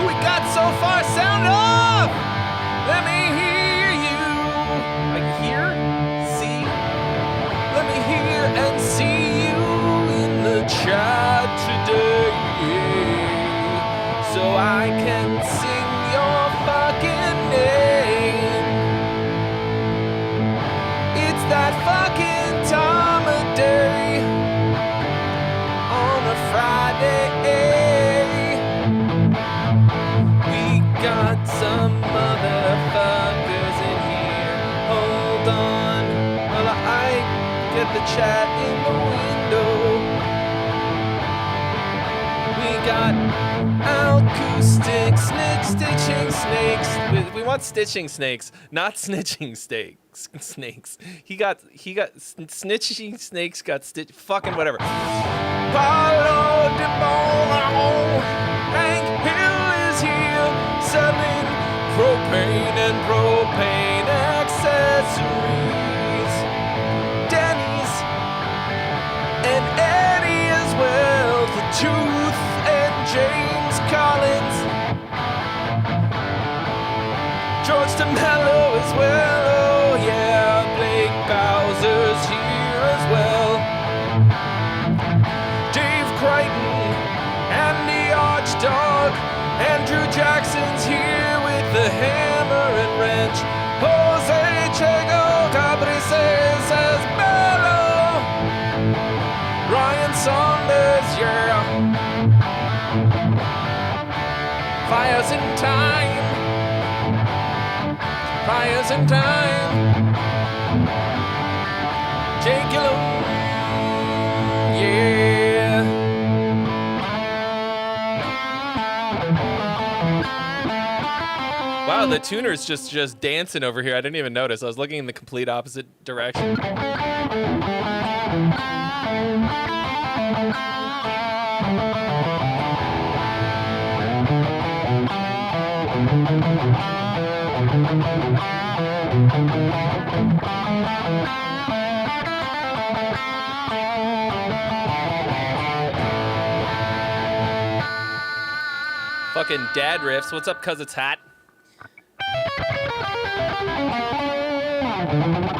We got so far, sound off! Let me hear you. Like hear? See? Let me hear and see you in the chat today. So I can sing your fucking name. It's that fucking time of day on a Friday. We got some motherfuckers in here. Hold on while I get the chat in the window. We got acoustic stitching snakes. We want stitching snakes, not snitching snakes. He got snitching snakes. Got stitch. Fucking whatever. Paulo de Bono, Hank Hill is here selling propane and propane accessories. Denny's and Eddie as well. The Tooth and James Collins. George DeMello as well. Oh yeah, Blake Bowser's here as well. Dave Crichton and the Archdog. Andrew Jackson's here with the hammer and wrench. Jose Chego Cabrices says bello. Ryan Saunders, yeah. Fires in time. Fires in time. Jake Gillum, yeah. Wow, the tuner's just dancing over here. I didn't even notice. I was looking in the complete opposite direction. Fucking dad riffs. What's up, cuz it's hot? Turn up the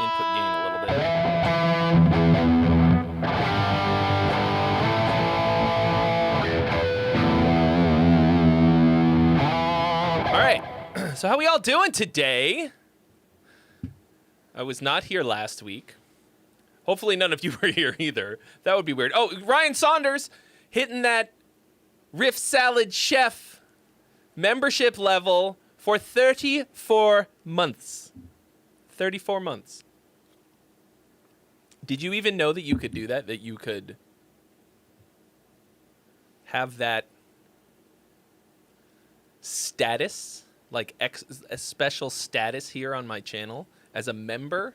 input gain a little bit. All right. So how we all doing today? I was not here last week. Hopefully none of you were here either. That would be weird. Oh, Ryan Saunders hitting that Riff Salad Chef membership level for 34 months. 34 months. Did you even know that you could do that? That you could have that status, like a special status here on my channel as a member?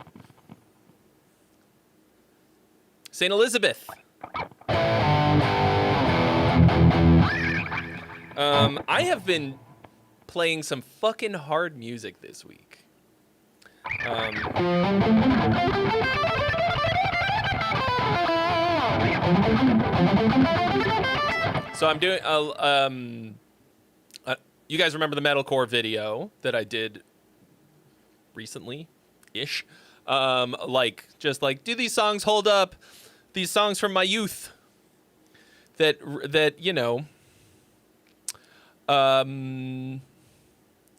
St. Elizabeth. I have been playing some fucking hard music this week. So I'm doing, you guys remember the metalcore video that I did recently-ish? Do these songs hold up? These songs from my youth that you know,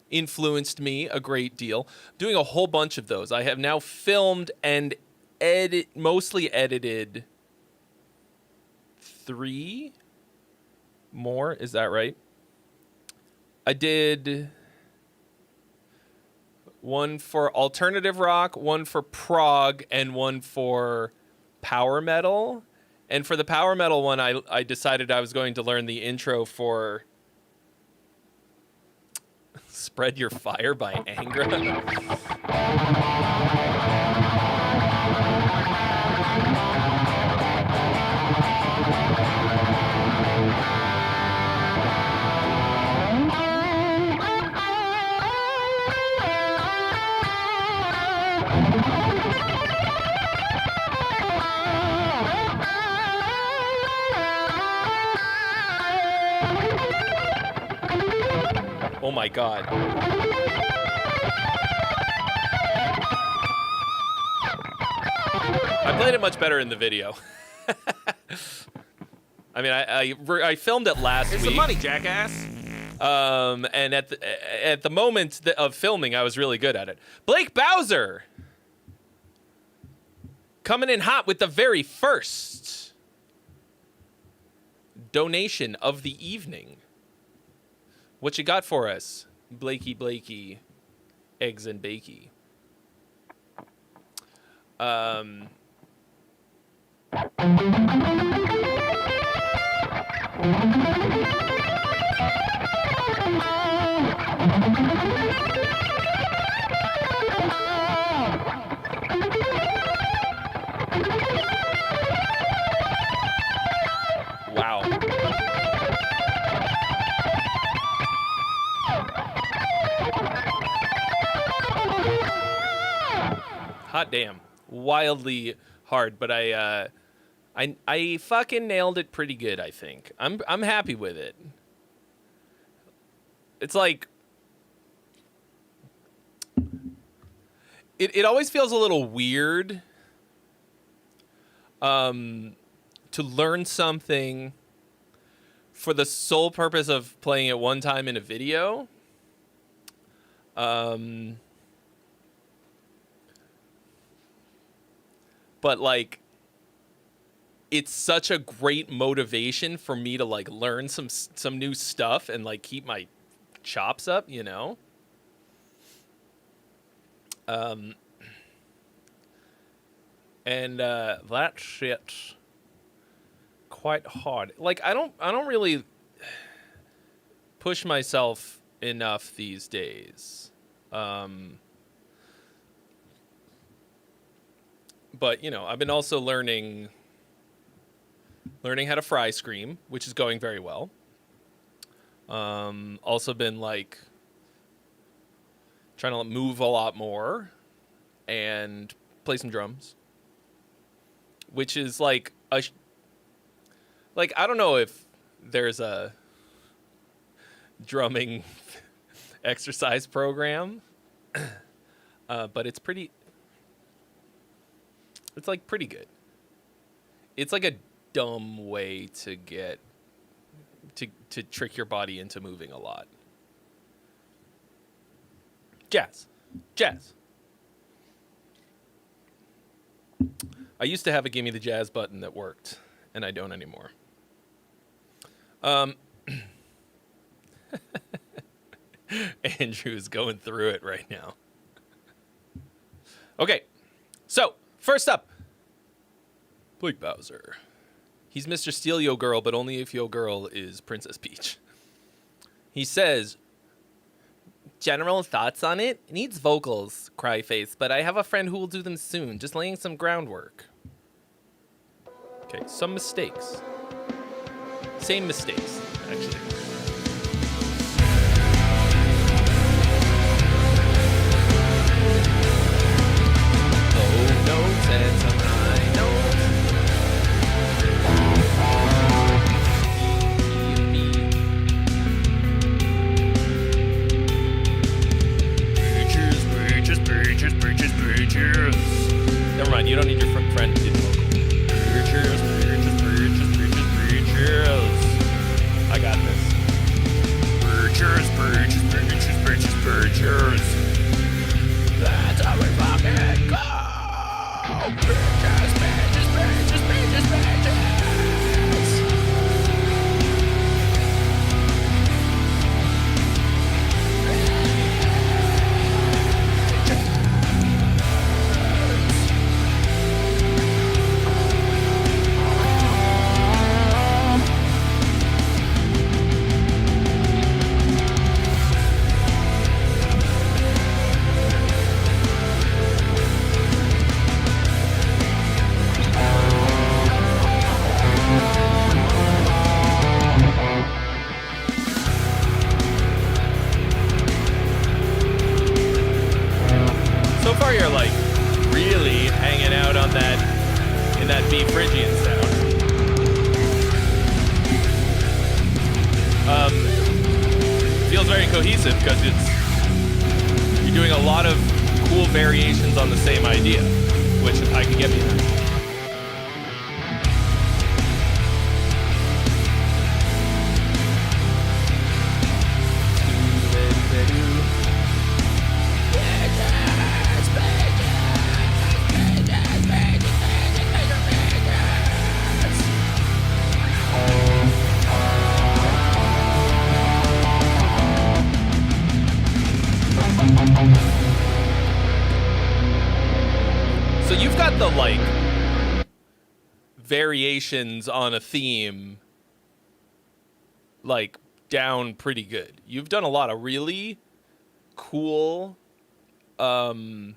influenced me a great deal. Doing a whole bunch of those. I have now filmed and mostly edited 3 more. Is that right? I did one for alternative rock, one for prog, and one for power metal. And for the power metal one, I decided I was going to learn the intro for Spread Your Fire by Angra. Oh my god. I played it much better in the video. I mean, I filmed it last week. Here's the money, jackass. And at the moment of filming, I was really good at it. Blake Bowser coming in hot with the very first donation of the evening. What you got for us, Blakey, eggs and bakey? Wow. Hot damn. Wildly hard, but I fucking nailed it pretty good, I think. I'm happy with it. It's like it always feels a little weird to learn something for the sole purpose of playing it one time in a video. But like, it's such a great motivation for me to like learn some new stuff and like keep my chops up, you know? And that shit's quite hard. Like, I don't really push myself enough these days. But, you know, I've been also learning how to fry scream, which is going very well. Also been like trying to move a lot more and play some drums, which is like I don't know if there's a drumming exercise program, but it's pretty good. It's like a dumb way to get to trick your body into moving a lot. Jazz. I used to have a gimme the jazz button that worked, and I don't anymore. Andrew is going through it right now. Okay, so first up, Blake Bowser. He's Mr. Steal Yo Girl, but only if Yo Girl is Princess Peach. He says, general thoughts on it? It needs vocals, cry face, but I have a friend who will do them soon, just laying some groundwork. Okay, some mistakes. Same mistakes, actually. Low notes and some high notes. Preachers. Never mind, you don't need your friend to do the vocal. Preachers. I got this. because you're doing a lot of cool variations on the same idea, which I can get behind. So you've got the, like, variations on a theme, like, down pretty good. You've done a lot of really cool, not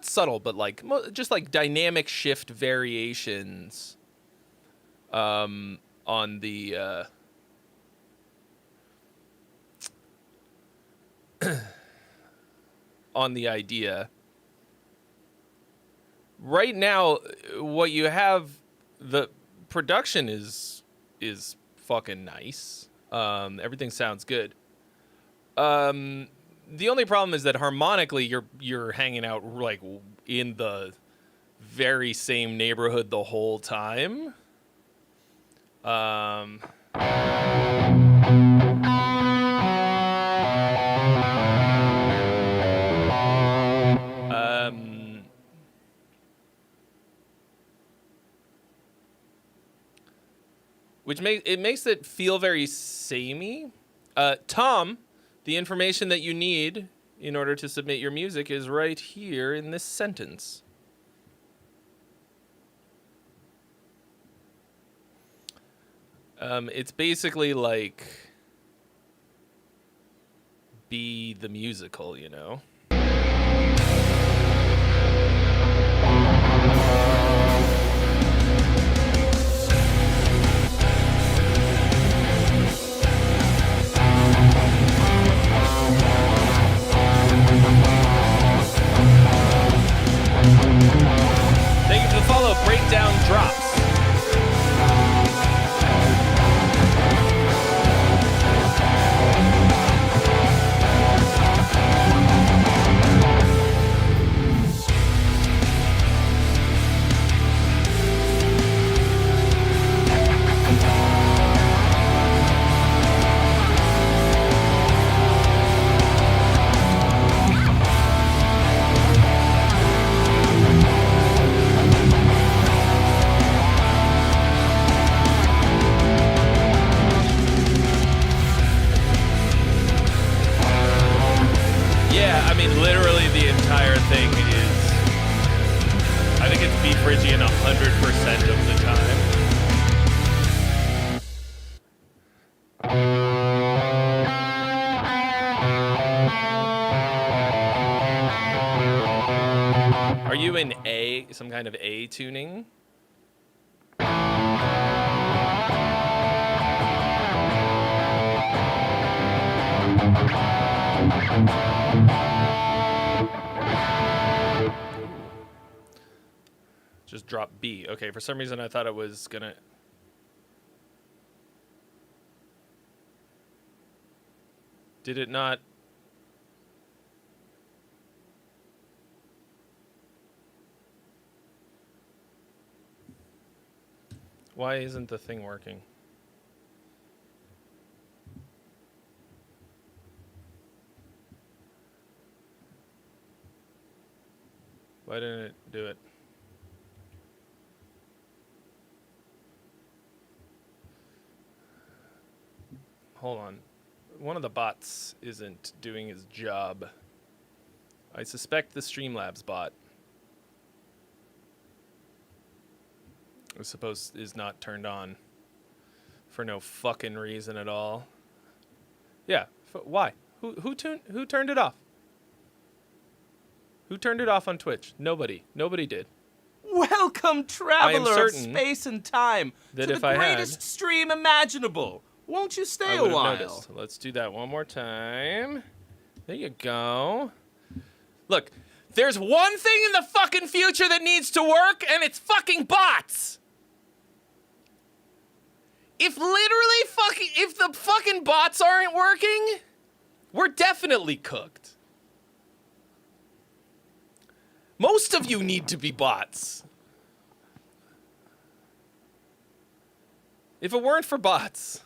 subtle, but, like, just, like, dynamic shift variations on the, on the idea. Right now, what you have, the production is fucking nice. Everything sounds good. The only problem is that harmonically, you're hanging out like in the very same neighborhood the whole time. Which makes it feel very samey. Tom, the information that you need in order to submit your music is right here in this sentence. It's basically like Be the Musical, you know? Thank you for the follow, Breakdown Drops. Literally the entire thing is, I think it's B Phrygian 100% of the time. Are you in A, some kind of A tuning? Just drop B. Okay, for some reason I thought it was gonna... Did it not... Why isn't the thing working? Why didn't it do it? Hold on. One of the bots isn't doing his job. I suspect the Streamlabs bot is not turned on for no fucking reason at all. Yeah, why? Who turned it off? Who turned it off on Twitch? Nobody. Nobody did. Welcome, traveler of space and time, to the greatest stream imaginable. Won't you stay a while? Noticed. Let's do that one more time. There you go. Look, there's one thing in the fucking future that needs to work, and it's fucking bots. if the fucking bots aren't working, we're definitely cooked. Most of you need to be bots. If it weren't for bots.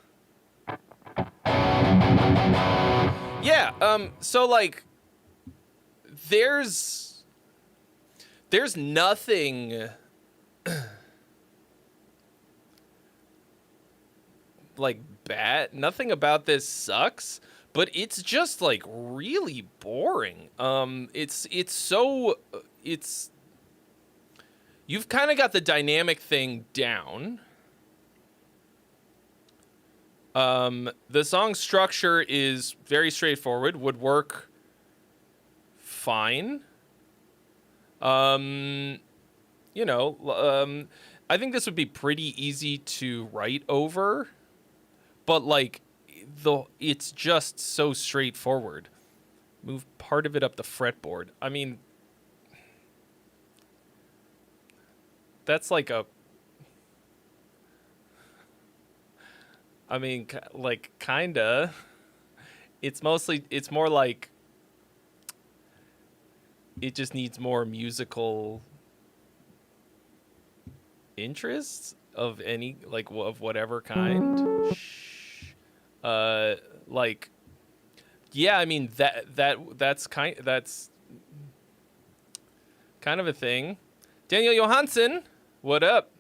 Yeah, so like there's nothing like bad, nothing about this sucks, but it's just like really boring. You've kind of got the dynamic thing down. The song structure is very straightforward, would work fine. I think this would be pretty easy to write over, but like it's just so straightforward. Move part of it up the fretboard. I mean, that's like kinda. It's more like it just needs more musical interests of any, like, of whatever kind. Yeah, I mean, that's kind of a thing. Daniel Johansson, what up?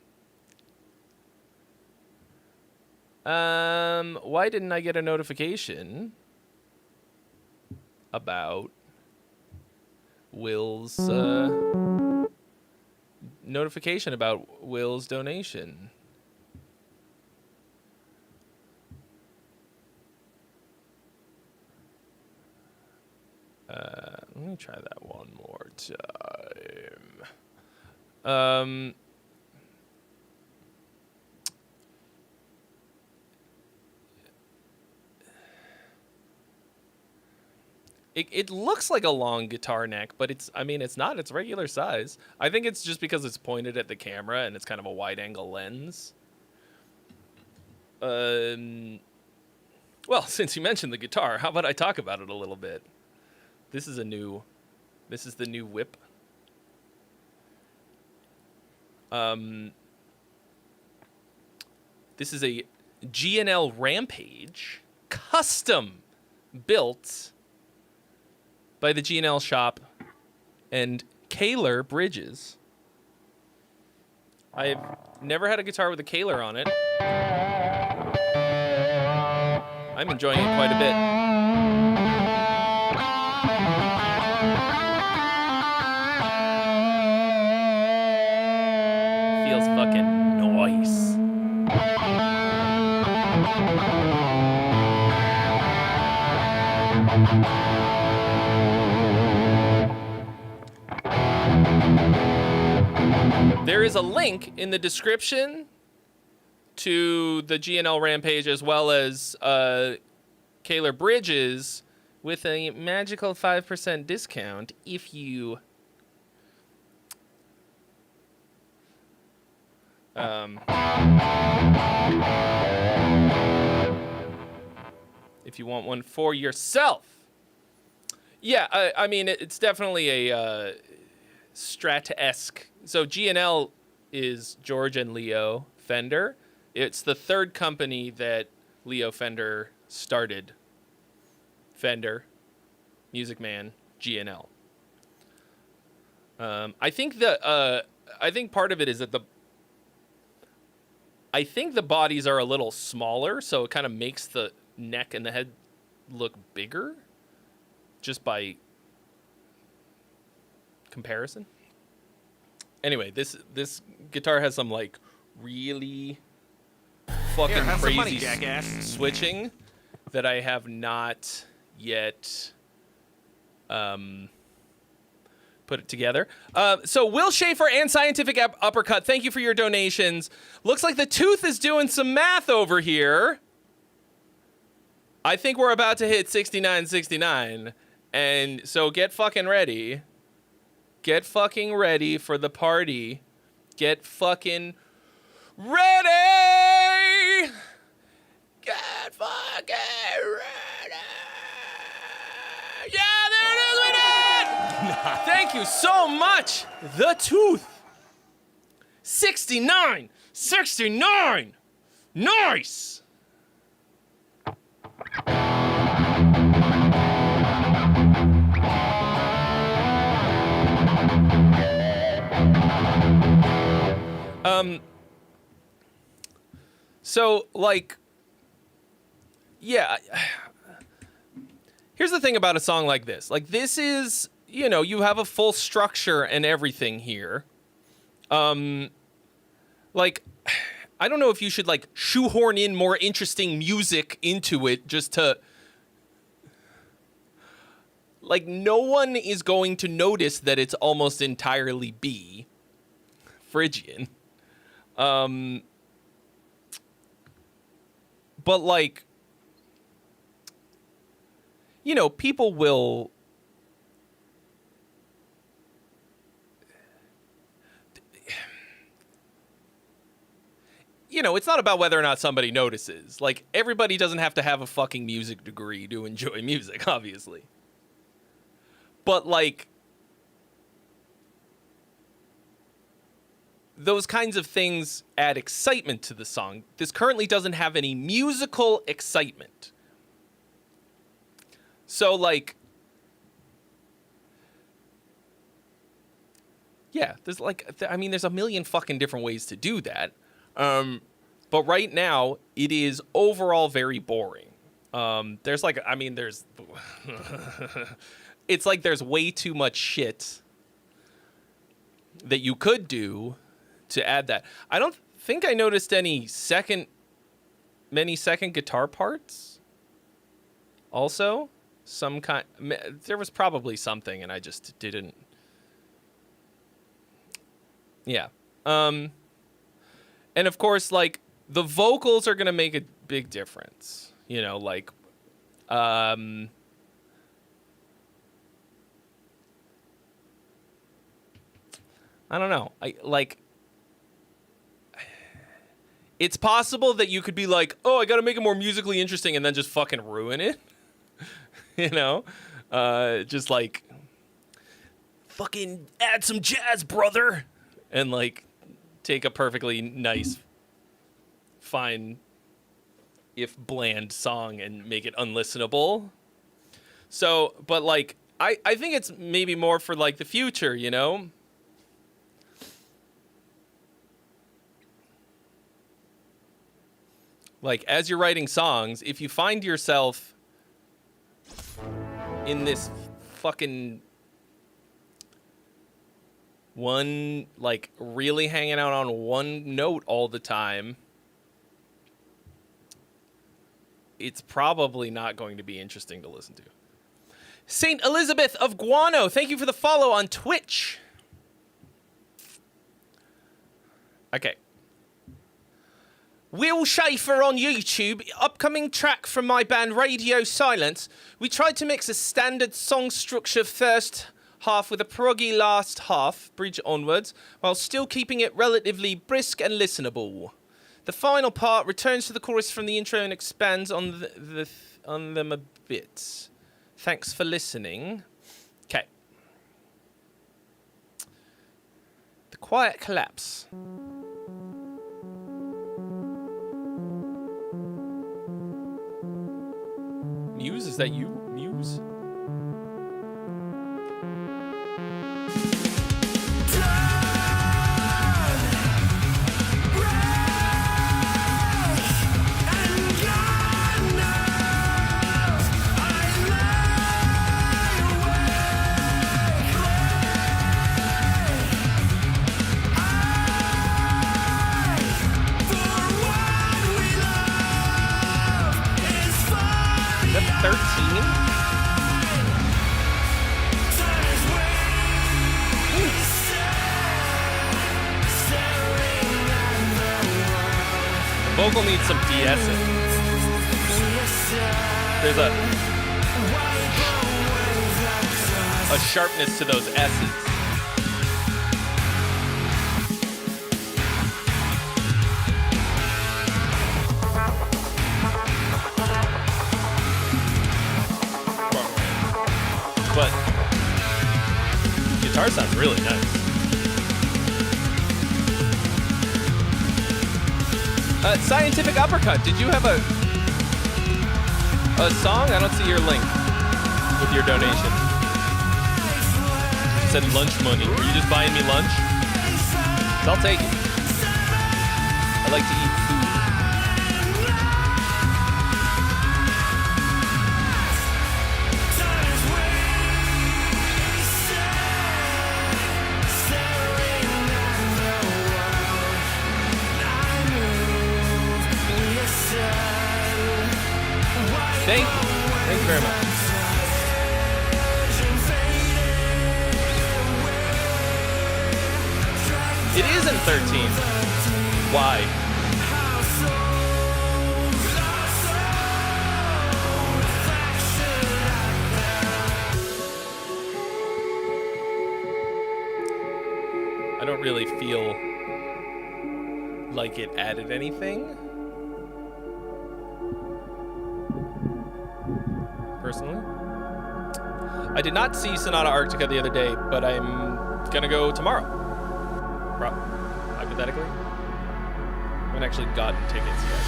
Why didn't I get a notification about Will's donation? Let me try that one more time. It looks like a long guitar neck, but it's not. It's regular size. I think it's just because it's pointed at the camera and it's kind of a wide angle lens. Well, since you mentioned the guitar, how about I talk about it a little bit? This is the new whip. This is a G&L Rampage, custom built by the G&L shop and Kaler Bridges. I've never had a guitar with a Kaler on it. I'm enjoying it quite a bit. Feels fucking nice. There is a link in the description to the G&L Rampage as well as Kaler Bridges with a magical 5% discount if you want one for yourself. Yeah, I mean, it's definitely a Strat-esque. So G&L is George and Leo Fender. It's the third company that Leo Fender started. Fender, Music Man, G&L. I think part of it is that I think the bodies are a little smaller, so it kind of makes the neck and the head look bigger, just by comparison. Anyway, this guitar has some like really fucking crazy money, switching that I have not yet put it together. So Will Schaefer and Scientific Uppercut, thank you for your donations. Looks like the tooth is doing some math over here. I think we're about to hit 69.69, and so get fucking ready. Get fucking ready for the party. Get fucking ready! get fucking ready. Yeah, there it is. We did. Thank you so much. The Tooth. 69. 69. Nice. So, like, yeah, here's the thing about a song like this. Like, this is, you know, you have a full structure and everything here. Like, I don't know if you should, like, shoehorn in more interesting music into it just to... Like, no one is going to notice that it's almost entirely B. Phrygian. But, like, you know, people will... You know, it's not about whether or not somebody notices. Like, everybody doesn't have to have a fucking music degree to enjoy music, obviously. But, like... those kinds of things add excitement to the song. This currently doesn't have any musical excitement. So, like... yeah, there's, like... I mean, there's a million fucking different ways to do that. But right now, it is overall very boring. There's, like... I mean, there's... it's like there's way too much shit that you could do to add that. I don't think I noticed many second guitar parts. Also, some kind... there was probably something, and I just didn't... yeah. And of course, like, the vocals are going to make a big difference. You know, like... I don't know. It's possible that you could be like, oh, I got to make it more musically interesting and then just fucking ruin it. You know? Just like, fucking add some jazz, brother. And like, take a perfectly nice, fine, if bland song and make it unlistenable. So, but like, I think it's maybe more for like the future, you know? Like, as you're writing songs, if you find yourself in this fucking one, like, really hanging out on one note all the time, it's probably not going to be interesting to listen to. Saint Elizabeth of Guano, thank you for the follow on Twitch. Okay. Will Schaefer on YouTube, upcoming track from my band Radio Silence. We tried to mix a standard song structure first half with a proggy last half, bridge onwards, while still keeping it relatively brisk and listenable. The final part returns to the chorus from the intro and expands on on them a bit. Thanks for listening. Okay. The Quiet Collapse. Muse, is that you? Muse? That's 13? The vocal needs some de-essing. There's a sharpness to those S's. sounds really nice. Scientific Uppercut, did you have a song? I don't see your link with your donation. You said lunch money. Are you just buying me lunch? I'll take it. I like to eat food. Thank you. Thank you very much. It is in 13. Why? I don't really feel like it added anything. Personally, I did not see Sonata Arctica the other day, but I'm gonna go tomorrow. Hypothetically, I haven't actually gotten tickets yet.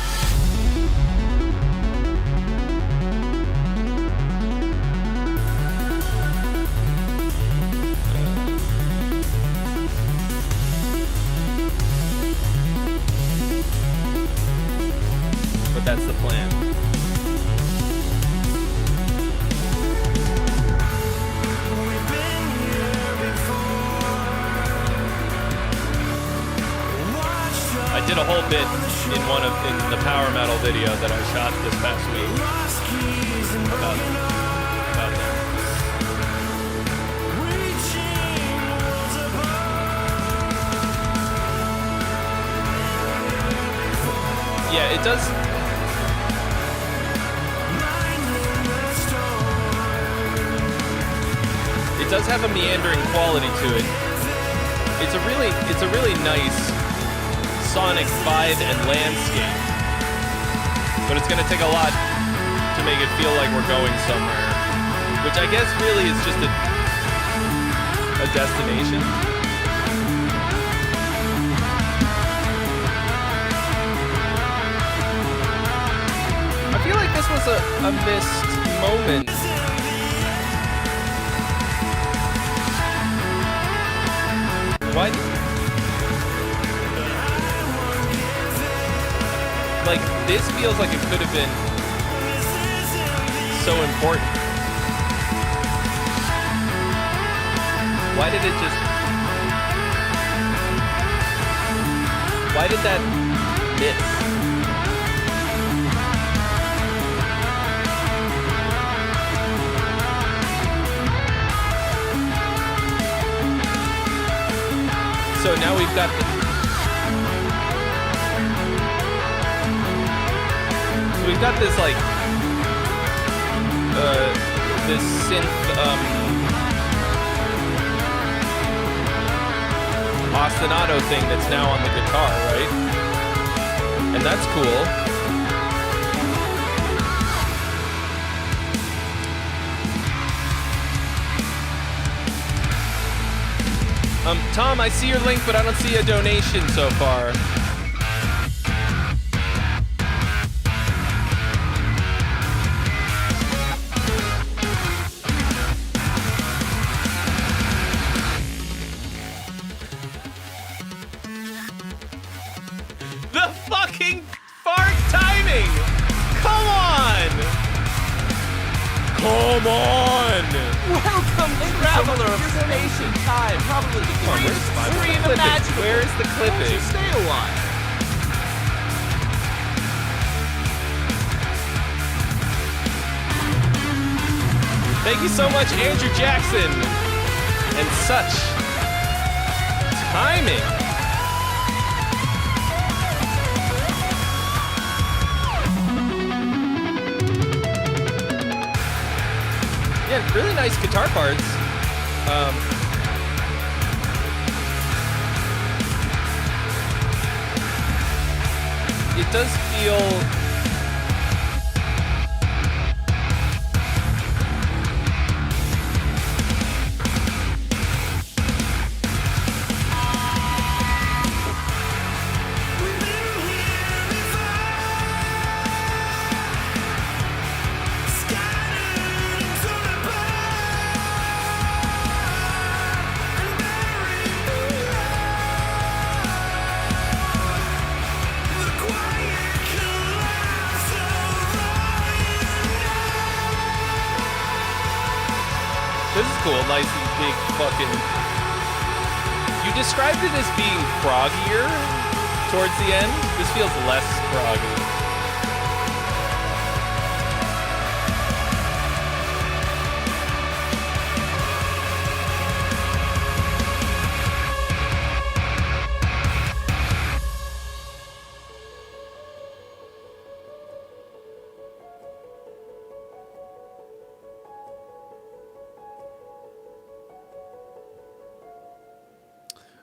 But that's the plan. I did a whole bit in the power metal video that I shot this past week about that. Yeah, it does. It does have a meandering quality to it. It's a really nice sonic vibe and landscape, but it's gonna take a lot to make it feel like we're going somewhere, which I guess really is just a destination. I feel like this was a missed moment. Why? Like, this feels like it could have been so important. Why did it just... Why did that miss? So now we've got the... We've got this, like, this synth, ostinato thing that's now on the guitar, right? And that's cool. Tom, I see your link, but I don't see a donation so far. Come on! Welcome, traveler of space and time. Probably the greatest stream imaginable. Where is the clipping? Why don't you stay a while? Thank you so much, Andrew Jackson. And such timing. Yeah, really nice guitar parts. It does feel... cool. Nice and big fucking... You described it as being froggier towards the end. This feels less froggy.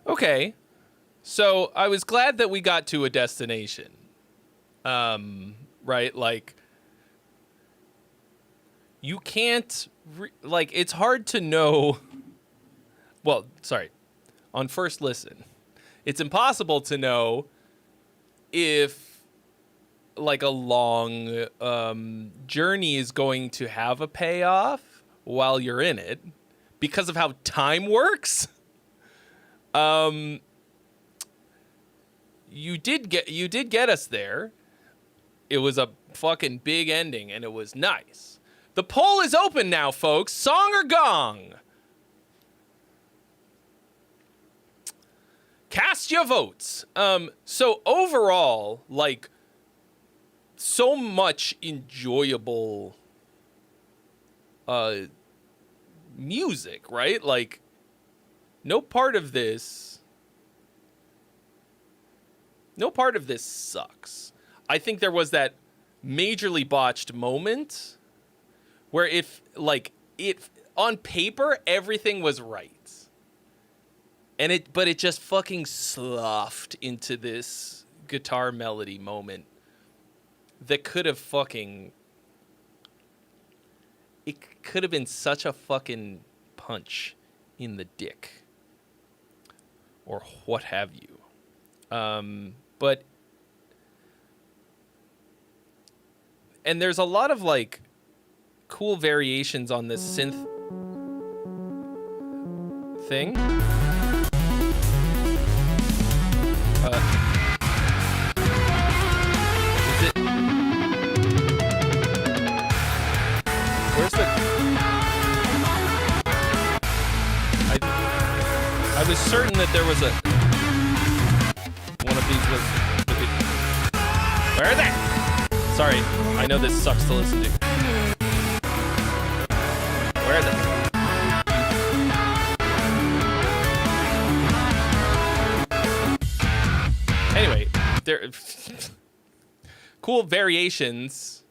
Okay, so I was glad that we got to a destination, right? Like, you can't, like, it's hard to know, well, sorry, on first listen, it's impossible to know if, like, a long journey is going to have a payoff while you're in it because of how time works. You did get us there. It was a fucking big ending, and it was nice. The poll is open now, folks. Song or gong? Cast your votes. So overall, like, so much enjoyable music, right? Like, no part of this sucks. I think there was that majorly botched moment where on paper everything was right. But it just fucking sloughed into this guitar melody moment that could have been such a fucking punch in the dick. Or what have you. But... And there's a lot of, like, cool variations on this synth thing. Is it... Where's the... I was certain that there was one of these was... Where are they? Sorry, I know this sucks to listen to. Where are they? Anyway, there cool variations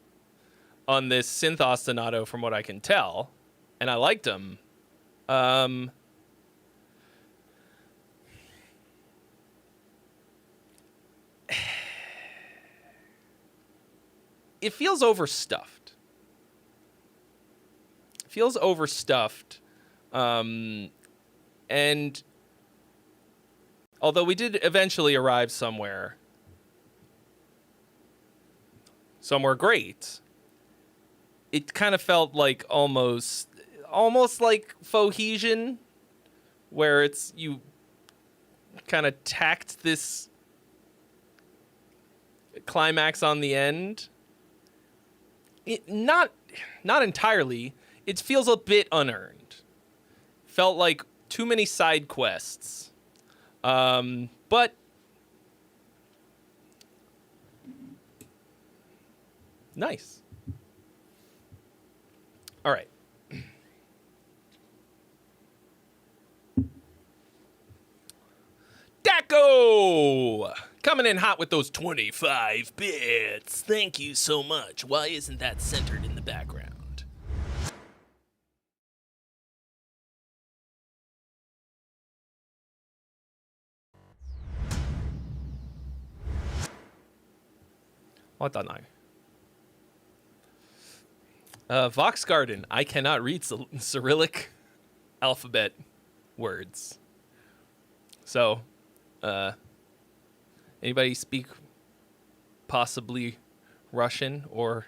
on this synth ostinato from what I can tell, and I liked them. It feels overstuffed. And although we did eventually arrive somewhere great, it kind of felt like almost like Fohesian, where it's you kind of tacked this climax on the end. Not entirely. It feels a bit unearned. Felt like too many side quests. But nice. All right. Daco! Coming in hot with those 25 bits. Thank you so much. Why isn't that centered in the background? What the no? Vox Garden. I cannot read Cyrillic alphabet words. So, anybody speak possibly Russian or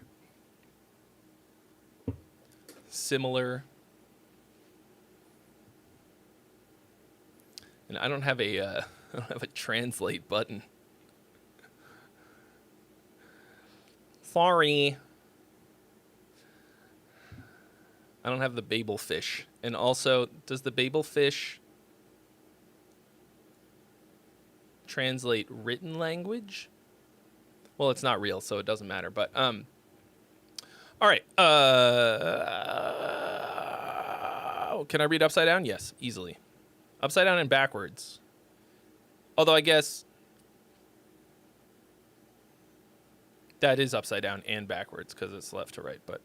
similar? And I don't have a translate button. Sorry. I don't have the Babel fish And also, does the Babelfish translate written language? Well, it's not real, so it doesn't matter. But all right. Can I read upside down? Yes, easily. Upside down and backwards. Although I guess that is upside down and backwards because it's left to right. But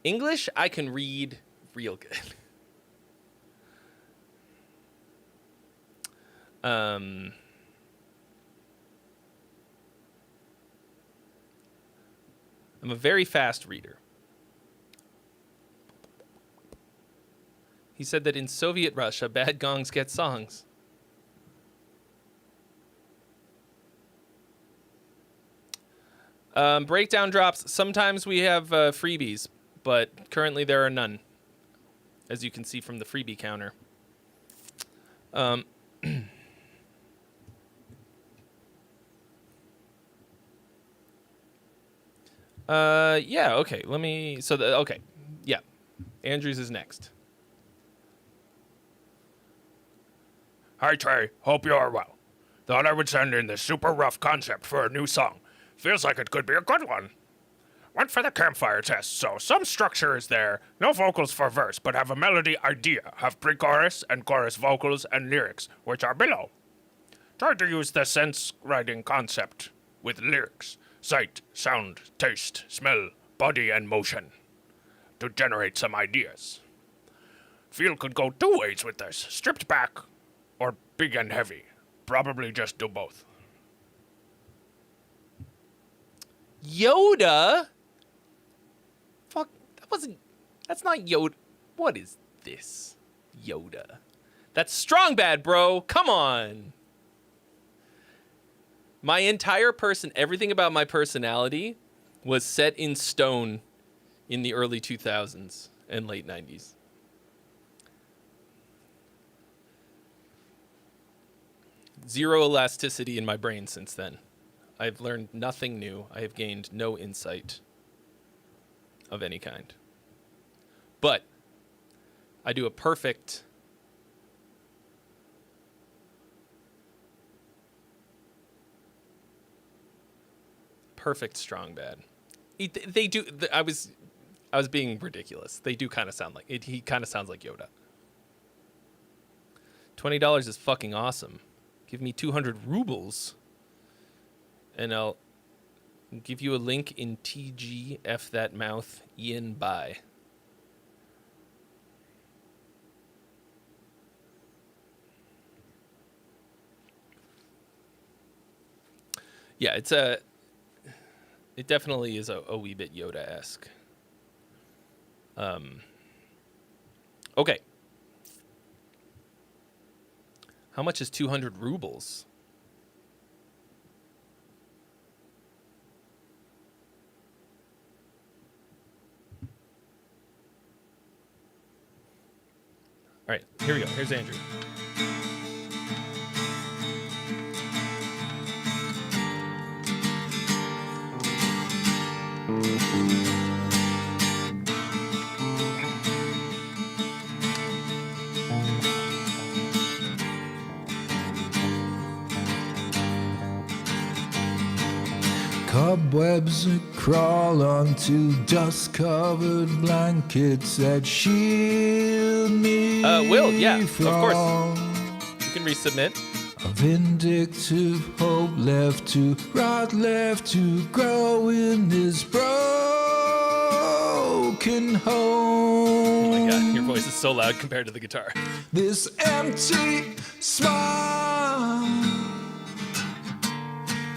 English, I can read real good. I'm a very fast reader. He said that in Soviet Russia, bad gongs get songs. Breakdown drops. Sometimes we have freebies, but currently there are none, as you can see from the freebie counter. Yeah, okay. Let me... okay. Yeah. Andrews is next. Hi, Trey. Hope you are well. Thought I would send in this super rough concept for a new song. Feels like it could be a good one. Went for the campfire test, so some structure is there. No vocals for verse, but have a melody idea. Have pre-chorus and chorus vocals and lyrics, which are below. Tried to use the sense writing concept with lyrics. Sight, sound, taste, smell, body, and motion to generate some ideas. Feel could go two ways with this. Stripped back or big and heavy. Probably just do both. Yoda? Fuck, that's not Yoda. What is this? Yoda. That's strong bad, bro. Come on. My entire everything about my personality was set in stone in the early 2000s and late 90s. Zero elasticity in my brain since then. I've learned nothing new. I have gained no insight of any kind. But I do a perfect strong bad. They do. I was being ridiculous. They do kind of sound like it. He kind of sounds like Yoda. $20 is fucking awesome. Give me 200 rubles, and I'll give you a link in TG. F that mouth. Ian, bye. Yeah, it definitely is a wee bit Yoda-esque. Okay. How much is 200 rubles? All right, here we go. Here's Andrew. Cobwebs that crawl onto dust-covered blankets that shield me Will, yeah, from of course. You can resubmit. a vindictive hope left to rot, left to grow in this broken home. Oh my god, your voice is so loud compared to the guitar. This empty smile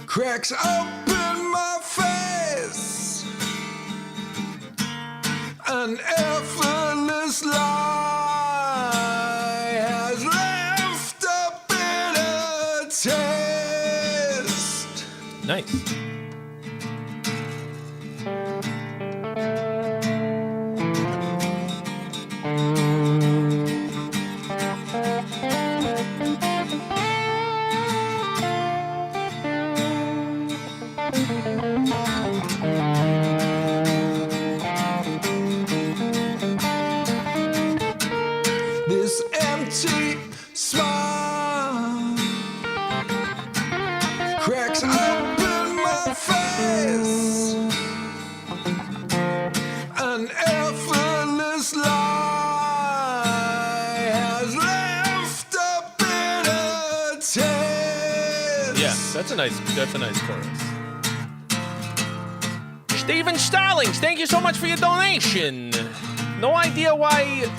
cracks open my face. An effortless lie has left a bitter taste. Nice. cracks open my face. An effortless lie has left a bitter taste. Yeah, that's a nice chorus. Steven Stallings, thank you so much for your donation. No idea why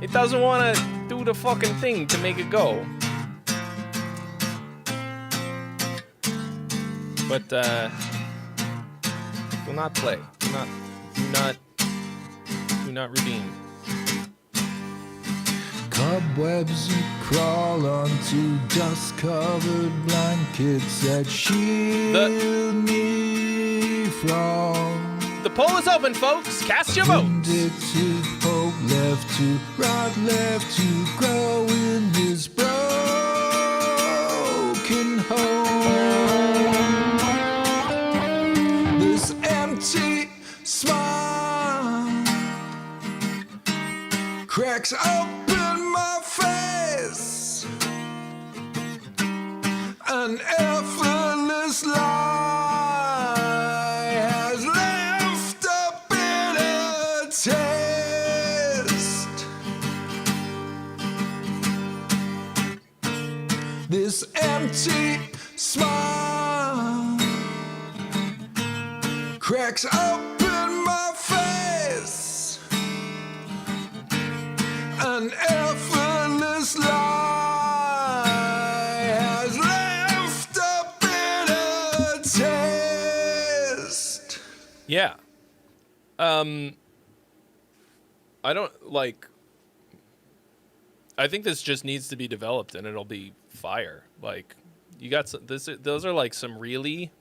it doesn't want to do the fucking thing to make it go. But do not play. Do not redeem. Cobwebs you crawl onto dust-covered blankets that shield me from. The poll is open, folks. Cast your votes. Vindictive hope left to rot, left to grow in this broken home. This empty smile cracks open my face. An effortless lie has left a bitter taste. This empty smile cracks open my face. An effortless lie has left a bitter taste. Yeah. I don't like. I think this just needs to be developed, and it'll be fire. Like, you got some, those are like some really,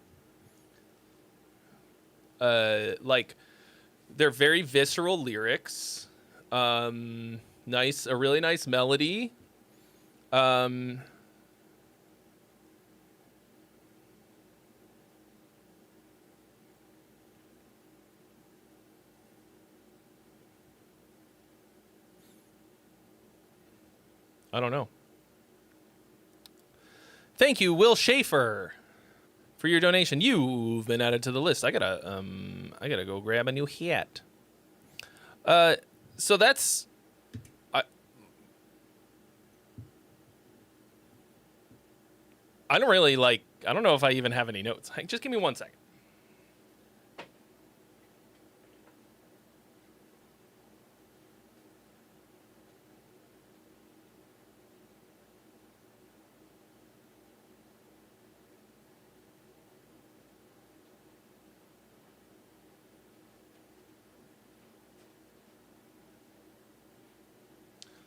like, they're very visceral lyrics. Nice, a really nice melody. I don't know. Thank you, Will Schaefer, for your donation. You've been added to the list. I gotta go grab a new hat. So that's. I don't really like. I don't know if I even have any notes. Just give me 1 second.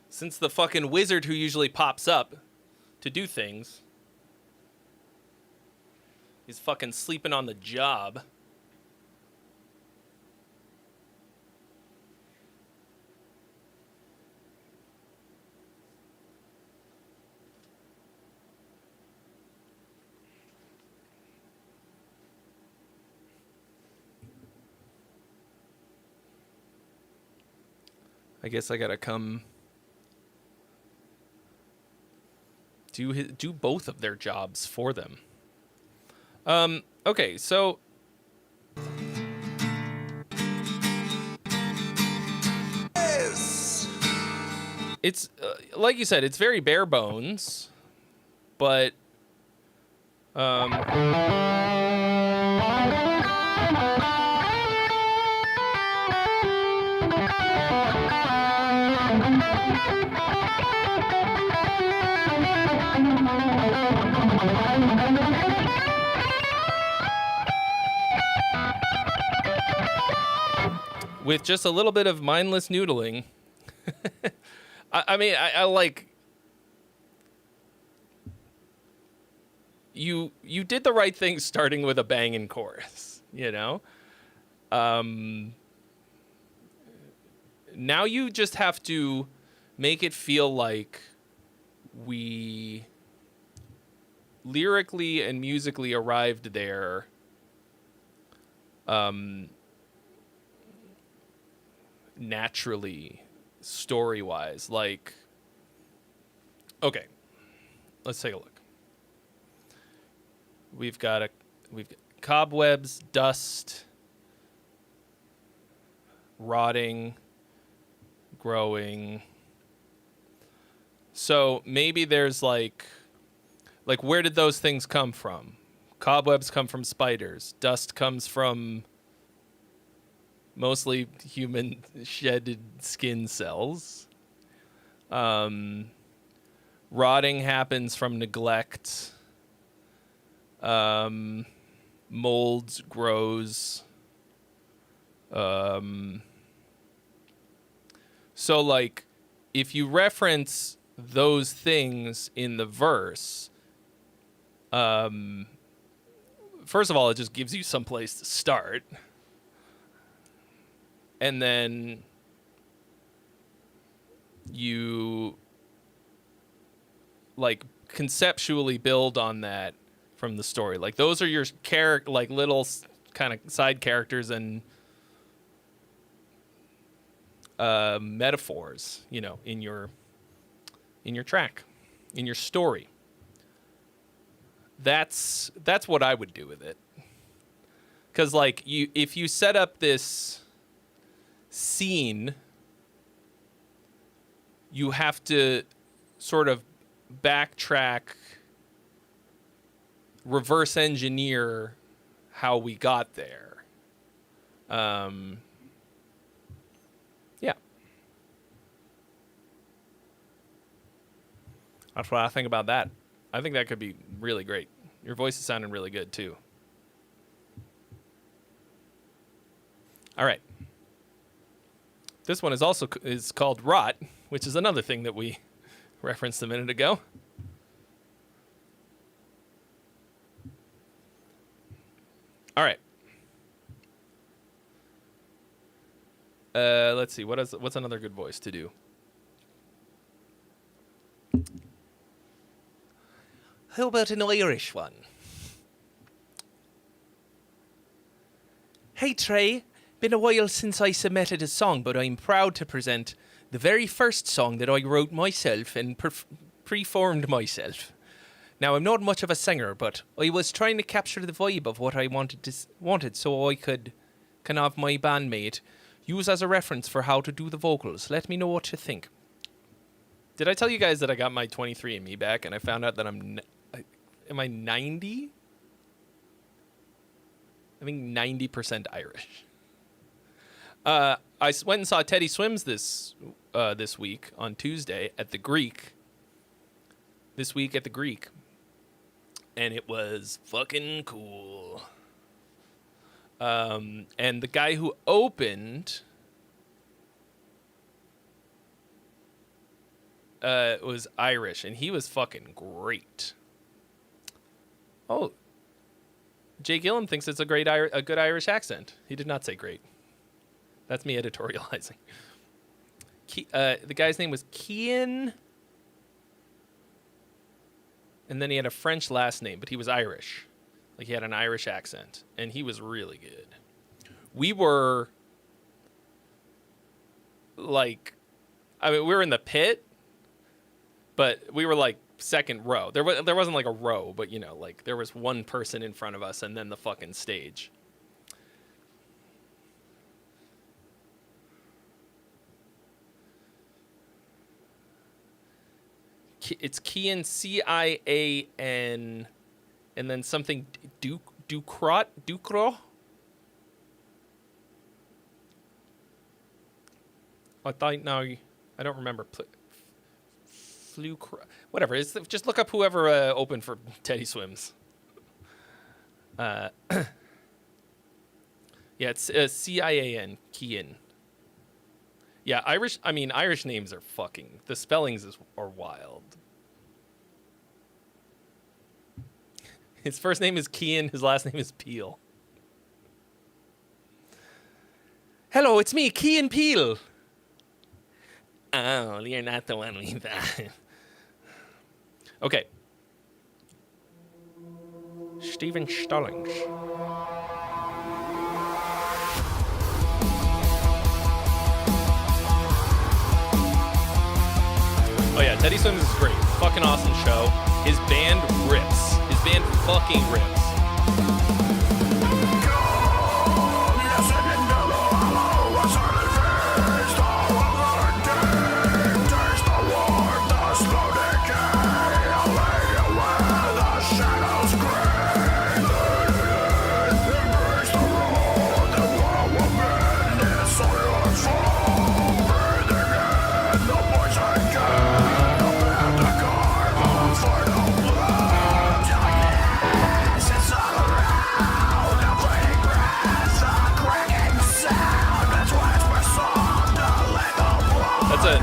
Since the fucking wizard who usually pops up to do things is fucking sleeping on the job. I guess I gotta come do both of their jobs for them. Okay, so it's like you said, it's very bare bones, but with just a little bit of mindless noodling. I mean, I like you did the right thing starting with a banging chorus, you know? Now you just have to make it feel like we lyrically and musically arrived there naturally, story-wise. Like, okay, let's take a look. we've got cobwebs, dust, rotting, growing. So maybe there's like where did those things come from? Cobwebs come from spiders. Dust comes from mostly human shedded skin cells. Rotting happens from neglect. Molds grows. So like if you reference those things in the verse, first of all, it just gives you some place to start. And then you like conceptually build on that from the story. Like those are your like little kind of side characters and metaphors, you know, in your track, in your story. That's what I would do with it. 'Cause like if you set up this scene, you have to sort of backtrack, reverse engineer how we got there. Yeah. That's what I think about that. I think that could be really great. Your voice is sounding really good too. All right. This one is called Rot, which is another thing that we referenced a minute ago. All right. Let's see. What's another good voice to do? How about an Irish one? Hey Trey, been a while since I submitted a song, but I'm proud to present the very first song that I wrote myself and preformed myself. Now, I'm not much of a singer, but I was trying to capture the vibe of what I wanted so I could have my bandmate use as a reference for how to do the vocals. Let me know what you think. Did I tell you guys that I got my 23andMe back and I found out that am I 90? I think 90% Irish. I went and saw Teddy Swims this week on Tuesday at the Greek. This week at the Greek. And it was fucking cool. And the guy who opened was Irish, and he was fucking great. Oh, Jay Gillum thinks it's a good Irish accent. He did not say great. That's me editorializing. The guy's name was Cian, and then he had a French last name, but he was Irish. Like, he had an Irish accent, and he was really good. We were, like, we were in the pit, but we were, like, second row. There wasn't, like, a row, but, you know, like, there was one person in front of us and then the fucking stage. It's Cian, Cian, and then something Ducro. I don't remember. Whatever. Just look up whoever opened for Teddy Swims. Yeah, it's Cian, Cian. Yeah, Irish names are fucking... The spellings are wild. His first name is Cian, his last name is Peel. Hello, it's me, Cian Peel. Oh, you're not the one we thought. Okay. Stephen Stallings. Oh yeah, Teddy Swims is great. Fucking awesome show. His band rips. His band fucking rips.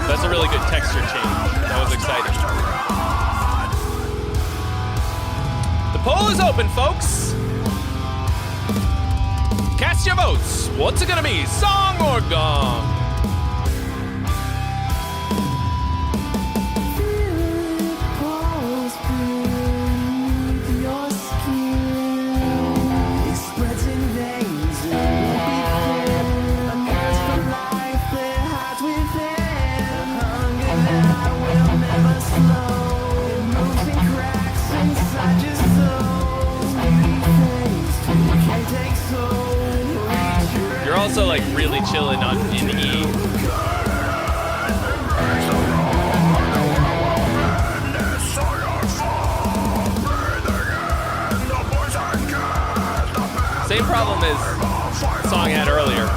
That's a really good texture change. That was exciting. The poll is open, folks. Cast your votes. What's it gonna be, song or gong? You're also like really chilling in E. Same problem as the song I had earlier.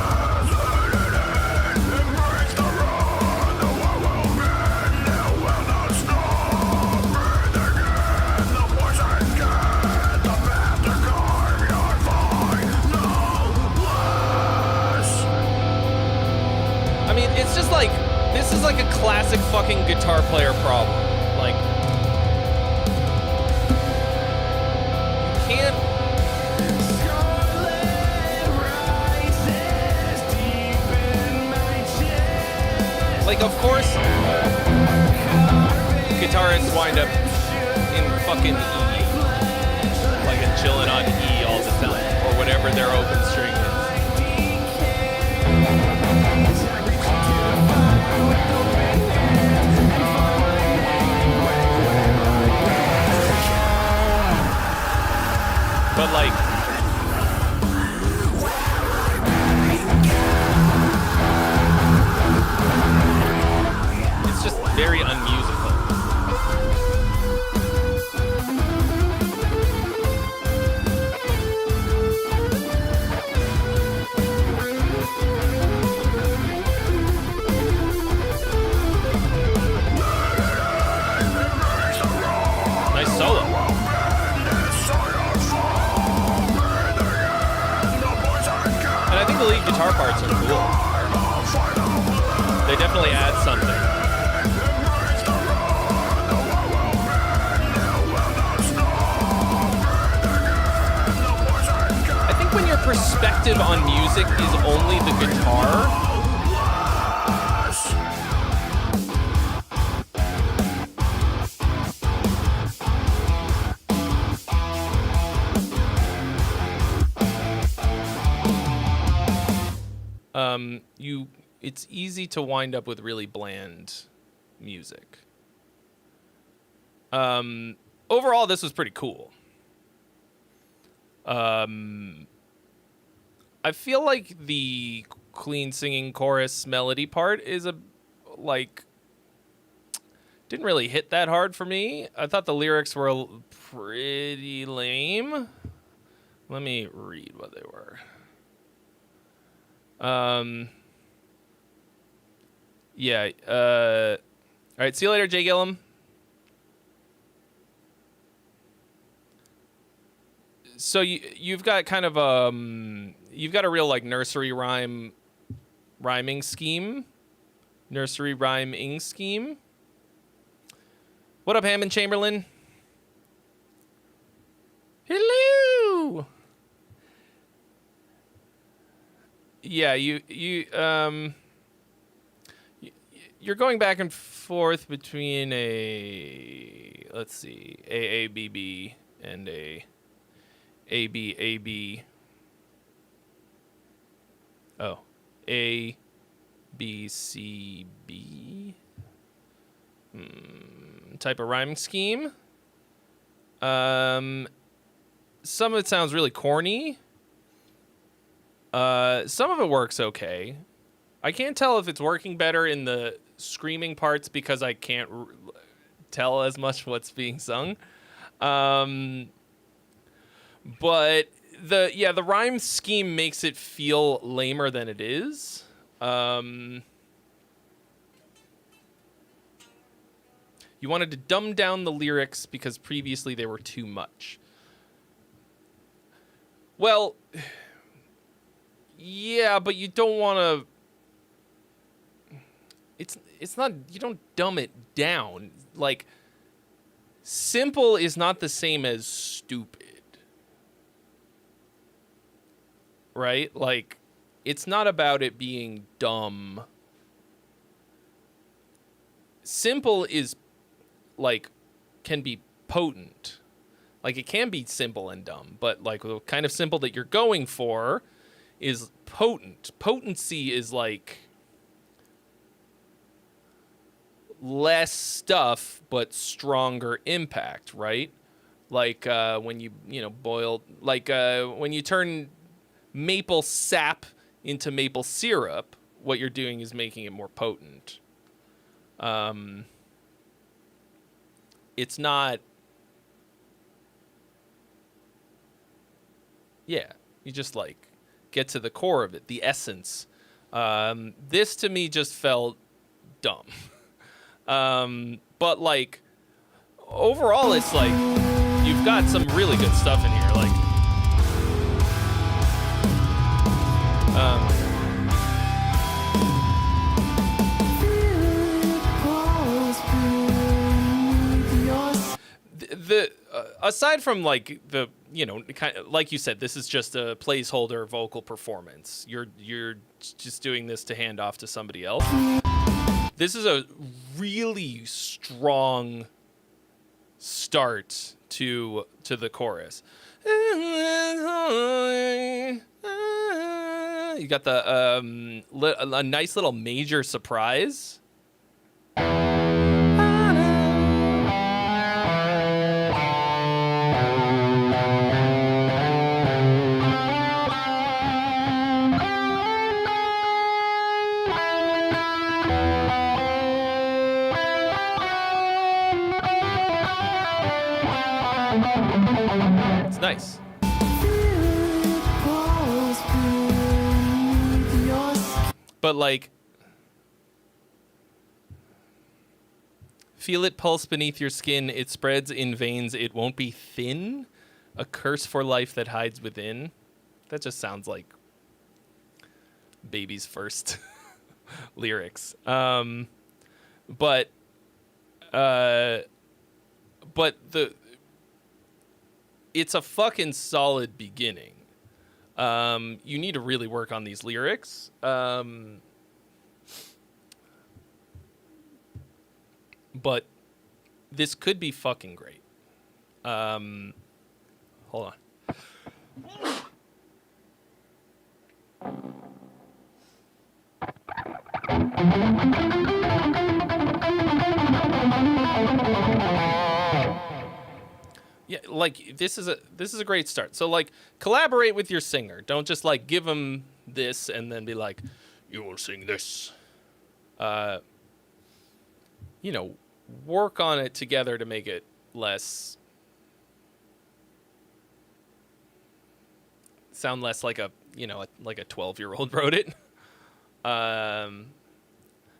It's just like, this is like a classic fucking guitar player problem. Like, you can't. Like, of course, guitarists wind up in fucking E. Like, and chilling on E all the time, or whatever their open string is. But like, it's just very unmusical. Nice solo. And I think the lead guitar parts are cool. They definitely add something. I think when your perspective on music is only the guitar, it's easy to wind up with really bland music. Overall, this was pretty cool. I feel like the clean singing chorus melody part is didn't really hit that hard for me. I thought the lyrics were pretty lame. Let me read what they were. Yeah. All right. See you later, Jay Gillum. So you've got kind of you've got a real like nursery rhyming scheme. Nursery rhyming scheme. What up, Hammond Chamberlain? Hello. Yeah, you're going back and forth between let's see, AABB and ABAB. Oh, ABCB. Type of rhyming scheme. some of it sounds really corny. Some of it works okay. I can't tell if it's working better in the screaming parts because I can't tell as much what's being sung. But the rhyme scheme makes it feel lamer than it is. You wanted to dumb down the lyrics because previously they were too much. Well, yeah, but you don't want to... It's not... You don't dumb it down. Like, simple is not the same as stupid. Right? Like, it's not about it being dumb. Simple is, like, can be potent. Like, it can be simple and dumb, but, like, the kind of simple that you're going for is potent. Potency is, like, less stuff, but stronger impact, right? Like, when you boil... Like, when you turn maple sap into maple syrup, what you're doing is making it more potent. It's not... Yeah, you just, like, get to the core of it, the essence. This, to me, just felt dumb. But, like, overall, it's, like, you've got some really good stuff in here, like... aside from like the kind of, like you said, this is just a placeholder vocal performance. You're just doing this to hand off to somebody else. This is a really strong start to the chorus. You got the a nice little major surprise. It's nice. But like, feel it pulse beneath your skin, it spreads in veins, it won't be thin, a curse for life that hides within. That just sounds like Baby's first lyrics. But it's a fucking solid beginning. You need to really work on these lyrics. But this could be fucking great. Hold on. Yeah, like this is a great start. So like collaborate with your singer. Don't just like give them this and then be like, you will sing this. Work on it together to make it sound less like a 12-year-old wrote it. A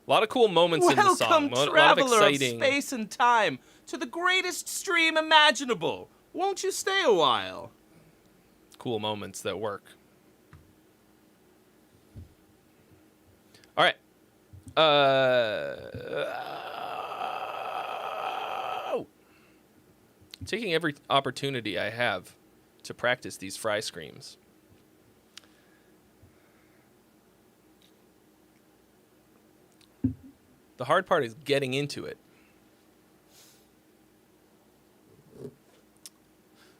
lot of cool moments in the song. Welcome, traveler a lot of exciting... of space and time, to the greatest stream imaginable. Won't you stay a while? Cool moments that work. All right. Taking every opportunity I have to practice these fry screams. The hard part is getting into it.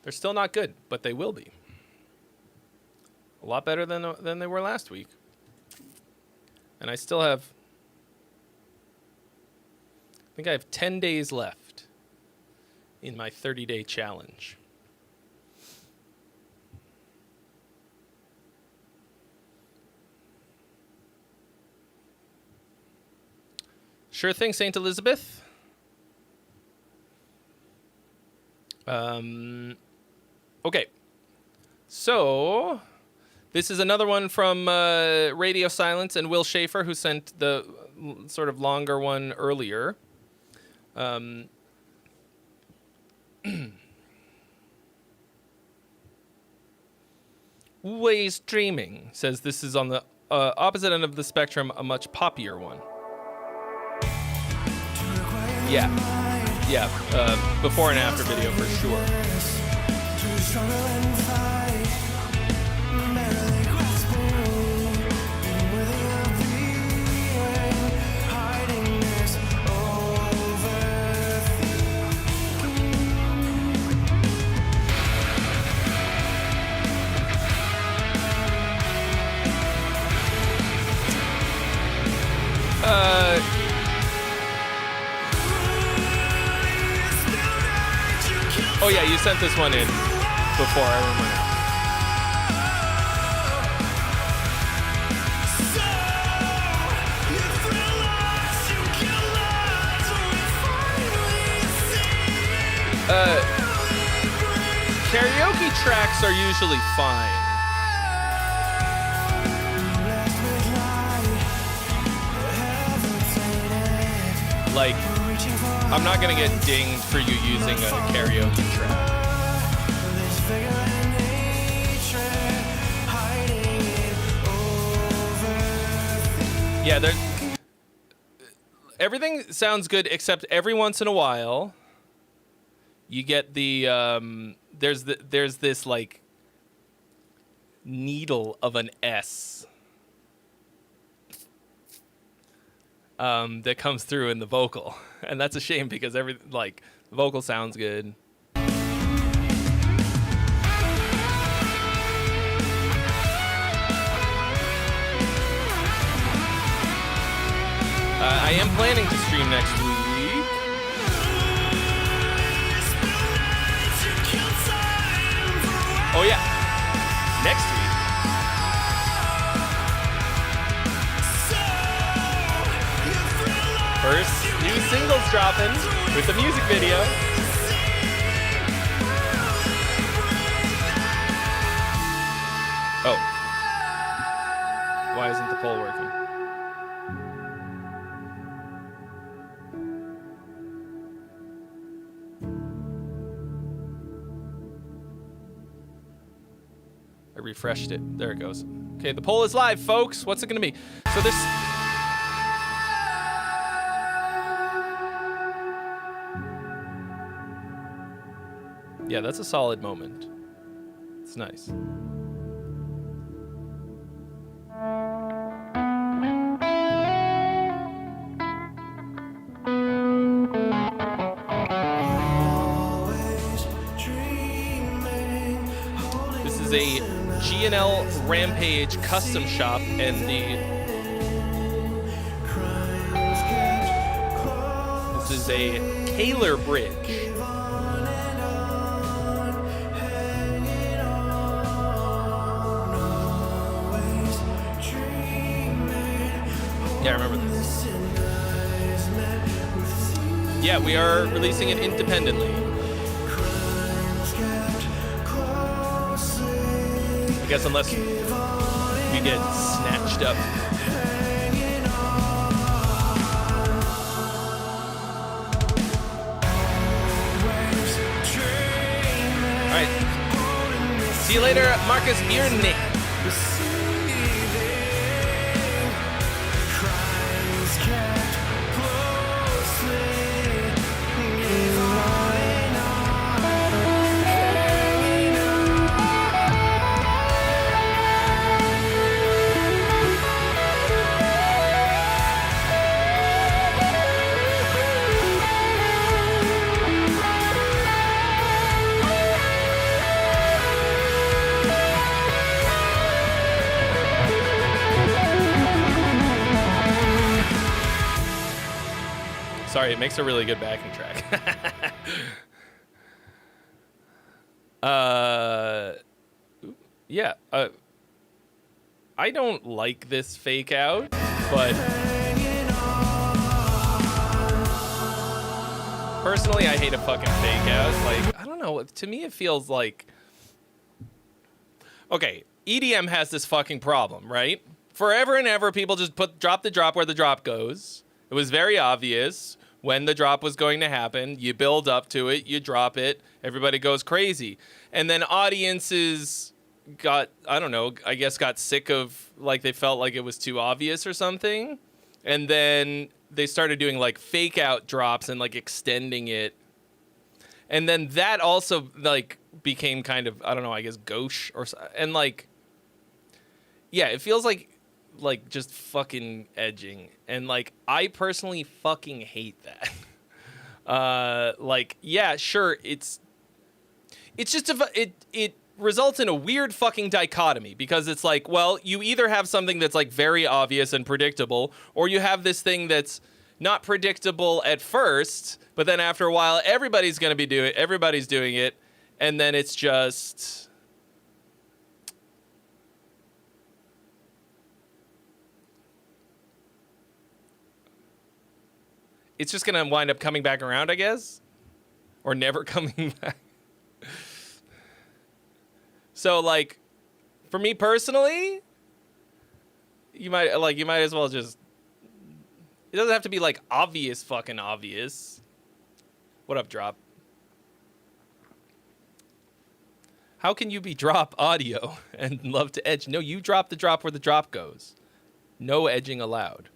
They're still not good, but they will be. A lot better than they were last week. And I still have... I think I have 10 days left in my 30-day challenge. Sure thing, St. Elizabeth. Okay. So, this is another one from Radio Silence and Will Schaefer, who sent the sort of longer one earlier. Ways Dreaming says this is on the opposite end of the spectrum, a much poppier one. Yeah. Before and after video for sure. Oh yeah, you sent this one in before I remember. Karaoke tracks are usually fine. Like, I'm not gonna get dinged for you using a karaoke track. Yeah, everything sounds good except every once in a while you get the there's this like needle of an S that comes through in the vocal, and that's a shame because the vocal sounds good. I am planning to stream next week. Oh yeah, next week. First new singles dropping with the music video. Oh. Why isn't the poll working? I refreshed it. There it goes. Okay, the poll is live, folks. What's it going to be? So this... Yeah, that's a solid moment. It's nice. This is a G&L Rampage custom shop, and this is a Kaler bridge. Yeah, I remember this. Yeah, we are releasing it independently. I guess unless we get snatched up. All right. See you later, Marcus Biernick. Sorry, it makes a really good backing track. Yeah. I don't like this fake out, but personally, I hate a fucking fake out. Like, I don't know. To me, it feels like... Okay, EDM has this fucking problem, right? Forever and ever, people just drop the drop where the drop goes. It was very obvious when the drop was going to happen. You build up to it, you drop it, everybody goes crazy. And then audiences got, I don't know, I guess got sick of, like, they felt like it was too obvious or something. And then they started doing, like, fake out drops and, like, extending it. And then that also, like, became kind of, I don't know, I guess gauche or, and, like, yeah, it feels like just fucking edging. And, like, I personally fucking hate that. Like, yeah, sure, it's just, it results in a weird fucking dichotomy, because it's like, well, you either have something that's, like, very obvious and predictable, or you have this thing that's not predictable at first, but then after a while, everybody's doing it, and then it's just... It's just going to wind up coming back around, I guess? Or never coming back. So, like, for me personally, you might as well just... It doesn't have to be, like, obvious fucking obvious. What up, Drop? How can you be Drop audio and love to edge? No, you drop the drop where the drop goes. No edging allowed.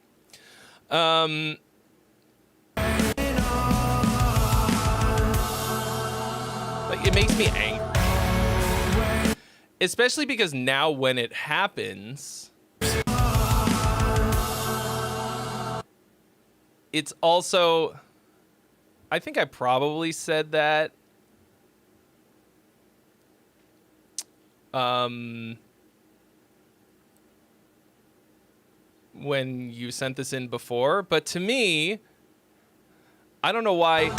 Like, it makes me angry. Especially because now when it happens, it's also... I think I probably said that. When you sent this in before, but to me, I don't know why.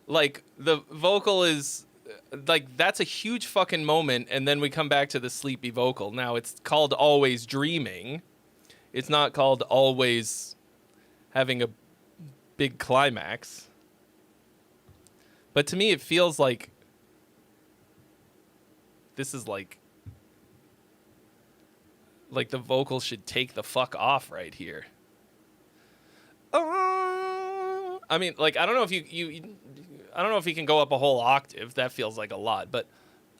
Like, the vocal is, like, that's a huge fucking moment, and then we come back to the sleepy vocal. Now, it's called Always Dreaming. It's not called Always Having a Big Climax. But to me, it feels like this is like the vocal should take the fuck off right here. I mean, like, I don't know if I don't know if you can go up a whole octave. That feels like a lot, but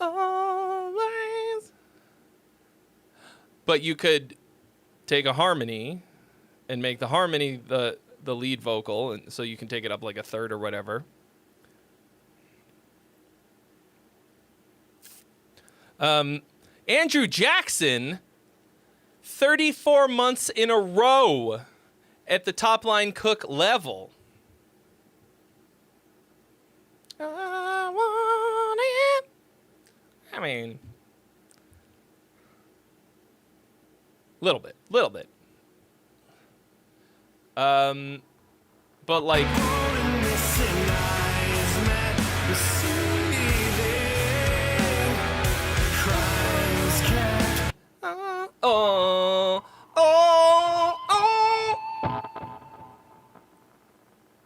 always. But you could take a harmony and make the harmony the lead vocal, and so you can take it up like a third or whatever. Andrew Jackson, 34 months in a row at the Top Line Cook level. I want it. I mean, little bit. But like,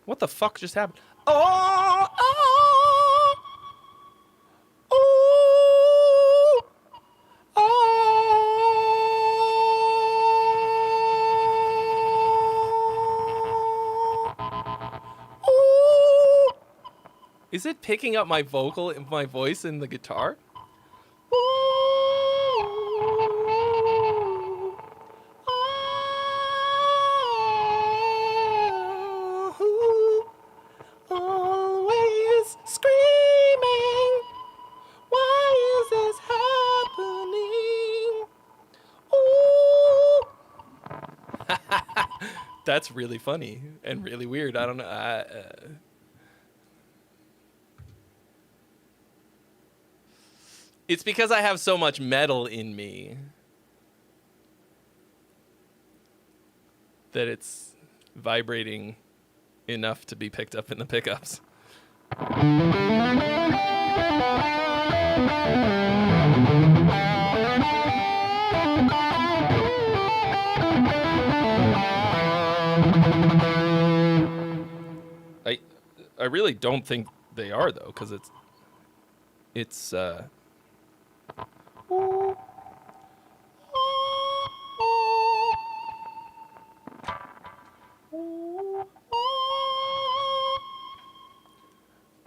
what the fuck just happened? Is it picking up my voice in the guitar? Always screaming. Why is this happening? Ooh. That's really funny and really weird. I don't know. It's because I have so much metal in me that it's vibrating enough to be picked up in the pickups. I really don't think they are though, because it's I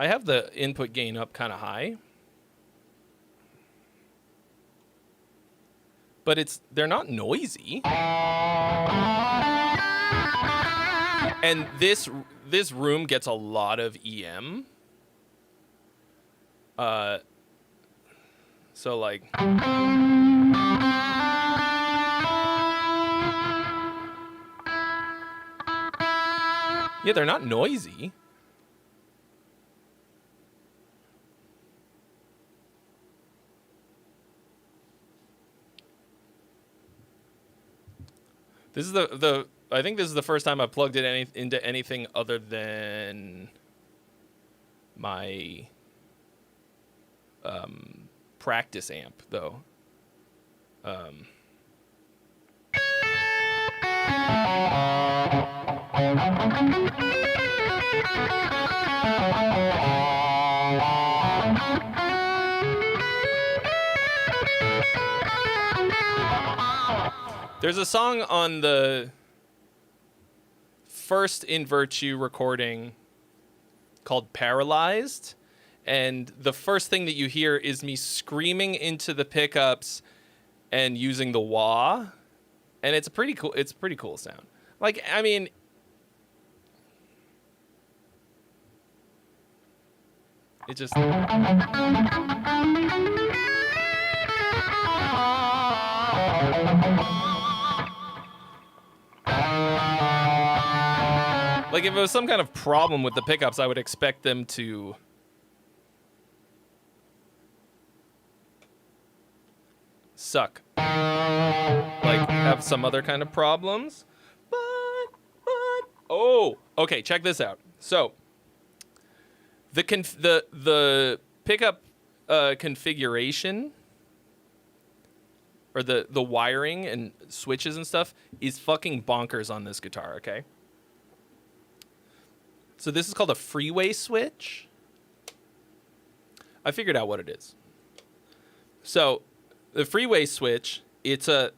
have the input gain up kind of high, but they're not noisy. And this room gets a lot of EM. So like yeah, they're not noisy. This is I think this is the first time I've plugged it into anything other than my practice amp, though. There's a song on the first In Virtue recording called Paralyzed, and the first thing that you hear is me screaming into the pickups and using the wah, and it's a pretty cool sound. Like, I mean, it just like, if it was some kind of problem with the pickups, I would expect them to suck. Like, have some other kind of problems. But, oh, okay, check this out. So, the pickup configuration, or the wiring and switches and stuff, is fucking bonkers on this guitar, okay? So this is called a freeway switch. I figured out what it is. So the freeway switch, it's a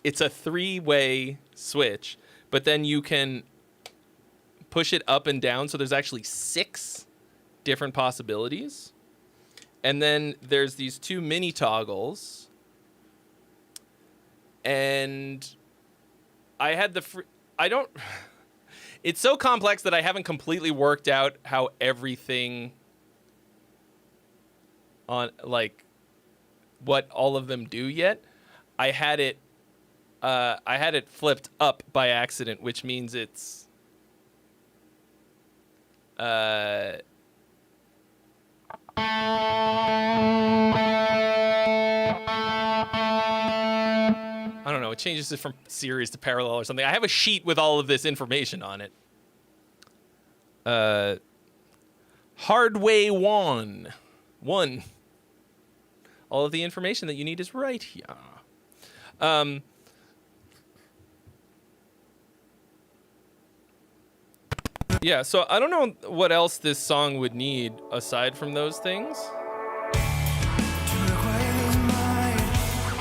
three-way switch, but then you can push it up and down, so there's actually 6 different possibilities. And then there's these 2 mini toggles. And I had it's so complex that I haven't completely worked out how everything on, like, what all of them do yet. I had it flipped up by accident, which means it's I don't know, it changes it from series to parallel or something. I have a sheet with all of this information on it. Hardway 1. All of the information that you need is right here. Yeah, so I don't know what else this song would need aside from those things.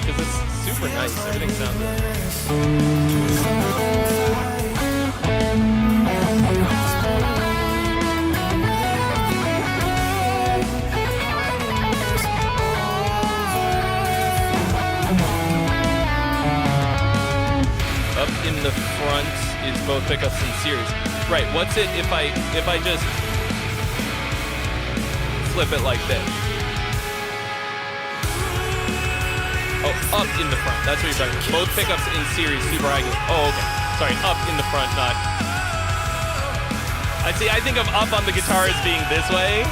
Because it's super nice. Everything sounds nice. Up in the front is both pickups in series. Right, what's it if I just flip it like this? Oh, up in the front. That's what you're talking about. Both pickups in series, super high. Oh, okay. Sorry, up in the front, not. I see. I think of up on the guitar as being this way.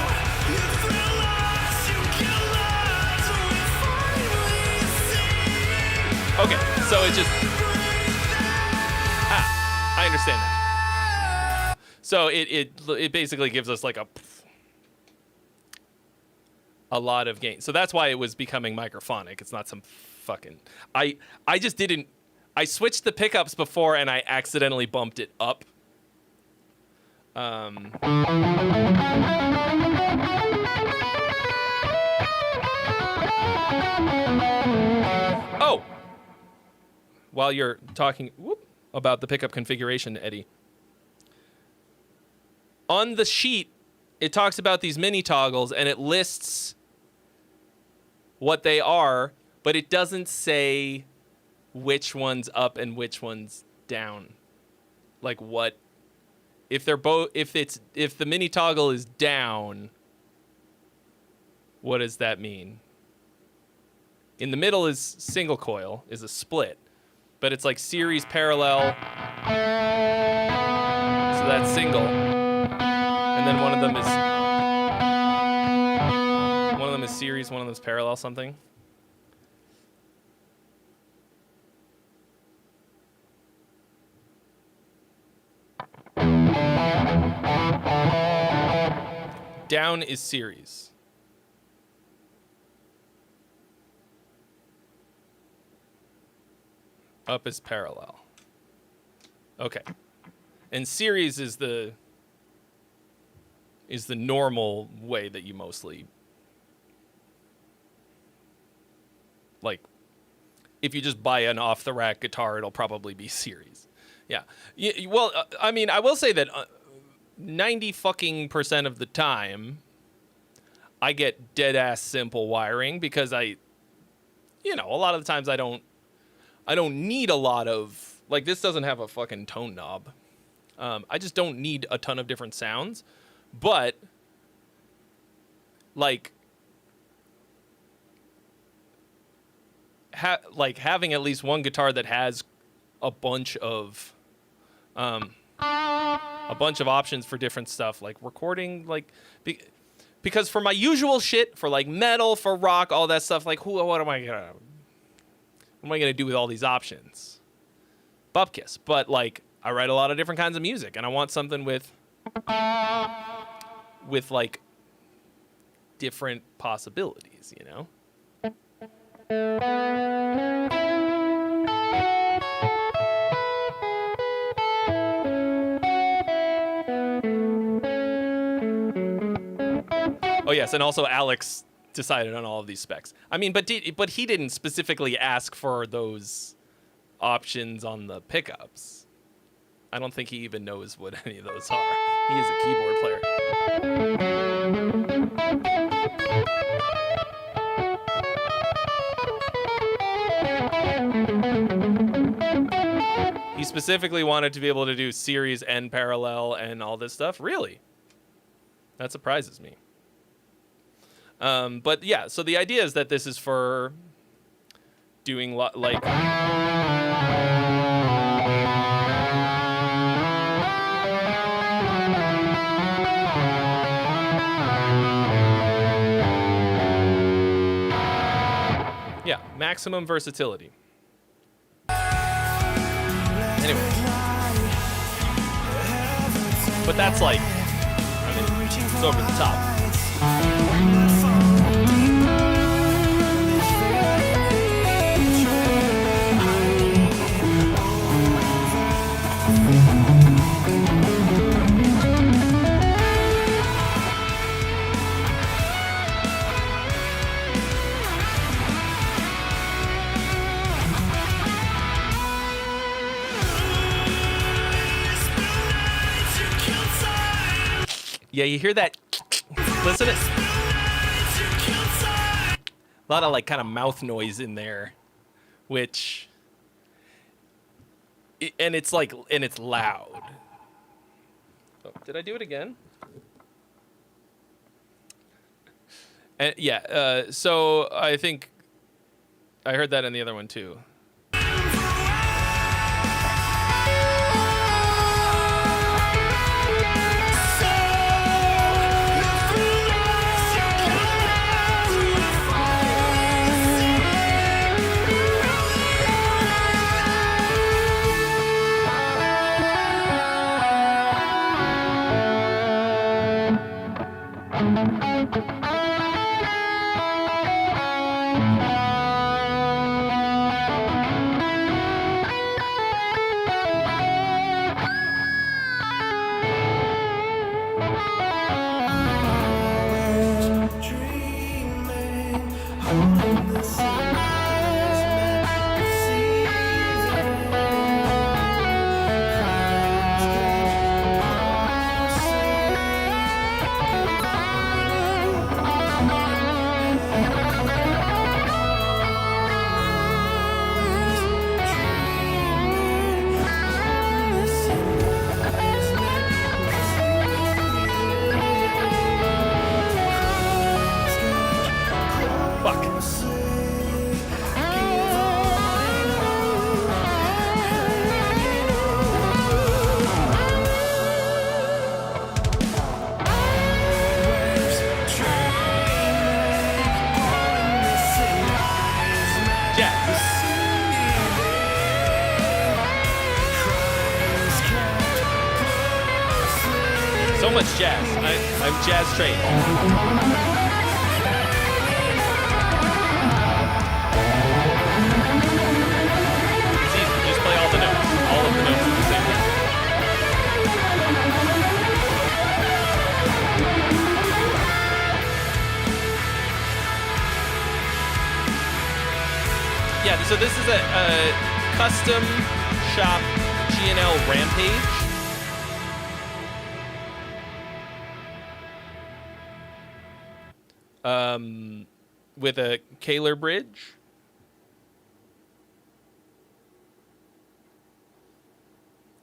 Okay, so it just. I understand that. So it basically gives us like a lot of gain. So that's why it was becoming microphonic. It's not some fucking. I just didn't. I switched the pickups before and I accidentally bumped it up. Oh! While you're talking about the pickup configuration, Eddie. On the sheet, it talks about these mini toggles, and it lists what they are, but it doesn't say which one's up and which one's down. Like what if they're both if the mini toggle is down, what does that mean? In the middle is single coil, is a split, but it's like series parallel. So that's single. And then one of them is series, one of them is parallel something. Down is series. Up is parallel. Okay. And series is the normal way that you mostly, like, if you just buy an off-the-rack guitar, it'll probably be series. Yeah. Well, I mean, I will say that 90% of the time, I get dead-ass simple wiring because a lot of the times I don't need a lot of, like, this doesn't have a fucking tone knob. I just don't need a ton of different sounds. But, like, having at least one guitar that has a bunch of options for different stuff, like recording, like, because for my usual shit, for like metal, for rock, all that stuff, like, what am I gonna do with all these options? Bupkis. But, like, I write a lot of different kinds of music, and I want something with like different possibilities, you know? Oh yes, and also Alex decided on all of these specs. I mean, but he didn't specifically ask for those options on the pickups. I don't think he even knows what any of those are. He is a keyboard player. He specifically wanted to be able to do series and parallel and all this stuff. Really? That surprises me. But yeah, so the idea is that this is for doing like... Yeah, maximum versatility. Anyway. But that's like, I mean, it's over the top. Yeah, you hear that? Listen to it. A lot of like kind of mouth noise in there, which, and it's like, and it's loud. Oh, did I do it again? And yeah, so I think I heard that in the other one too. So much jazz. I'm jazz trained. It's easy. Just play all the notes. All of the notes at the same time. Yeah, so this is a custom shop G&L Rampage. With a Kaler bridge.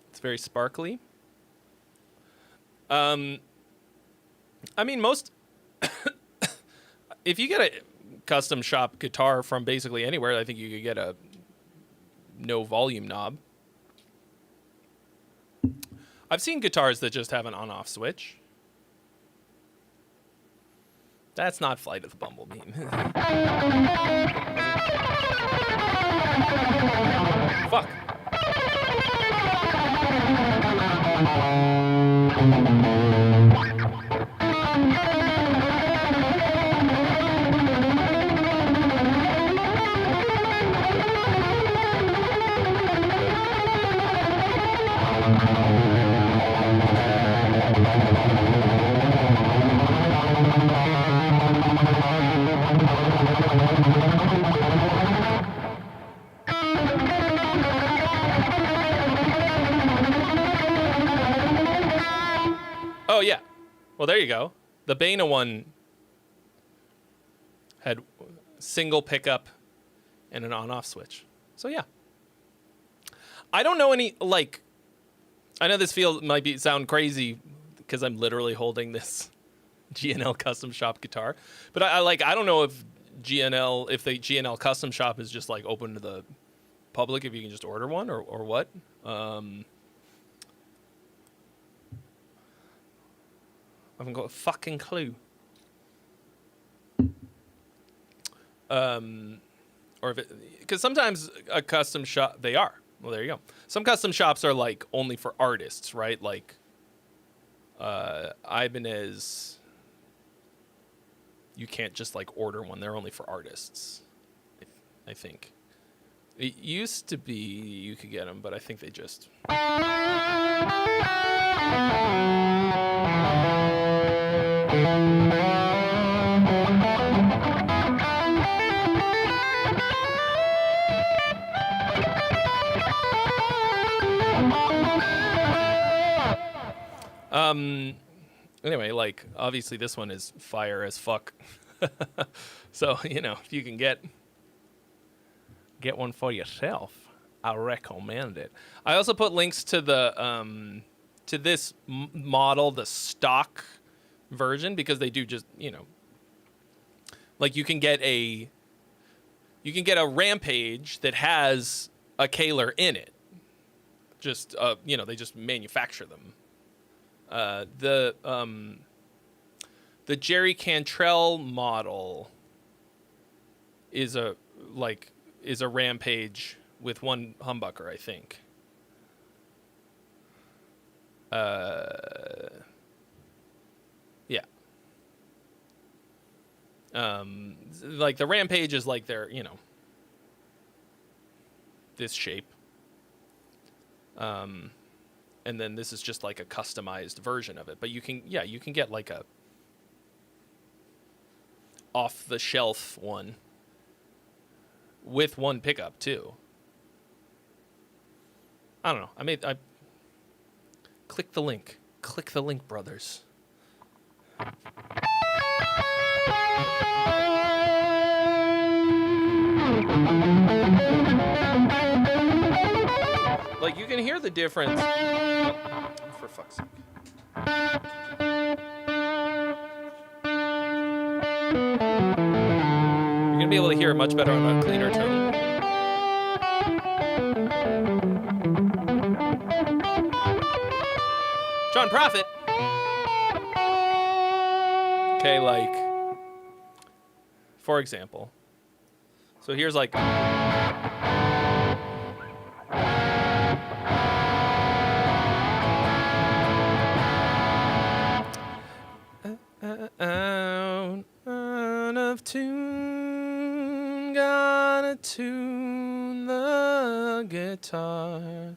It's very sparkly. I mean, most... if you get a custom shop guitar from basically anywhere, I think you could get a no volume knob. I've seen guitars that just have an on-off switch. That's not Flight of the Bumblebee. Fuck. Oh, yeah. Well, there you go. The Bana one had single pickup and an on-off switch. So, yeah. I don't know any, like... I know this might sound crazy because I'm literally holding this G&L custom shop guitar. But I don't know if the G&L custom shop is just, like, open to the public, if you can just order one or what. I haven't got a fucking clue. Or if it, because sometimes a custom shop, they are. Well, there you go. Some custom shops are like only for artists, right? Like Ibanez, you can't just like order one. They're only for artists, I think. It used to be you could get them, but I think they just... Anyway, like, obviously this one is fire as fuck. So, you know, if you can get one for yourself, I recommend it. I also put links to the to this model, the stock version, because they do just, you know, like you can get a Rampage that has a Kaler in it. Just you know, they just manufacture them. The Jerry Cantrell model is a Rampage with one humbucker, I think. Yeah. Like the Rampage is like their, you know, this shape. And then this is just like a customized version of it. But you can get like a off-the-shelf one with one pickup too. I don't know. I click the link. Click the link, brothers. Like, you can hear the difference. Oh, for fuck's sake. You're going to be able to hear it much better on a cleaner tone. John Prophet. Okay, like, for example. So here's like... of tune, gotta tune the guitar.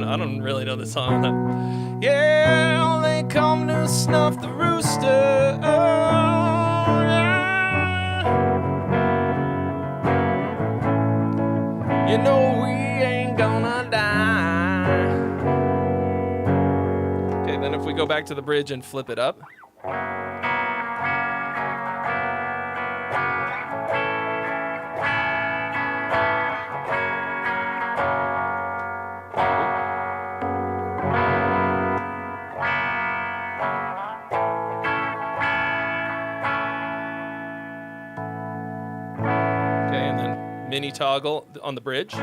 I don't really know the song. Yeah, they come to snuff the rooster. Oh, yeah. You know we ain't gonna die. Okay, then if we go back to the bridge and flip it up. Mini toggle on the bridge. This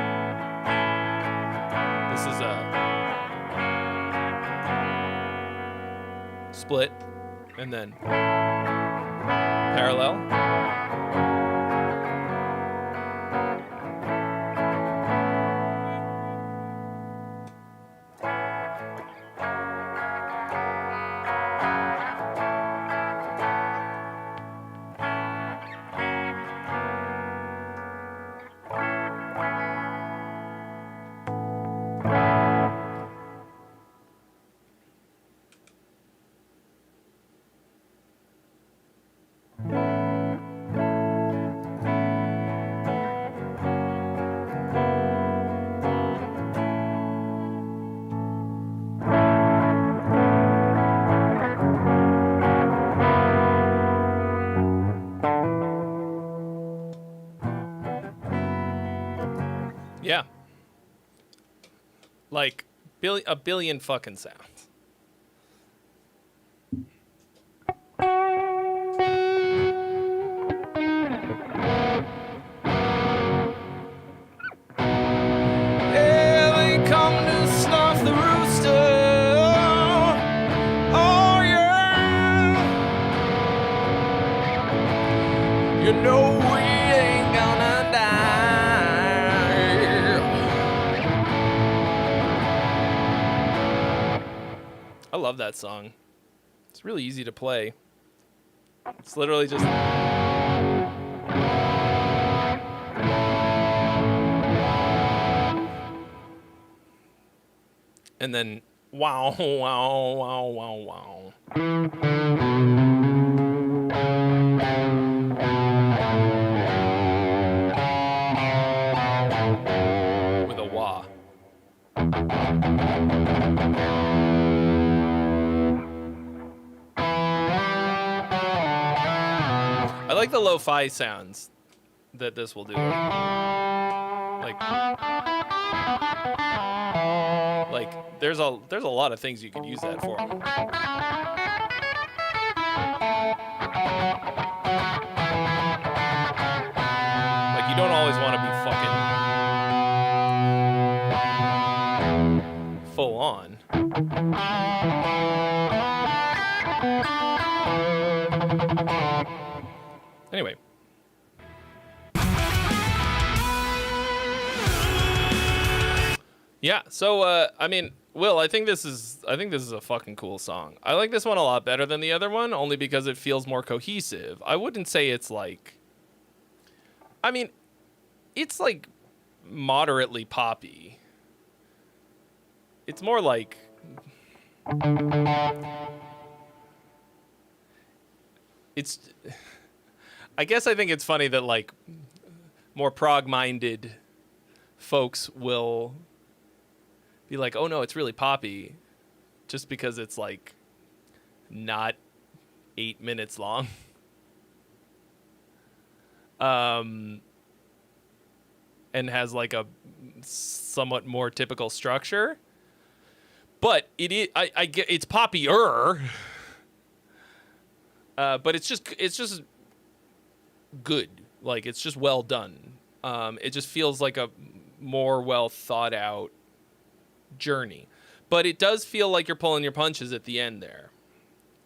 is a split and then parallel. Yeah. Like a billion fucking sounds. Yeah, they come to snuff the rooster. Oh, yeah. You know we ain't gonna die. I love that song. It's really easy to play. It's literally just... And then, wow, wow, wow, wow, wow. With a wah. I like the lo-fi sounds that this will do. Like there's a lot of things you could use that for. Like, you don't always want to be fucking full on. Anyway. Yeah, so I mean, Will, I think this is a fucking cool song. I like this one a lot better than the other one, only because it feels more cohesive. I wouldn't say it's like, I mean, it's like moderately poppy. It's more like, it's, I guess I think it's funny that like more prog-minded folks will be like, oh no, it's really poppy, just because it's like not 8 minutes long. And has like a somewhat more typical structure. But it is, I get, it's poppier. But it's just good. Like, it's just well done. It just feels like a more well thought out journey. But it does feel like you're pulling your punches at the end there,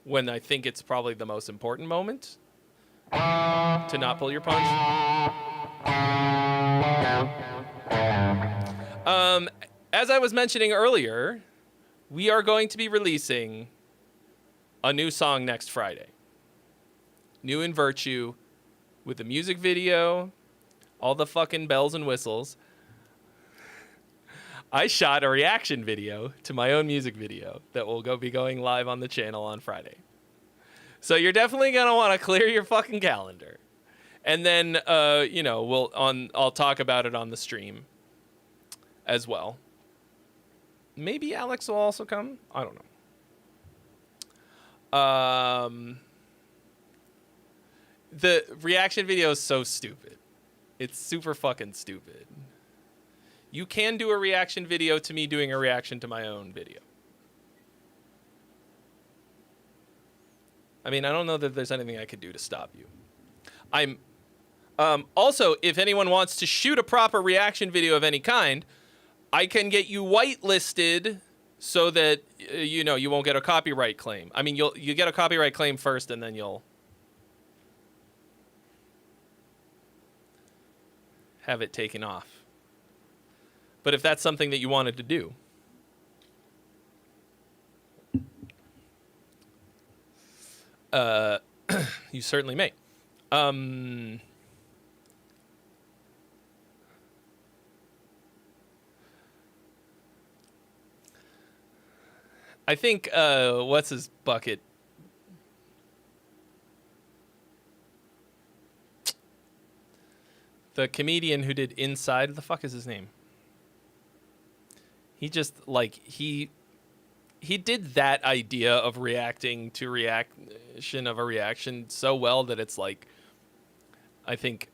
when I think it's probably the most important moment to not pull your punch. As I was mentioning earlier, we are going to be releasing a new song next Friday. New in Virtue, with a music video, all the fucking bells and whistles. I shot a reaction video to my own music video that will be going live on the channel on Friday. So you're definitely gonna want to clear your fucking calendar, and then you know, I'll talk about it on the stream as well. Maybe Alex will also come. I don't know. The reaction video is so stupid. It's super fucking stupid. You can do a reaction video to me doing a reaction to my own video. I mean, I don't know that there's anything I could do to stop you. Also, if anyone wants to shoot a proper reaction video of any kind, I can get you whitelisted so that you know, you won't get a copyright claim. I mean, you get a copyright claim first, and then you'll have it taken off. But if that's something that you wanted to do, you certainly may. I think, what's his bucket? The comedian who did Inside, the fuck is his name? He just, like, he did that idea of reacting to reaction of a reaction so well that it's like, I think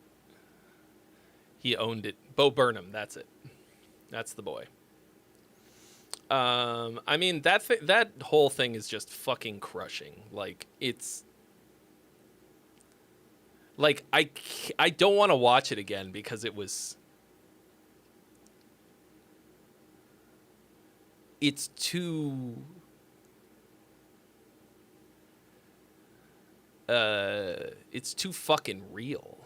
he owned it. Bo Burnham, that's it. That's the boy. I mean, that whole thing is just fucking crushing. Like, it's like, I don't want to watch it again because it's too fucking real.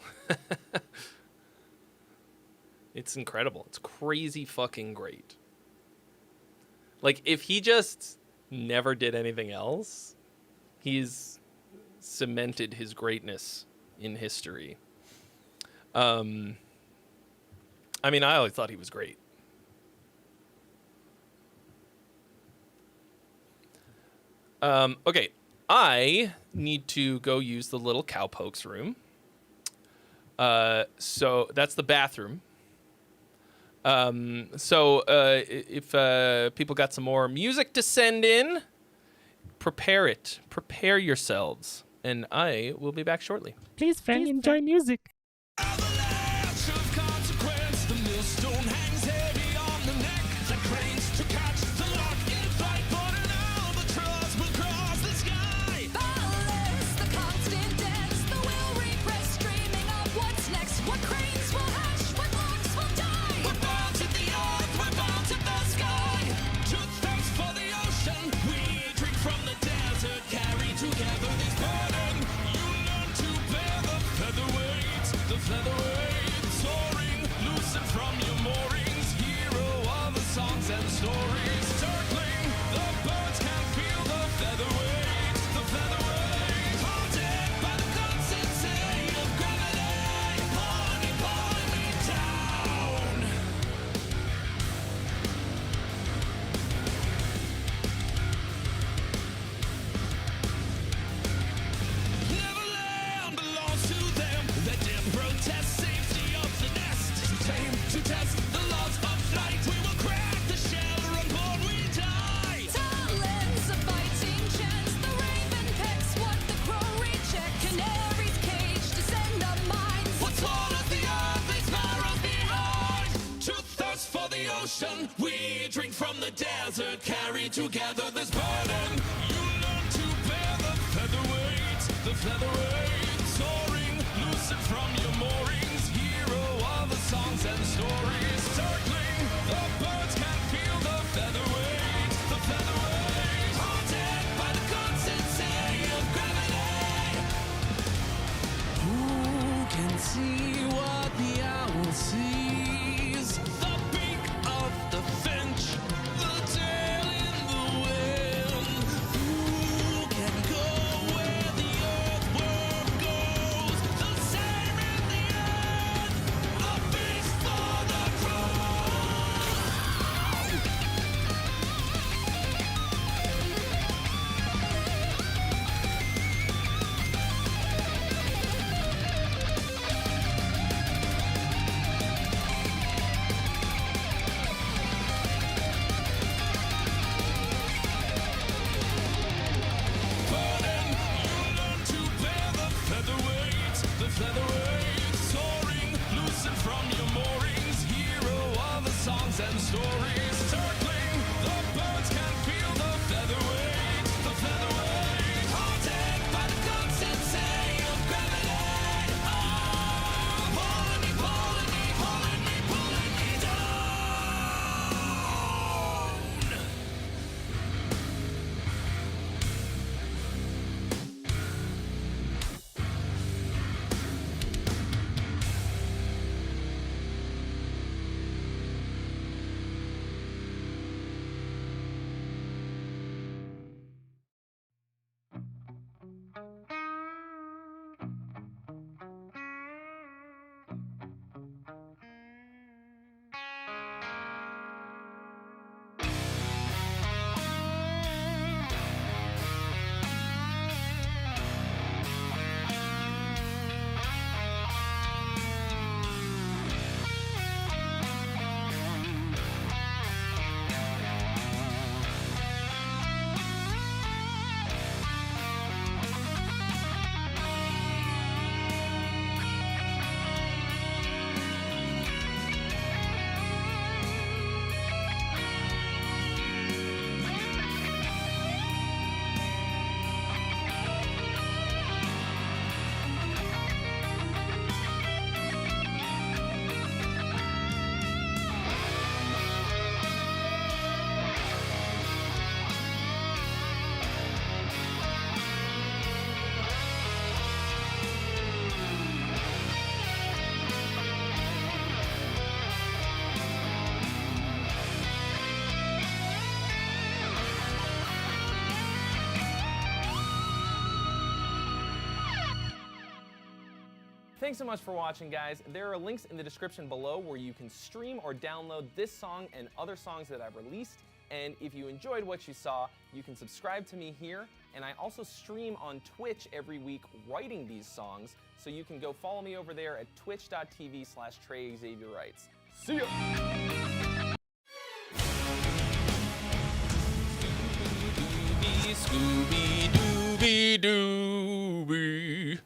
It's incredible. It's crazy fucking great. Like, if he just never did anything else, he's cemented his greatness in history. I mean, I always thought he was great. Okay, I need to go use the little cowpokes room. So that's the bathroom. If people got some more music to send in, prepare yourselves, and I will be back shortly. Please, friend, enjoy music. ocean, we drink from the desert, carry together this burden. You learn to bear the featherweight, soaring, loosened from your moorings, hero of the songs and stories, circling, the birds can feel the featherweight, haunted by the constancy of gravity. Who can see what the owl sees? The beak of the finch, the tail in the wind. Who can go where the earthworm goes? The same in the end, a feast for the crow. Burden, you learn to bear the featherweight, soaring, loosened from your moorings, hero of the songs and stories, circling, the birds can feel the featherweight, haunted by the constancy of gravity. Oh, pulling me down. Thanks so much for watching, guys. There are links in the description below where you can stream or download this song and other songs that I've released. And if you enjoyed what you saw, you can subscribe to me here. And I also stream on Twitch every week writing these songs. So you can go follow me over there at twitch.tv/TreyXavierWrites. See ya! Scooby-Dooby-Dooby.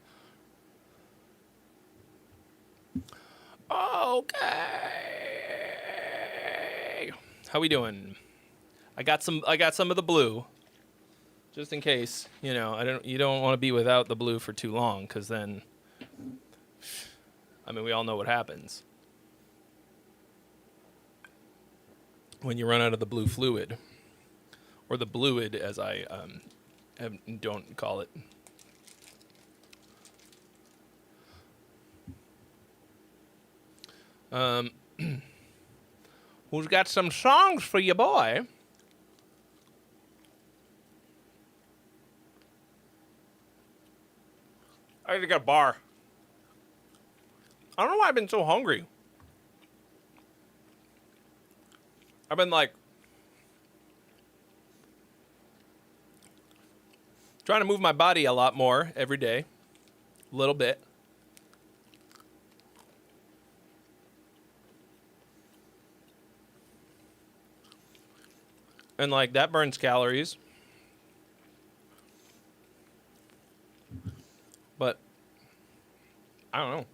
Okay. How we doing? I got some of the blue. Just in case, you don't want to be without the blue for too long, cuz then we all know what happens when you run out of the blue fluid, or the bluid as I don't call it. Who's got some songs for you, boy? I need to get a bar. I don't know why I've been so hungry. I've been trying to move my body a lot more every day. A little bit. And that burns calories. But I don't know.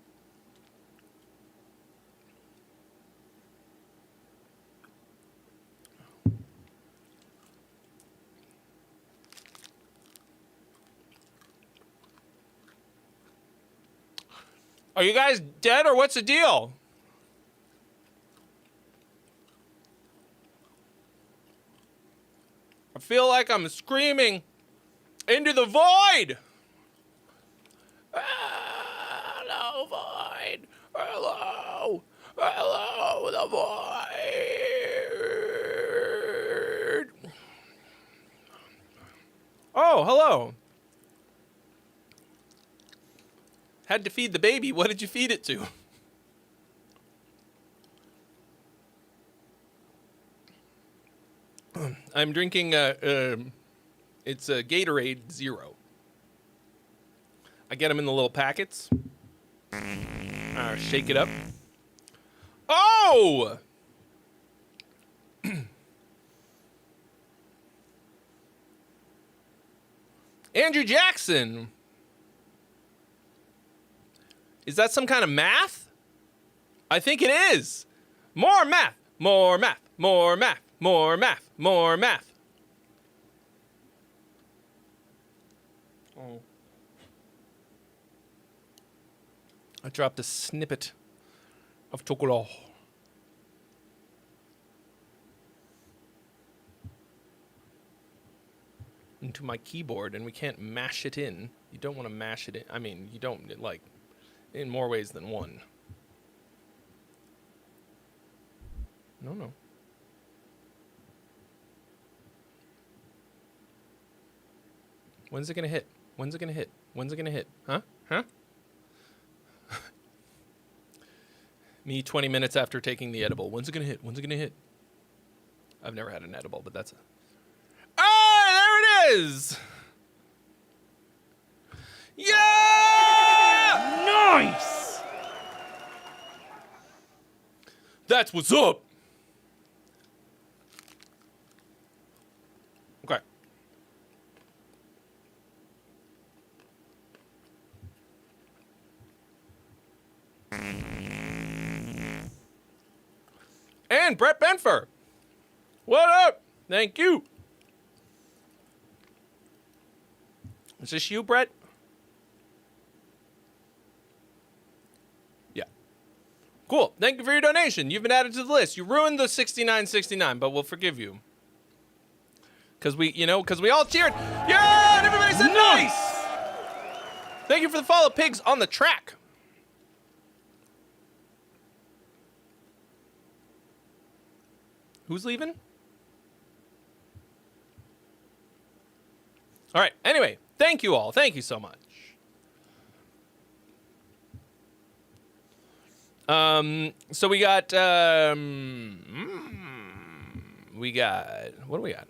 Are you guys dead or what's the deal? I feel like I'm screaming into the void. Hello, void. Hello. Hello, the void. Oh, hello. Had to feed the baby. What did you feed it to? I'm drinking, it's a Gatorade Zero. I get them in the little packets. Shake it up. Oh! Andrew Jackson. Is that some kind of math? I think it is. More math, more math, more math, more math, more math. Oh. I dropped a snippet of chocolate into my keyboard, and we can't mash it in. You don't want to mash it in. I mean, you don't, like, in more ways than one. No. When's it gonna hit? When's it gonna hit? When's it gonna hit? Huh? Me 20 minutes after taking the edible. When's it gonna hit? When's it gonna hit? I've never had an edible, but that's a... Oh, there it is! Yeah! Nice! That's what's up! Okay. And Brett Benfer. What up? Thank you. Is this you, Brett? Yeah. Cool. Thank you for your donation. You've been added to the list. You ruined the 69.69, but we'll forgive you. Because we all cheered. Yeah! And everybody said nice! Thank you for the follow, Pigs on the Track. Who's leaving? All right. Anyway, thank you all. Thank you so much. So we got what do we got?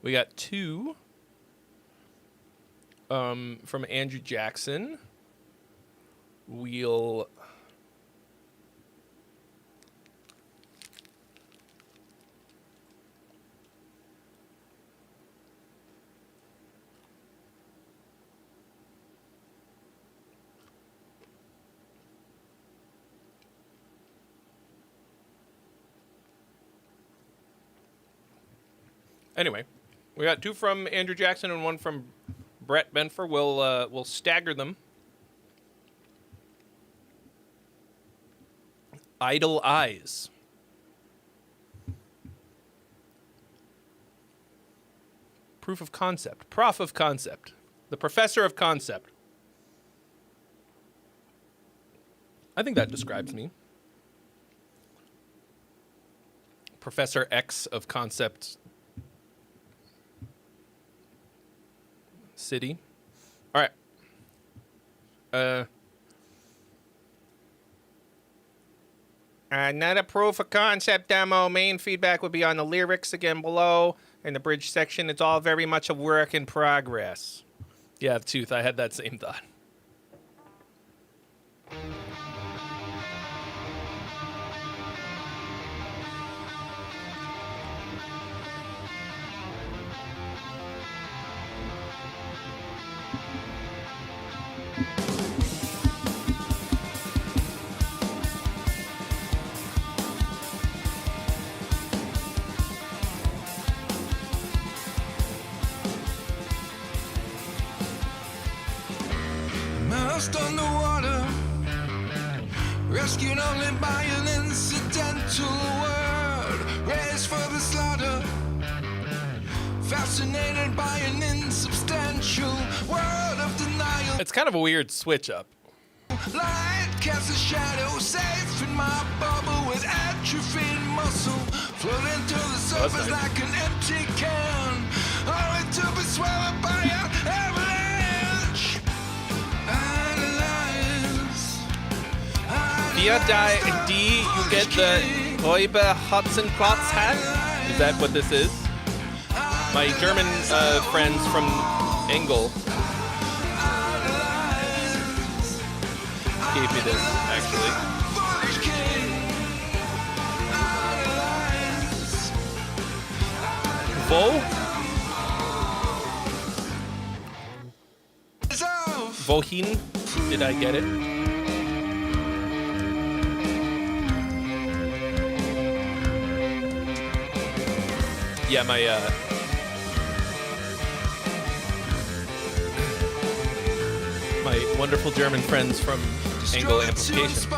We got 2 from Andrew Jackson. We'll Anyway, we got 2 from Andrew Jackson and 1 from Brett Benfer. We'll stagger them. Idle Eyes. Proof of concept. Prof of concept. The professor of concept. I think that describes me. Professor X of concept city. All right. Not a proof of concept demo. Main feedback would be on the lyrics again below. In the bridge section, it's all very much a work in progress. Yeah, Tooth, I had that same thought. Immersed underwater, rescued only by an incidental word, raised for the slaughter, fascinated by an insubstantial word of denial. It's kind of a weird switch up. Light casts a shadow, safe in my bubble with atrophied muscle, floating to the surface nice. like an empty can, only to be swallowed by an avalanche. Via D, you get the Räuber Hotzenplotz hat. Is that what this is? My German friends from Engel gave me this, actually. Wo? Wohin did I get it? Yeah, my wonderful German friends from Angle Amplification.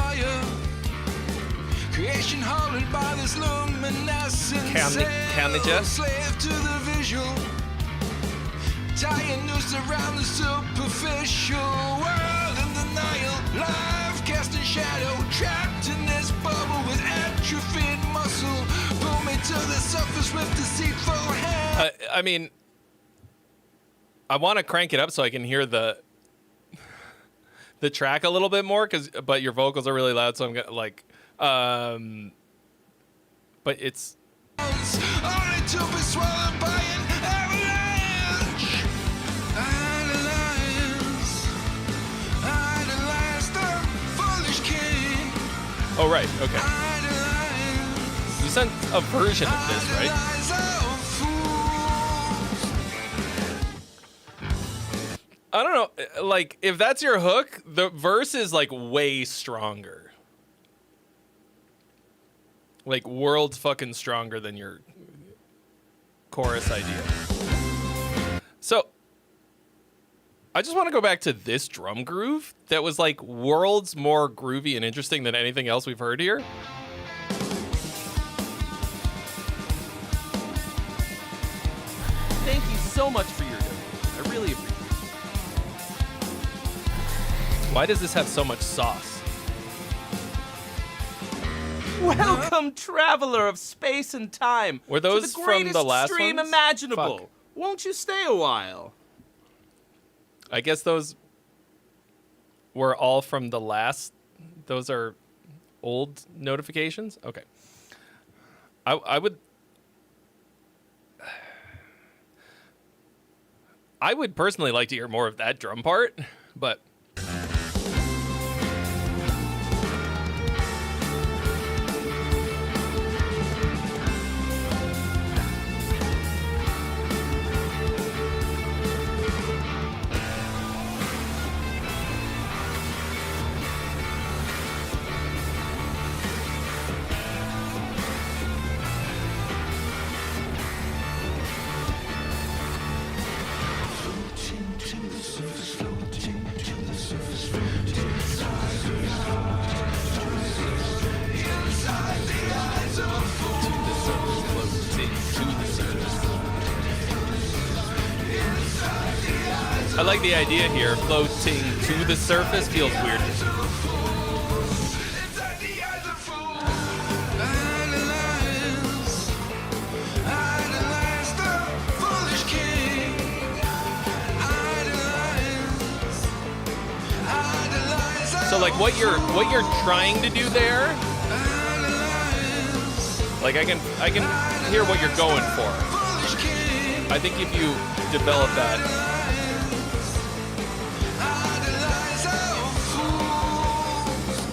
Creation halted by this luminescence. Carnage. Slave to the visual. Tying noose around the superficial world in denial. Life casting shadow, trapped in this bubble with atrophied muscle. Pull me to the surface with deceitful hand. I mean, I want to crank it up so I can hear the track a little bit more, but your vocals are really loud, so I'm gonna like, but it's. Only to be swallowed by an avalanche. Idolize the foolish king. Oh right, okay. You sent a version of this, right? Idolize all fools. I don't know, like if that's your hook, the verse is like way stronger. Like worlds fucking stronger than your chorus idea. So I just want to go back to this drum groove that was like worlds more groovy and interesting than anything else we've heard here. Thank you so much for your donation. I really appreciate it. Why does this have so much sauce? Welcome, traveler of space and time. Were those to the from greatest the last stream ones? imaginable. Fuck. Won't you stay a while? I guess those were all from the last. Those are old notifications? Okay. I would personally like to hear more of that drum part, but I like the idea here. Floating to the surface feels weird. Inside the eyes of fools. Idolize the foolish king. Idolize So like what you're trying to do there, like I can hear what you're going for. foolish king. I think if you develop that, Idolize all fools.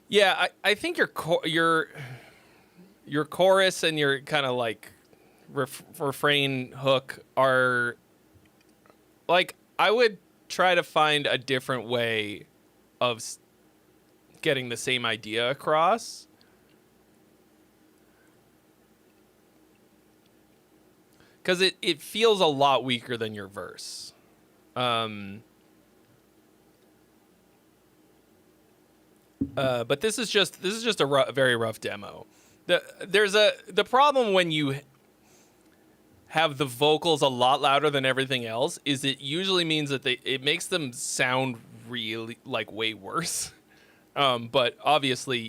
yeah, I think your chorus and your kind of like refrain hook are like, I would try to find a different way of getting the same idea across. because it feels a lot weaker than your verse. But this is just a very rough demo. The problem when you have the vocals a lot louder than everything else is it usually means that it makes them sound really like way worse. But obviously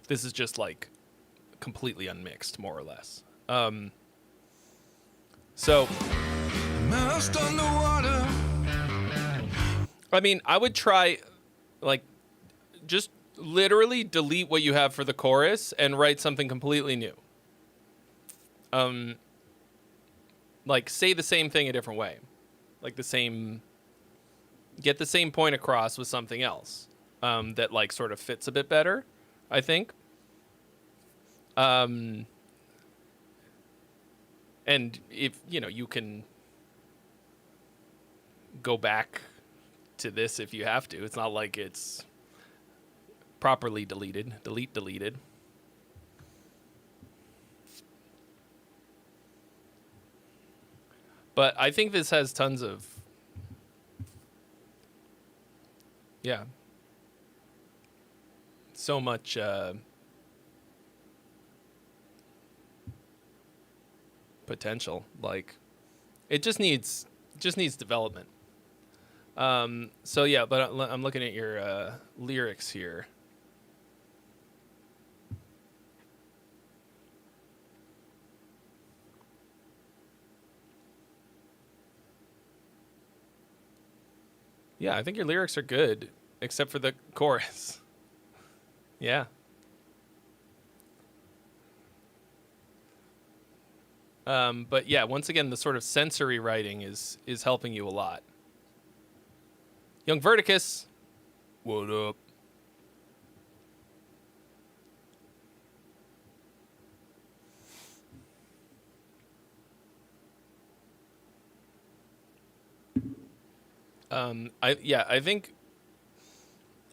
this is just like completely unmixed, more or less. So Immersed underwater. I mean, I would try, like, just literally delete what you have for the chorus and write something completely new. Like, say the same thing a different way. Like, get the same point across with something else that, like, sort of fits a bit better, I think. And if, you can go back to this if you have to. It's not like it's properly deleted. Deleted. But I think this has tons of so much potential. Like it just needs development. So yeah, but I'm looking at your lyrics here. Yeah, I think your lyrics are good, except for the chorus. Yeah. But yeah, once again, the sort of sensory writing is helping you a lot. Young Verticus, what up?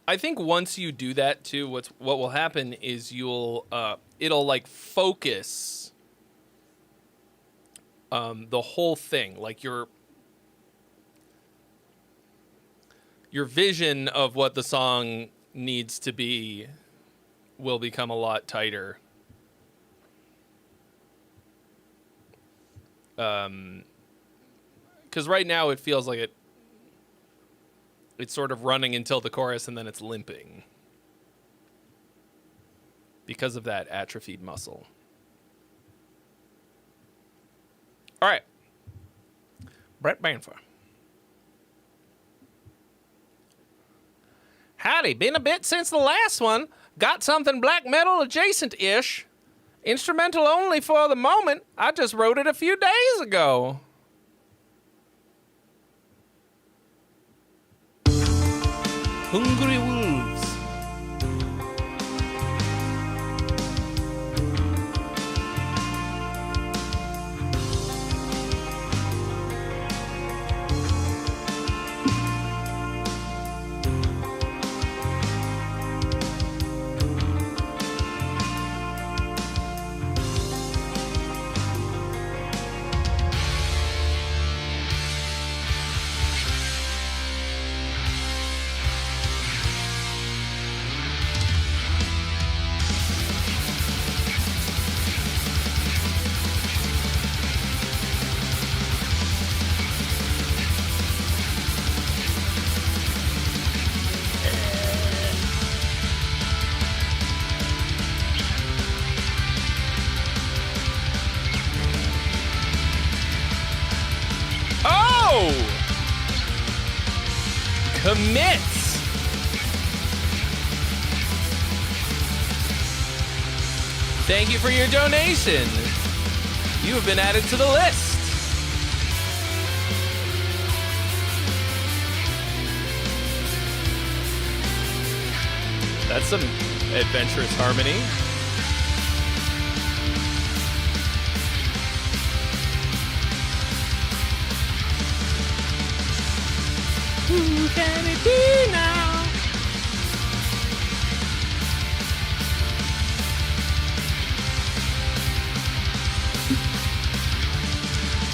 I think once you do that too, what will happen is it'll like focus the whole thing, like your vision of what the song needs to be will become a lot tighter. Because right now it feels like it's sort of running until the chorus and then it's limping because of that atrophied muscle. All right. Brett Banfer. Howdy, been a bit since the last one. Got something black metal adjacent-ish. Instrumental only for the moment. I just wrote it a few days ago. Hungry Wolves. Commits. Thank you for your donation. You have been added to the list. That's some adventurous harmony. Who can it be now?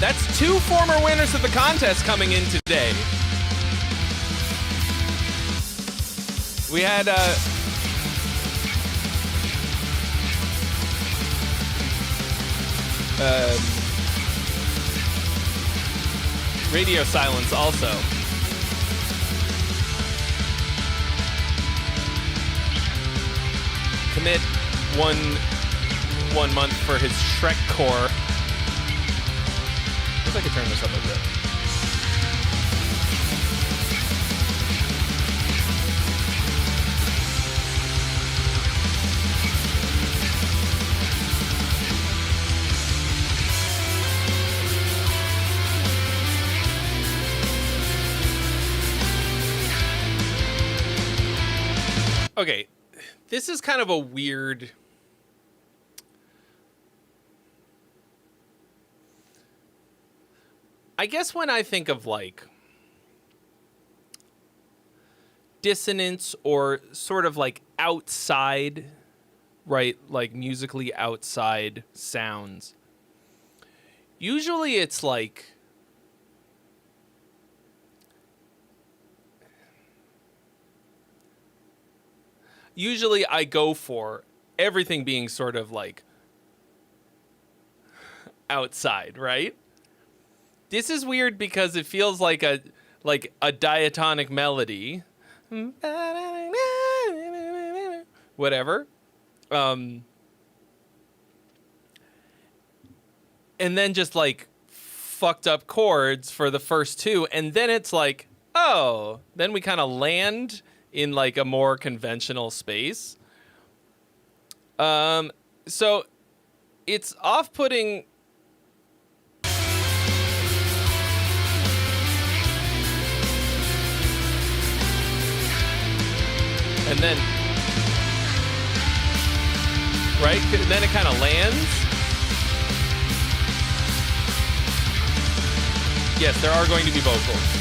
That's 2 former winners of the contest coming in today. We had Radio Silence also. Commit one month for his Shrek core. Guess I could turn this up a bit. Okay, this is kind of a weird... I guess when I think of, like, dissonance or sort of, like, outside, right, like, musically outside sounds, usually it's, like... Usually I go for everything being sort of like outside, right? This is weird because it feels like a diatonic melody. Whatever. And then just like fucked up chords for the first 2, and then it's like, oh, then we kind of land in like a more conventional space. So it's off-putting. And then, right? And then it kind of lands. Yes, there are going to be vocals.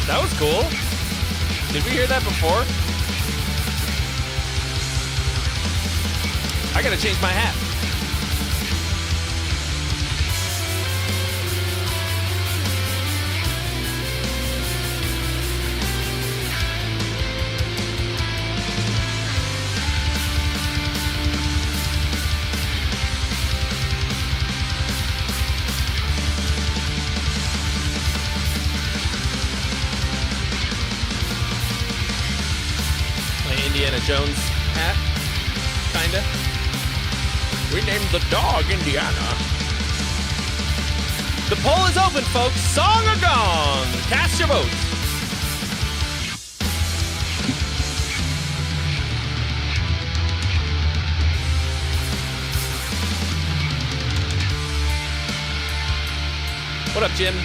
That was cool. Did we hear that before? I gotta change my hat. Indiana Jones hat, kinda. We named the dog Indiana. The poll is open, folks. Song or gong? Cast your votes. What up, Jim?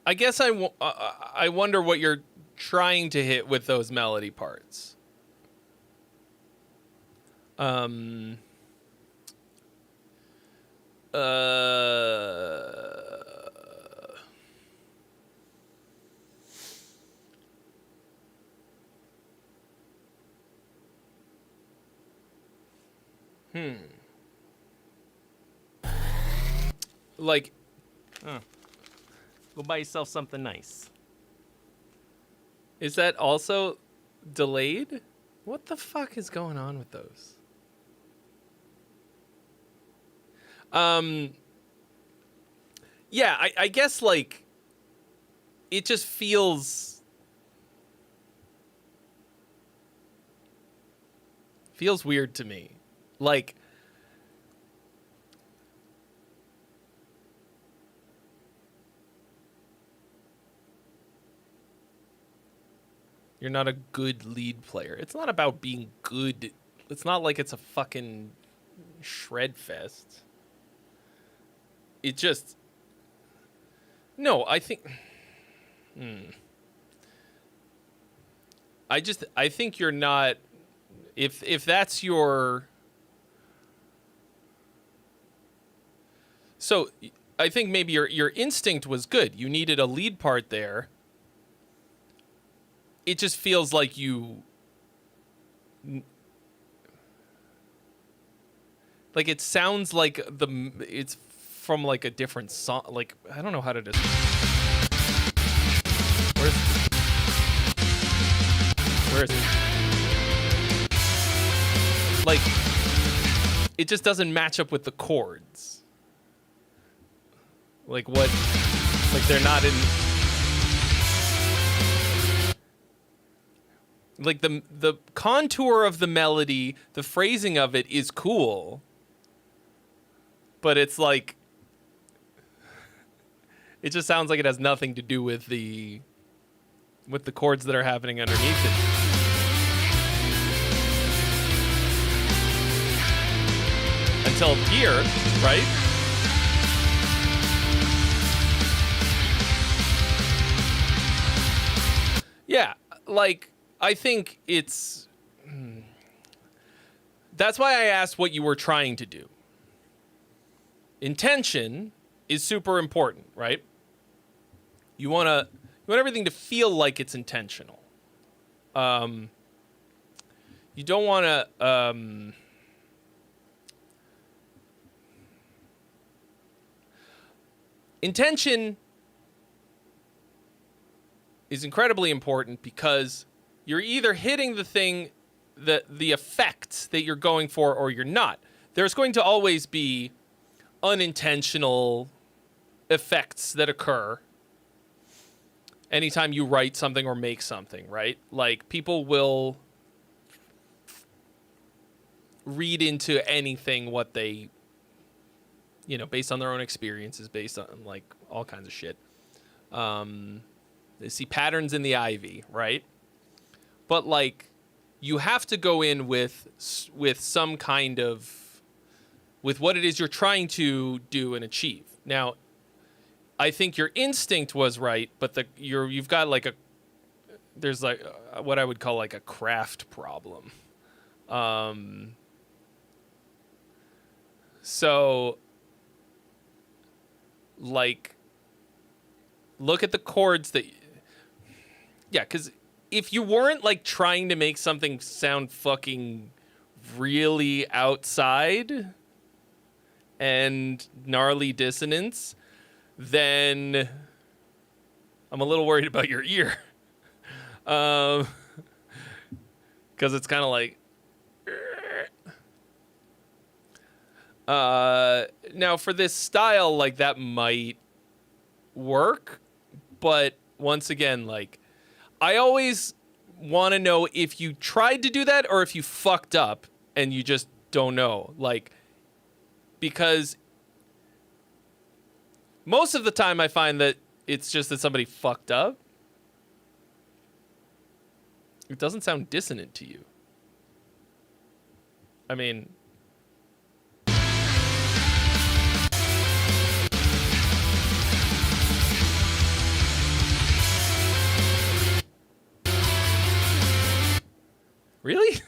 I guess I wonder what you're trying to hit with those melody parts. Like, Go buy yourself something nice. is that also delayed? What the fuck is going on with those? Yeah, I guess, like, it just feels weird to me. Like, You're not a good lead player. It's not about being good. It's not like it's a fucking shred fest. It just... No, I think... I think you're not... If that's your... So, I think maybe your instinct was good. You needed a lead part there. It just feels like you... Like, it sounds like it's from, like, a different song. Like, I don't know how to describe... Where is it? Like, it just doesn't match up with the chords. Like, what... Like, they're not in... Like, the contour of the melody, the phrasing of it is cool. But it's like... It just sounds like it has nothing to do with the chords that are happening underneath it. Until here, right? Yeah, like, I think it's... That's why I asked what you were trying to do. Intention is super important, right? You want everything to feel like it's intentional. You don't want to... Intention is incredibly important because you're either hitting the thing, the effect that you're going for, or you're not. There's going to always be unintentional effects that occur anytime you write something or make something, right? Like, people will read into anything what they, based on their own experiences, based on, like, all kinds of shit. They see patterns in the ivy, right? But, like, you have to go in with some kind of... with what it is you're trying to do and achieve. Now, I think your instinct was right, but you've got, like, there's, like, what I would call, like, a craft problem. So, like, look at the chords that... Yeah, because if you weren't, like, trying to make something sound fucking really outside and gnarly dissonance, then I'm a little worried about your ear. Because it's kind of like... Now, for this style, like, that might work, but once again, like, I always want to know if you tried to do that or if you fucked up and you just don't know. Like, because most of the time I find that it's just that somebody fucked up. It doesn't sound dissonant to you. I mean... Really?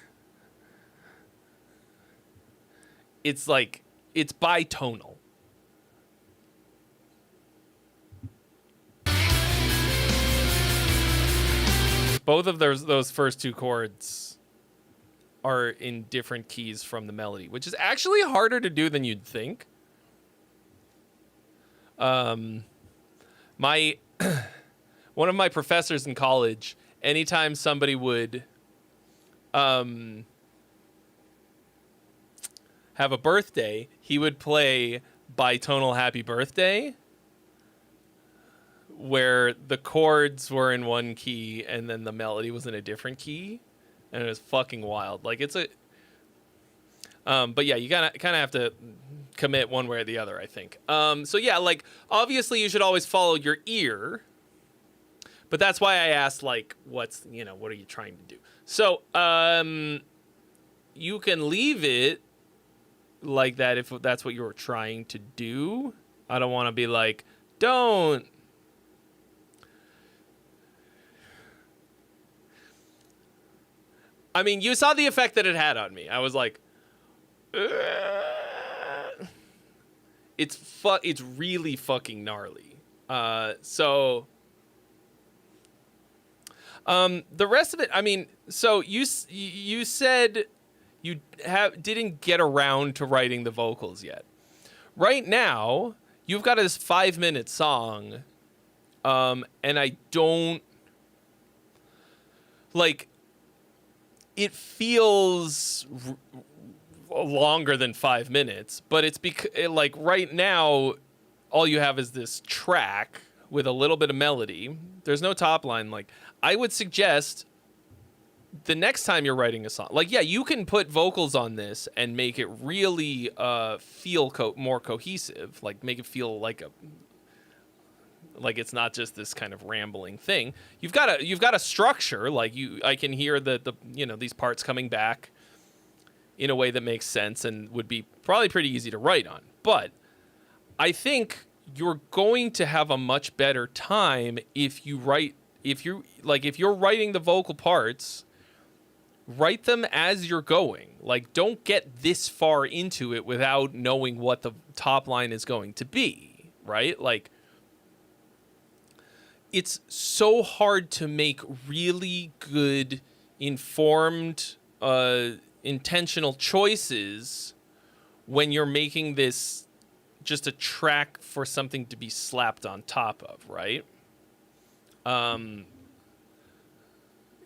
It's like, it's bitonal. Both of those first two chords are in different keys from the melody, which is actually harder to do than you'd think. One of my professors in college, anytime somebody would have a birthday, he would play bitonal Happy Birthday, where the chords were in one key and then the melody was in a different key, and it was fucking wild. Like, it's a... but yeah, you kind of have to commit one way or the other, I think. So yeah, like, obviously you should always follow your ear, But that's why I asked, like, what are you trying to do? So, you can leave it like that if that's what you were trying to do. I don't want to be like, don't. I mean, you saw the effect that it had on me. I was like, it's really fucking gnarly. So the rest of it, I mean, so you said you didn't get around to writing the vocals yet. Right now, you've got this 5-minute song, and I don't like. It feels longer than 5 minutes, but it's because like right now, all you have is this track with a little bit of melody. There's no top line. Like, I would suggest the next time you're writing a song, like, yeah, you can put vocals on this and make it really feel more cohesive, like make it feel like it's not just this kind of rambling thing. You've got a structure, like I can hear the these parts coming back in a way that makes sense and would be probably pretty easy to write on. But I think you're going to have a much better time if you're writing the vocal parts, write them as you're going. Like, don't get this far into it without knowing what the top line is going to be, right? Like, it's so hard to make really good, informed, intentional choices when you're making this just a track for something to be slapped on top of, right?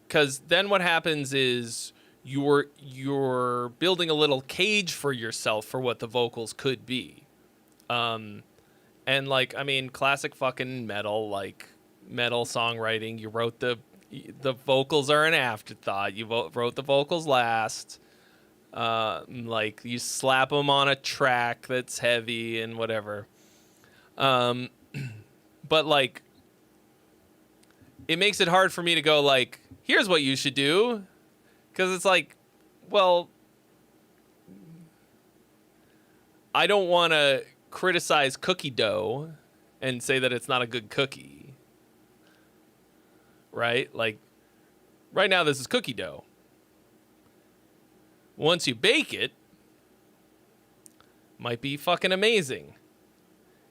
Because then what happens is you're building a little cage for yourself for what the vocals could be. And like, I mean, classic fucking metal songwriting, you wrote the vocals are an afterthought. You wrote the vocals last. Like, you slap them on a track that's heavy and whatever. But like, it makes it hard for me to go like, here's what you should do. Because it's like, well, I don't want to criticize cookie dough and say that it's not a good cookie. Right? Like, right now this is cookie dough. Once you bake it, might be fucking amazing.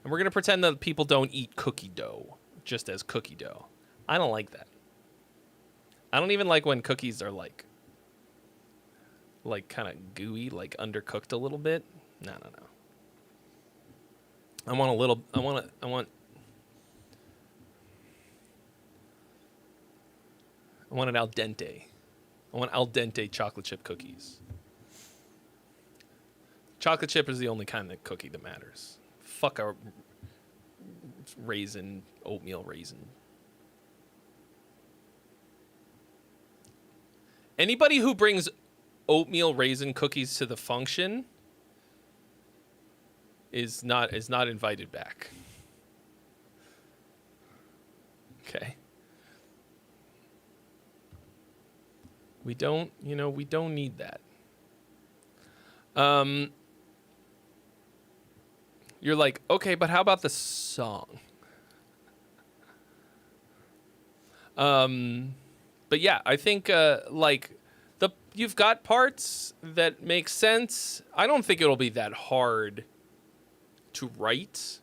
And we're going to pretend that people don't eat cookie dough just as cookie dough. I don't like that. I don't even like when cookies are like kind of gooey, like undercooked a little bit. No. I want it al dente. I want al dente chocolate chip cookies. Chocolate chip is the only kind of cookie that matters. Fuck a raisin, oatmeal raisin. Anybody who brings oatmeal raisin cookies to the function is not invited back. Okay. We don't need that. You're like, okay, but how about the song? But yeah, I think you've got parts that make sense. I don't think it'll be that hard to write.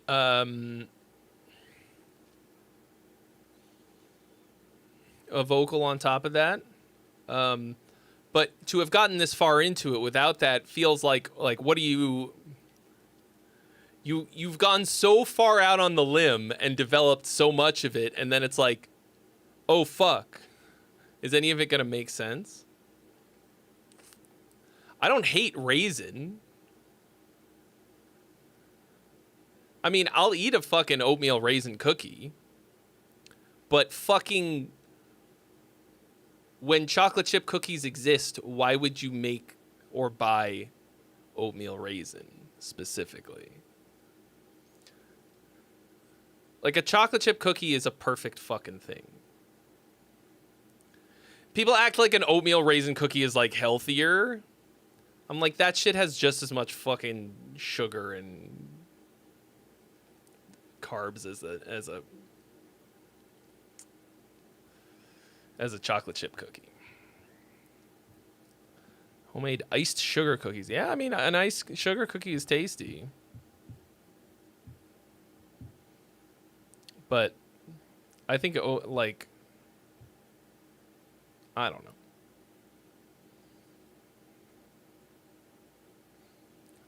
A vocal on top of that. But to have gotten this far into it without that feels like what do you've gone so far out on the limb and developed so much of it, and then it's like, oh fuck, is any of it gonna make sense? I don't hate raisin. I mean, I'll eat a fucking oatmeal raisin cookie, but fucking when chocolate chip cookies exist, why would you make or buy oatmeal raisin specifically? Like, a chocolate chip cookie is a perfect fucking thing. People act like an oatmeal raisin cookie is, like, healthier. I'm like, that shit has just as much fucking sugar and carbs as a chocolate chip cookie. Homemade iced sugar cookies. Yeah, I mean, an iced sugar cookie is tasty. But I think, like, I don't know.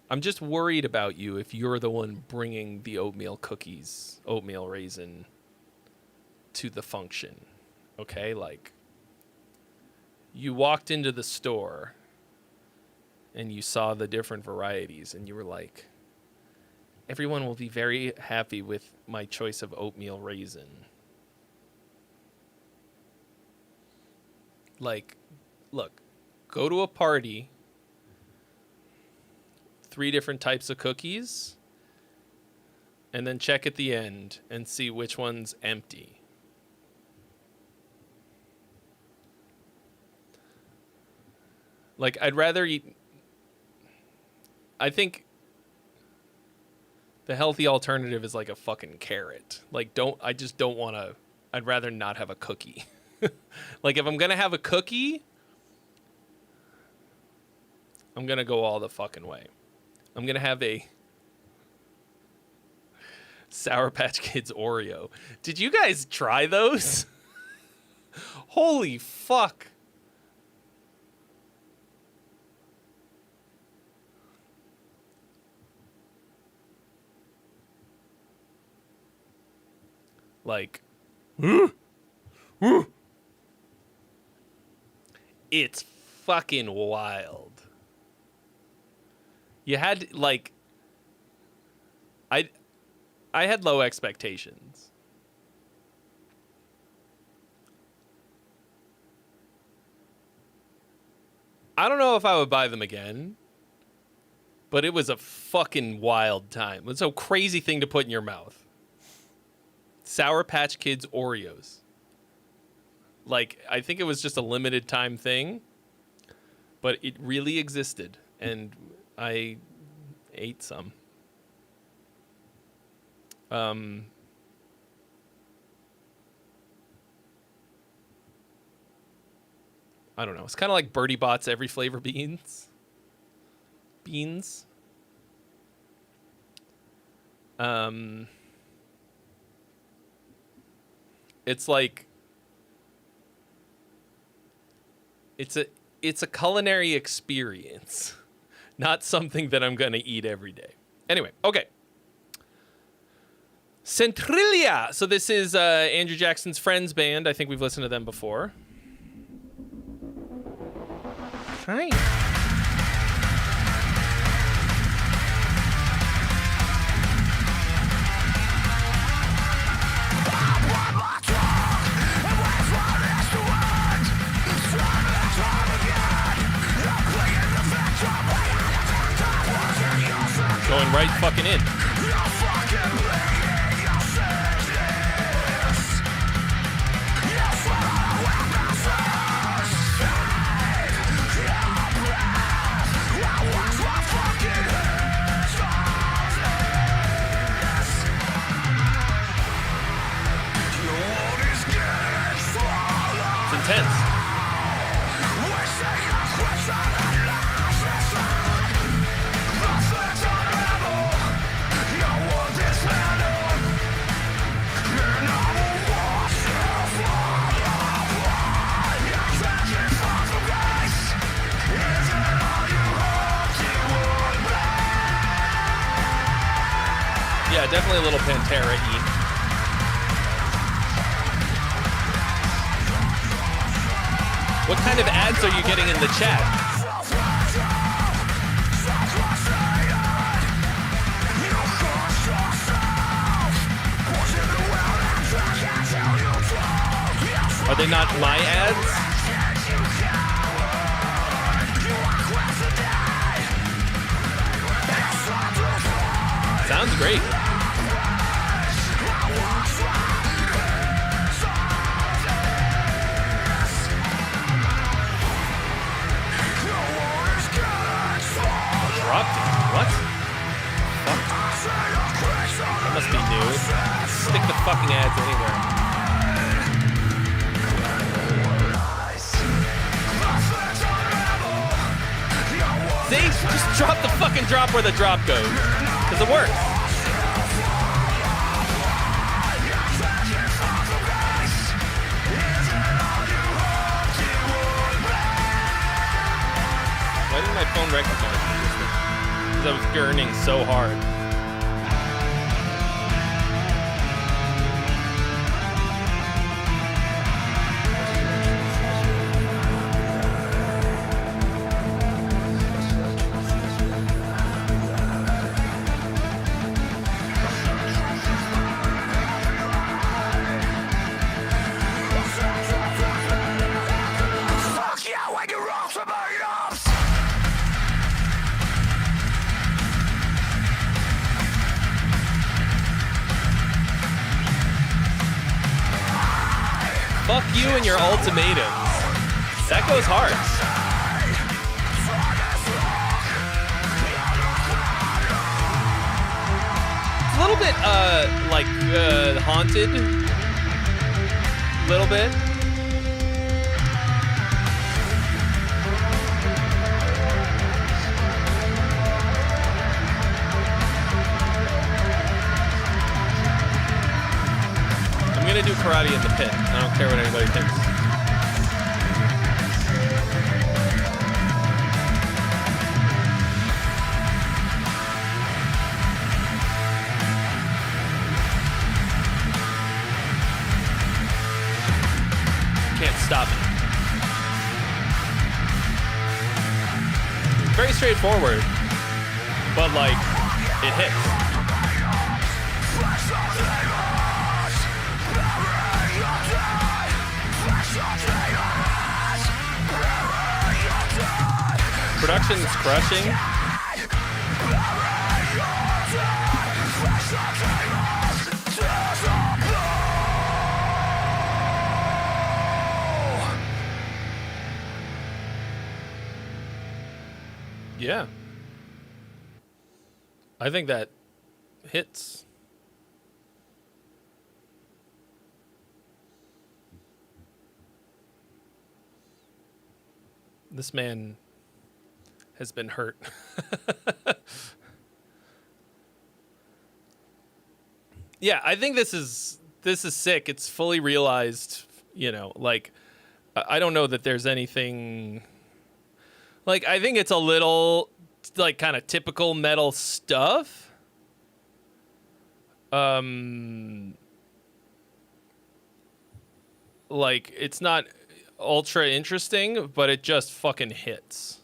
I'm just worried about you if you're the one bringing the oatmeal cookies, oatmeal raisin, to the function. Okay? Like, you walked into the store and you saw the different varieties and you were like, everyone will be very happy with my choice of oatmeal raisin. Like, look, go to a party, 3 different types of cookies, and then check at the end and see which one's empty. Like, I'd rather eat... I think the healthy alternative is like a fucking carrot. Like, I just don't want to... I'd rather not have a cookie. Like, if I'm going to have a cookie, I'm going to go all the fucking way. I'm going to have a Sour Patch Kids Oreo. Did you guys try those? Holy fuck. Like, it's fucking wild. You had, like, I had low expectations. I don't know if I would buy them again, but it was a fucking wild time. It was a crazy thing to put in your mouth. Sour Patch Kids Oreos. Like, I think it was just a limited time thing, but it really existed, and I ate some. I don't know. It's kind of like Birdie Bot's every flavor beans. It's like, it's a culinary experience, not something that I'm going to eat every day. Anyway, okay. Centrilia. So this is Andrew Jackson's Friends band. I think we've listened to them before. Hi. Going right fucking in. It's intense. Yeah, definitely a little Pantera-y. What kind of ads are you getting in the chat? Are they not my ads? Sounds great. That must be new. Stick the fucking ads anywhere. See? Just drop the fucking drop where the drop goes. Because it works. Why didn't my phone recognize me? Because I was gurning so hard. Fuck you and your ultimatums. That goes hard. It's a little bit, haunted. Little bit. I'm gonna do karate in the pit. I don't care what anybody thinks. Can't stop it. Very straightforward, but like, it hits. Production's crushing. Yeah. I think that hits. This man has been hurt. Yeah, I think this is sick. It's fully realized, you know, like I don't know that there's anything like I think it's a little like kind of typical metal stuff. Like it's not ultra interesting, but it just fucking hits.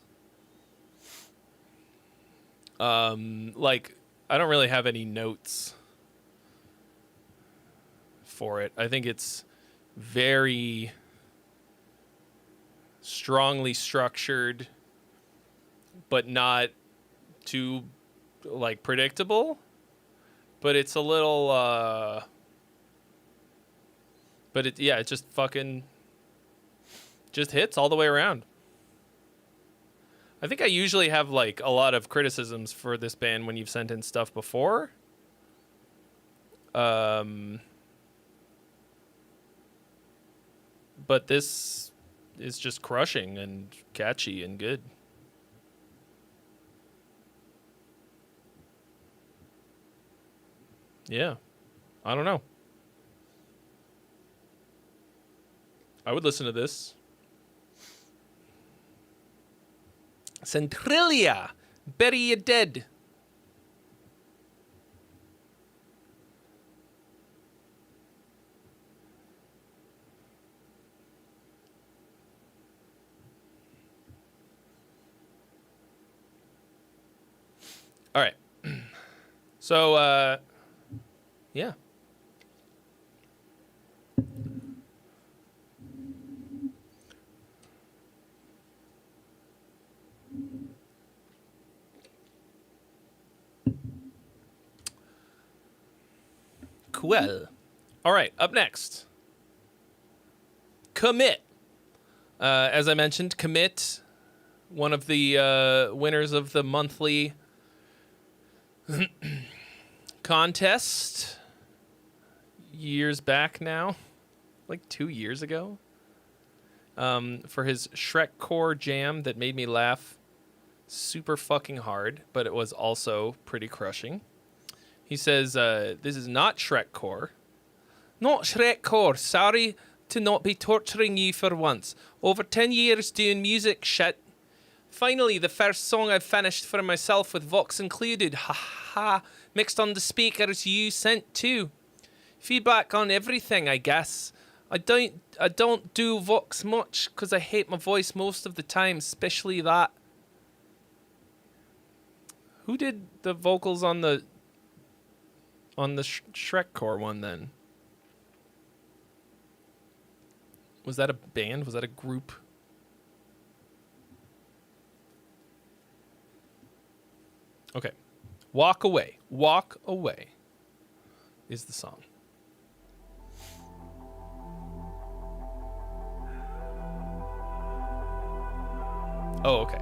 Like I don't really have any notes for it. I think it's very strongly structured, but not too like predictable. But it's a little but it just fucking just hits all the way around. I think I usually have like a lot of criticisms for this band when you've sent in stuff before. But this is just crushing and catchy and good. Yeah. I don't know. I would listen to this. Centrilia, bury you dead. All right. So, yeah. Cool. All right, up next. Commit. As I mentioned, Commit, one of the winners of the monthly contest years back now, like 2 years ago, for his Shrek core jam that made me laugh super fucking hard, but it was also pretty crushing. He says, this is not Shrek core. Not Shrek core. Sorry to not be torturing you for once. Over 10 years doing music shit. Finally, the first song I've finished for myself with Vox included. Ha ha. Mixed on the speakers you sent too. Feedback on everything, I guess. I don't do Vox much because I hate my voice most of the time, especially that. Who did the vocals on the Shrek core one then? Was that a band? Was that a group? Okay. Walk Away. Walk Away is the song. Oh, okay.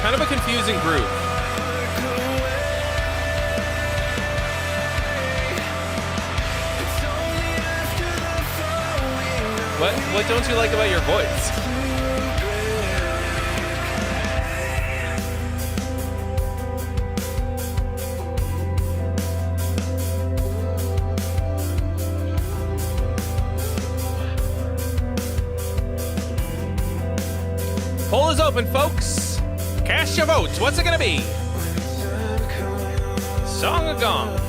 Kind of a confusing group. What don't you like about your voice? Poll is open, folks. Cast your votes. What's it gonna be? Song or gone?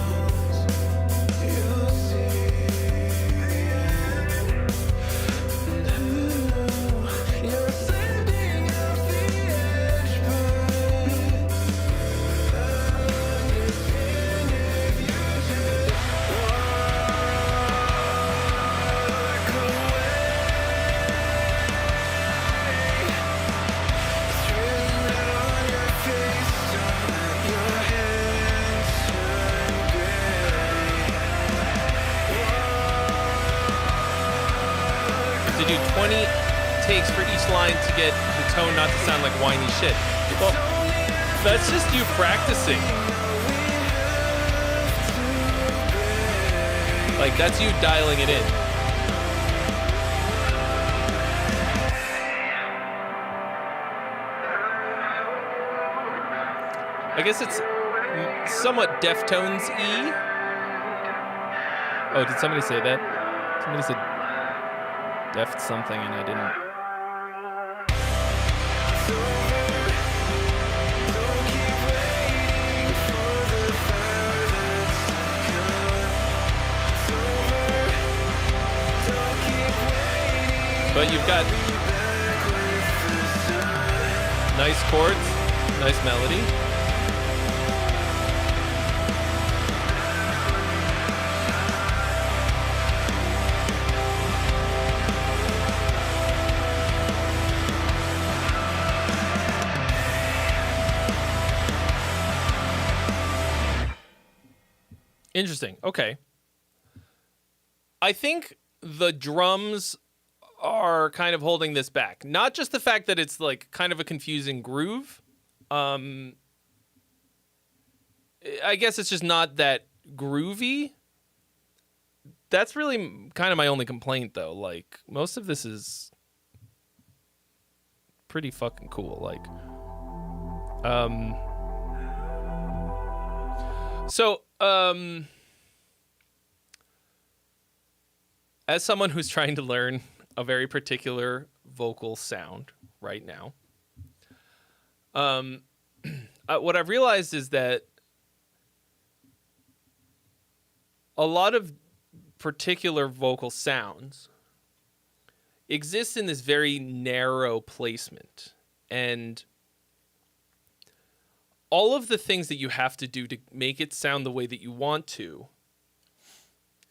To do 20 takes for each line to get the tone not to sound like whiny shit. Well, that's just you practicing. Like, that's you dialing it in. I guess it's somewhat Deftones-y. Oh, did somebody say that? Somebody said Deft something and I didn't. But you've got nice chords, nice melody. Interesting. Okay. I think the drums are kind of holding this back. Not just the fact that it's like kind of a confusing groove. I guess it's just not that groovy. That's really kind of my only complaint, though. Like, most of this is pretty fucking cool. Like, as someone who's trying to learn a very particular vocal sound right now, what I've realized is that a lot of particular vocal sounds, exists in this very narrow placement. And all of the things that you have to do to make it sound the way that you want to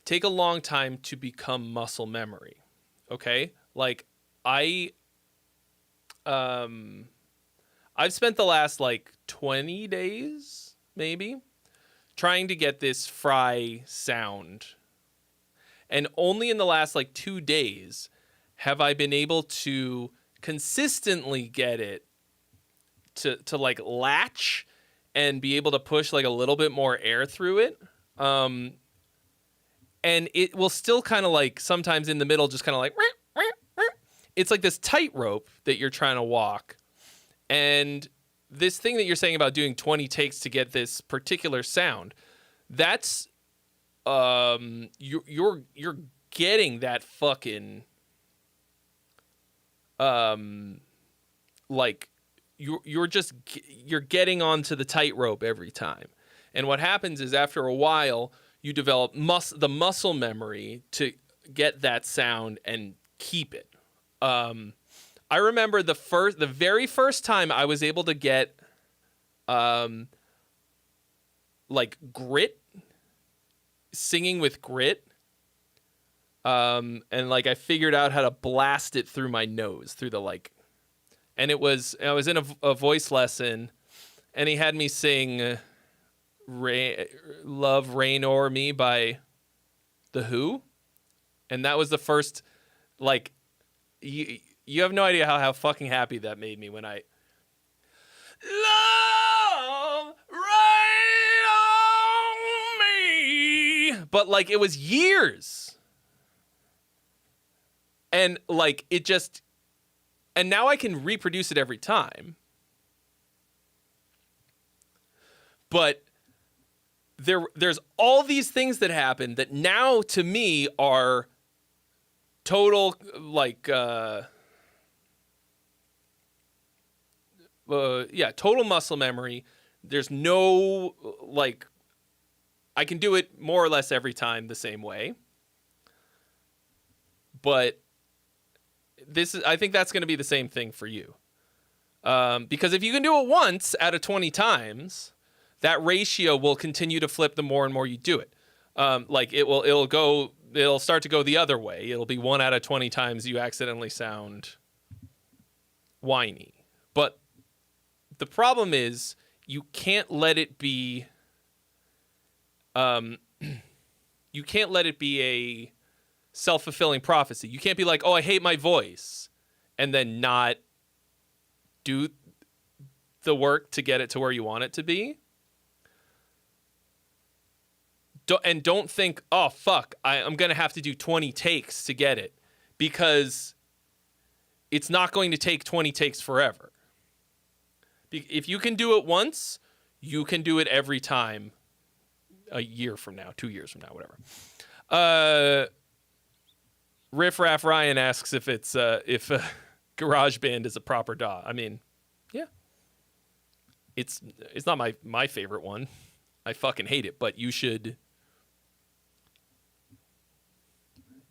take a long time to become muscle memory. Okay? Like I've spent the last like 20 days maybe trying to get this fry sound. And only in the last like 2 days have I been able to consistently get it to like latch and be able to push like a little bit more air through it. And it will still kind of like sometimes in the middle just kind of like, it's like this tightrope that you're trying to walk. And this thing that you're saying about doing 20 takes to get this particular sound, that's you're getting that fucking like you're getting onto the tightrope every time. And what happens is after a while you develop the muscle memory to get that sound and keep it. I remember the very first time I was able to get like grit, singing with grit. And like I figured out how to blast it through my nose, through the like, and I was in a voice lesson and he had me sing Love Rain O'er Me by The Who. And that was the first, like, you have no idea how fucking happy that made me when I Love Rain on Me. But like it was years. And like it just, and now I can reproduce it every time. But there's all these things that happen that now to me are total like total muscle memory. There's no like I can do it more or less every time the same way. But I think that's going to be the same thing for you. Because if you can do it once out of 20 times, that ratio will continue to flip the more and more you do it. Like it'll start to go the other way. It'll be 1 out of 20 times you accidentally sound whiny. But the problem is you can't let it be a self-fulfilling prophecy. You can't be like, oh, I hate my voice, and then not do the work to get it to where you want it to be. Don't think, oh, fuck, I'm going to have to do 20 takes to get it, because it's not going to take 20 takes forever. If you can do it once, you can do it every time a year from now, 2 years from now, whatever. Riff Raff Ryan asks if GarageBand is a proper DAW. I mean, yeah. It's not my favorite one. I fucking hate it, but you should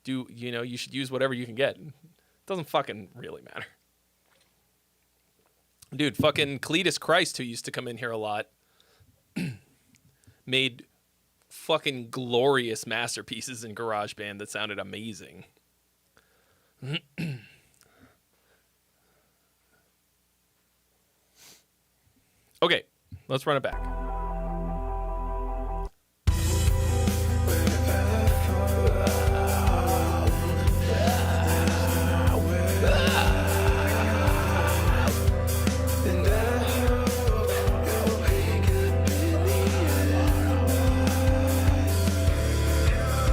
you should use whatever you can get. It doesn't fucking really matter. Dude, fucking Cletus Christ, who used to come in here a lot, made fucking glorious masterpieces in GarageBand that sounded amazing. Okay, let's run it back.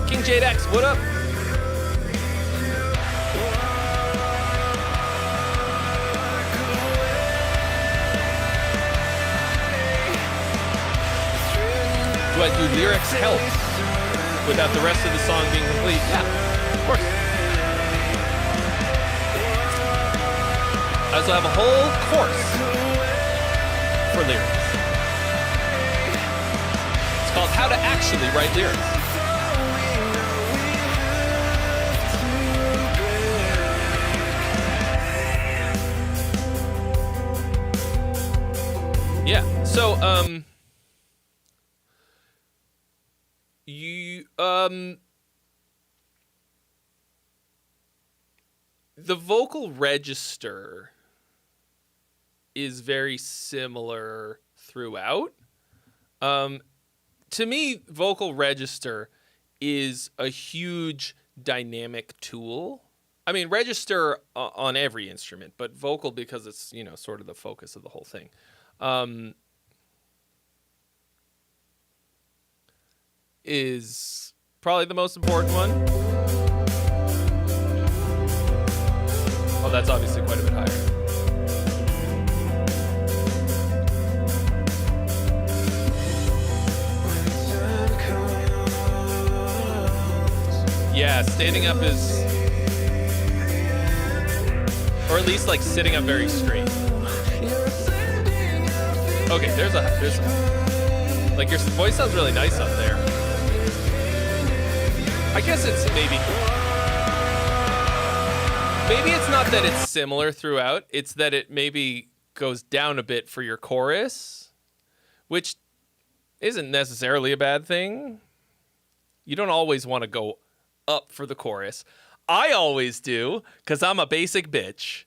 King Jade X, what up? Do lyrics help without the rest of the song being complete? Yeah, of course. I also have a whole course for lyrics. It's called How to Actually Write Lyrics. So, the vocal register is very similar throughout. To me, vocal register is a huge dynamic tool. I mean, register on every instrument, but vocal because it's, you know, sort of the focus of the whole thing. Is probably the most important one. Oh, that's obviously quite a bit higher. Yeah, standing up is, or at least like sitting up very straight. Okay, there's like your voice sounds really nice up there. I guess it's maybe it's not that it's similar throughout. It's that it maybe goes down a bit for your chorus, which isn't necessarily a bad thing. You don't always want to go up for the chorus. I always do, because I'm a basic bitch.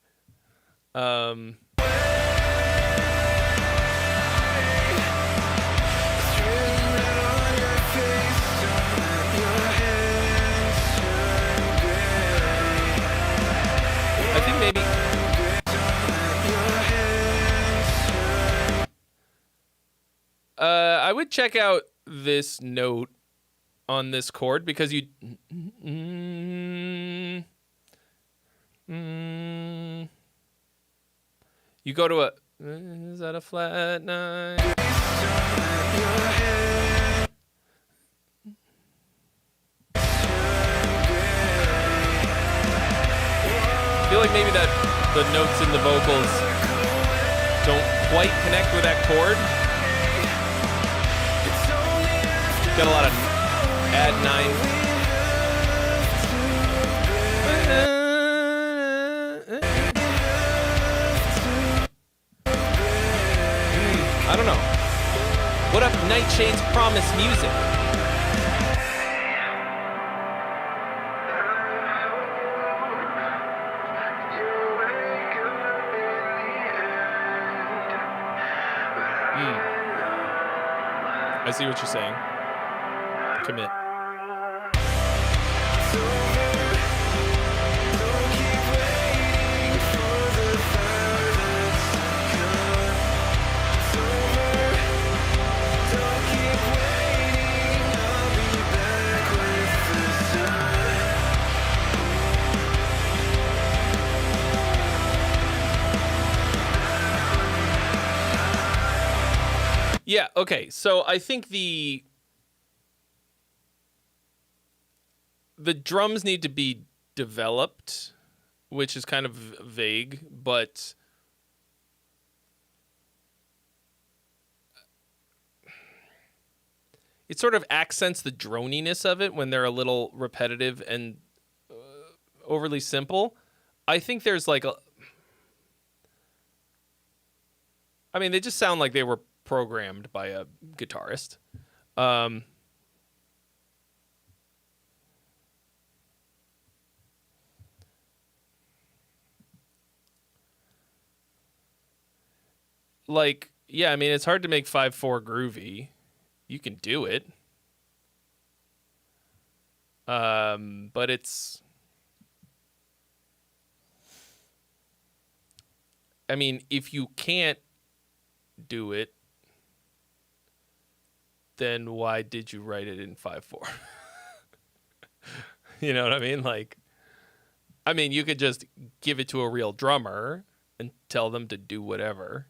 I think maybe I would check out this note on this chord because you you go to a, is that a flat 9? I feel like maybe that the notes in the vocals don't quite connect with that chord. Got a lot of add 9. I don't know. What up, Nightshade's Promise Music? I see what you're saying. Commit. Yeah, okay. So I think the drums need to be developed, which is kind of vague, but it sort of accents the droniness of it when they're a little repetitive and overly simple. I think there's like a, I mean, they just sound like they were programmed by a guitarist. Like, yeah, I mean, it's hard to make 5/4 groovy. You can do it. But it's, I mean, if you can't do it, then why did you write it in 5/4? You know what I mean? Like, I mean, you could just give it to a real drummer and tell them to do whatever.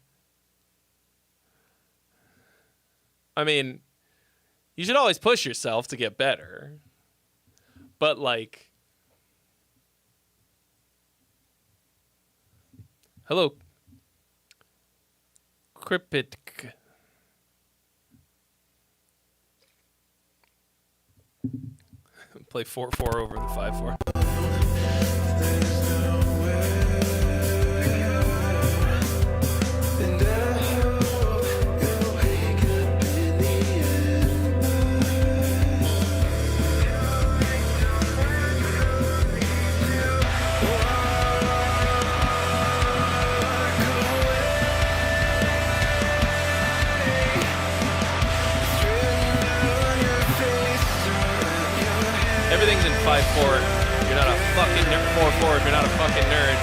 I mean, you should always push yourself to get better. But like, hello, Kripit. Play 4/4 over the 5/4. 5'4", if you're not a fucking nerd. 4'4", if you're not a fucking nerd.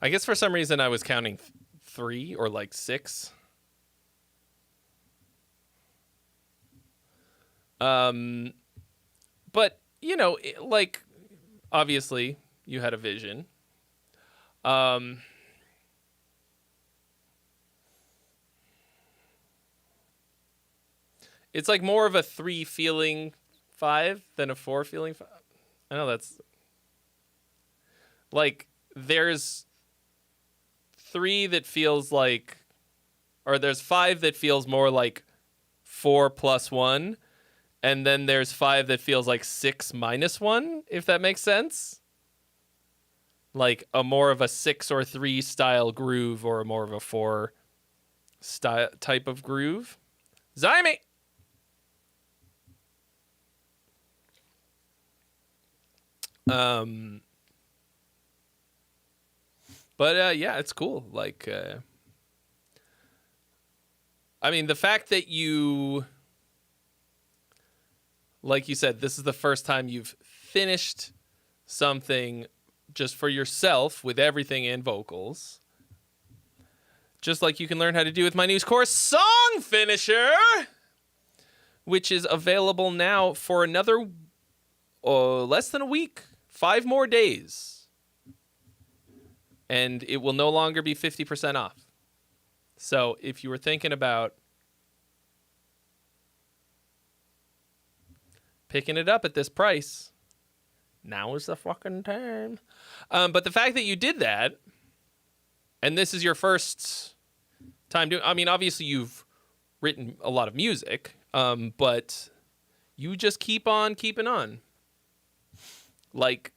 I guess for some reason I was counting 3 or like 6. But you know, like obviously you had a vision. It's like more of a 3 feeling 5 than a 4 feeling 5. I know that's like there's 3 that feels like, or there's 5 that feels more like 4 plus 1, and then there's 5 that feels like 6 minus 1, if that makes sense. Like a more of a 6 or 3 style groove, or a more of a 4 style type of groove. Zyme! But yeah, it's cool. Like, I mean, the fact that you, like you said, this is the first time you've finished something just for yourself with everything in vocals. Just like you can learn how to do with my news course, Song Finisher, which is available now for another less than a week, 5 more days. And it will no longer be 50% off. So if you were thinking about picking it up at this price, now is the fucking time. But the fact that you did that, and this is your first time doing, I mean, obviously you've written a lot of music, but you just keep on keeping on. Like,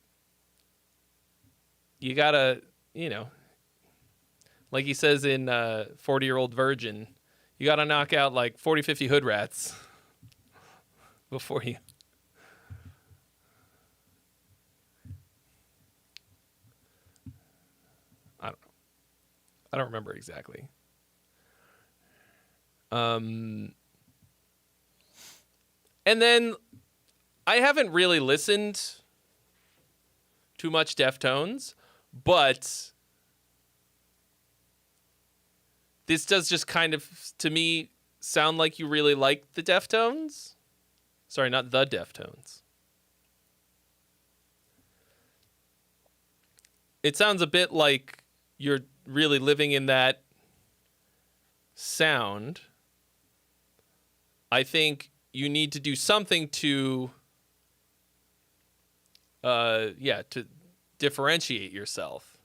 you gotta, you know, like he says in 40-Year-Old Virgin, you gotta knock out like 40, 50 hood rats before you. I don't remember exactly. And then I haven't really listened too much Deftones, but this does just kind of, to me, sound like you really like the Deftones. Sorry, not the Deftones. It sounds a bit like you're really living in that sound. I think you need to do something to to differentiate yourself.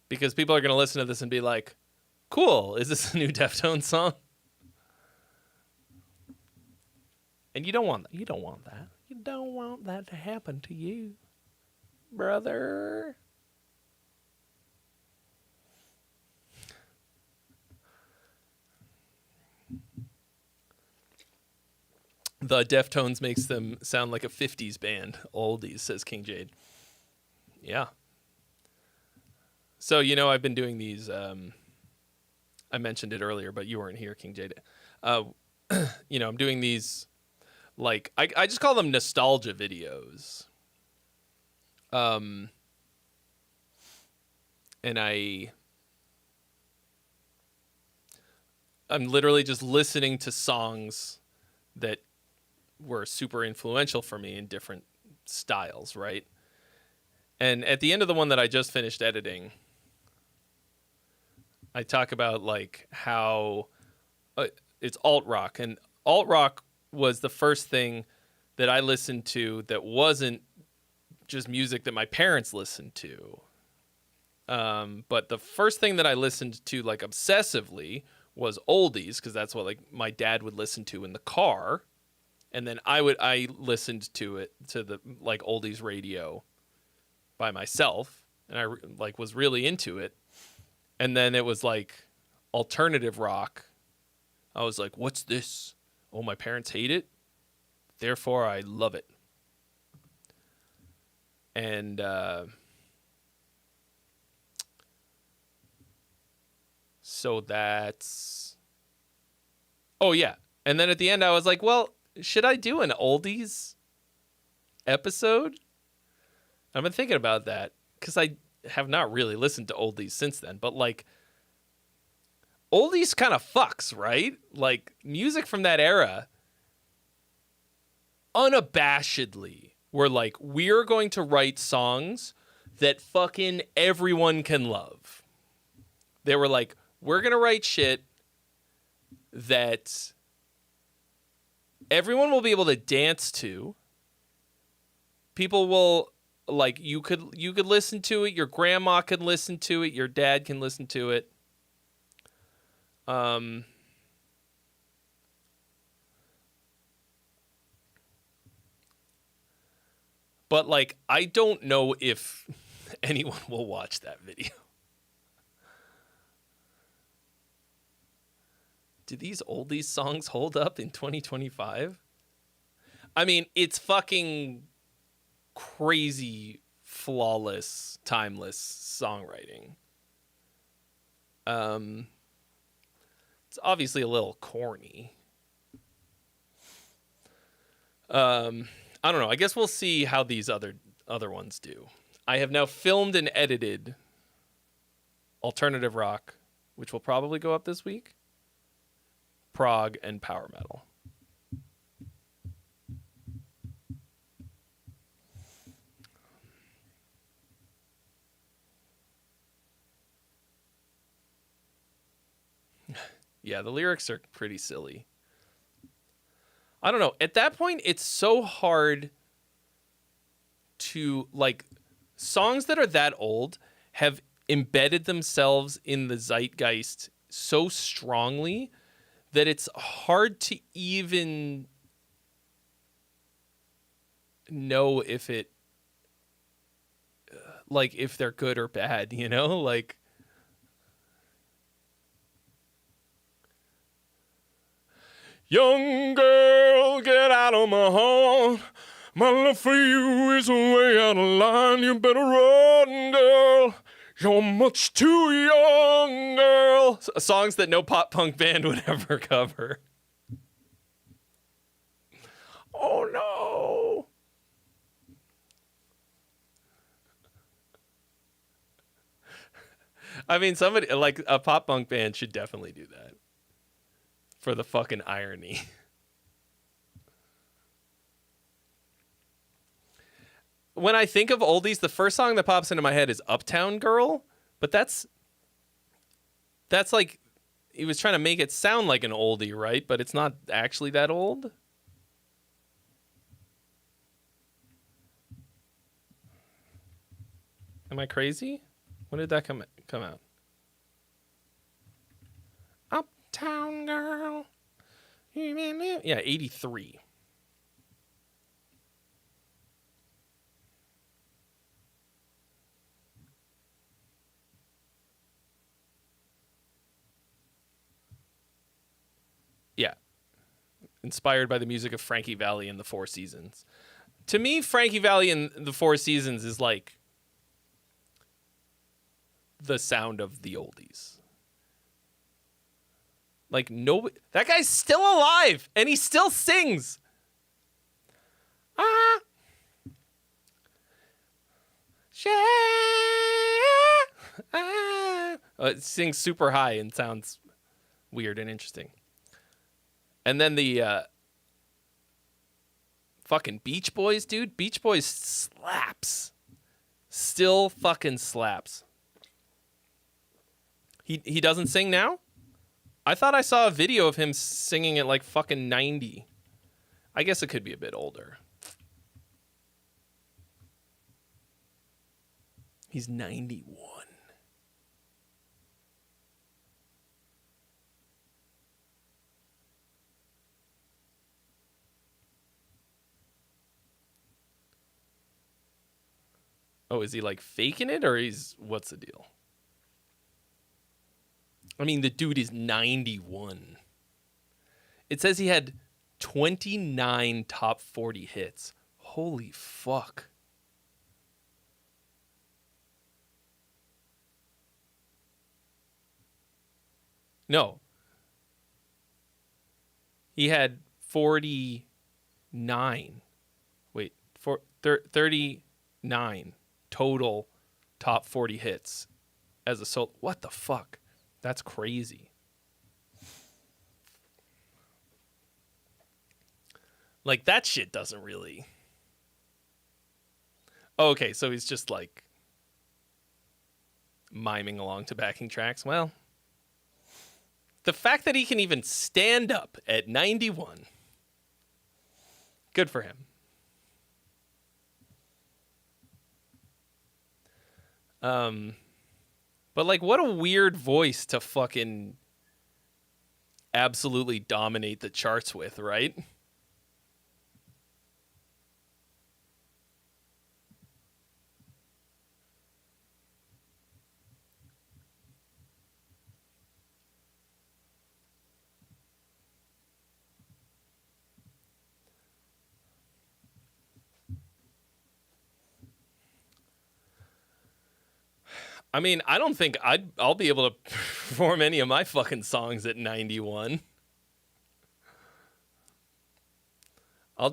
Because people are going to listen to this and be like, cool, is this a new Deftones song? And you don't want that. You don't want that. You don't want that to happen to you, brother. The Deftones makes them sound like a 50s band. Oldies, says King Jade. Yeah. So, you know, I've been doing these, I mentioned it earlier, but you weren't here, King Jade. You know, I'm doing these, like, I just call them nostalgia videos. And I'm literally just listening to songs that were super influential for me in different styles, right? And at the end of the one that I just finished editing, I talk about like how it's alt rock, and alt rock was the first thing that I listened to that wasn't just music that my parents listened to. But the first thing that I listened to like obsessively was oldies, because that's what like my dad would listen to in the car. And then I listened to it, to the like oldies radio by myself, and I like was really into it. And then it was like alternative rock. I was like, what's this? Oh, my parents hate it? Therefore, I love it. And so that's... Oh, yeah. And then at the end, I was like, well, should I do an oldies episode? I've been thinking about that because I have not really listened to oldies since then. But, like, oldies kind of fucks, right? Like, music from that era, unabashedly, were like, we're going to write songs that fucking everyone can love. They were like, we're going to write shit that everyone will be able to dance to. People will, like, you could listen to it. Your grandma could listen to it. Your dad can listen to it. But, like, I don't know if anyone will watch that video. Do these oldies songs hold up in 2025? I mean, it's fucking crazy, flawless, timeless songwriting. It's obviously a little corny. I don't know. I guess we'll see how these other ones do. I have now filmed and edited alternative rock, which will probably go up this week, prog, and power metal. Yeah, the lyrics are pretty silly. I don't know. At that point, it's so hard to, like, songs that are that old have embedded themselves in the zeitgeist so strongly that it's hard to even know if it, like, if they're good or bad, you know? Like, young girl, get out of my heart. My love for you is way out of line. You better run, girl. You're much too young, girl. Songs that no pop punk band would ever cover. Oh, no. I mean, somebody, like, a pop punk band should definitely do that. For the fucking irony. When I think of oldies, the first song that pops into my head is Uptown Girl, but that's like, he was trying to make it sound like an oldie, right? But it's not actually that old. Am I crazy? When did that come out? Uptown Girl. Yeah, 83. Yeah. Inspired by the music of Frankie Valli and the Four Seasons. To me, Frankie Valli and the Four Seasons is like the sound of the oldies. Like, no, that guy's still alive and he still sings. It sings super high and sounds weird and interesting. And then the fucking Beach Boys, dude. Beach Boys slaps. Still fucking slaps. He doesn't sing now? I thought I saw a video of him singing at like fucking 90. I guess it could be a bit older. He's 91. Oh, is he like faking it or what's the deal? I mean, the dude is 91. It says he had 29 top 40 hits. Holy fuck. No. He had 49. Wait, 39 total top 40 hits as a solo. What the fuck? That's crazy. Like, that shit doesn't really... Oh, okay, so he's just, like, miming along to backing tracks. Well, the fact that he can even stand up at 91, good for him. But, like, what a weird voice to fucking absolutely dominate the charts with, right? I mean, I don't think I'll be able to perform any of my fucking songs at 91. I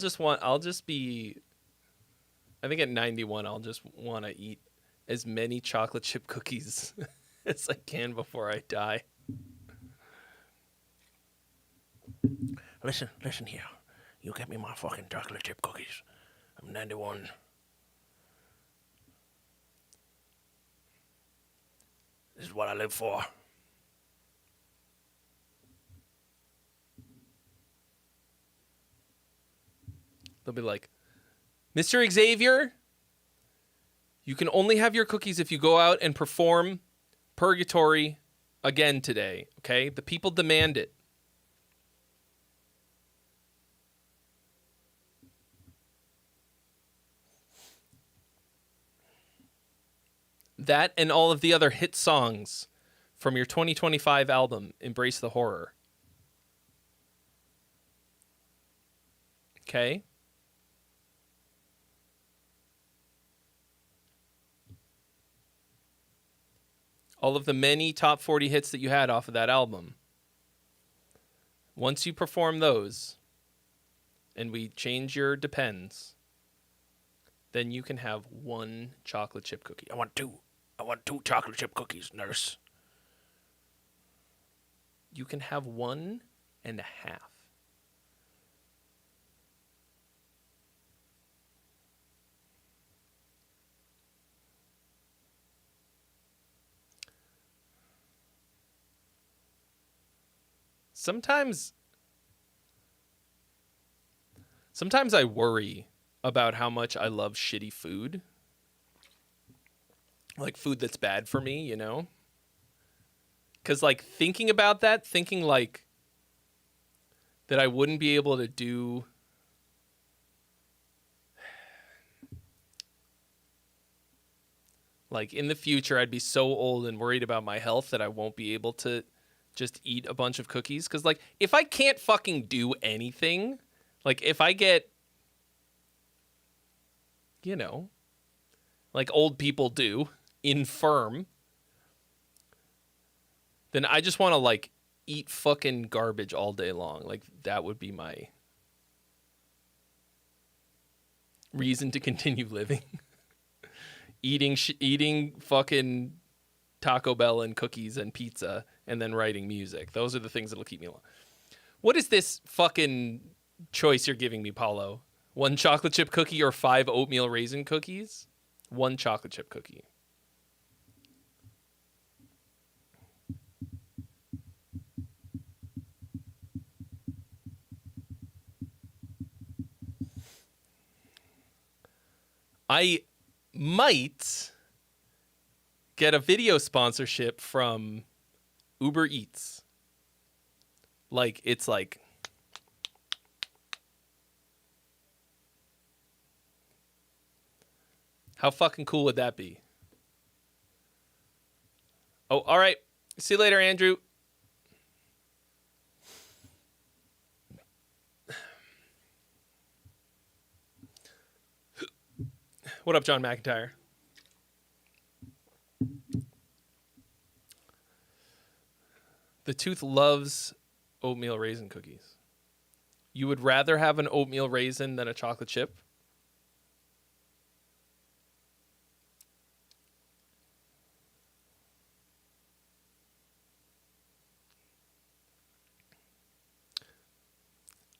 think at 91 I'll just want to eat as many chocolate chip cookies as I can before I die. Listen here. You get me my fucking chocolate chip cookies. I'm 91. This is what I live for. They'll be like, Mr. Xavier, you can only have your cookies if you go out and perform Purgatory again today, okay? The people demand it. That and all of the other hit songs from your 2025 album, Embrace the Horror. Okay? All of the many top 40 hits that you had off of that album. Once you perform those, and we change your depends, then you can have one chocolate chip cookie. I want two chocolate chip cookies, nurse. You can have 1.5. Sometimes I worry about how much I love shitty food. Like food that's bad for me, you know? Because, like, thinking about that, thinking, like, that I wouldn't be able to do... Like, in the future, I'd be so old and worried about my health that I won't be able to just eat a bunch of cookies. Because, like, if I can't fucking do anything, like, if I get, you know, like old people do, infirm, then I just want to, like, eat fucking garbage all day long. Like, that would be my reason to continue living. Eating fucking Taco Bell and cookies and pizza and then writing music. Those are the things that'll keep me alive. What is this fucking choice you're giving me, Paulo? 1 chocolate chip cookie or 5 oatmeal raisin cookies? 1 chocolate chip cookie. I might get a video sponsorship from Uber Eats. Like, it's like... How fucking cool would that be? Oh, all right. See you later, Andrew. What up, John McIntyre? The Tooth loves oatmeal raisin cookies. You would rather have an oatmeal raisin than a chocolate chip?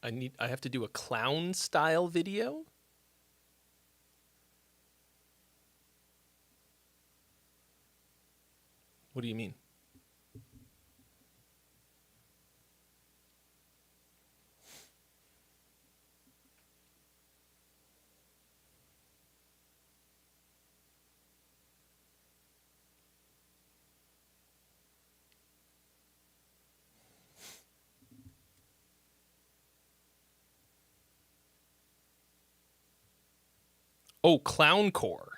I have to do a clown style video? What do you mean? Oh, clowncore.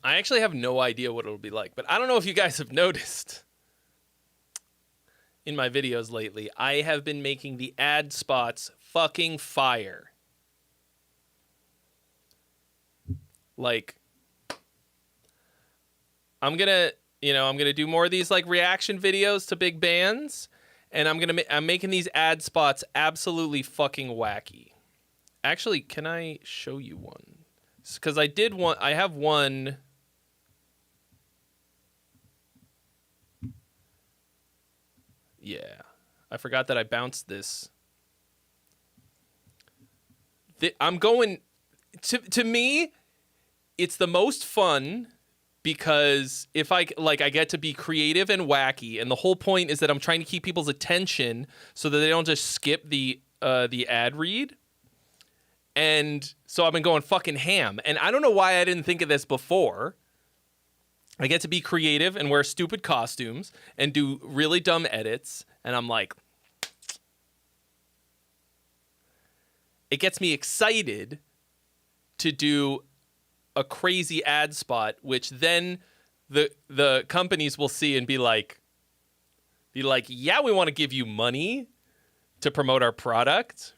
I actually have no idea what it'll be like, but I don't know if you guys have noticed in my videos lately, I have been making the ad spots fucking fire. Like, I'm gonna do more of these like reaction videos to big bands, and I'm making these ad spots absolutely fucking wacky. Actually, can I show you one? Because I have one. Yeah, I forgot that I bounced this. I'm going to me, it's the most fun. Because if I get to be creative and wacky, and the whole point is that I'm trying to keep people's attention so that they don't just skip the ad read. And so I've been going fucking ham. And I don't know why I didn't think of this before. I get to be creative and wear stupid costumes and do really dumb edits. And I'm like, it gets me excited to do a crazy ad spot, which then the companies will see and be like, yeah, we want to give you money to promote our product.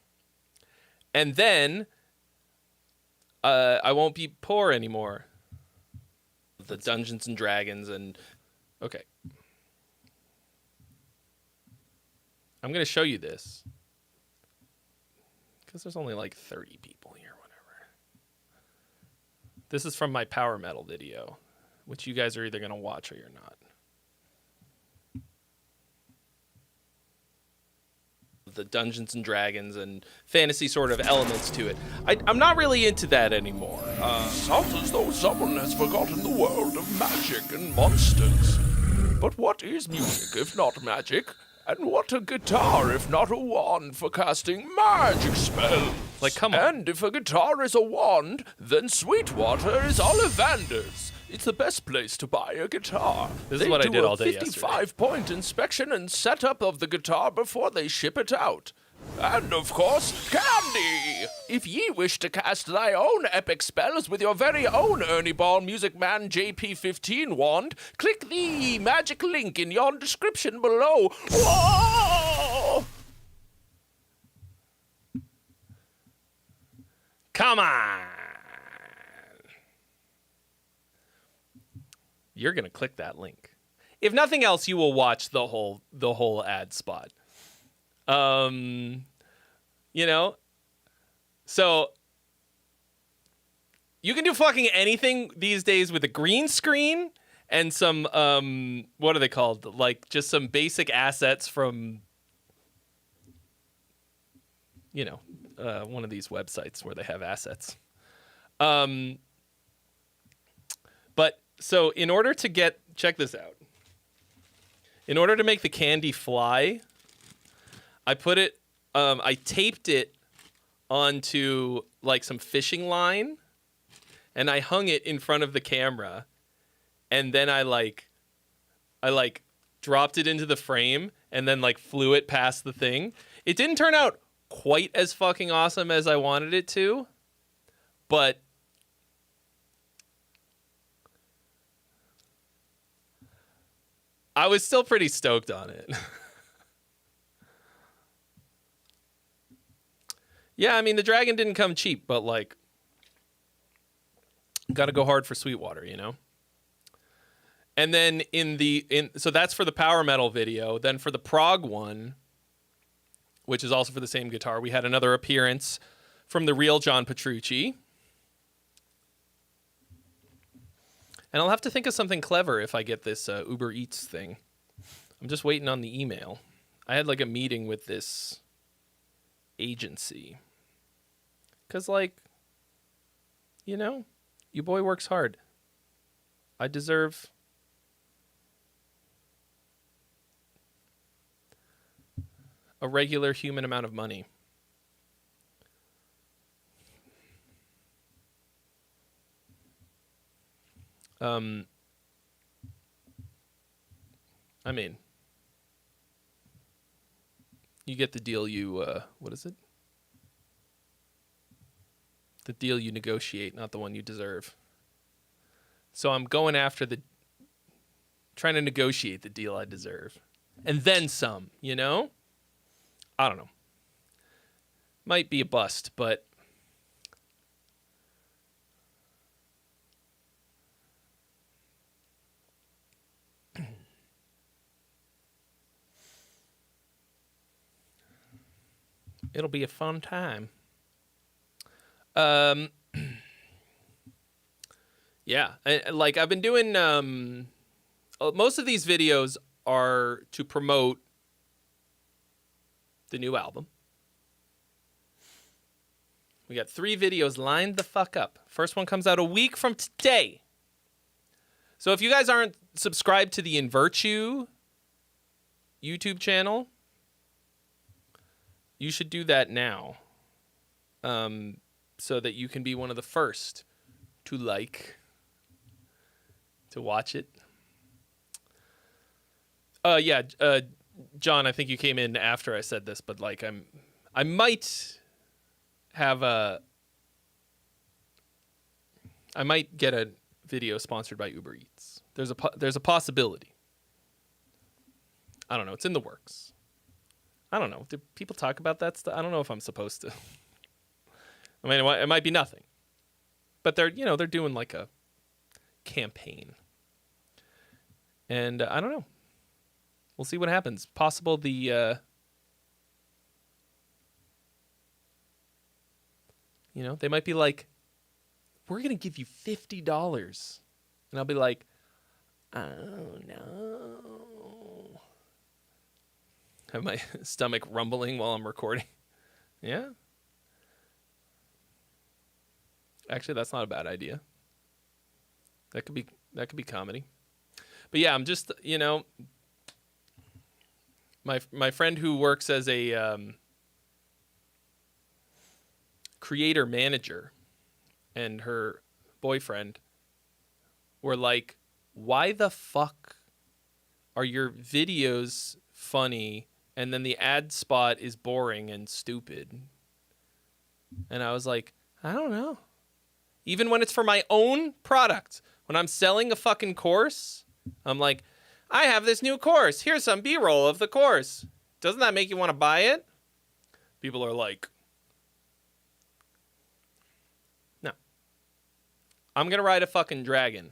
And then I won't be poor anymore. The Dungeons and Dragons and okay. I'm going to show you this because there's only like 30 people here. This is from my power metal video, which you guys are either going to watch or you're not. The Dungeons and Dragons and fantasy sort of elements to it. I'm not really into that anymore. Sounds as though someone has forgotten the world of magic and monsters. But what is music if not magic? And what a guitar if not a wand for casting magic spells? Like, come on. And if a guitar is a wand, then Sweetwater is Ollivander's. It's the best place to buy a guitar. This is what I did all day yesterday. yesterday. 55-point inspection and setup of the guitar before they ship it out. And, of course, candy! If ye wish to cast thy own epic spells with your very own Ernie Ball Music Man JP15 wand, click the magic link in your description below. Whoa! Come on! You're going to click that link. If nothing else, you will watch the whole ad spot. You know, so you can do fucking anything these days with a green screen and some, what are they called? Like just some basic assets from, you know, one of these websites where they have assets. But so in order to check this out. In order to make the candy fly, I taped it onto like some fishing line and I hung it in front of the camera and then I dropped it into the frame and then like flew it past the thing. It didn't turn out quite as fucking awesome as I wanted it to, but I was still pretty stoked on it. Yeah, I mean, the dragon didn't come cheap, but like, got to go hard for Sweetwater, you know? And then so that's for the power metal video. Then for the prog one, which is also for the same guitar, we had another appearance from the real John Petrucci. And I'll have to think of something clever if I get this Uber Eats thing. I'm just waiting on the email. I had like a meeting with this agency. Because, like, you know, your boy works hard. I deserve a regular human amount of money. I mean, you get the deal you, what is it? The deal you negotiate, not the one you deserve. So I'm going after trying to negotiate the deal I deserve. And then some, you know? I don't know. Might be a bust, but it'll be a fun time. Yeah, like I've been doing, most of these videos are to promote the new album. We got 3 videos lined the fuck up. First one comes out a week from today. So if you guys aren't subscribed to the In Virtue YouTube channel, you should do that now. So that you can be one of the first to watch it. Yeah, John, I think you came in after I said this, but like I might get a video sponsored by Uber Eats. There's a possibility. I don't know. It's in the works. I don't know. Do people talk about that stuff? I don't know if I'm supposed to. I mean, it might be nothing, but they're doing like a campaign, and I don't know. We'll see what happens. Possible they might be like, we're gonna give you $50, and I'll be like, oh no. Have my stomach rumbling while I'm recording. Yeah. Actually, that's not a bad idea. That could be comedy. But yeah, I'm just, my friend who works as a creator manager and her boyfriend were like, why the fuck are your videos funny and then the ad spot is boring and stupid? And I was like, I don't know. Even when it's for my own product, when I'm selling a fucking course, I'm like, I have this new course. Here's some B-roll of the course. Doesn't that make you want to buy it? People are like, no. I'm going to ride a fucking dragon.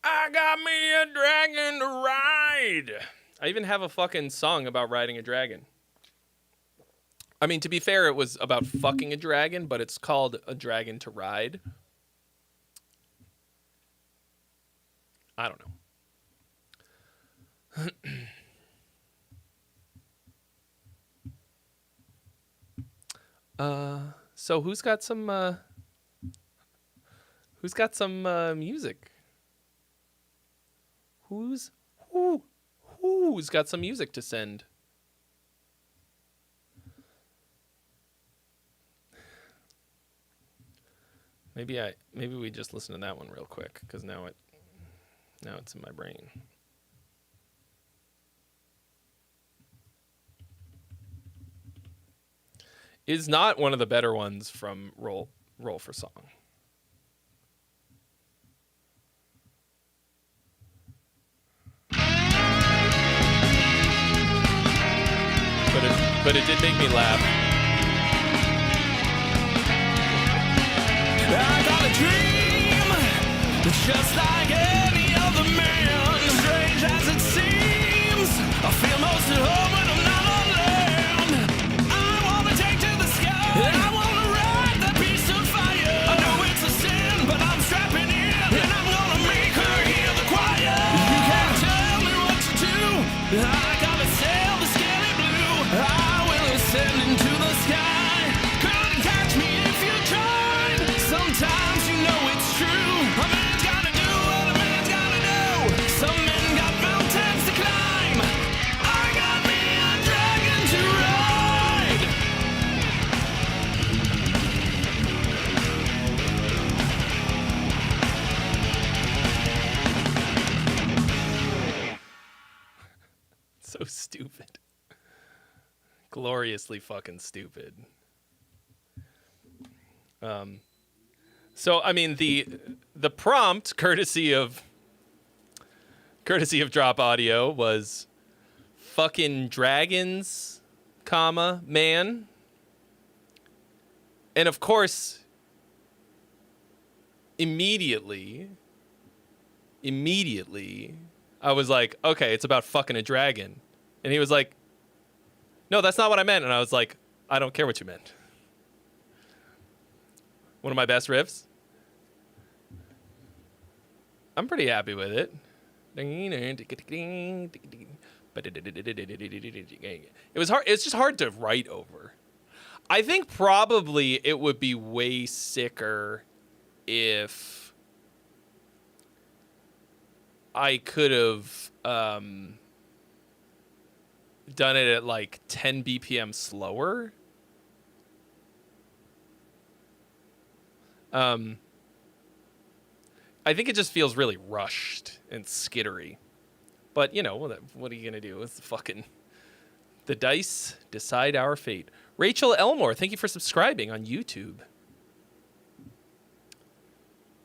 I got me a dragon to ride. I even have a fucking song about riding a dragon. I mean, to be fair, it was about fucking a dragon, but it's called A Dragon to Ride. I don't know. So who's got some music? Who's got some music to send? Maybe we just listen to that one real quick, because now it's in my brain. Is not one of the better ones from Roll for Song. but it did make me laugh. I got a dream, just like any other man. Strange as it seems, I feel most at home when I'm not on land. I wanna take to the sky, I wanna ride that beast of fire. I know it's a sin, but I'm strapping in, and I'm gonna make her hear the choir. You can't tell me what to do, I gotta sail the scaly blue. I will ascend into the sky, couldn't catch me if you tried. Sometimes you know it's true, a man's gotta do what a man's gotta do. Some men got mountains to climb, I got me a dragon to ride. So stupid. Gloriously fucking stupid. So I mean the prompt, courtesy of Drop Audio, was fucking dragons, comma, man. And of course, immediately, I was like, okay, it's about fucking a dragon. And he was like, no, that's not what I meant. And I was like, I don't care what you meant. One of my best riffs. I'm pretty happy with it. It was hard. It's just hard to write over. I think probably it would be way sicker if I could have done it at like 10 BPM slower. I think it just feels really rushed and skittery. But, you know, what are you going to do? It's fucking... The dice decide our fate. Rachel Elmore, thank you for subscribing on YouTube.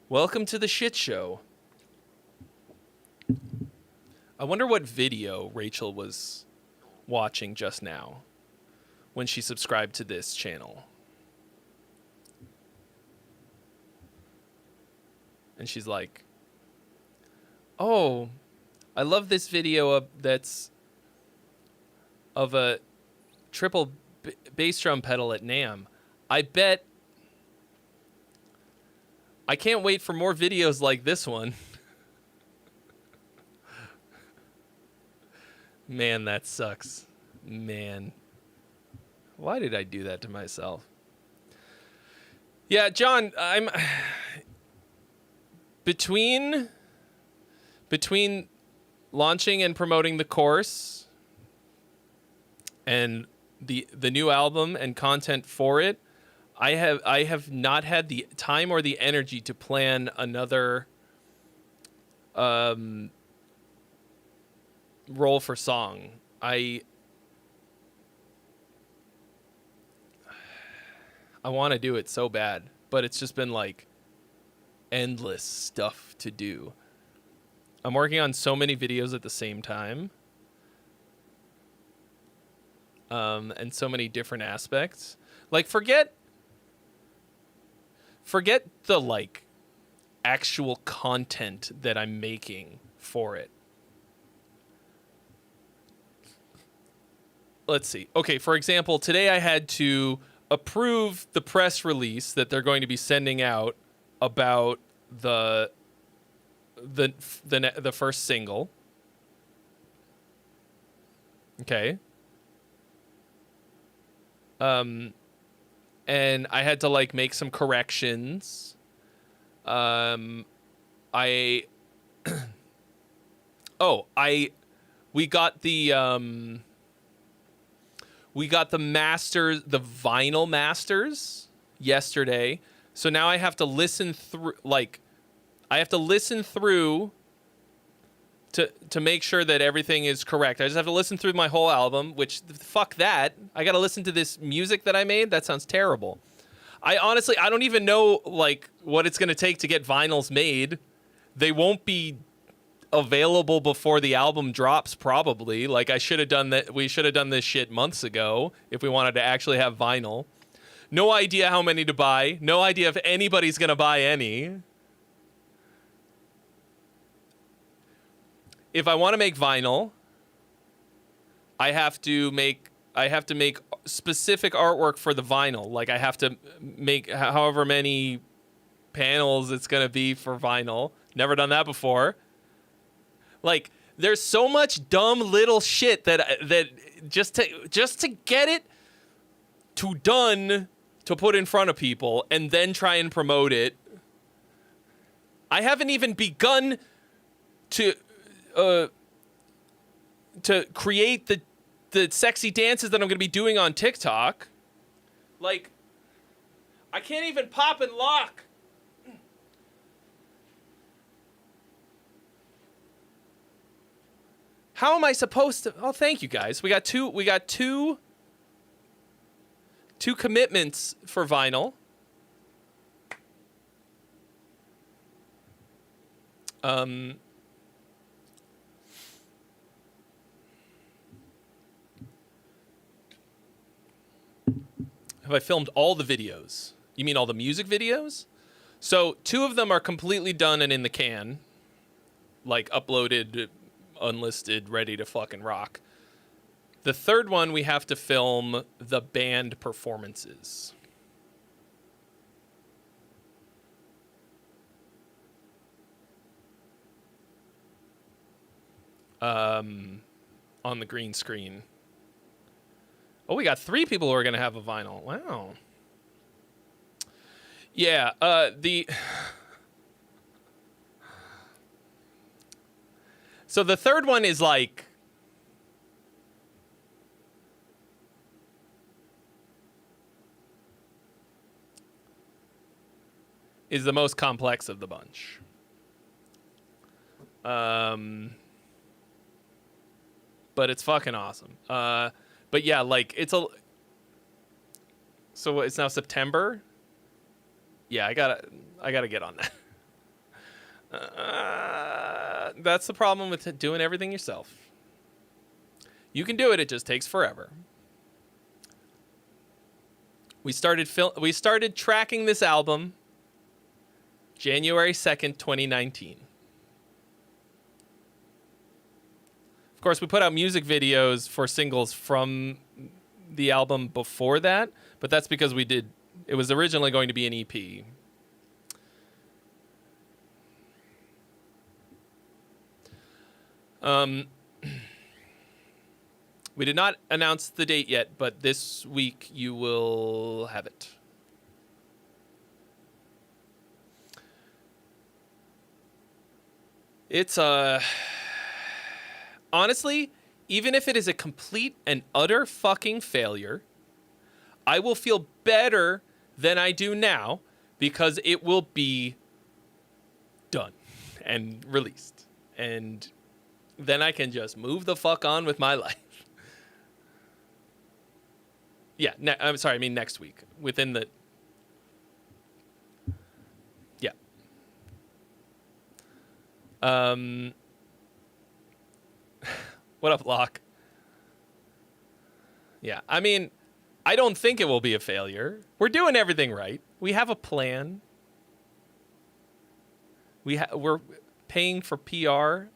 Welcome to the shit show. I wonder what video Rachel was watching just now when she subscribed to this channel. And she's like, oh, I love this video that's of a triple bass drum pedal at NAMM. I bet I can't wait for more videos like this one. Man, that sucks. Man. Why did I do that to myself? Yeah, John, I'm... Between launching and promoting the course and the new album and content for it, I have not had the time or the energy to plan another role for song. I want to do it so bad, but it's just been like endless stuff to do. I'm working on so many videos at the same time. And so many different aspects. Like forget the like actual content that I'm making for it. Let's see. Okay, for example, today I had to approve the press release that they're going to be sending out about the first single. Okay. And I had to like make some corrections. We got the masters, the vinyl masters yesterday. So now I have to listen through, to make sure that everything is correct. I just have to listen through my whole album, which, fuck that. I got to listen to this music that I made? That sounds terrible. I don't even know, like, what it's going to take to get vinyls made. They won't be available before the album drops, probably. Like, I should have done that. We should have done this shit months ago if we wanted to actually have vinyl. No idea how many to buy. No idea if anybody's going to buy any. If I want to make vinyl, I have to make specific artwork for the vinyl. Like, I have to make however many panels it's going to be for vinyl. Never done that before. Like, there's so much dumb little shit that just to get it done to put in front of people and then try and promote it. I haven't even begun to create the sexy dances that I'm going to be doing on TikTok. Like, I can't even pop and lock. How am I supposed to? Oh, thank you guys. We got two commitments for vinyl. Have I filmed all the videos? You mean all the music videos? So 2 of them are completely done and in the can. Like, uploaded, unlisted, ready to fucking rock. The 3rd one, we have to film the band performances. On the green screen. Oh, we got 3 people who are going to have a vinyl. Wow. Yeah, So the 3rd one is like... is the most complex of the bunch. But it's fucking awesome. But yeah, like, so it's now September. Yeah, I gotta get on that. That's the problem with doing everything yourself. You can do it. It just takes forever. We started tracking this album January 2nd, 2019. Of course, we put out music videos for singles from the album before that, but that's because it was originally going to be an EP. We did not announce the date yet, but this week you will have it. It's honestly, even if it is a complete and utter fucking failure, I will feel better than I do now because it will be done and released. And then I can just move the fuck on with my life. Yeah, I'm sorry, I mean next week. Within the... Yeah. What up, Locke? Yeah, I mean, I don't think it will be a failure. We're doing everything right. We have a plan. We're paying for PR.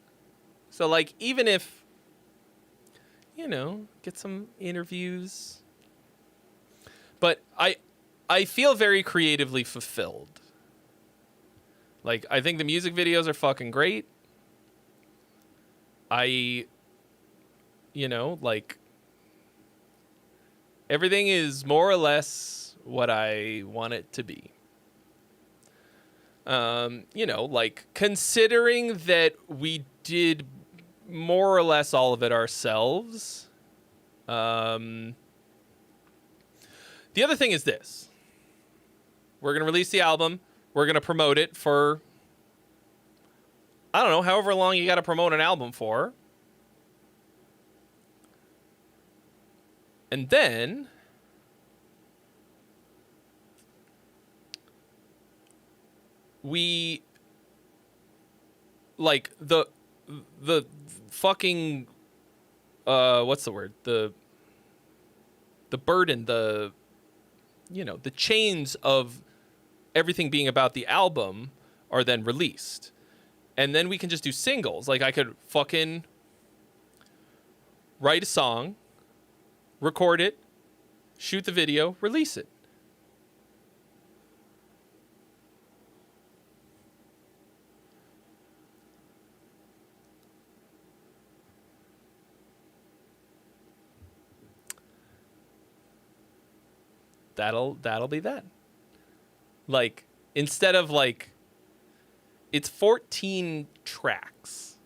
So, like, even if, get some interviews. But I feel very creatively fulfilled. Like, I think the music videos are fucking great. Like, everything is more or less what I want it to be. Like, considering that we did more or less all of it ourselves. The other thing is this. We're going to release the album. We're going to promote it for, I don't know, however long you got to promote an album for. And then we, like, the fucking what's the word? The burden, the chains of everything being about the album are then released. And then we can just do singles. Like I could fucking write a song, record it, shoot the video, release it. That'll be that. Like, instead of like, it's 14 tracks.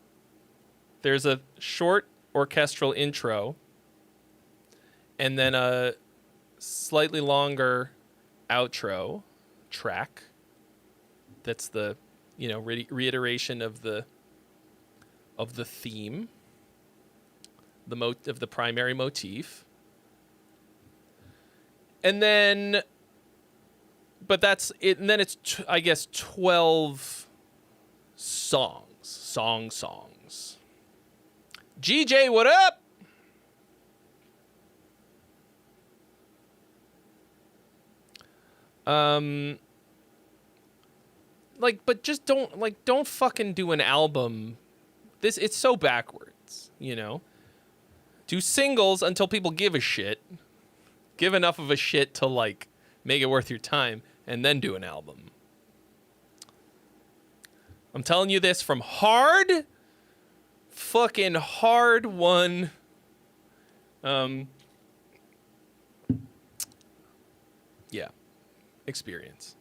There's a short orchestral intro and then a slightly longer outro track. That's the, reiteration of the theme, of the primary motif. And then, but that's it. And then it's, I guess, 12 songs. GJ, what up? But just don't fucking do an album. It's so backwards, Do singles until people give a shit. Give enough of a shit to like make it worth your time, and then do an album. I'm telling you this from fucking hard won experience.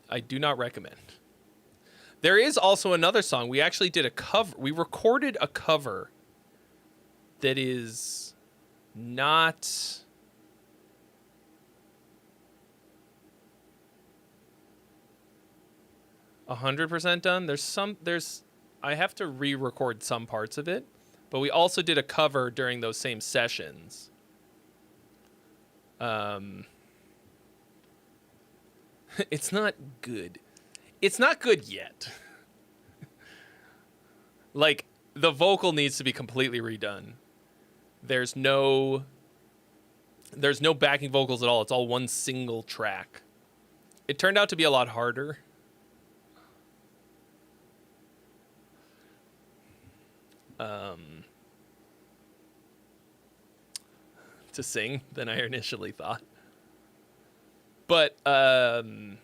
I do not recommend. There is also another song. We actually did a cover. We recorded a cover that is not 100% done. I have to re-record some parts of it, but we also did a cover during those same sessions. It's not good. It's not good yet. Like, the vocal needs to be completely redone. There's no backing vocals at all. It's all one single track. It turned out to be a lot harder. To sing than I initially thought. But, I'm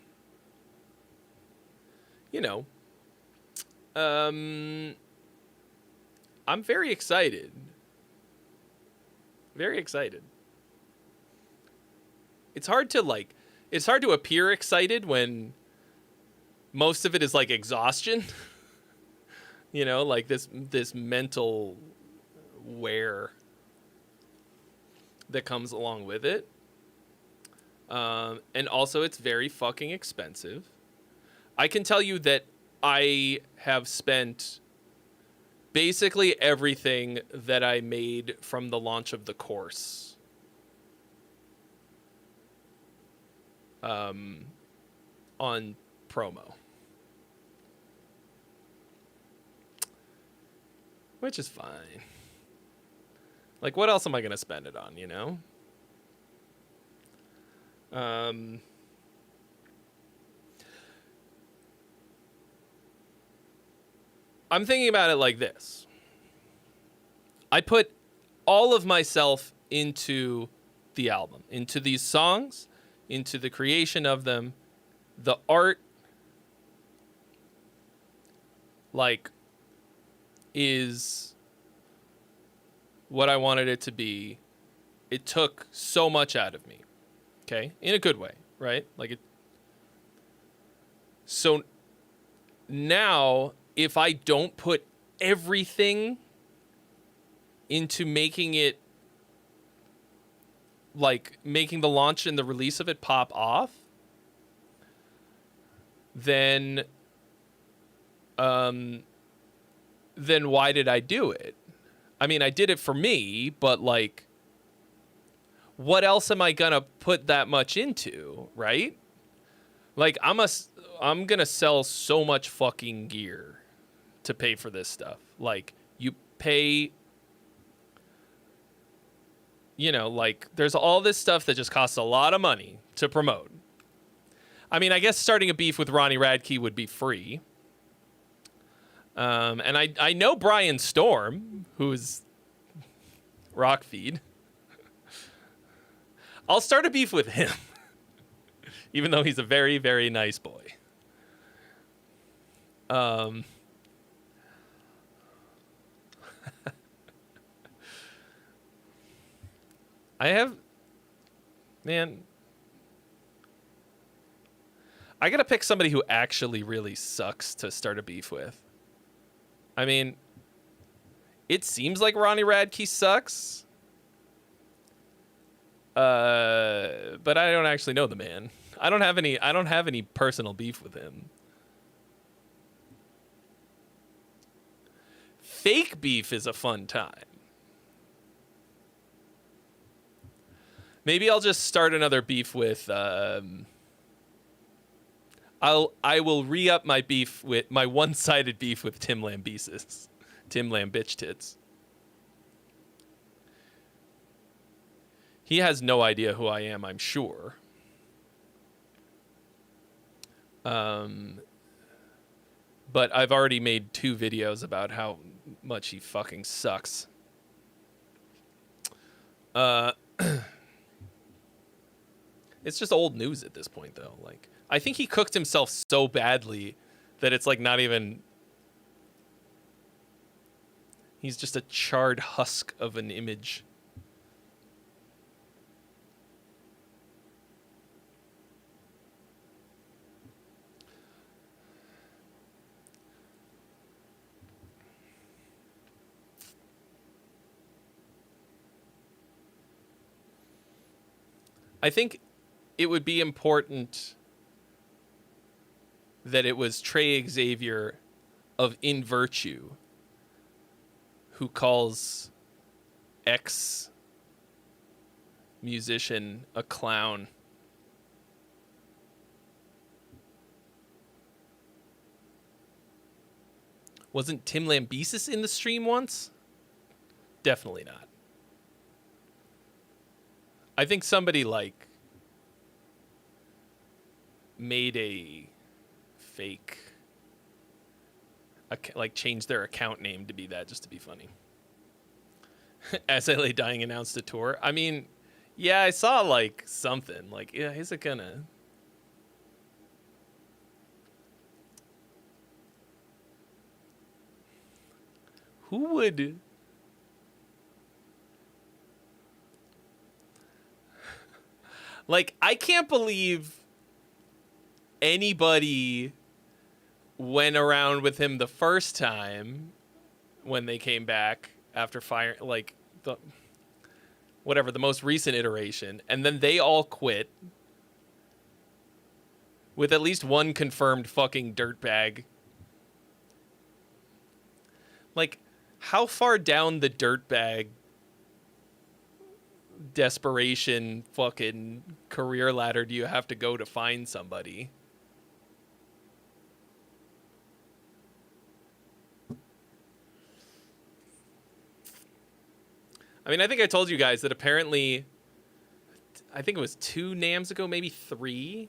very excited. Very excited. It's hard to appear excited when most of it is like exhaustion. Like this mental wear that comes along with it. And also it's very fucking expensive. I can tell you that I have spent basically everything that I made from the launch of the course on promo. Which is fine. Like, what else am I going to spend it on, I'm thinking about it like this. I put all of myself into the album, into these songs, into the creation of them, the art, is what I wanted it to be. It took so much out of me. Okay? In a good way, right? So now, if I don't put everything into making it, making the launch and the release of it pop off, then why did I do it? I mean, I did it for me, but what else am I gonna put that much into, right? Like, I'm gonna sell so much fucking gear to pay for this stuff. Like, you pay, you know, like, there's all this stuff that just costs a lot of money to promote. I mean, I guess starting a beef with Ronnie Radke would be free. And I know Brian Storm, who's Rockfeed. I'll start a beef with him, even though he's a very, very nice boy. I gotta pick somebody who actually really sucks to start a beef with. I mean, it seems like Ronnie Radke sucks. But I don't actually know the man. I don't have any personal beef with him. Fake beef is a fun time. Maybe I'll just start another beef with I will re-up my beef with my one-sided beef with Tim Lambesis. Tim Lambitch Tits. He has no idea who I am, I'm sure. But I've already made 2 videos about how much he fucking sucks. It's just old news at this point, though. Like, I think he cooked himself so badly that it's like not even. He's just a charred husk of an image. I think it would be important that it was Trey Xavier of In Virtue who calls ex-musician a clown. Wasn't Tim Lambesis in the stream once? Definitely not. I think somebody, like, made a fake, like, changed their account name to be that just to be funny. As I Lay Dying announced a tour. I mean, yeah, I saw, like, something. Like, yeah, is it gonna... Who would... Like, I can't believe anybody went around with him the first time when they came back after fire, like, the most recent iteration, and then they all quit with at least one confirmed fucking dirtbag. Like, how far down the dirtbag desperation fucking career ladder do you have to go to find somebody? I mean, I think I told you guys that apparently, I think it was 2 NAMs ago, maybe 3,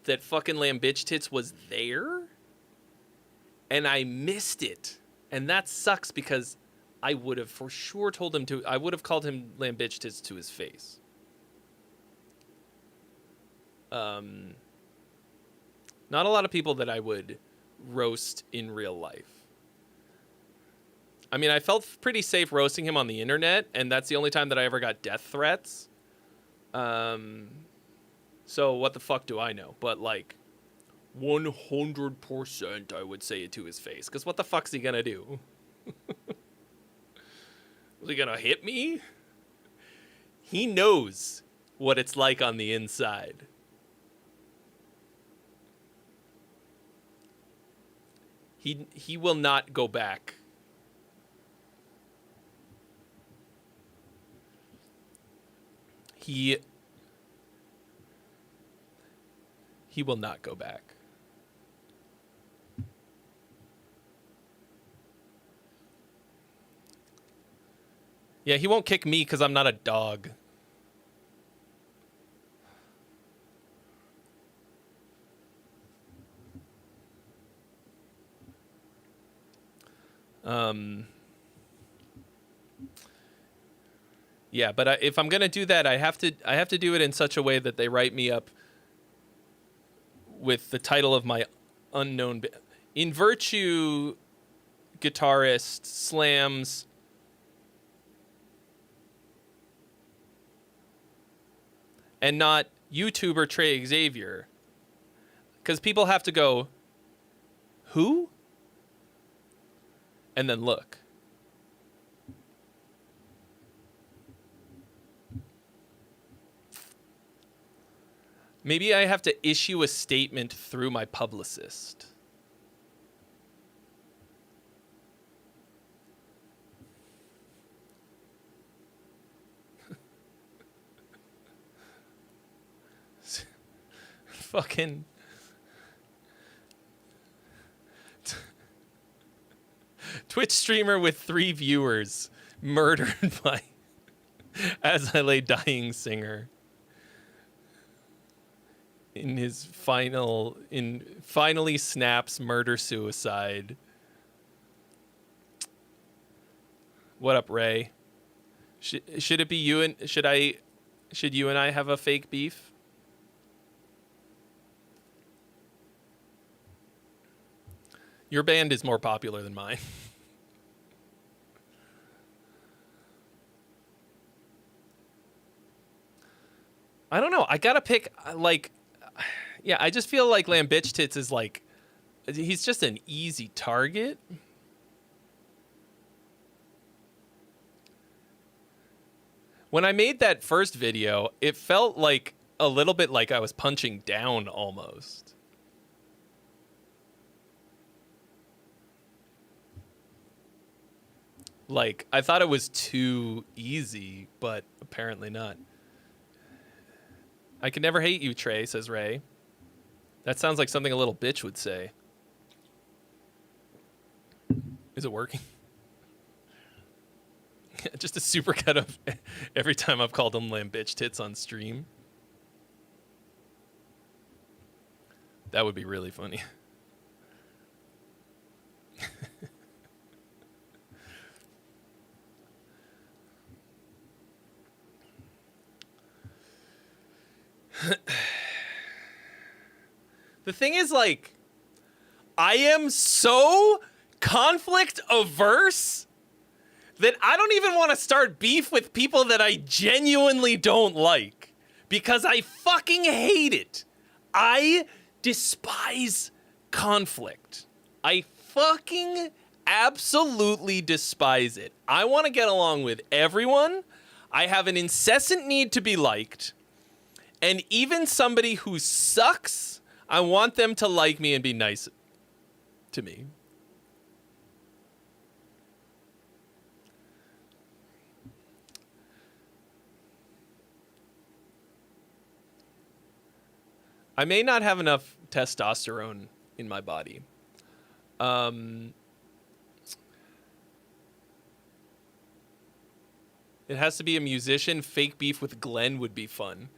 that fucking Lambitch Tits was there, and I missed it, and that sucks because I would have for sure told him to. I would have called him Lambitch Tits to his face. Not a lot of people that I would roast in real life. I mean, I felt pretty safe roasting him on the internet, and that's the only time that I ever got death threats. So what the fuck do I know? But, like, 100% I would say it to his face. Because what the fuck's he gonna do? Is he gonna hit me? He knows what it's like on the inside. He will not go back. He He will not go back. Yeah, he won't kick me because I'm not a dog. Yeah, but if I'm gonna do that, I have to do it in such a way that they write me up with the title of my unknown. In Virtue, guitarist slams and not YouTuber Trey Xavier, because people have to go, who? And then look. Maybe I have to issue a statement through my publicist. Fucking Twitch streamer with 3 viewers murdered by As I Lay Dying singer. Finally snaps murder suicide. What up, Ray? Should it be you and should you and I have a fake beef? Your band is more popular than mine. I don't know. I gotta pick, like, yeah, I just feel like Lamb Bitch Tits is like, he's just an easy target. When I made that first video, it felt like a little bit like I was punching down almost. Like, I thought it was too easy, but apparently not. I could never hate you, Trey, says Ray. That sounds like something a little bitch would say. Is it working? Just a supercut of every time I've called him Lamb Bitch Tits on stream. That would be really funny. The thing is, like, I am so conflict averse that I don't even want to start beef with people that I genuinely don't like, because I fucking hate it. I despise conflict. I fucking absolutely despise it. I want to get along with everyone. I have an incessant need to be liked. And even somebody who sucks, I want them to like me and be nice to me. I may not have enough testosterone in my body. It has to be a musician. Fake beef with Glenn would be fun.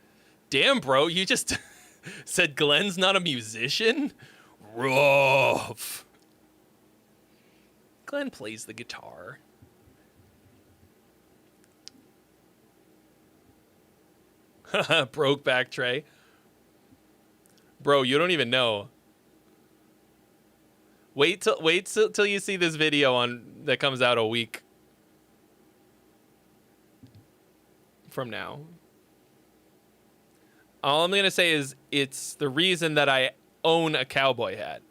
Damn, bro, you just said Glenn's not a musician? Rough. Glenn plays the guitar. Broke back Trey. Bro, you don't even know. Wait till you see this video that comes out a week from now. All I'm going to say is it's the reason that I own a cowboy hat.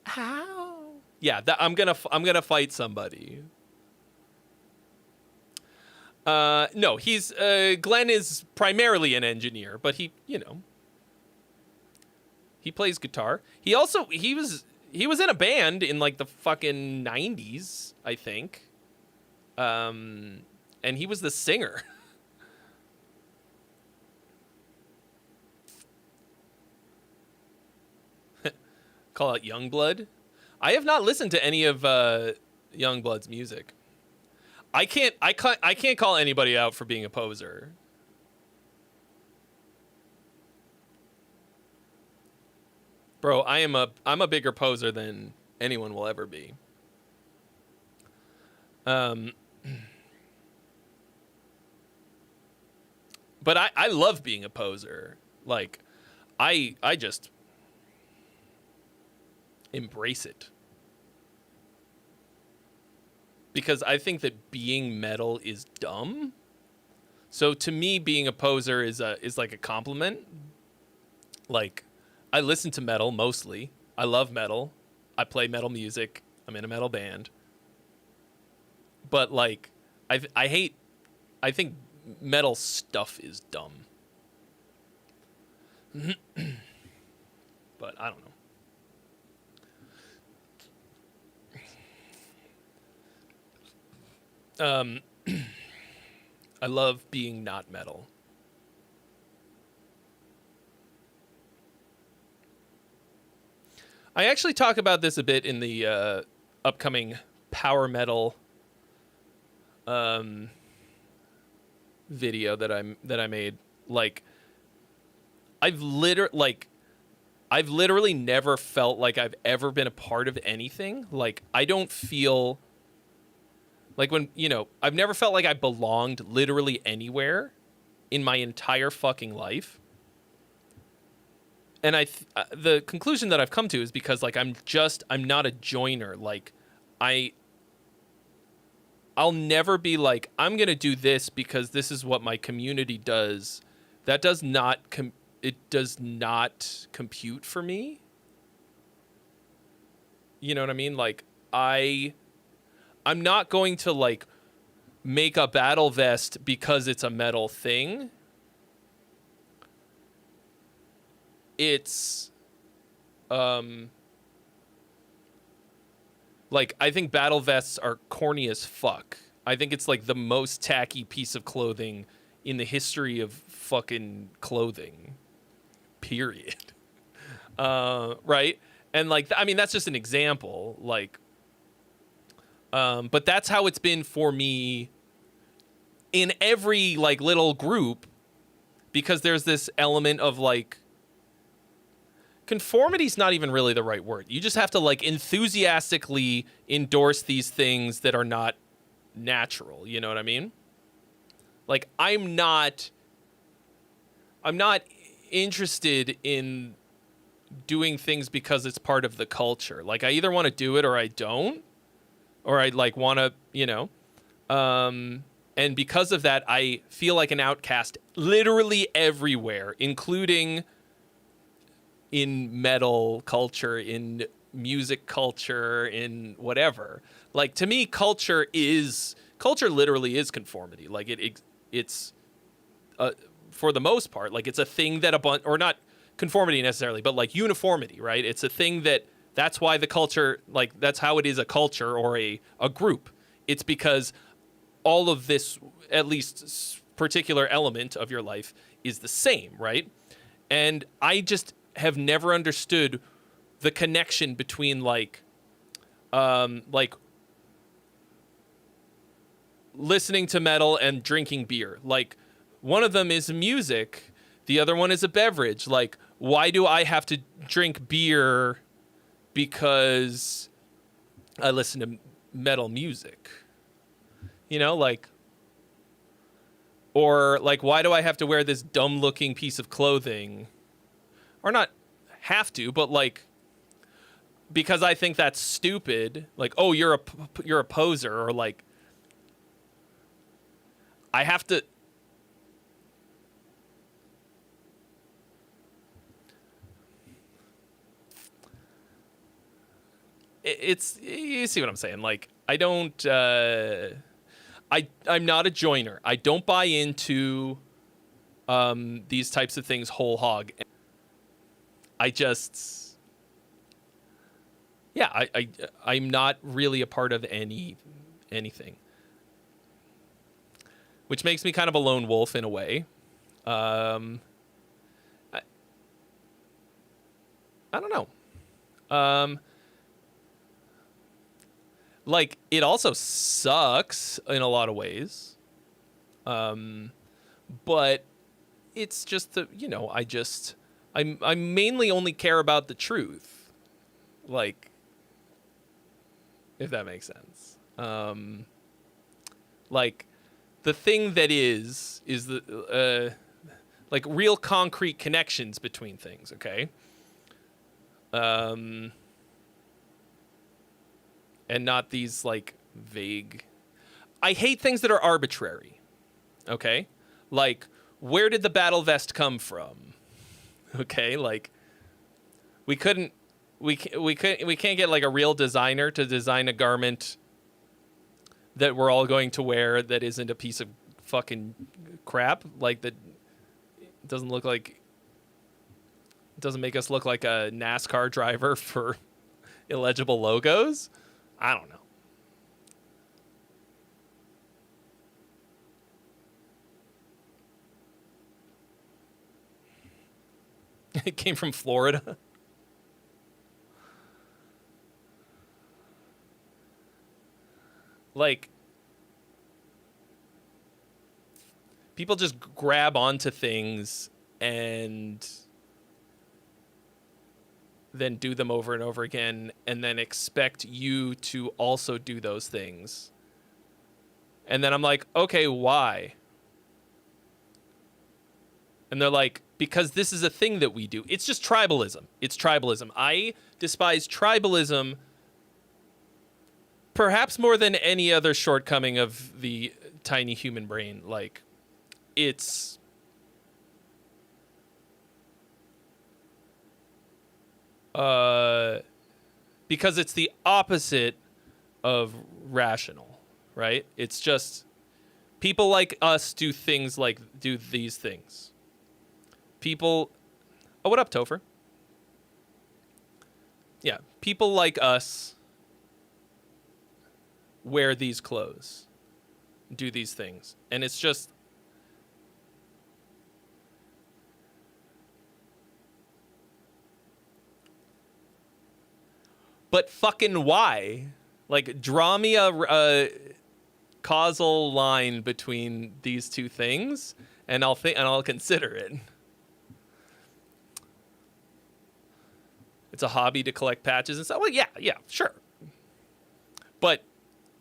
How? Yeah, I'm going to fight somebody. No, he's Glenn is primarily an engineer, but he plays guitar. He was in a band in like the fucking 90s, I think. And he was the singer. call out Youngblood. I have not listened to any of Youngblood's music. I can't call anybody out for being a poser. Bro, I'm a bigger poser than anyone will ever be. But I love being a poser. Like, I just embrace it. Because I think that being metal is dumb. So to me, being a poser is like a compliment. Like, I listen to metal mostly. I love metal. I play metal music. I'm in a metal band. But like, I think metal stuff is dumb. But I don't know. I love being not metal. I actually talk about this a bit in the upcoming power metal video that I made. Like, I've literally never felt like I've ever been a part of anything. Like, I don't feel like when, I've never felt like I belonged literally anywhere in my entire fucking life. And the conclusion that I've come to is because, like, I'm not a joiner. Like, I'll never be like, I'm going to do this because this is what my community does. That does not, it does not compute for me. You know what I mean? Like, I'm not going to, like, make a battle vest because it's a metal thing. It's, like, I think battle vests are corny as fuck. I think it's, like, the most tacky piece of clothing in the history of fucking clothing. Period. Right? And, like, I mean, that's just an example. Like, but that's how it's been for me in every, like, little group, because there's this element of, like, conformity's not even really the right word. You just have to, like, enthusiastically endorse these things that are not natural. You know what I mean? Like, I'm not interested in doing things because it's part of the culture. Like, I either want to do it or I don't, or I, like, want to, and because of that, I feel like an outcast literally everywhere, including in metal culture, in music culture, in whatever. Like, to me, culture literally is conformity. Like, it's for the most part, like, it's a thing that or not conformity necessarily, but, like, uniformity, right? It's a thing that's why the culture, like, that's how it is a culture or a group. It's because all of this, at least particular element of your life, is the same, right? And I just have never understood the connection between, like listening to metal and drinking beer. Like, one of them is music, the other one is a beverage. Like, why do I have to drink beer because I listen to metal music? Like, or, like, why do I have to wear this dumb looking piece of clothing? Or not have to, but, like, because I think that's stupid. Like, oh, you're a poser, or, like, I have to. It's, you see what I'm saying? Like, I don't. I'm not a joiner. I don't buy into these types of things whole hog. I just, yeah, I'm not really a part of anything, which makes me kind of a lone wolf in a way. I don't know. Like, it also sucks in a lot of ways. But it's just that, you know, I mainly only care about the truth. Like, if that makes sense. Like, the thing that is the, like, real concrete connections between things, okay? And not these, like, vague... I hate things that are arbitrary, okay? Like, where did the battle vest come from? Okay, like, we can't get, like, a real designer to design a garment that we're all going to wear that isn't a piece of fucking crap, like, that doesn't look like... doesn't make us look like a NASCAR driver for illegible logos. I don't know. It came from Florida. Like, people just grab onto things and then do them over and over again and then expect you to also do those things. And then I'm like, okay, why? And they're like, because this is a thing that we do. It's just tribalism. It's tribalism. I despise tribalism perhaps more than any other shortcoming of the tiny human brain. Like, it's... because it's the opposite of rational, right? It's just people like us do things like do these things. People, oh, what up, Topher? Yeah, people like us wear these clothes, do these things, and it's just... But fucking why? Like, draw me a causal line between these two things, and I'll consider it. It's a hobby to collect patches and stuff. Well, yeah, sure. But,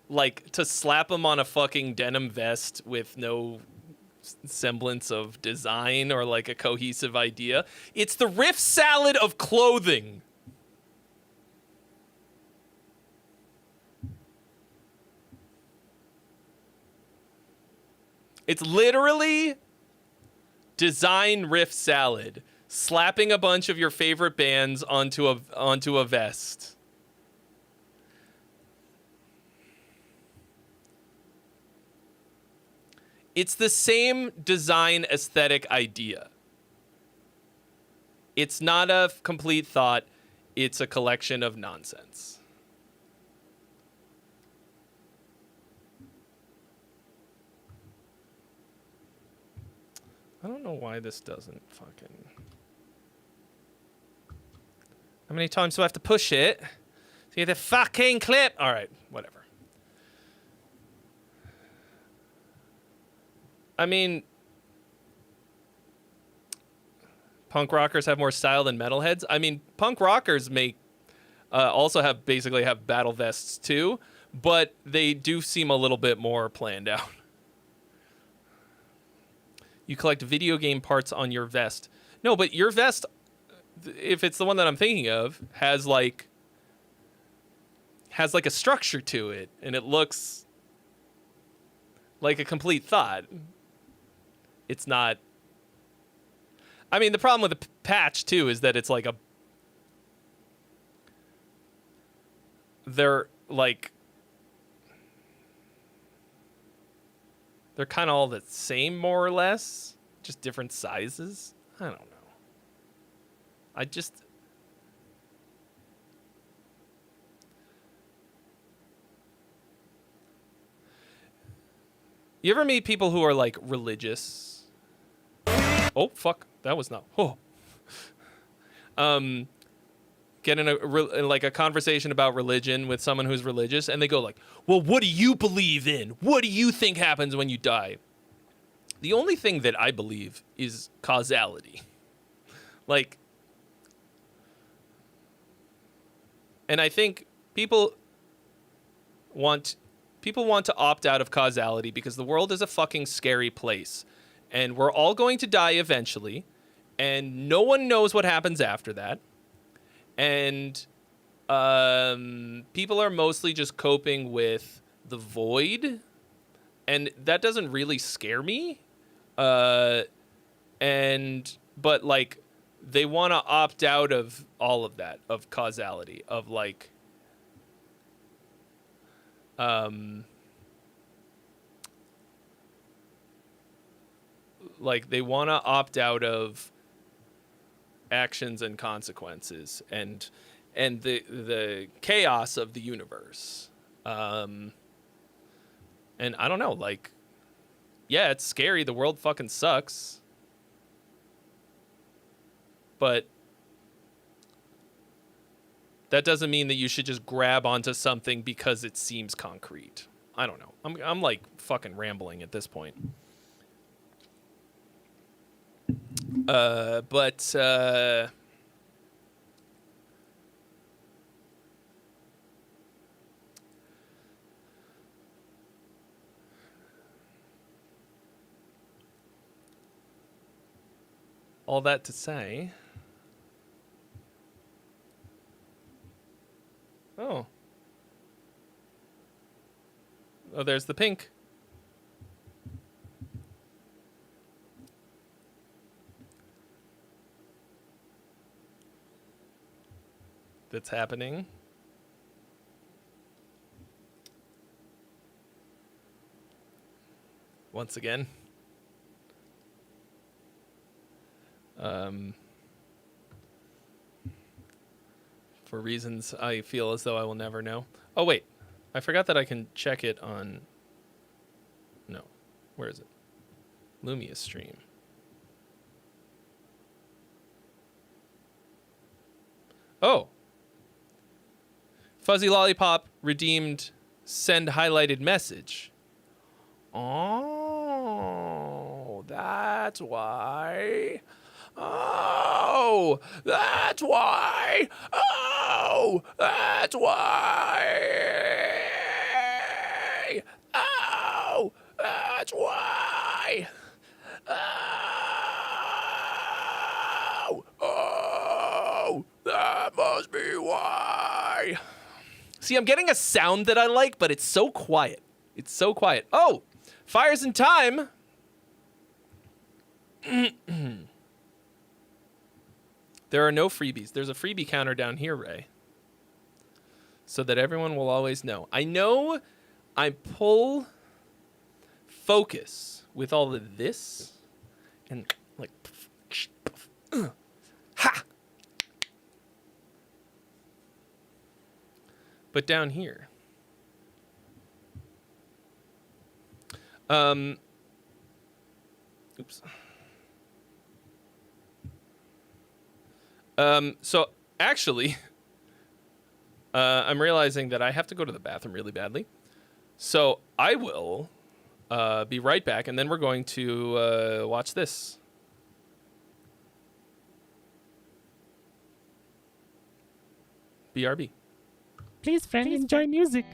like, to slap them on a fucking denim vest with no semblance of design or, like, a cohesive idea. It's the riff salad of clothing. It's literally design riff salad. Slapping a bunch of your favorite bands onto a vest. It's the same design aesthetic idea. It's not a complete thought. It's a collection of nonsense. I don't know why this doesn't fucking... How many times do I have to push it to get the fucking clip? All right, whatever. I mean, punk rockers have more style than metalheads. I mean, punk rockers also have battle vests too, but they do seem a little bit more planned out. You collect video game parts on your vest. No, but your vest, if it's the one that I'm thinking of, has like a structure to it, and it looks like a complete thought. It's not... I mean, the problem with the patch, too, is that it's like a... They're kind of all the same, more or less. Just different sizes. I don't know. You ever meet people who are, like, religious? Oh, fuck. That was not... Oh. get in like a conversation about religion with someone who's religious, and they go like, well, what do you believe in? What do you think happens when you die? The only thing that I believe is causality. Like, and I think people want to opt out of causality because the world is a fucking scary place, and we're all going to die eventually, and no one knows what happens after that. And people are mostly just coping with the void, and that doesn't really scare me. But like, they want to opt out of all of that, of causality, of like, like they want to opt out of actions and consequences and the chaos of the universe. And I don't know, like, yeah, it's scary. The world fucking sucks. But that doesn't mean that you should just grab onto something because it seems concrete. I don't know. I'm like fucking rambling at this point. But all that to say, oh, there's the pink. That's happening. Once again. For reasons I feel as though I will never know. Oh, wait. I forgot that I can check it on... No. Where is it? Lumia stream. Oh. Fuzzy Lollipop redeemed send highlighted message. Oh, that's why. Oh, that's why. Oh, that's why. Oh, that's why. Oh, that must be why. See, I'm getting a sound that I like, but it's so quiet. It's so quiet. Oh, Fires in Time. There are no freebies. There's a freebie counter down here, Ray. So that everyone will always know. I know I pull focus with all of this. And like, ha! But down here. Oops. So actually, I'm realizing that I have to go to the bathroom really badly. So I will be right back, and then we're going to watch this. BRB. Please, friend, enjoy music.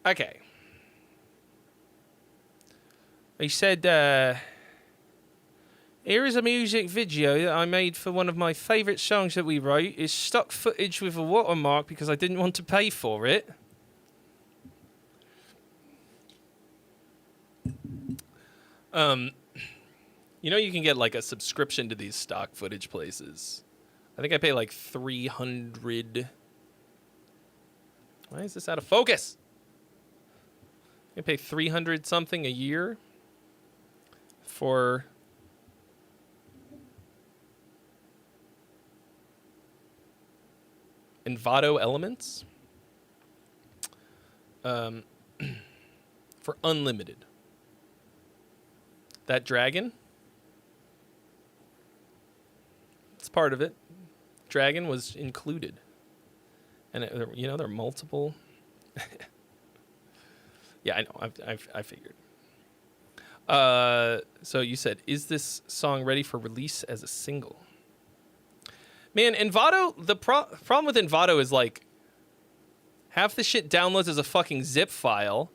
Okay. He said, here is a music video that I made for one of my favourite songs that we wrote. It's stock footage with a watermark because I didn't want to pay for it. You know, you can get like a subscription to these stock footage places. I think I pay like 300. Why is this out of focus? I pay 300 something a year for Envato Elements for unlimited. That dragon, it's part of it. Dragon was included, and you know there are multiple. Yeah, I know. I figured. So you said, is this song ready for release as a single? Man, Envato, the problem with Envato is like half the shit downloads as a fucking zip file.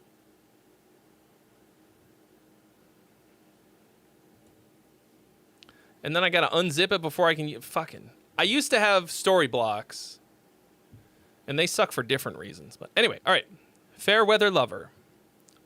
And then I gotta unzip it before I can fucking. I used to have story blocks, and they suck for different reasons. But anyway, all right. Fairweather Lover,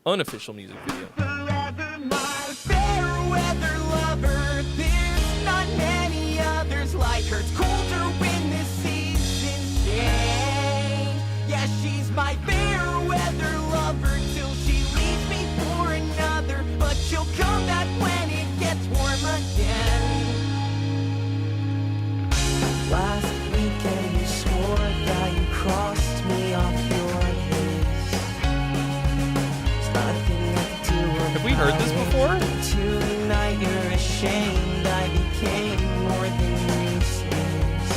unofficial music video. Forever my fair-weather lover. There's not many others like her. It's colder when the seasons change. Yeah, she's my fair-weather lover till she leaves me for another. But she'll come back when it gets warm again. Last weekend you swore that you crossed me off your list. There's nothing I can do about Have we heard this before? it. Tonight you're ashamed I became more than useless.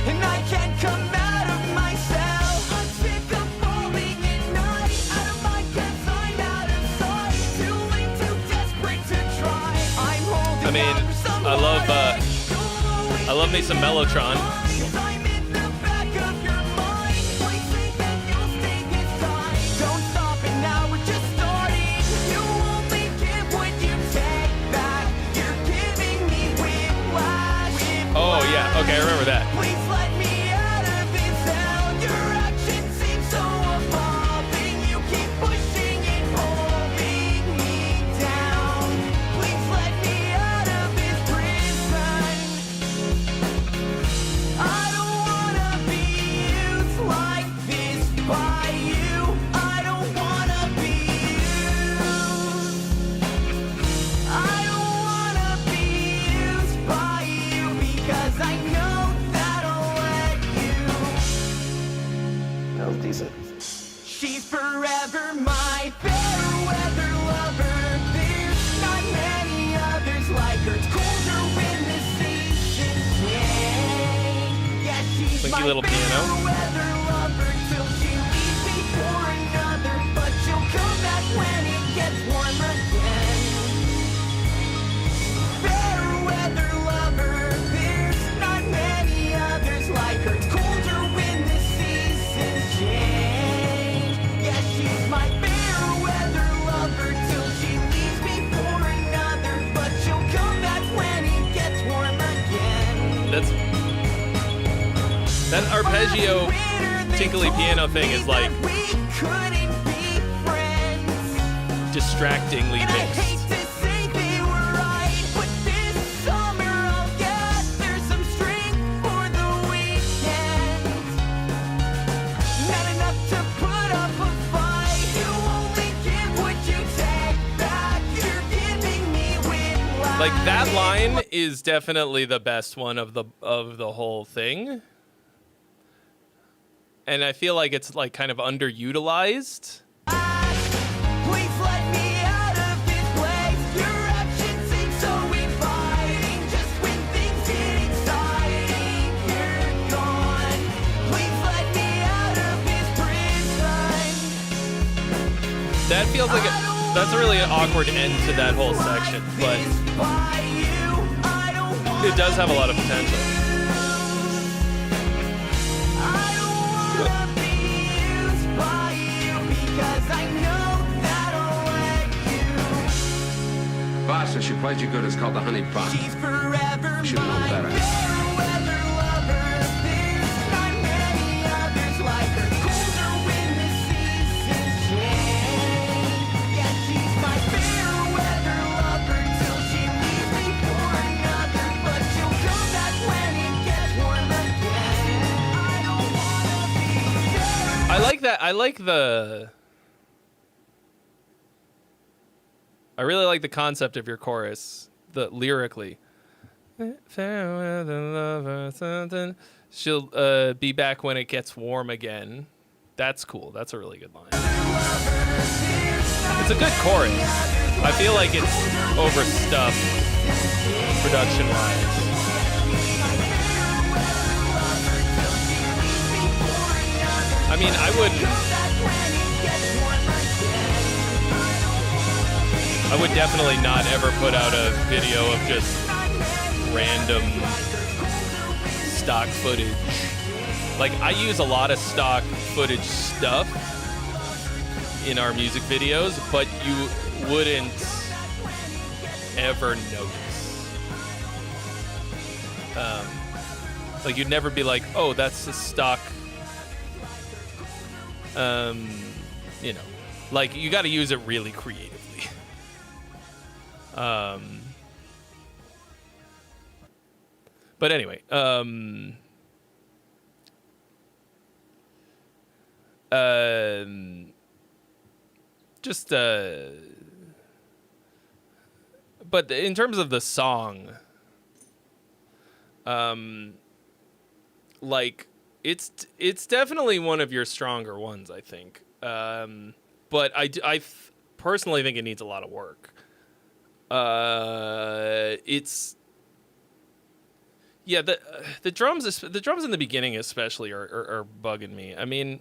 And I can't come out of myself. I'm sick of falling at night. Out of my guess I'm out of sight. Too late, too desperate to try. I'm holding I mean, out for some I love, heartache. I love me some Mellotron. I'm in the back of your mind. Please say that you'll stay this time. Don't stop it now, we're just starting. You only give what you take back. You're giving me whiplash. Oh yeah, okay, I remember that. Please let me out of this hell. Your actions seem so appalling. You keep pushing and holding me down. Please let me out of this prison. I don't wanna be used like this by you. I don't wanna be used. I don't wanna be used by you because I know that I'll let you. That was decent. She's forever my fair-weather lover. There's not many others like her. It's colder when the seasons change. Yeah, she's Slinky my little piano. fair-weather lover till she leaves me for another. But she'll come back when it gets warm again. Fair-weather lover. There's not many others like her. It's colder when the seasons change. Yeah, she's my fair-weather lover till she leaves me for another. But she'll come back when it gets warm again. That arpeggio tinkly piano thing is like We couldn't be friends. distractingly And I hate mixed. to say they were right, but this summer I'll gather some strength for the weekend. Not enough to put up a fight. You only give what you take back. You're giving me whiplash. Like that line is definitely the best one of the whole thing. And I feel like it's like kind of underutilized. Please let me out of this place. Your actions seem so inviting. Just when things get exciting, you're gone. Please let me out of this prison. That feels like that's a really awkward end to that whole section, but By you, I don't want it does have a lot of potential. I don't wanna be used by you pasta. She plays you good. It's called the honey pot. She's forever Should know my better. fair weather lover. There's not many others like her. Colder when the seasons change. Yeah, she's my fair weather lover till she leaves me for another. But she'll come back when it gets warm again. I don't wanna be fair. I like that. I really like the concept of your chorus, the lyrically. Fair weather lover, something. She'll be back when it gets warm again. That's cool. That's a really good line. It's a good chorus. I feel like it's overstuffed production-wise. I mean, I would definitely not ever put out a video of just random stock footage. Like, I use a lot of stock footage stuff in our music videos, but you wouldn't ever notice. Like, you'd never be like, oh, that's a stock, you know, like, you got to use it really creatively. But anyway, just but in terms of the song, like, it's definitely one of your stronger ones, I think. But I personally think it needs a lot of work. It's, yeah, the drums in the beginning especially are bugging me. I mean,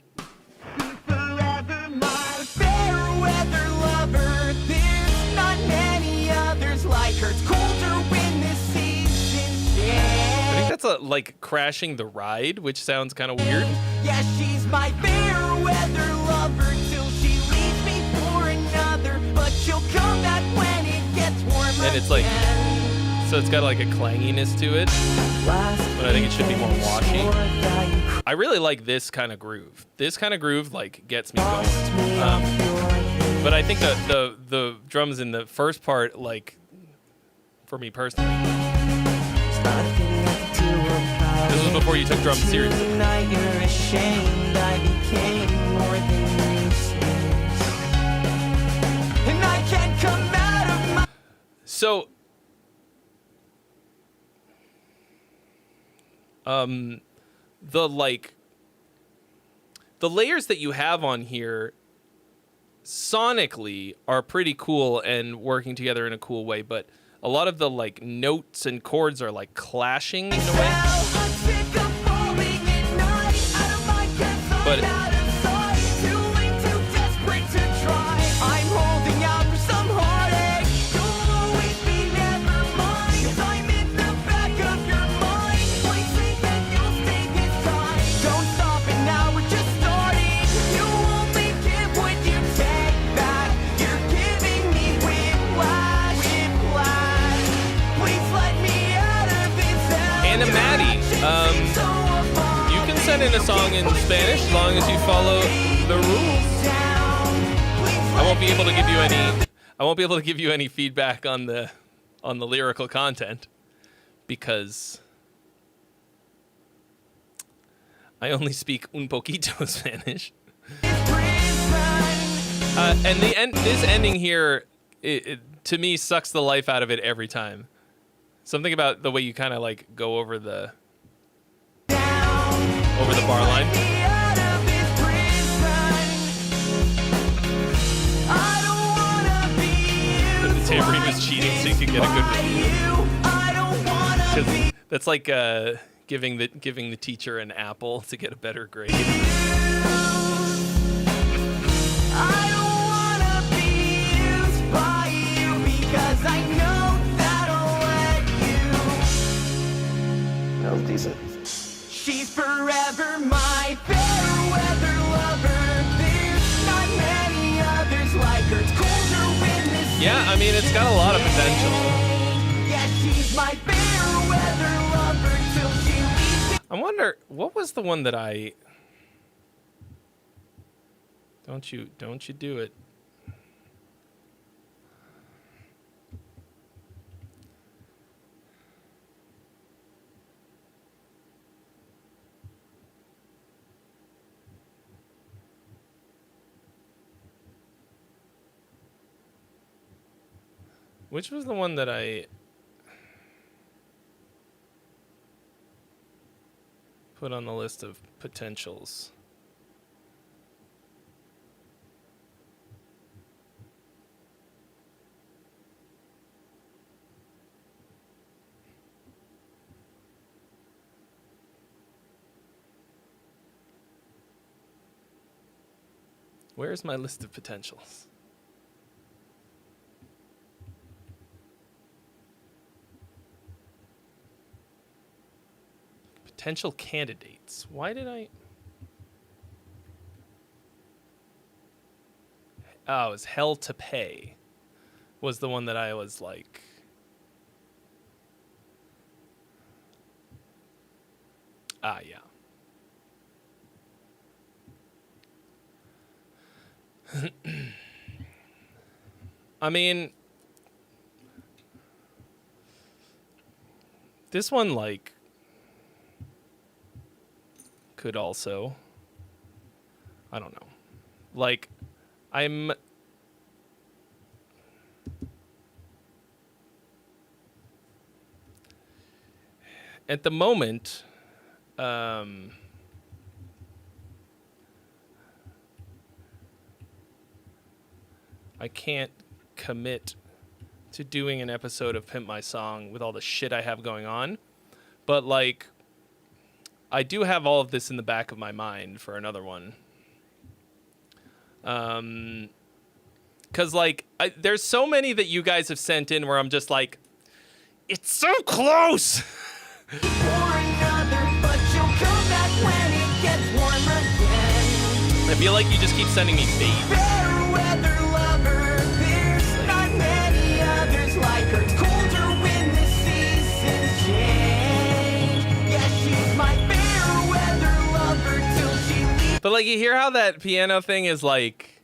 Forever my fair weather lover. There's not many others like her. It's colder when the seasons change. I think that's like Crashing the Ride, which sounds kind of weird. Yeah, she's my fair weather lover till she leaves me for another. But she'll come back when it gets warmer. And it's like, so it's got like a clanginess to it, but I think it should be more washy. I really like this kind of groove. This kind of groove like gets me going. But I think the drums in the first part, like, for me personally, this was before you took drums seriously. Tonight you're ashamed I became more than useless. And I can't come out of my So, the layers that you have on here sonically are pretty cool and working together in a cool way, but a lot of the like notes and chords are like clashing in a way. But you can send in a song in Spanish as long as you follow the rules. I won't be able to give you any feedback on the lyrical content because I only speak un poquito Spanish. And this ending here, it to me sucks the life out of it every time. Something about the way you kind of like go over the bar line. The tambourine was cheating so you could get a good review. That's like giving the teacher an apple to get a better grade. I don't wanna be used by you because I know that'll let you. That was decent. She's forever my fair weather lover. There's not many others like her. It's colder when the Yeah, I mean it's got a lot of potential. Yeah, she's my fair weather lover till she leaves me. I wonder what was the one that I. Don't you do it. Which was the one that I put on the list of potentials? Where's my list of potentials? Potential candidates. Why did I? Oh, it was Hell to Pay. Was the one that I was like. Ah, yeah. I mean, this one, like, could also, I don't know. Like, I'm at the moment, I can't commit to doing an episode of Pimp My Song with all the shit I have going on. But, like, I do have all of this in the back of my mind for another one. 'Cause, like, there's so many that you guys have sent in where I'm just like, it's so close! For another, but you'll come back when it gets warm again. I feel like you just keep sending me bait. Fair weather lover, there's not many others like her. It's colder when the seasons change. Yeah, she's my fair weather lover till she leaves. But, like, you hear how that piano thing is, like...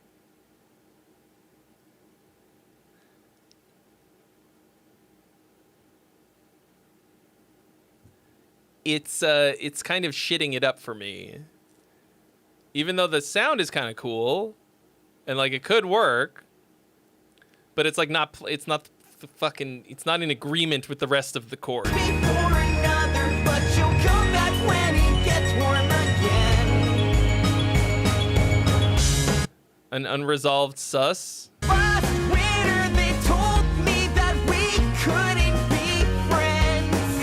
It's kind of shitting it up for me. Even though the sound is kind of cool, and, like, it could work, but it's, like, it's not in agreement with the rest of the chord. For another, but you'll come back when it gets warm again. An unresolved sus. Last winter they told me that we couldn't be friends.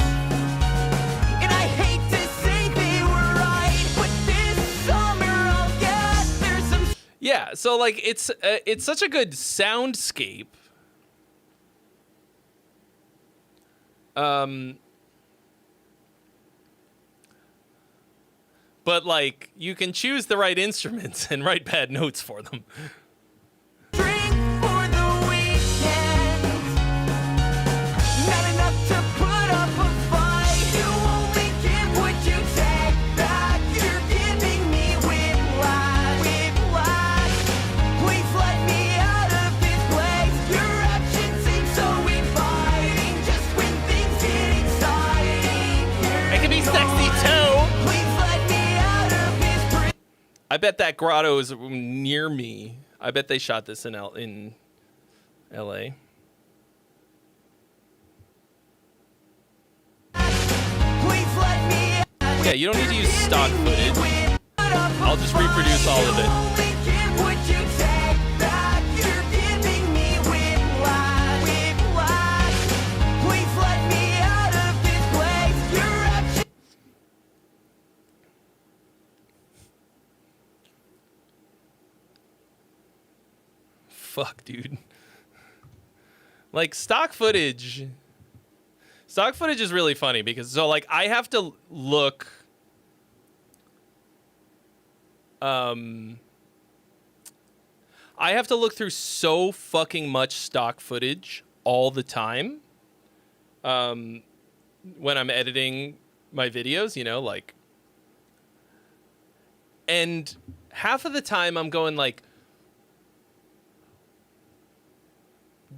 And I hate to say they were right, but this summer I'll get there's some. Yeah, so, like, it's such a good soundscape. But, like, you can choose the right instruments and write bad notes for them. Drink for the weekend. Not enough to put up a fight. You only give what you take back. You're giving me whiplash. Please let me out of this place. Your actions seem so inviting. Just when things get exciting. It can be sexy too. Please let me out of this prison. I bet that grotto is near me. I bet they shot this in L.A. Please let me out. Yeah, you don't need to use stock footage. I'll just reproduce all of it. Only give what you take back. You're giving me whiplash. Please let me out of this place. Your actions. Fuck, dude. Like, stock footage is really funny because, so, like, I have to look I have to look through so fucking much stock footage all the time. When I'm editing my videos, you know, like, and half of the time I'm going like,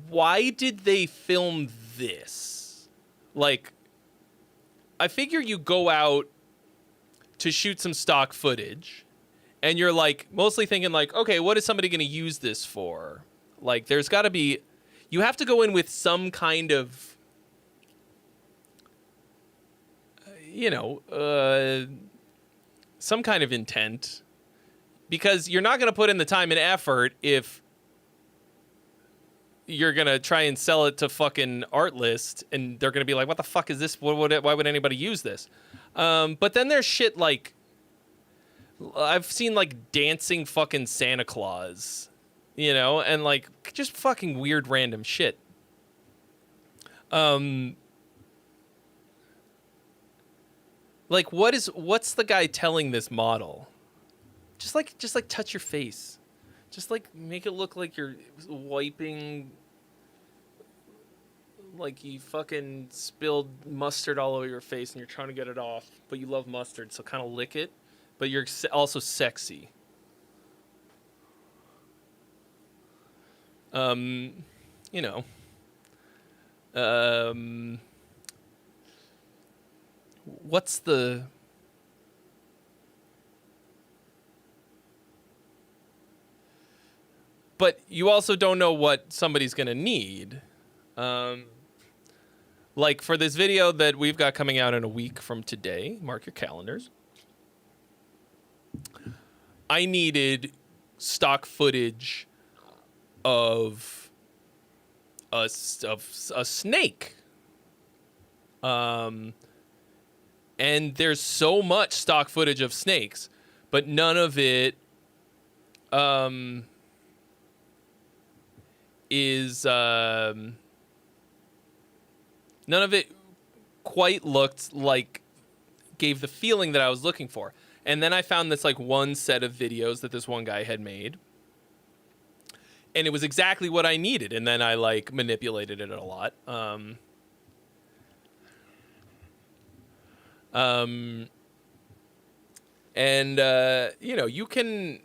why did they film this? Like, I figure you go out to shoot some stock footage and you're like mostly thinking like, okay, what is somebody going to use this for? Like, there's got to be, you have to go in with some kind of, you know, some kind of intent, because you're not going to put in the time and effort if you're going to try and sell it to fucking Artlist and they're going to be like, what the fuck is this? Why would anybody use this? But then there's shit like, I've seen like dancing fucking Santa Claus, you know, and like just fucking weird random shit. Like what's the guy telling this model? Just like touch your face. Just like make it look like you're wiping, like you fucking spilled mustard all over your face and you're trying to get it off, but you love mustard, so kind of lick it, but you're also sexy. You know. What's the... But you also don't know what somebody's going to need. Like for this video that we've got coming out in a week from today, mark your calendars. I needed stock footage of a snake. And there's so much stock footage of snakes, but none of it none of it quite looked like, gave the feeling that I was looking for. And then I found this like one set of videos that this one guy had made, and it was exactly what I needed. And then I like manipulated it a lot. You know, you can,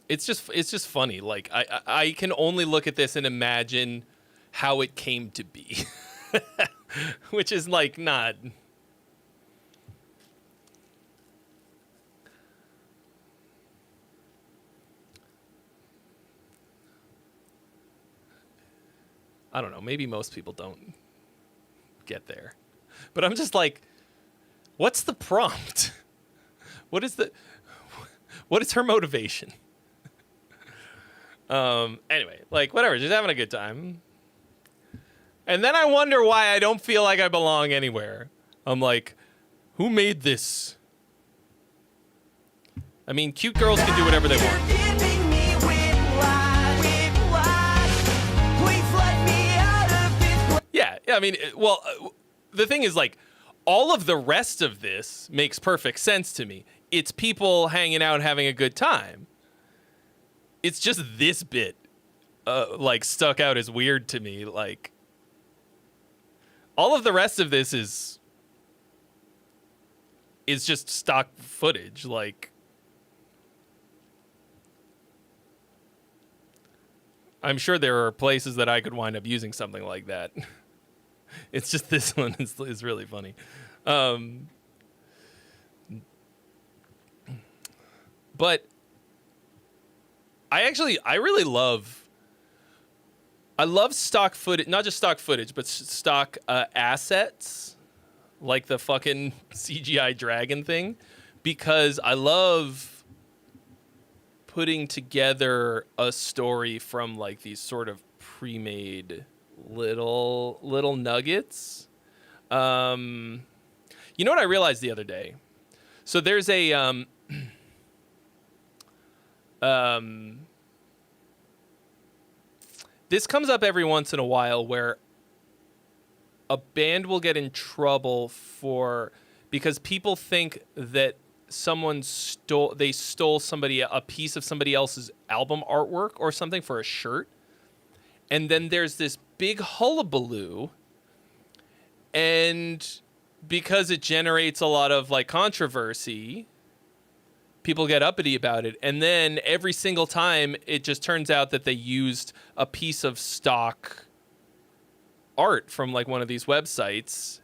it's just funny. Like I can only look at this and imagine how it came to be, which is like not. I don't know. Maybe most people don't get there, but I'm just like, what's the prompt? What is her motivation? Anyway, like whatever, just having a good time. And then I wonder why I don't feel like I belong anywhere. I'm like, who made this? I mean, cute girls can do whatever they want. Giving me whiplash. Please let me out of this. Yeah, I mean, well, the thing is, like, all of the rest of this makes perfect sense to me. It's people hanging out, having a good time. It's just this bit, like, stuck out as weird to me. Like, all of the rest of this is just stock footage. Like, I'm sure there are places that I could wind up using something like that. It's just this one is really funny. But I really love stock footage, not just stock footage, but stock assets, like the fucking CGI dragon thing, because I love putting together a story from like these sort of pre-made little nuggets. You know what I realized the other day? So there's a this comes up every once in a while where a band will get in trouble because people think that they stole a piece of somebody else's album artwork or something for a shirt. And then there's this big hullabaloo, and because it generates a lot of like controversy, people get uppity about it. And then every single time it just turns out that they used a piece of stock art from like one of these websites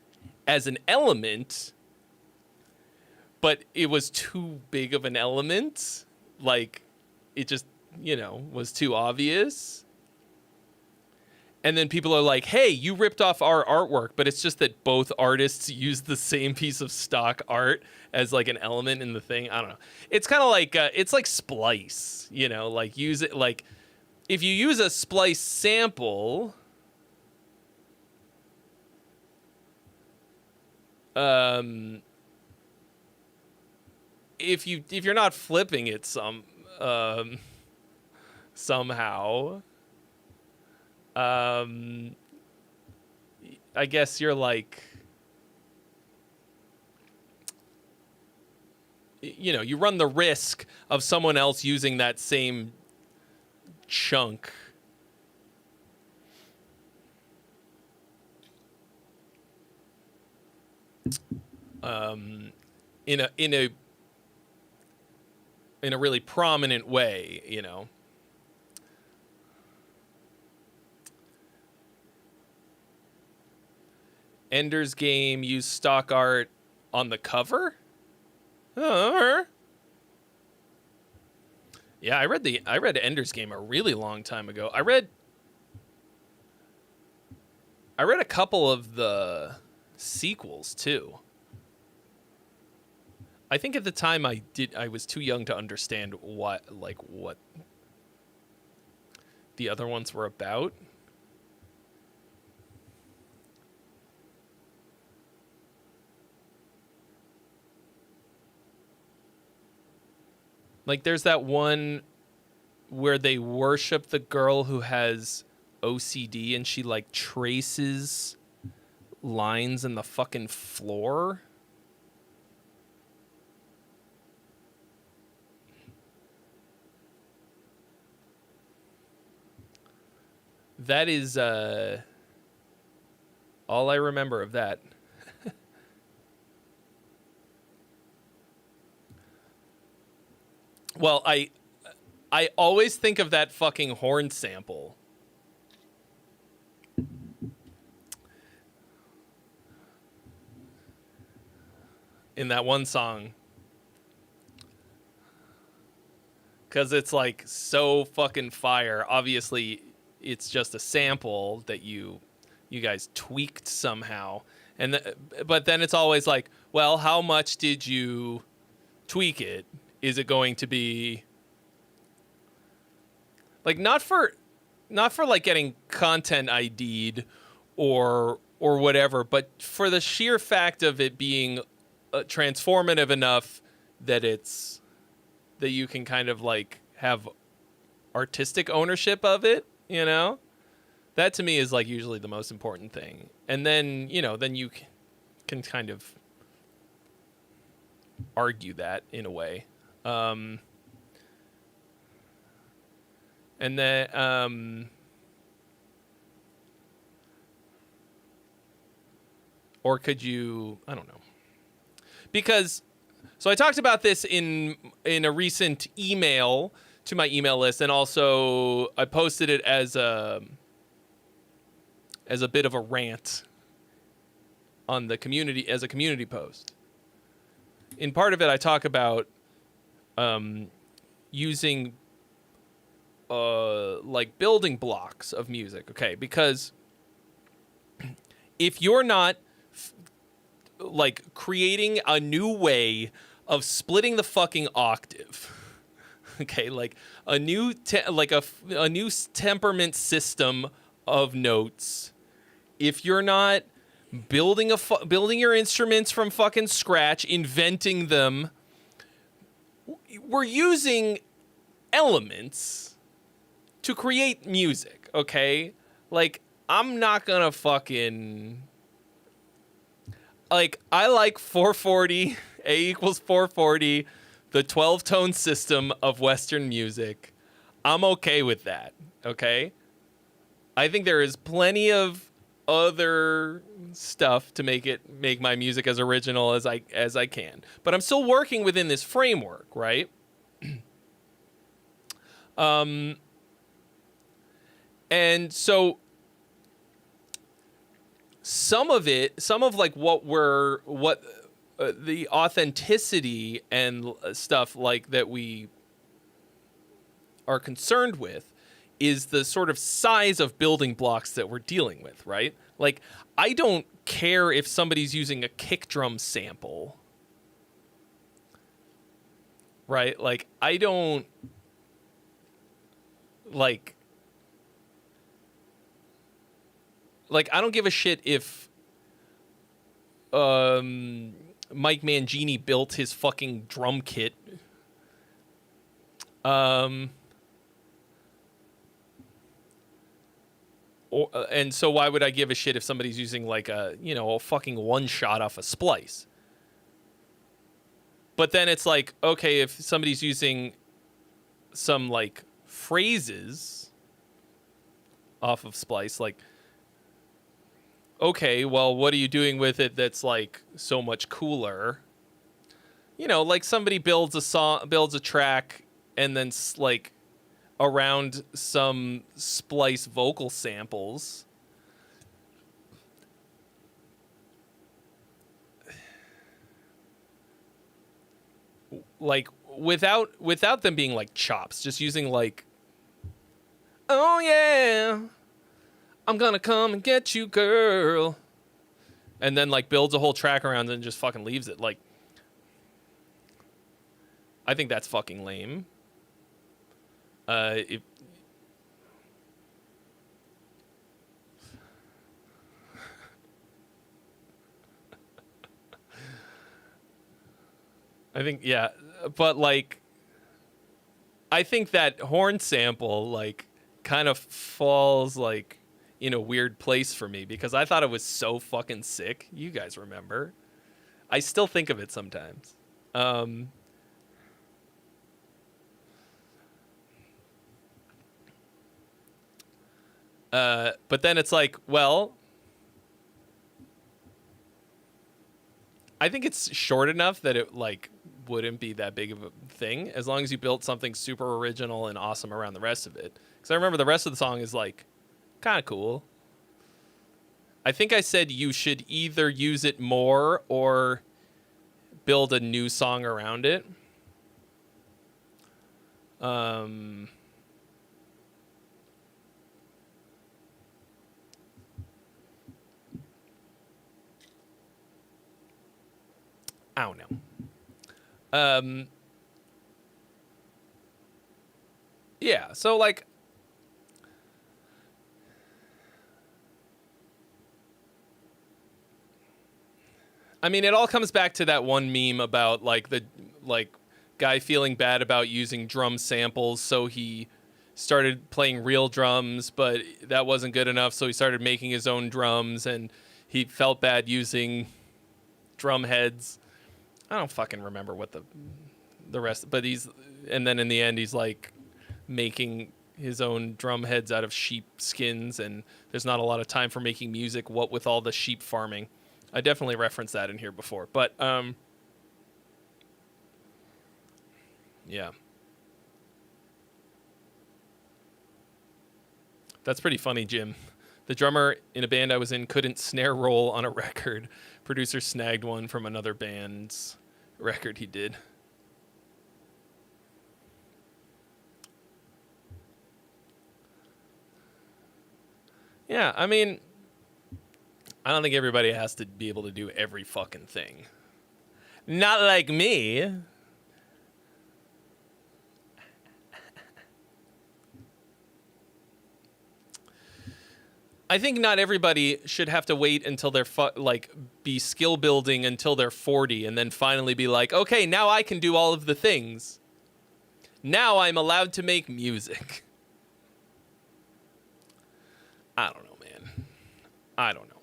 as an element, but it was too big of an element. Like it just, was too obvious. And then people are like, hey, you ripped off our artwork, but it's just that both artists used the same piece of stock art as like an element in the thing. I don't know. It's kind of like, it's like Splice, like use it, like if you use a Splice sample, if you're not flipping it somehow, I guess you're like, you run the risk of someone else using that same chunk. In a really prominent way, Ender's Game used stock art on the cover? Yeah, I read Ender's Game a really long time ago. I read a couple of the sequels too. I think at the time I was too young to understand what the other ones were about. Like there's that one where they worship the girl who has OCD and she like traces lines in the fucking floor. That is all I remember of that. Well, I always think of that fucking horn sample. In that one song. 'Cause it's like so fucking fire. Obviously, it's just a sample that you guys tweaked somehow. But then it's always like, well, how much did you tweak it? Is it going to be like not for like getting content ID'd or whatever, but for the sheer fact of it being transformative enough that you can kind of like have artistic ownership of it, That to me is like usually the most important thing. And then, then you can kind of argue that in a way. And then, or could you, I don't know. Because, so I talked about this in a recent email to my email list, and also I posted it as a bit of a rant on the community, as a community post. In part of it, I talk about using like building blocks of music, okay? Because if you're not like creating a new way of splitting the fucking octave, okay, like a new temperament system of notes, if you're not building your instruments from fucking scratch, inventing them, we're using elements to create music, okay? Like, I'm not gonna fucking... Like, I like 440 A equals 440, the 12-tone system of Western music. I'm okay with that, okay? I think there is plenty of other stuff to make my music as original as I can. But I'm still working within this framework, right? And so some of like the authenticity and stuff like that we are concerned with is the sort of size of building blocks that we're dealing with, right? Like, I don't care if somebody's using a kick drum sample, right? Like, I don't I don't give a shit if Mike Mangini built his fucking drum kit. And so why would I give a shit if somebody's using like a fucking one shot off a splice? But then it's like, okay, if somebody's using some like phrases off of splice, like, okay, well, what are you doing with it that's like so much cooler? Like somebody builds a track and then like around some splice vocal samples. Like without them being like chops, just using like, oh yeah, I'm gonna come and get you, girl. And then like builds a whole track around it and just fucking leaves it. Like, I think that's fucking lame. I think, yeah, but like, I think that horn sample like kind of falls like in a weird place for me because I thought it was so fucking sick. You guys remember? I still think of it sometimes. But then it's like, well, I think it's short enough that it like wouldn't be that big of a thing as long as you built something super original and awesome around the rest of it. Because I remember the rest of the song is like kind of cool. I think I said you should either use it more or build a new song around it. I don't know. Yeah, so like, I mean, it all comes back to that one meme about like the like guy feeling bad about using drum samples, so he started playing real drums, but that wasn't good enough, so he started making his own drums, and he felt bad using drum heads. I don't fucking remember what the rest, but and then in the end he's like making his own drum heads out of sheep skins, and there's not a lot of time for making music, what with all the sheep farming. I definitely referenced that in here before, but yeah. That's pretty funny, Jim. The drummer in a band I was in couldn't snare roll on a record. Producer snagged one from another band's record he did. Yeah, I mean, I don't think everybody has to be able to do every fucking thing. Not like me. I think not everybody should have to wait until they're be skill building until they're 40 and then finally be like, okay, now I can do all of the things. Now I'm allowed to make music. I don't know, man. I don't know.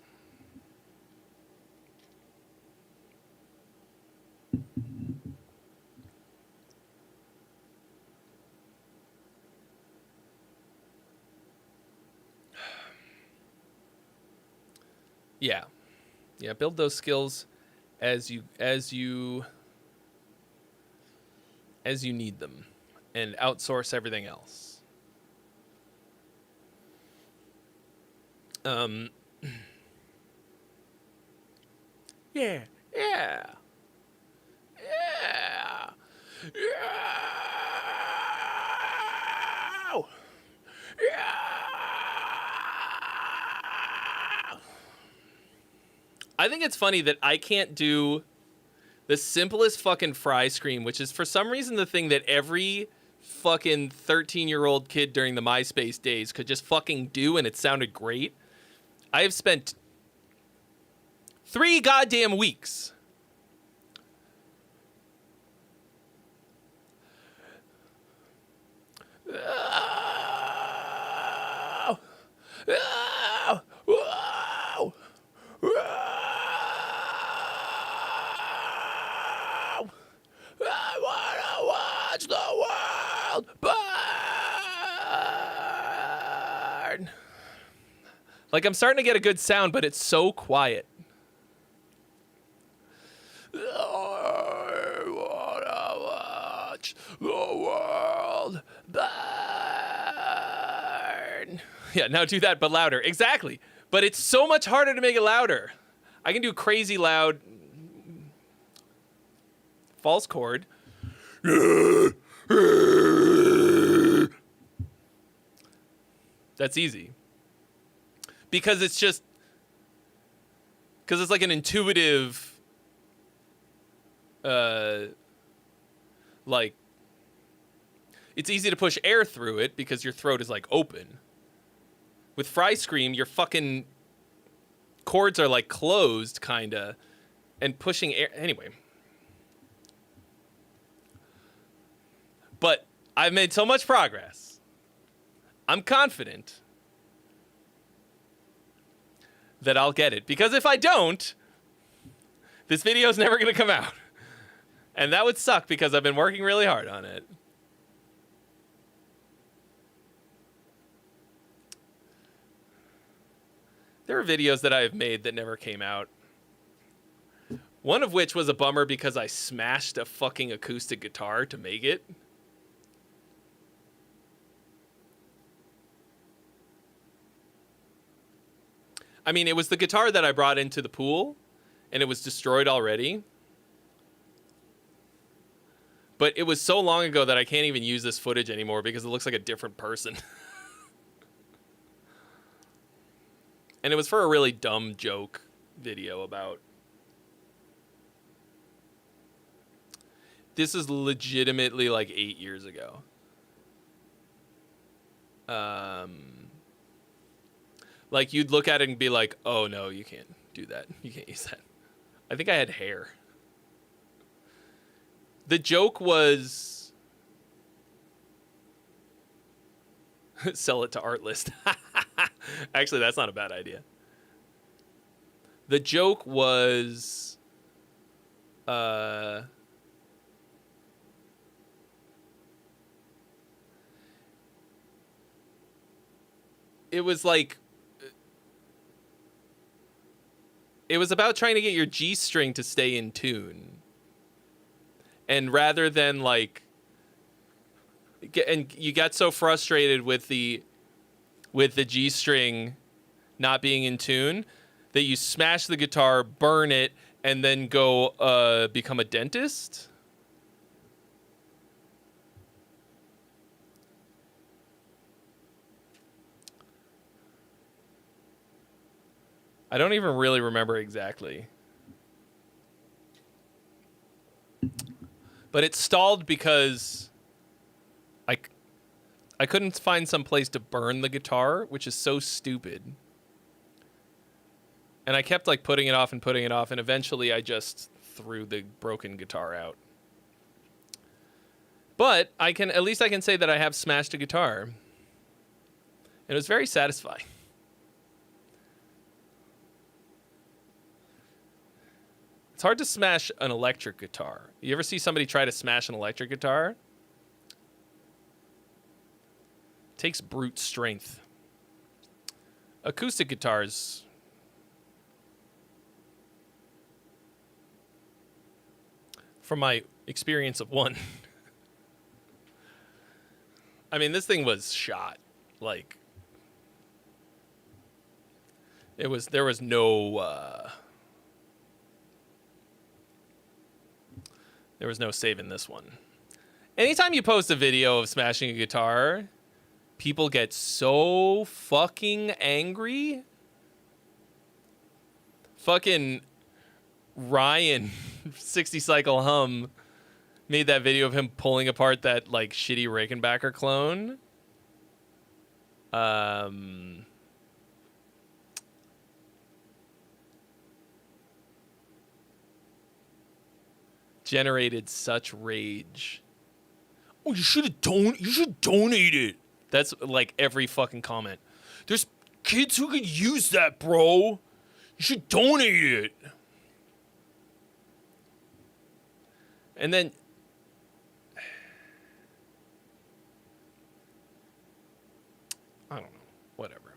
Yeah. Yeah, build those skills as you need them, and outsource everything else. Yeah. Yeah. Yeah. Yeah. I think it's funny that I can't do the simplest fucking fry scream, which is for some reason the thing that every fucking 13-year-old kid during the MySpace days could just fucking do, and it sounded great. I have spent 3 goddamn weeks I wanna watch the world burn. Like, I'm starting to get a good sound, but it's so quiet. I wanna watch the world burn. Yeah, now do that, but louder. Exactly. But it's so much harder to make it louder. I can do crazy loud false chord. That's easy. Because it's like an intuitive, like, it's easy to push air through it because your throat is like open. With fry scream, your fucking chords are like closed, kinda, and pushing air. Anyway. But I've made so much progress. I'm confident that I'll get it. Because if I don't, this video is never going to come out. And that would suck because I've been working really hard on it. There are videos that I have made that never came out. One of which was a bummer because I smashed a fucking acoustic guitar to make it. I mean, it was the guitar that I brought into the pool, and it was destroyed already. But it was so long ago that I can't even use this footage anymore because it looks like a different person. And it was for a really dumb joke video about... This is legitimately like 8 years ago. Like, you'd look at it and be like, oh, no, you can't do that. You can't use that. I think I had hair. The joke was... Sell it to Artlist. Actually, that's not a bad idea. The joke was... It was like... It was about trying to get your G string to stay in tune. And rather than like... And you got so frustrated with the G string not being in tune that you smash the guitar, burn it, and then go become a dentist? I don't even really remember exactly. But it stalled because I couldn't find some place to burn the guitar, which is so stupid. And I kept like putting it off, and eventually I just threw the broken guitar out. But at least I can say that I have smashed a guitar. And it was very satisfying. It's hard to smash an electric guitar. You ever see somebody try to smash an electric guitar? It takes brute strength. Acoustic guitars from my experience of one. I mean, this thing was shot. Like, there was no saving this one. Anytime you post a video of smashing a guitar, people get so fucking angry. Fucking Ryan, 60 Cycle Hum, made that video of him pulling apart that, like, shitty Rickenbacker clone. Generated such rage. Oh, you should donate it. That's like every fucking comment. There's kids who could use that, bro. You should donate it. And then I don't know. Whatever.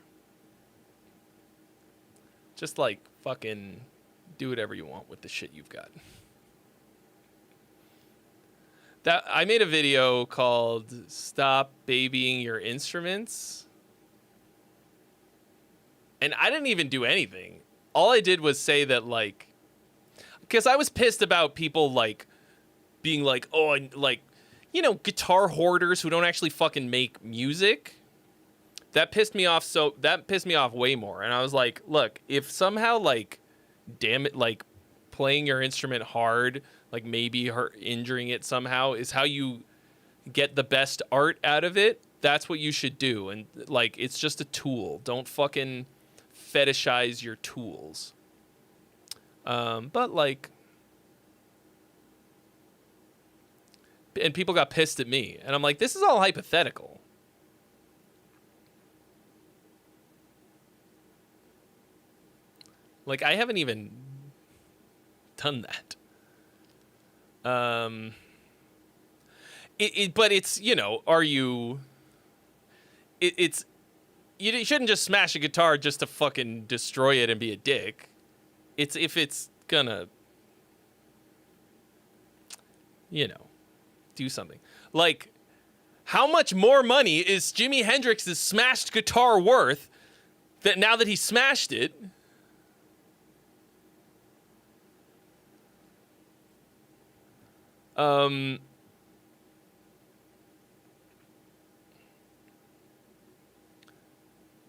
Just like fucking do whatever you want with the shit you've got. That I made a video called "Stop Babying Your Instruments," and I didn't even do anything. All I did was say that, like, because I was pissed about people like being like, oh, and like, you know, guitar hoarders who don't actually fucking make music. That pissed me off. So that pissed me off way more. And I was like, look, if somehow, like, damn it, like, playing your instrument hard, like maybe injuring it somehow is how you get the best art out of it, that's what you should do. And like, it's just a tool. Don't fucking fetishize your tools. But like, and people got pissed at me, and I'm like, this is all hypothetical. Like, I haven't even done that. But it's, you know, it's, you shouldn't just smash a guitar just to fucking destroy it and be a dick. It's if it's gonna, you know, do something. Like, how much more money is Jimi Hendrix's smashed guitar worth that now that he smashed it?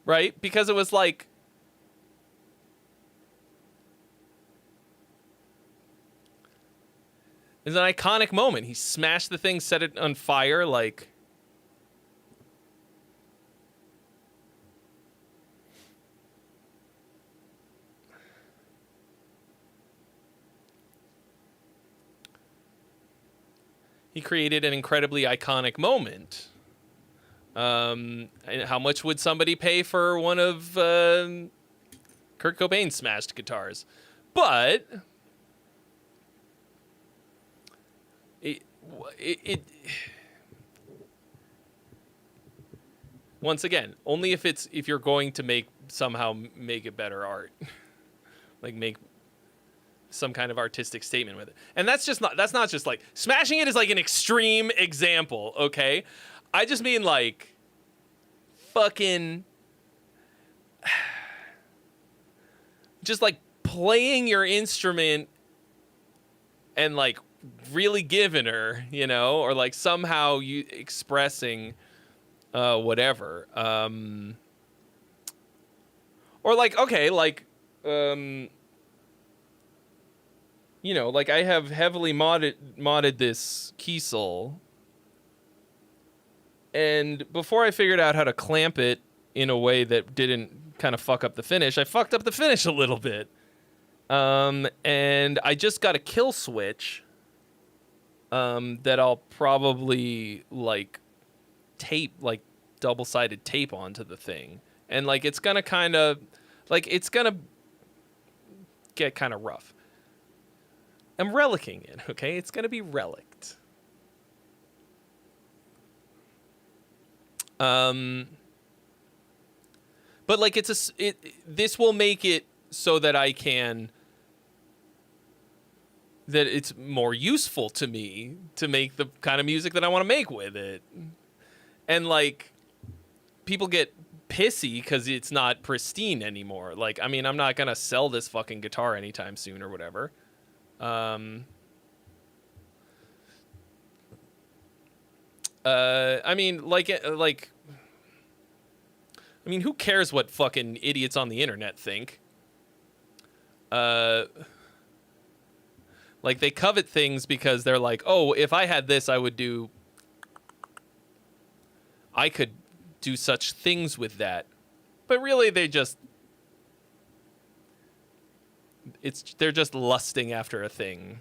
Right? Because it was like, it's an iconic moment. He smashed the thing, set it on fire, like, he created an incredibly iconic moment. And how much would somebody pay for one of Kurt Cobain's smashed guitars? But it once again, only if you're going to somehow make it better art, like make some kind of artistic statement with it. And that's not just like smashing it is like an extreme example, okay? I just mean like fucking just like playing your instrument and like really giving her, you know, or like somehow you expressing whatever. Or like, okay, like you know, like I have heavily modded this Kiesel, and before I figured out how to clamp it in a way that didn't kind of fuck up the finish, I fucked up the finish a little bit. And I just got a kill switch that I'll probably like tape, like double-sided tape onto the thing. And like it's gonna kind of, like it's gonna get kind of rough. I'm relicking it, okay? It's gonna be relicked. But like this will make it so that I can. that it's more useful to me to make the kind of music that I want to make with it. And like, people get pissy because it's not pristine anymore. Like, I mean, I'm not gonna sell this fucking guitar anytime soon or whatever. I mean, who cares what fucking idiots on the internet think? Like, they covet things because they're like, oh, if I had this, I could do such things with that. But really, they're just lusting after a thing.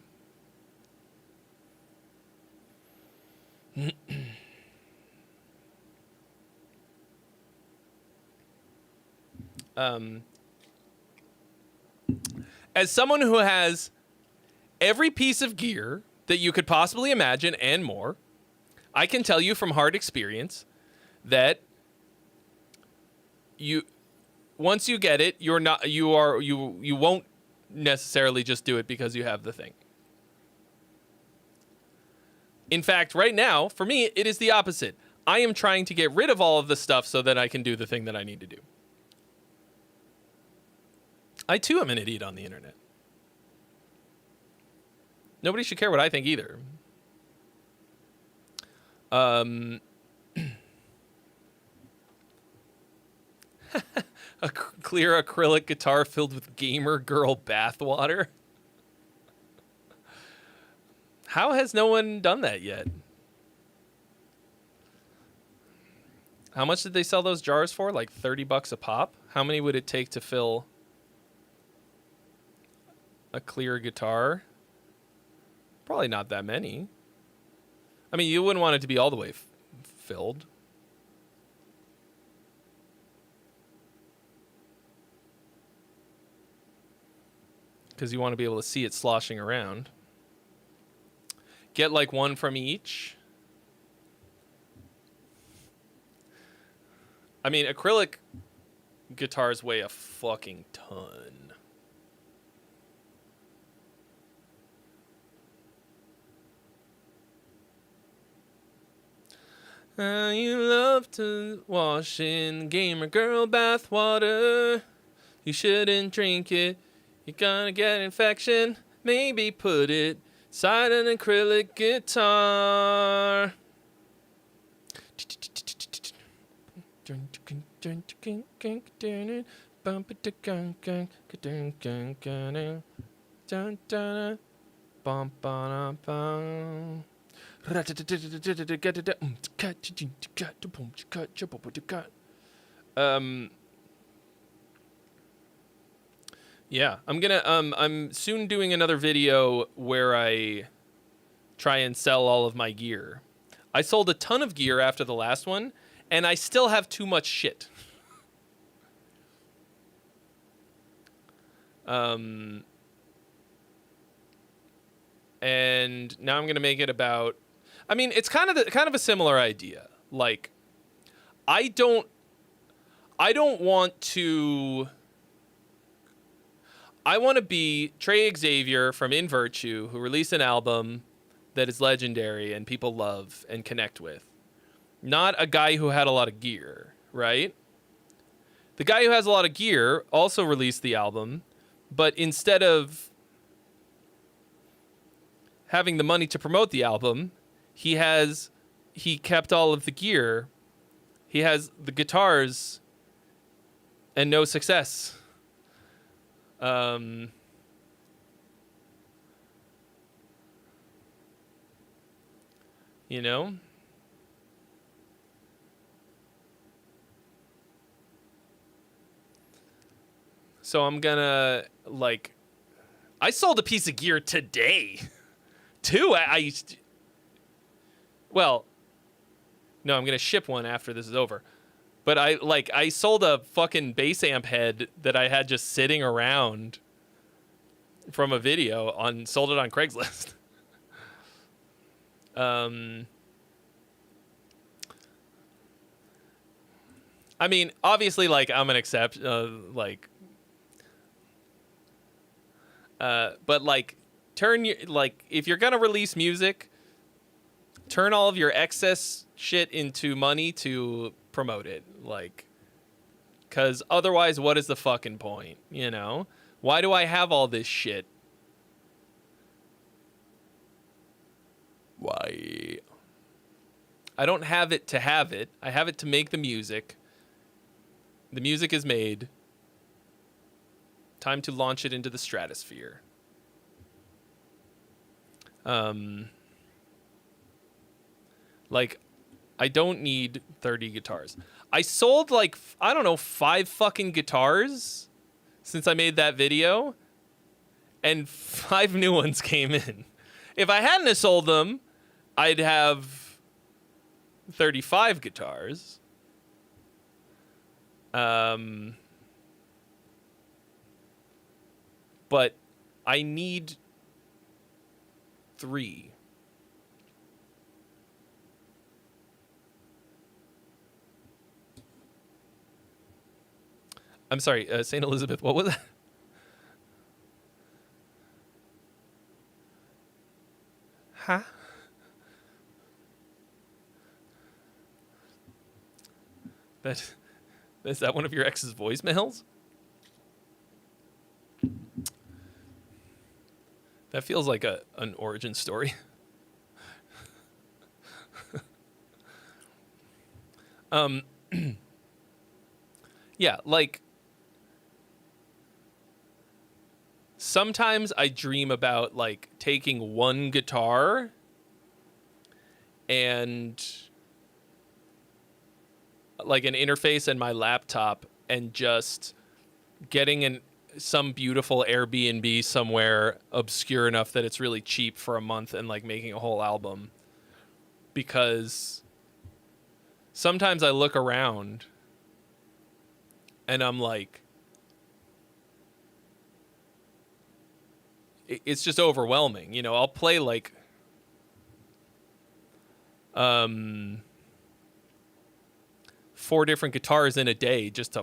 As someone who has every piece of gear that you could possibly imagine and more, I can tell you from hard experience that once you get it, you won't necessarily just do it because you have the thing. In fact, right now, for me, it is the opposite. I am trying to get rid of all of the stuff so that I can do the thing that I need to do. I too am an idiot on the internet. Nobody should care what I think either. A clear acrylic guitar filled with gamer girl bathwater. How has no one done that yet? How much did they sell those jars for? Like $30 a pop? How many would it take to fill a clear guitar? Probably not that many. I mean, you wouldn't want it to be all the way filled. Because you want to be able to see it sloshing around. Get like one from each. I mean, acrylic guitars weigh a fucking ton. You love to wash in gamer girl bathwater. You shouldn't drink it. You're gonna get infection. Maybe put it inside an acrylic guitar. Yeah, I'm soon doing another video where I try and sell all of my gear. I sold a ton of gear after the last one, and I still have too much shit. And now I'm gonna make it about. I mean, it's kind of a similar idea. Like, I don't want to. I want to be Trey Xavier from In Virtue, who released an album that is legendary and people love and connect with. Not a guy who had a lot of gear, right? The guy who has a lot of gear also released the album, but instead of having the money to promote the album, he kept all of the gear. He has the guitars and no success. You know? So I'm gonna, like, I sold a piece of gear today, too. Well, no, I'm gonna ship one after this is over. But I sold a fucking bass amp head that I had just sitting around from a video sold it on Craigslist. I mean, obviously, like, I'm an exception, but like turn your, like, if you're gonna release music, turn all of your excess shit into money to promote it, like, because otherwise, what is the fucking point, you know? Why do I have all this shit? Why? I don't have it to have it. I have it to make the music. The music is made. Time to launch it into the stratosphere. Like, I don't need 30 guitars. I sold, like, I don't know, 5 fucking guitars since I made that video, and 5 new ones came in. If I hadn't have sold them, I'd have 35 guitars. But I need 3. I'm sorry, St. Elizabeth, what was that? Huh? Is that one of your ex's voicemails? That feels like an origin story. Yeah, like, sometimes I dream about, like, taking one guitar and, like, an interface and my laptop and just getting some beautiful Airbnb somewhere obscure enough that it's really cheap for a month and, like, making a whole album. Because sometimes I look around and I'm like, it's just overwhelming. You know, I'll play, like, 4 different guitars in a day just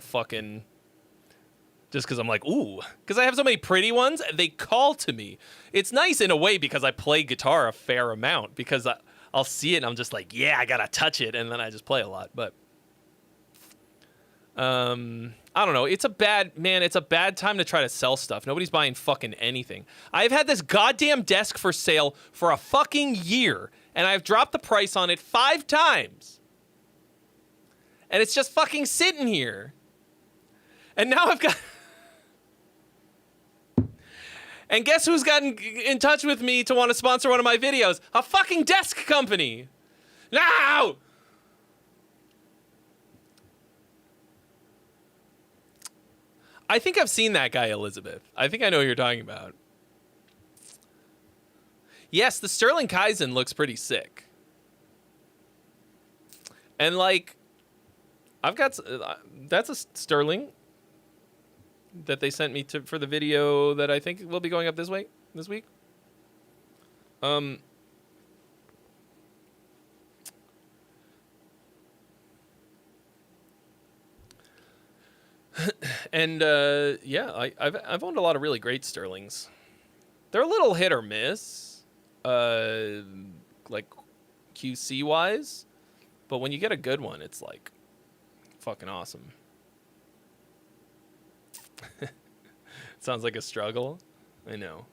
because I'm like, ooh, because I have so many pretty ones, they call to me. It's nice in a way because I play guitar a fair amount, because I'll see it and I'm just like, yeah, I gotta touch it, and then I just play a lot. But I don't know. It's a bad time to try to sell stuff. Nobody's buying fucking anything. I've had this goddamn desk for sale for a fucking year, and I've dropped the price on it 5 times. And it's just fucking sitting here. And now I've got... And guess who's gotten in touch with me to want to sponsor one of my videos? A fucking desk company. No! I think I've seen that guy, Elizabeth. I think I know who you're talking about. Yes, the Sterling Kaizen looks pretty sick. And, like, I've got... that's a Sterling that they sent me for the video that I think will be going up this week. And yeah, I've owned a lot of really great Sterlings. They're a little hit or miss, like QC wise, but when you get a good one, it's like fucking awesome. Sounds like a struggle. I know.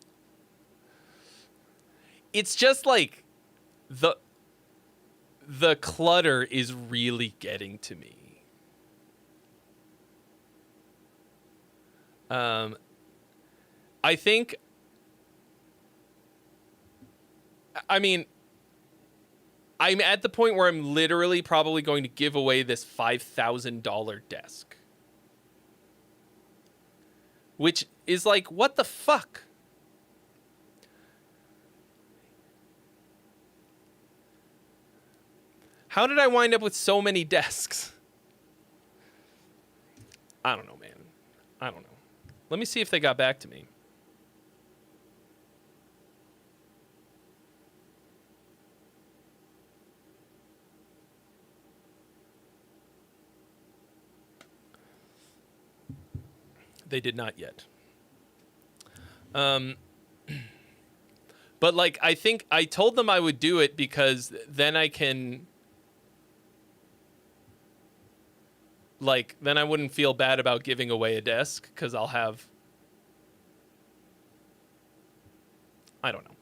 It's just like the clutter is really getting to me. I think, I mean, I'm at the point where I'm literally probably going to give away this $5,000 desk. Which is like, what the fuck? How did I wind up with so many desks? I don't know, man. I don't know. Let me see if they got back to me. They did not yet. But like, I think I told them I would do it because then I can, like, then I wouldn't feel bad about giving away a desk because I'll have, I don't know,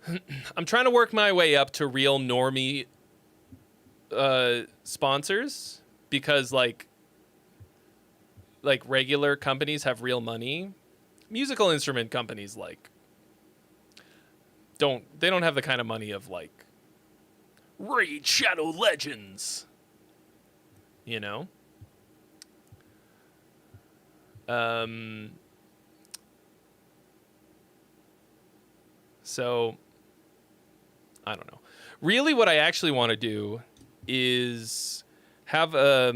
man. I'm trying to work my way up to real normie sponsors because like regular companies have real money. Musical instrument companies like don't have the kind of money of like Raid Shadow Legends, you know? So I don't know. Really what I actually want to do is have a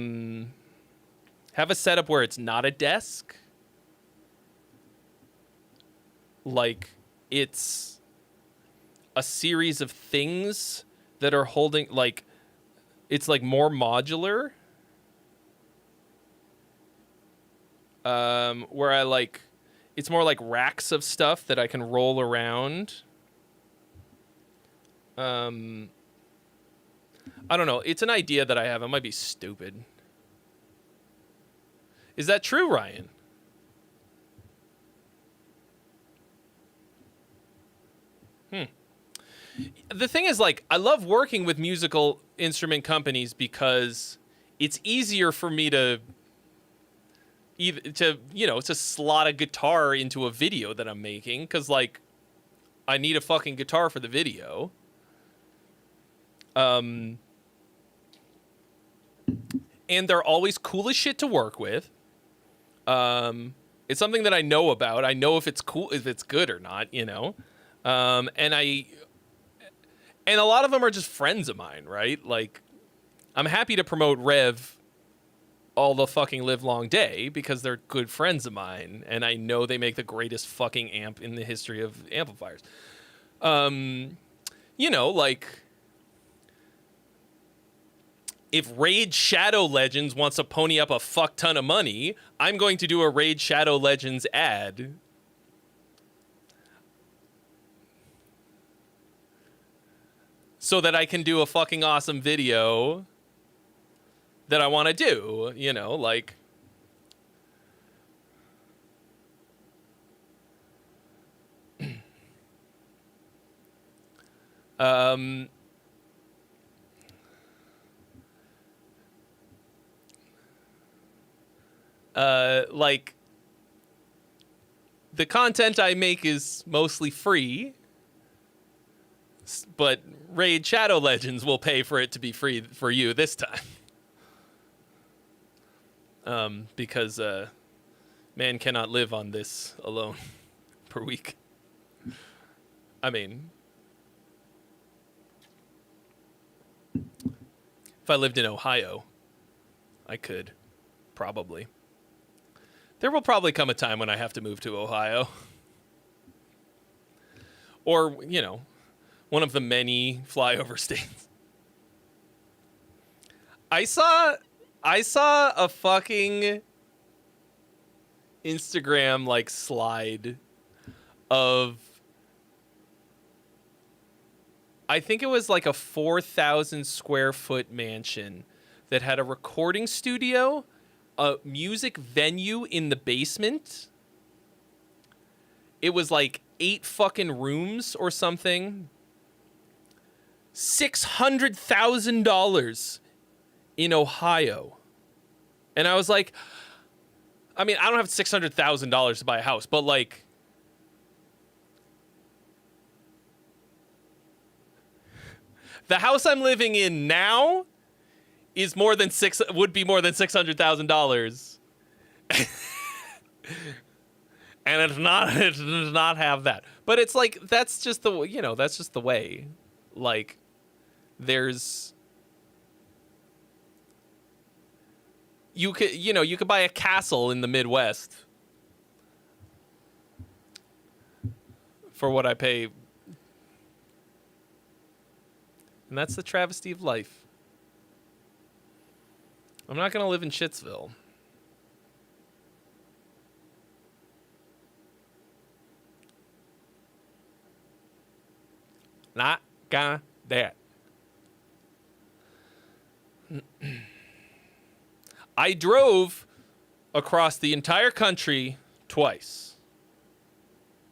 setup where it's not a desk. Like it's a series of things that are holding, like it's like more modular. Where I like, it's more like racks of stuff that I can roll around. I don't know. It's an idea that I have. It might be stupid. Is that true, Ryan? The thing is, like, I love working with musical instrument companies because it's easier for me to slot a guitar into a video that I'm making because, like, I need a fucking guitar for the video. And they're always cool as shit to work with. It's something that I know about. I know if it's cool, if it's good or not, you know? And a lot of them are just friends of mine, right? Like, I'm happy to promote Rev all the fucking live long day because they're good friends of mine. And I know they make the greatest fucking amp in the history of amplifiers. You know, like, if Raid Shadow Legends wants to pony up a fuck ton of money, I'm going to do a Raid Shadow Legends ad. So that I can do a fucking awesome video that I want to do, you know, like. Like, the content I make is mostly free, but Raid Shadow Legends will pay for it to be free for you this time. Because man cannot live on this alone per week. I mean, if I lived in Ohio, I could, probably. There will probably come a time when I have to move to Ohio. Or, you know, one of the many flyover states. I saw a fucking Instagram like slide of, I think it was like a 4,000 square foot mansion that had a recording studio, a music venue in the basement. It was like 8 fucking rooms or something. $600,000 in Ohio. And I was like, I mean, I don't have $600,000 to buy a house, but like, the house I'm living in now is would be more than $600,000. And it does not have that. But it's like, that's just the way. Like, you could buy a castle in the Midwest for what I pay. And that's the travesty of life. I'm not going to live in Shitsville. Not gonna do it. I drove across the entire country twice.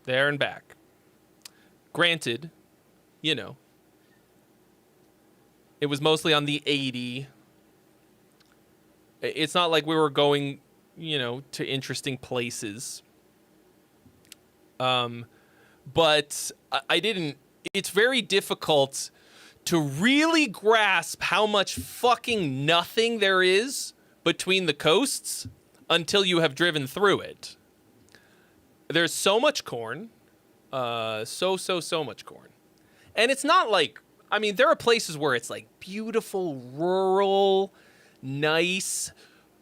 There and back. Granted, you know, it was mostly on the 80. It's not like we were going, you know, to interesting places. But I didn't. It's very difficult to really grasp how much fucking nothing there is between the coasts until you have driven through it. There's so much corn. So much corn. And it's not like, I mean, there are places where it's like beautiful, rural, nice,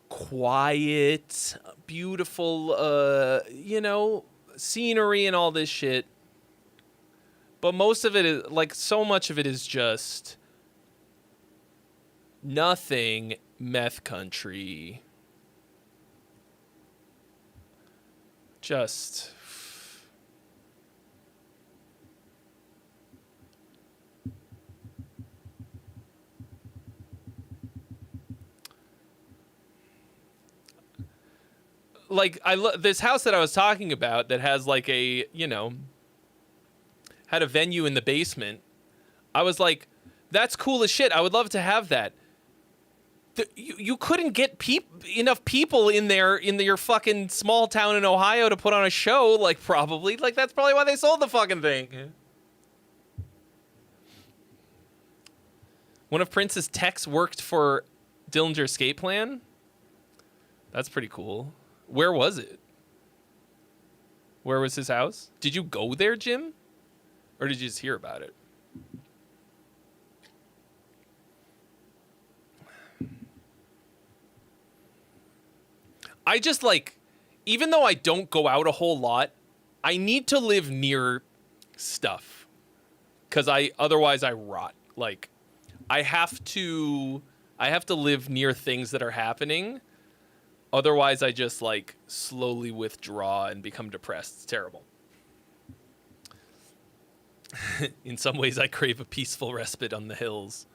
quiet, beautiful, you know, scenery and all this shit. But most of it is, like, so much of it is just nothing meth country. Just... like, this house that I was talking about that has, like, a, you know, had a venue in the basement. I was like, that's cool as shit. I would love to have that. You couldn't get enough people in there in your fucking small town in Ohio to put on a show, like, probably. Like, that's probably why they sold the fucking thing. One of Prince's techs worked for Dillinger Escape Plan. That's pretty cool. Where was it? Where was his house? Did you go there, Jim? Or did you just hear about it? I just, like, even though I don't go out a whole lot, I need to live near stuff. Because otherwise I rot. Like, I have to live near things that are happening. Otherwise I just, like, slowly withdraw and become depressed. It's terrible. In some ways, I crave a peaceful respite on the hills.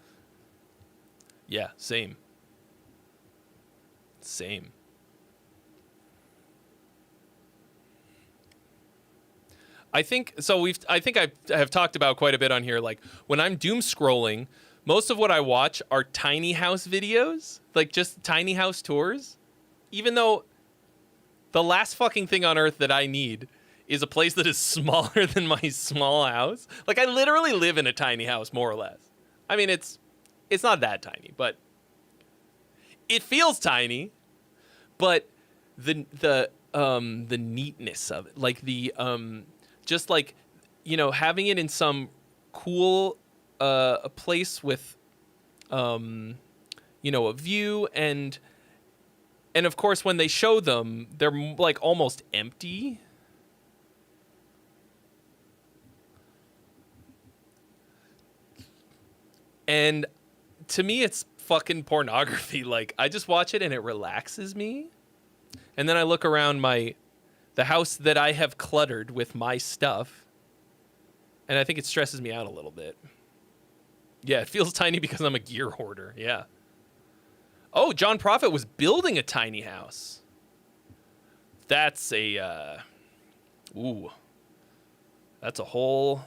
Yeah, same. Same. I think I have talked about quite a bit on here. Like, when I'm doom scrolling, most of what I watch are tiny house videos, like just tiny house tours. Even though the last fucking thing on earth that I need is a place that is smaller than my small house. Like, I literally live in a tiny house, more or less. I mean, it's not that tiny, but it feels tiny. But the neatness of it, like the just like, you know, having it in some cool a place with you know, a view, and of course when they show them, they're like almost empty. And to me, it's fucking pornography. Like, I just watch it and it relaxes me. And then I look around the house that I have cluttered with my stuff, and I think it stresses me out a little bit. Yeah, it feels tiny because I'm a gear hoarder. Yeah. Oh, John Prophet was building a tiny house. That's a, that's a whole...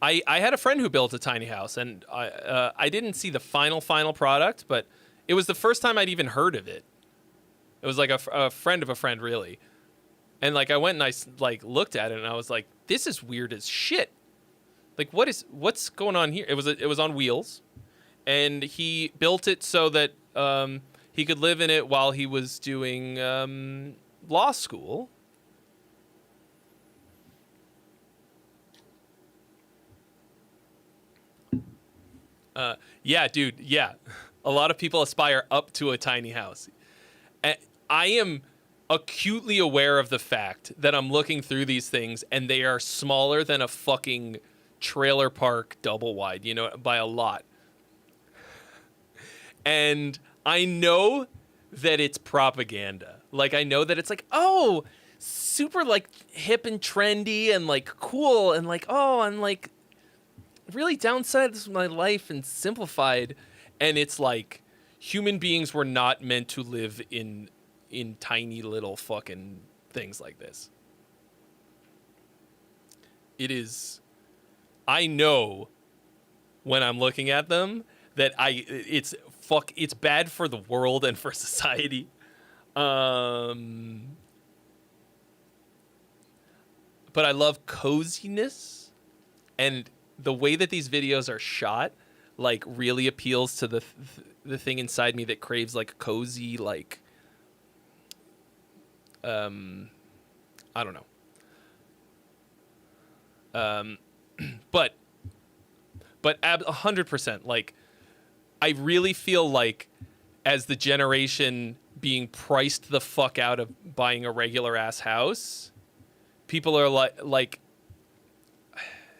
I had a friend who built a tiny house, and I didn't see the final product, but it was the first time I'd even heard of it. It was like a friend of a friend, really. And like, I went and I like looked at it, and I was like, this is weird as shit. Like, what's going on here? It was on wheels, and he built it so that he could live in it while he was doing law school. Yeah, dude. Yeah. A lot of people aspire up to a tiny house. I am acutely aware of the fact that I'm looking through these things and they are smaller than a fucking trailer park double wide, you know, by a lot. And I know that it's propaganda. Like, I know that it's like, oh, super like hip and trendy and like cool and like, oh, I'm like really downsized my life and simplified. And it's like human beings were not meant to live in tiny little fucking things like this. It is, I know when I'm looking at them that it's bad for the world and for society. But I love coziness, and the way that these videos are shot, like, really appeals to the thing inside me that craves like cozy, like, I don't know. But 100%, like, I really feel like as the generation being priced the fuck out of buying a regular ass house, people are like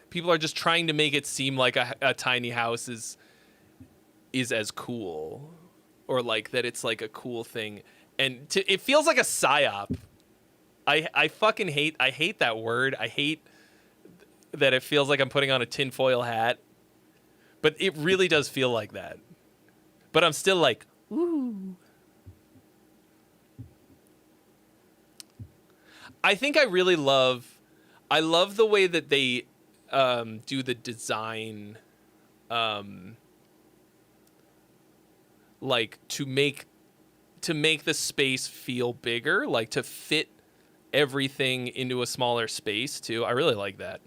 people are just trying to make it seem like a tiny house is as cool, or like that it's like a cool thing, and it feels like a psyop. I fucking hate that word. I hate that it feels like I'm putting on a tinfoil hat, but it really does feel like that. But I'm still like, ooh. I think I really love the way that they do the design, like to make the space feel bigger, like to fit everything into a smaller space too. I really like that.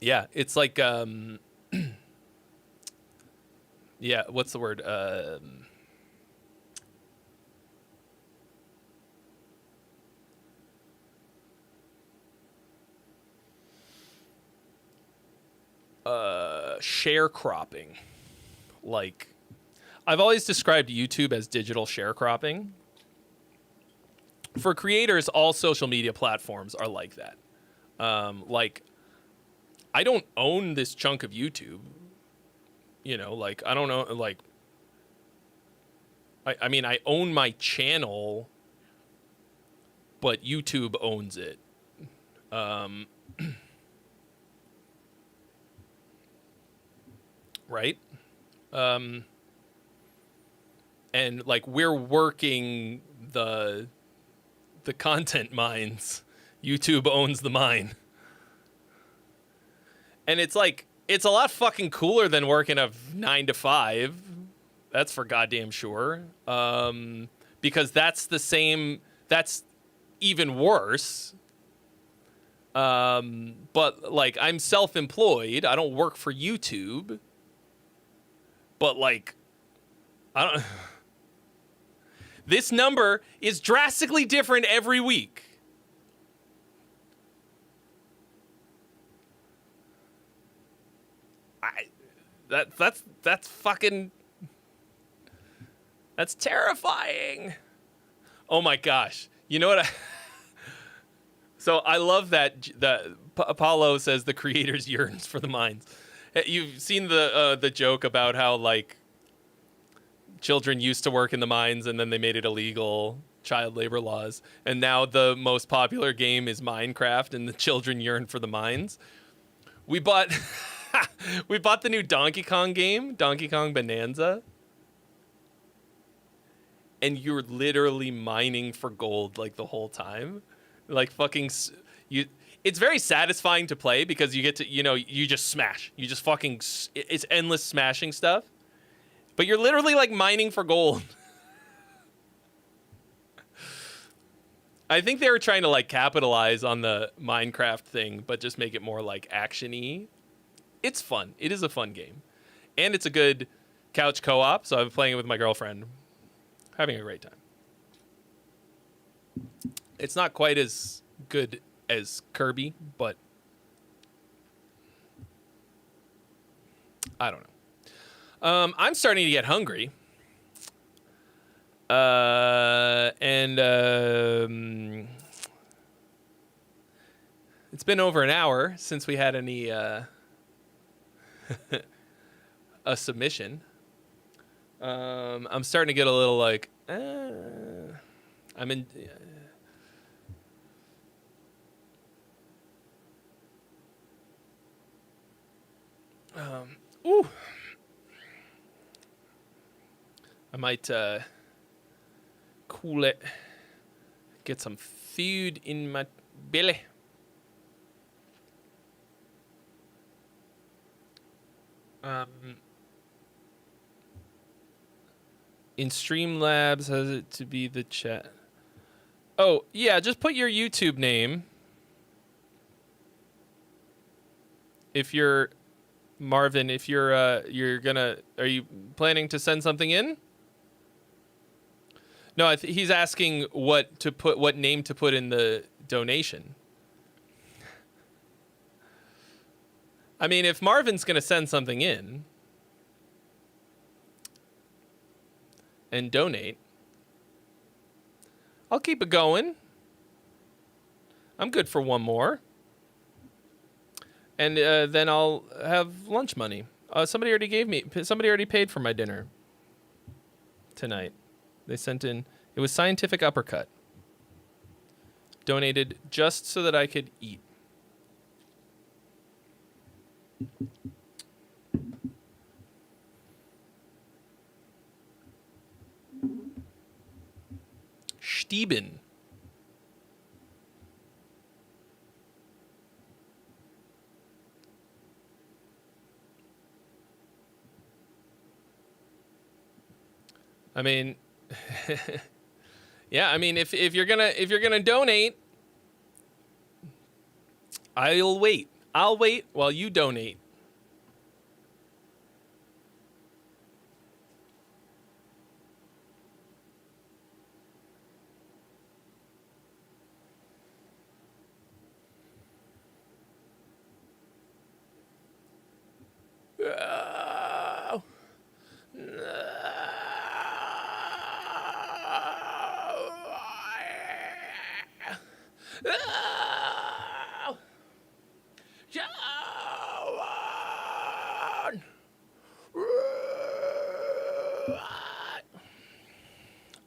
Yeah, it's like yeah, what's the word? Sharecropping. Like, I've always described YouTube as digital sharecropping. For creators, all social media platforms are like that. Like, I don't own this chunk of YouTube. You know, like, I don't know, like, I mean, I own my channel, but YouTube owns it. Right? And like, we're working the content mines. YouTube owns the mine. And it's like, it's a lot fucking cooler than working a 9 to 5. That's for goddamn sure. Because that's even worse. But like, I'm self-employed. I don't work for YouTube. But like, this number is drastically different every week. That's fucking, that's terrifying. Oh my gosh. You know what? So I love that Apollo says the creators yearns for the mines. You've seen the joke about how, like, children used to work in the mines and then they made it illegal, child labor laws, and now the most popular game is Minecraft and the children yearn for the mines. We bought the new Donkey Kong game, Donkey Kong Bonanza, and you're literally mining for gold like the whole time. Like, fucking you. It's very satisfying to play because you get to, you know, you just smash. You just fucking, it's endless smashing stuff. But you're literally like mining for gold. I think they were trying to like capitalize on the Minecraft thing, but just make it more like action-y. It's fun. It is a fun game. And it's a good couch co-op, so I'm playing it with my girlfriend. Having a great time. It's not quite as good as Kirby, but I don't know. I'm starting to get hungry. And it's been over an hour since we had any a submission. I'm starting to get a little like, I I'm in. Ooh. I might cool it. Get some food in my belly. In Streamlabs, has it to be the chat? Oh, yeah, just put your YouTube name. If you're Marvin, if you're are you planning to send something in? No, he's asking what name to put in the donation. I mean, if Marvin's going to send something in and donate, I'll keep it going. I'm good for one more. And then I'll have lunch money. Somebody already paid for my dinner tonight. They sent in, it was Scientific Uppercut. Donated just so that I could eat. Steben. I mean, yeah. I mean, if you're gonna donate, I'll wait. I'll wait while you donate.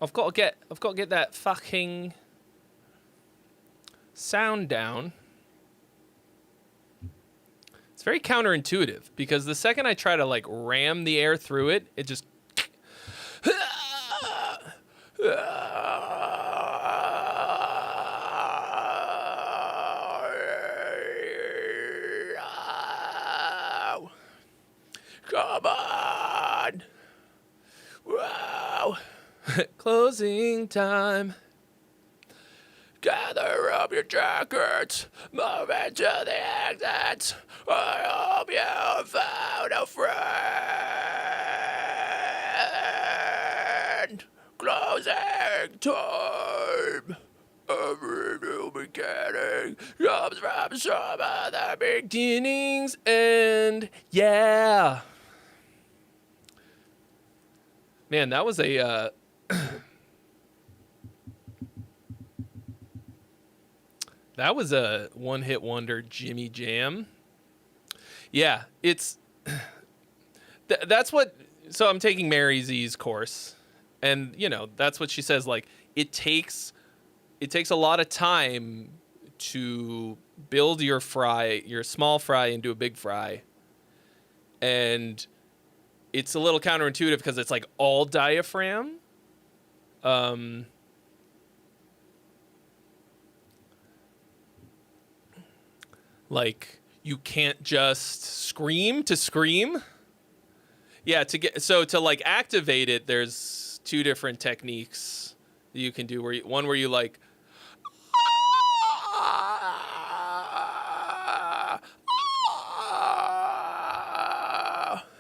I've got to get that fucking sound down. It's very counterintuitive because the second I try to like ram the air through it, it just come on. Wow. Closing time. Gather up your jackets, move into the exits. I hope you found a friend. Closing time. Every new beginning comes from some other beginnings, and yeah. Man, that was a that was a one-hit wonder Jimmy Jam. Yeah, it's that's what. So I'm taking Mary Z's course, and you know that's what she says. Like it takes a lot of time to build your small fry into a big fry, and it's a little counterintuitive because it's like all diaphragm. Like you can't just scream to scream. Yeah, to like activate it, there's two different techniques that you can do. One where you like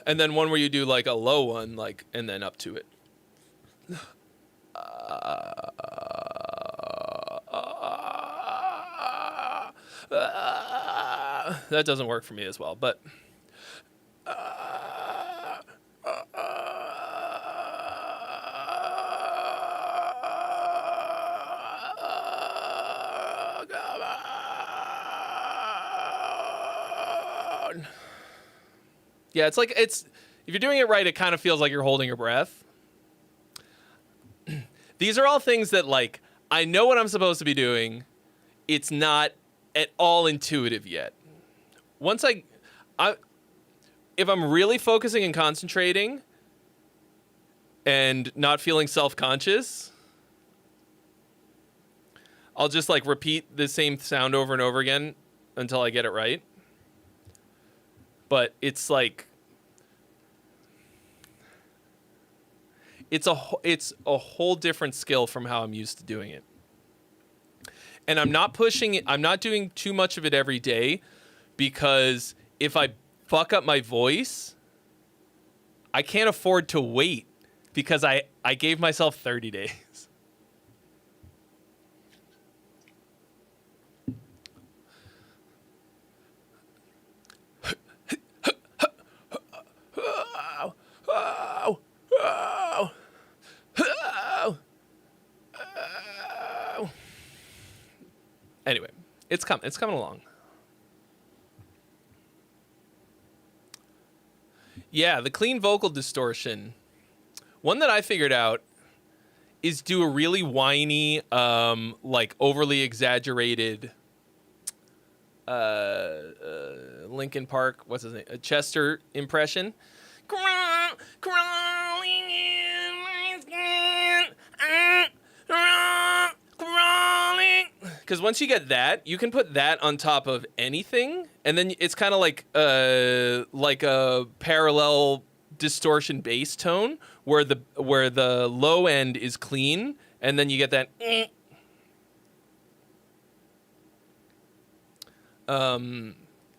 and then one where you do like a low one, like, and then up to it. That doesn't work for me as well, but come on. Yeah, it's like if you're doing it right, it kind of feels like you're holding your breath. These are all things that like I know what I'm supposed to be doing. It's not at all intuitive yet. Once if I'm really focusing and concentrating and not feeling self-conscious, I'll just like repeat the same sound over and over again until I get it right. But it's like it's a whole different skill from how I'm used to doing it. And I'm not pushing it. I'm not doing too much of it every day, because if I fuck up my voice, I can't afford to wait, because I gave myself 30 days. Anyway, it's coming along. Yeah, the clean vocal distortion. One that I figured out is do a really whiny, like overly exaggerated Linkin Park, what's his name? A Chester impression. Crawling in my skin, crawling. Because once you get that, you can put that on top of anything, and then it's kind of like a parallel distortion bass tone where the low end is clean, and then you get that. You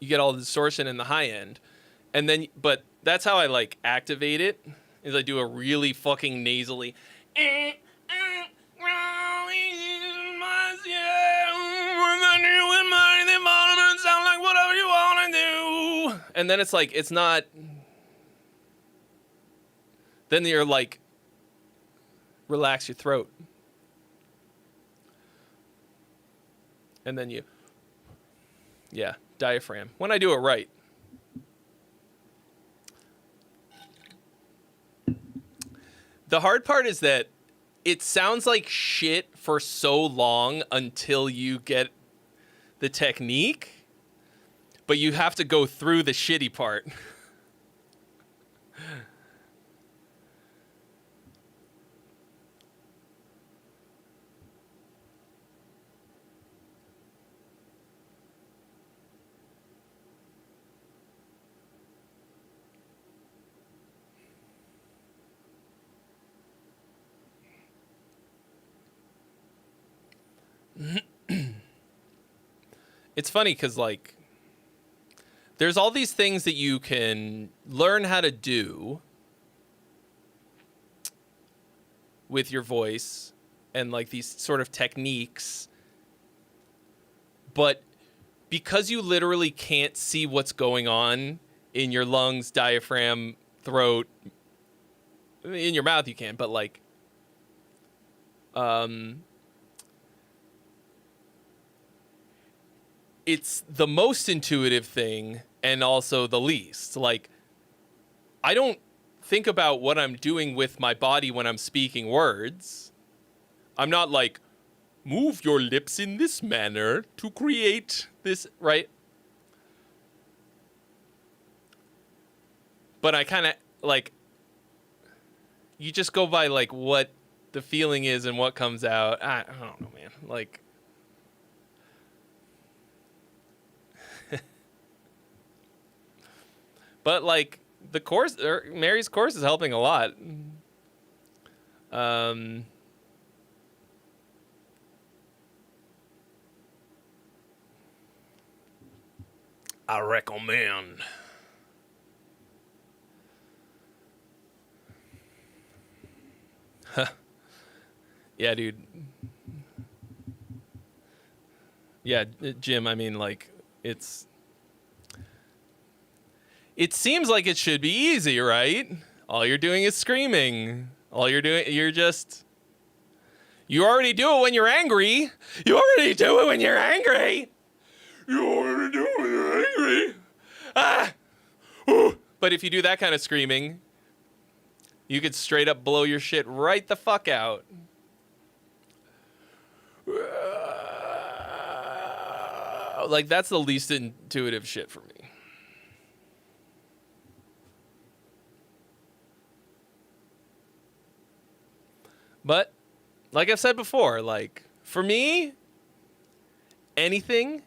get all the distortion in the high end, and then but that's how I like activate it. Is I do a really fucking nasally. Sound like whatever you want to do, and then it's like it's not. Then you're like, relax your throat, and then diaphragm. When I do it right. The hard part is that it sounds like shit for so long until you get the technique, but you have to go through the shitty part. It's funny because, like, there's all these things that you can learn how to do with your voice and, like, these sort of techniques. But because you literally can't see what's going on in your lungs, diaphragm, throat, in your mouth you can, but, like, it's the most intuitive thing and also the least. Like, I don't think about what I'm doing with my body when I'm speaking words. I'm not like, move your lips in this manner to create this, right? But I kind of, like, you just go by, like, what the feeling is and what comes out. I don't know, man. Like, but, like, the course, or Mary's course is helping a lot. I recommend. Yeah, dude. Yeah, Jim, I mean, like, it seems like it should be easy, right? All you're doing is screaming. You already do it when you're angry. You already do it when you're angry. Ah! Ooh. But if you do that kind of screaming, you could straight up blow your shit right the fuck out. like that's the least intuitive shit for me. But like I've said before, like for me, anything,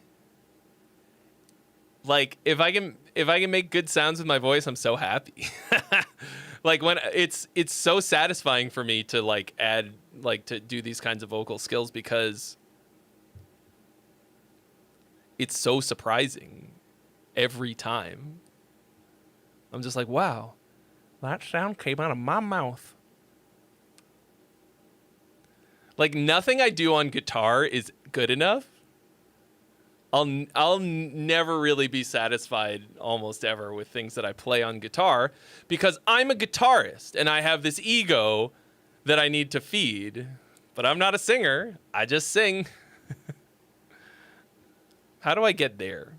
like if I can make good sounds with my voice, I'm so happy. Like when it's so satisfying for me to like add, like to do these kinds of vocal skills, because it's so surprising every time. I'm just like, wow, that sound came out of my mouth. Like nothing I do on guitar is good enough. I'll never really be satisfied almost ever with things that I play on guitar, because I'm a guitarist and I have this ego that I need to feed. But I'm not a singer. I just sing. How do I get there?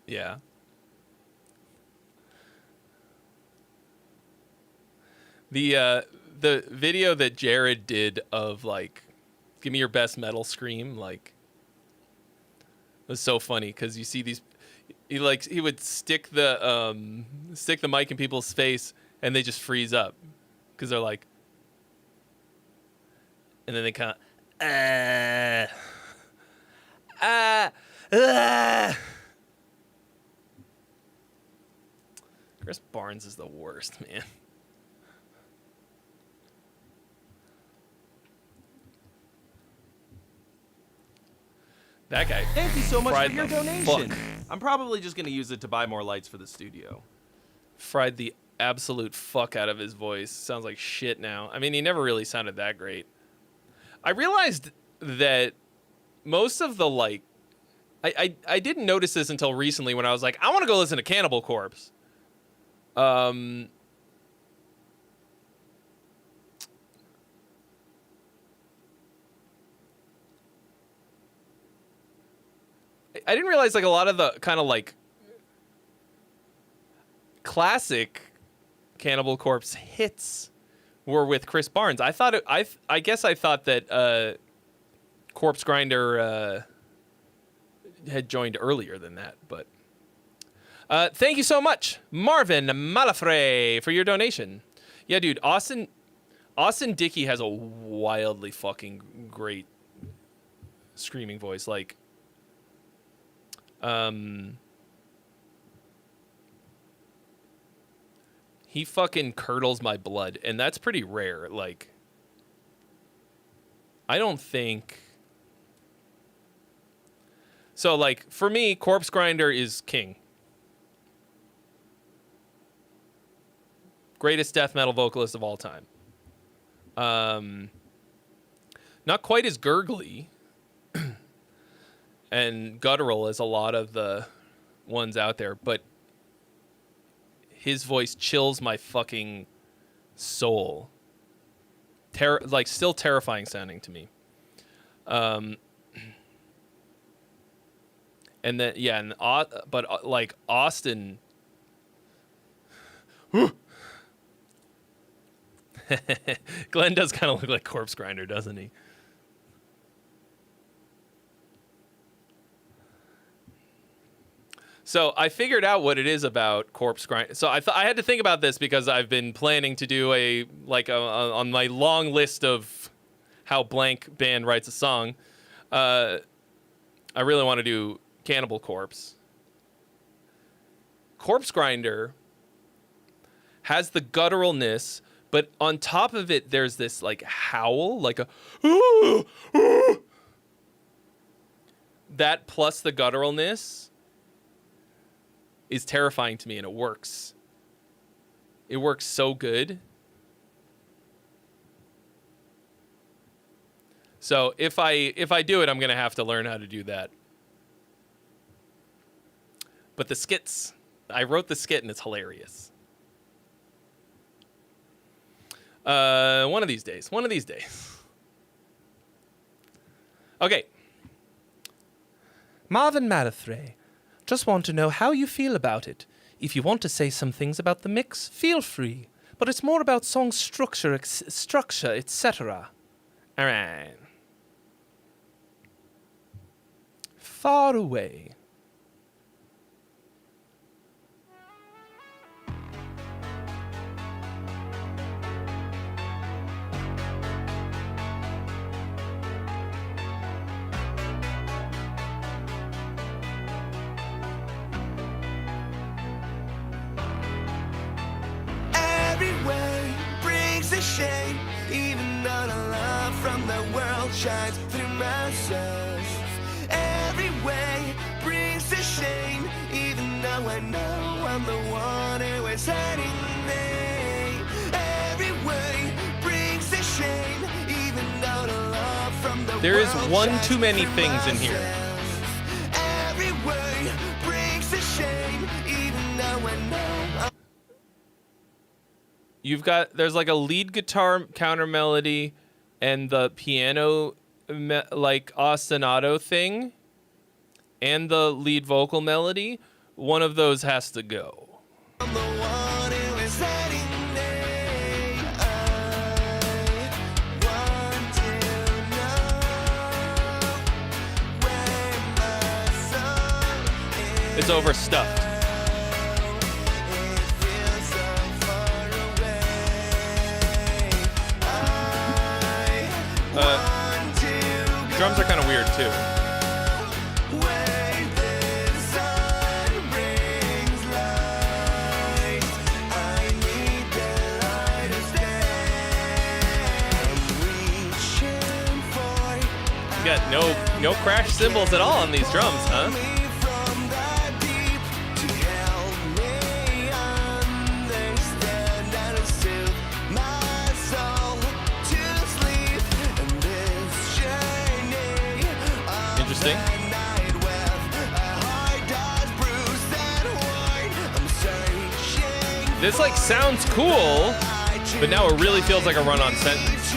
Yeah. The video that Jared did of like, give me your best metal scream, like, was so funny because you see these, he would stick the mic in people's face and they just freeze up because they're like, and then they kind of Chris Barnes is the worst, man. That guy. Thank you so much fried for your the donation. fuck. I'm probably just going to use it to buy more lights for the studio. Fried the absolute fuck out of his voice. Sounds like shit now. I mean, he never really sounded that great. I realized that most of the, like, I didn't notice this until recently when I was like, I want to go listen to Cannibal Corpse. I didn't realize like a lot of the kind of like classic Cannibal Corpse hits were with Chris Barnes. I thought I guess I thought that Corpse Grinder had joined earlier than that, but thank you so much, Marvin Malafre, for your donation. Yeah, dude, Austin Dickey has a wildly fucking great screaming voice. Like, he fucking curdles my blood, and that's pretty rare. Like, I don't think so. Like, for me, Corpse Grinder is king. Greatest death metal vocalist of all time. Not quite as gurgly and guttural as a lot of the ones out there, but his voice chills my fucking soul. Like, still terrifying sounding to me. And then, yeah, but like Austin. Glenn does kind of look like Corpse Grinder, doesn't he? So I figured out what it is about Corpse Grinder. So I had to think about this because I've been planning to do on my long list of how blank band writes a song. I really want to do Cannibal Corpse. Corpse Grinder has the gutturalness, but on top of it, there's this like howl, like a that plus the gutturalness is terrifying to me, and it works. It works so good. So if I do it, I'm gonna have to learn how to do that. But the skits, I wrote the skit and it's hilarious. One of these days. Okay. Marvin Malafre, Just want to know how you feel about it. If you want to say some things about the mix, feel free. But it's more about song structure, etc. All right. Far away. Every way brings a shame, even though the love from the world shines through my soul. Every way brings a shame, even though I know I'm the one who is hurting me. Every way brings a shame, even though the love from the There is world one shines too many through things in here. myself. Every way brings a shame, even though I know I'm There's like a lead guitar counter melody and the piano like ostinato thing and the lead vocal melody. One of those has to go. the one who is hurting me. I want to know where my soul is. It's overstuffed. It feels so far away. I want to Drums are kind of weird too. where the sun brings light. I need the light to stay. I'm reaching for You got no crash cymbals at all on these drums, huh? me from the deep to help me understand and soothe my soul to sleep. And this journey of Interesting. the night with a heart that's bruised and worn, I'm searching This like sounds cool, but now it really feels like a run-on sentence.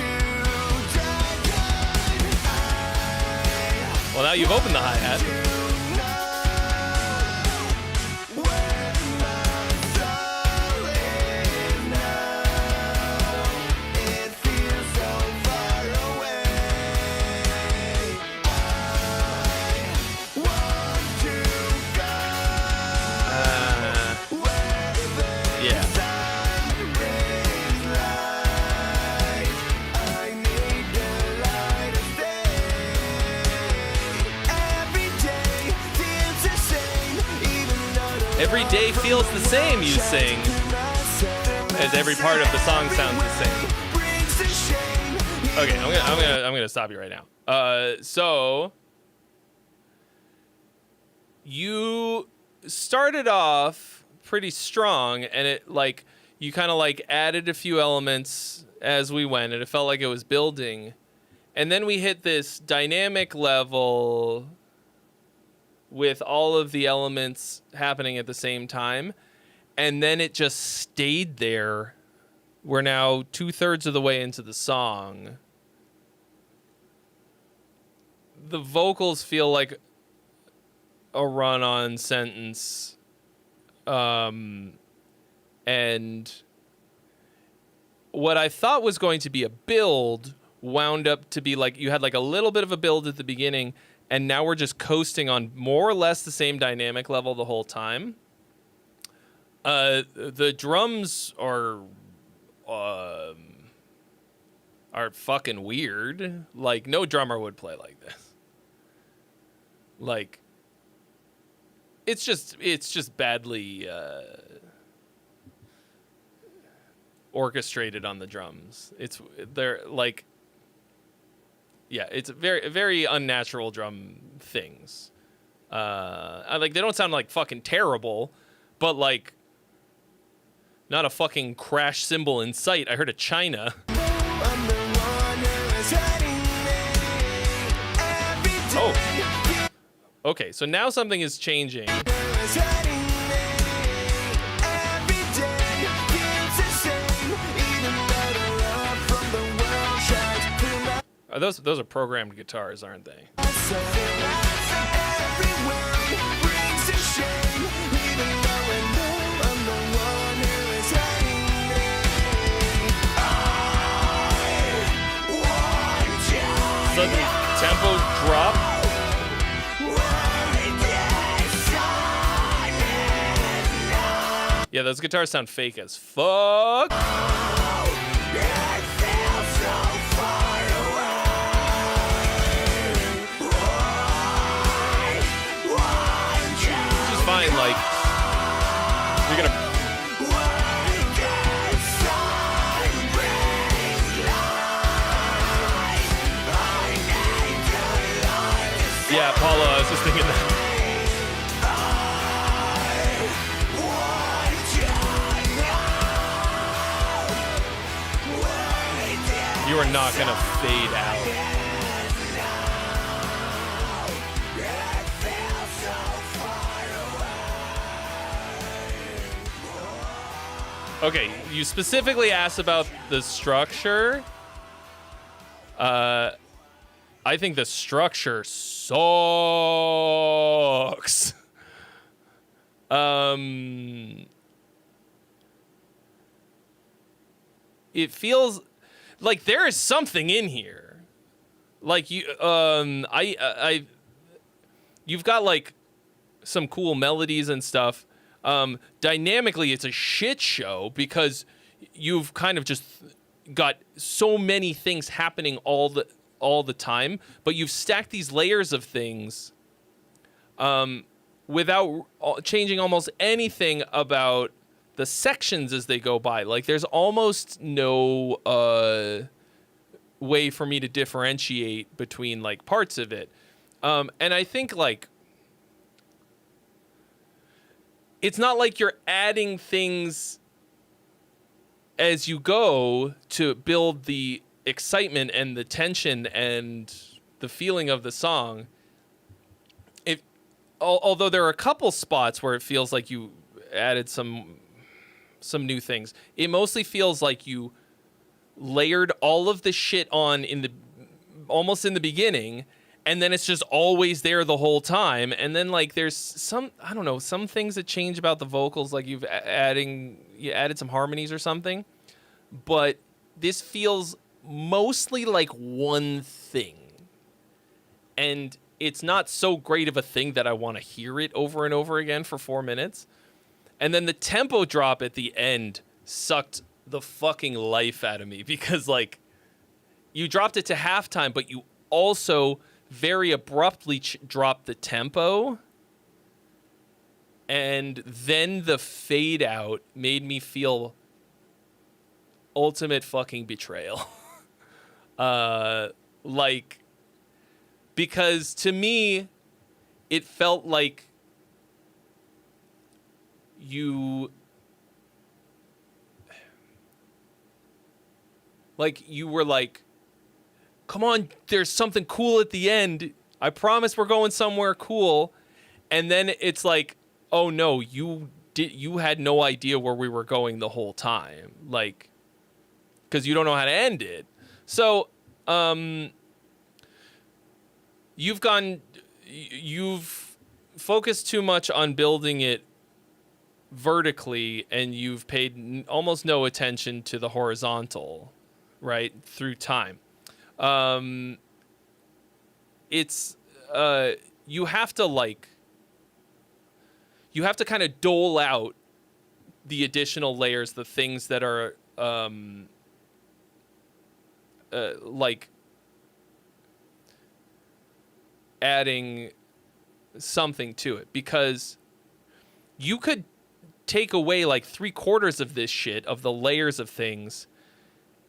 Well, now you've opened the hi-hat. It feels so far away. I want to go where the Yeah. sun brings light. I need the light to stay. Every day feels the same, even though the Every day feels the same, you sing, as every part of the song sounds the same. brings the shame. Okay, I'm gonna stop you right now. So you started off pretty strong, and it like you kind of like added a few elements as we went, and it felt like it was building, and then we hit this dynamic level with all of the elements happening at the same time, and then it just stayed there. We're now 2/3 of the way into the song. The vocals feel like a run-on sentence, and what I thought was going to be a build wound up to be like you had like a little bit of a build at the beginning, and now we're just coasting on more or less the same dynamic level the whole time. The drums are fucking weird. Like no drummer would play like this. Like it's just badly orchestrated on the drums. They're like, yeah, it's very very unnatural drum things. Like they don't sound like fucking terrible, but like not a fucking crash cymbal in sight. I heard a China. I'm the one who is hurting me. Every day Oh. Okay, so now something is changing. is hurting me. Every day feels the same, even though the love from the world shines through my Those are programmed guitars, aren't they? soul. Every way brings it's a shame, even though I know I'm the one who is hurting me. I want you. Sudden tempo drop. Yeah, those guitars sound fake as fuck. Which is fine, like, you're gonna. Yeah, Paula, I was just thinking that. You are not gonna fade out. Okay, you specifically asked about the structure. I think the structure sucks. It feels like there is something in here. Like you've got like some cool melodies and stuff. Dynamically, it's a shit show because you've kind of just got so many things happening all the time, but you've stacked these layers of things without changing almost anything about the sections as they go by. Like there's almost no way for me to differentiate between like parts of it. And I think like it's not like you're adding things as you go to build the excitement and the tension and the feeling of the song. Although there are a couple spots where it feels like you added some new things, it mostly feels like you layered all of the shit on almost in the beginning, and then it's just always there the whole time. And then like there's some things that change about the vocals, like you added some harmonies or something, but this feels mostly like one thing, and it's not so great of a thing that I want to hear it over and over again for 4 minutes. And then the tempo drop at the end sucked the fucking life out of me because like you dropped it to halftime, but you also very abruptly dropped the tempo, and then the fade out made me feel ultimate fucking betrayal. Like, because to me, it felt like you were like, come on, there's something cool at the end. I promise we're going somewhere cool. And then it's like, oh no, you had no idea where we were going the whole time. Like, because you don't know how to end it. So, you've focused too much on building it vertically, and you've paid almost no attention to the horizontal, right, through time. It's you have to kind of dole out the additional layers, the things that are like adding something to it, because you could take away like 3/4 of this shit, of the layers of things,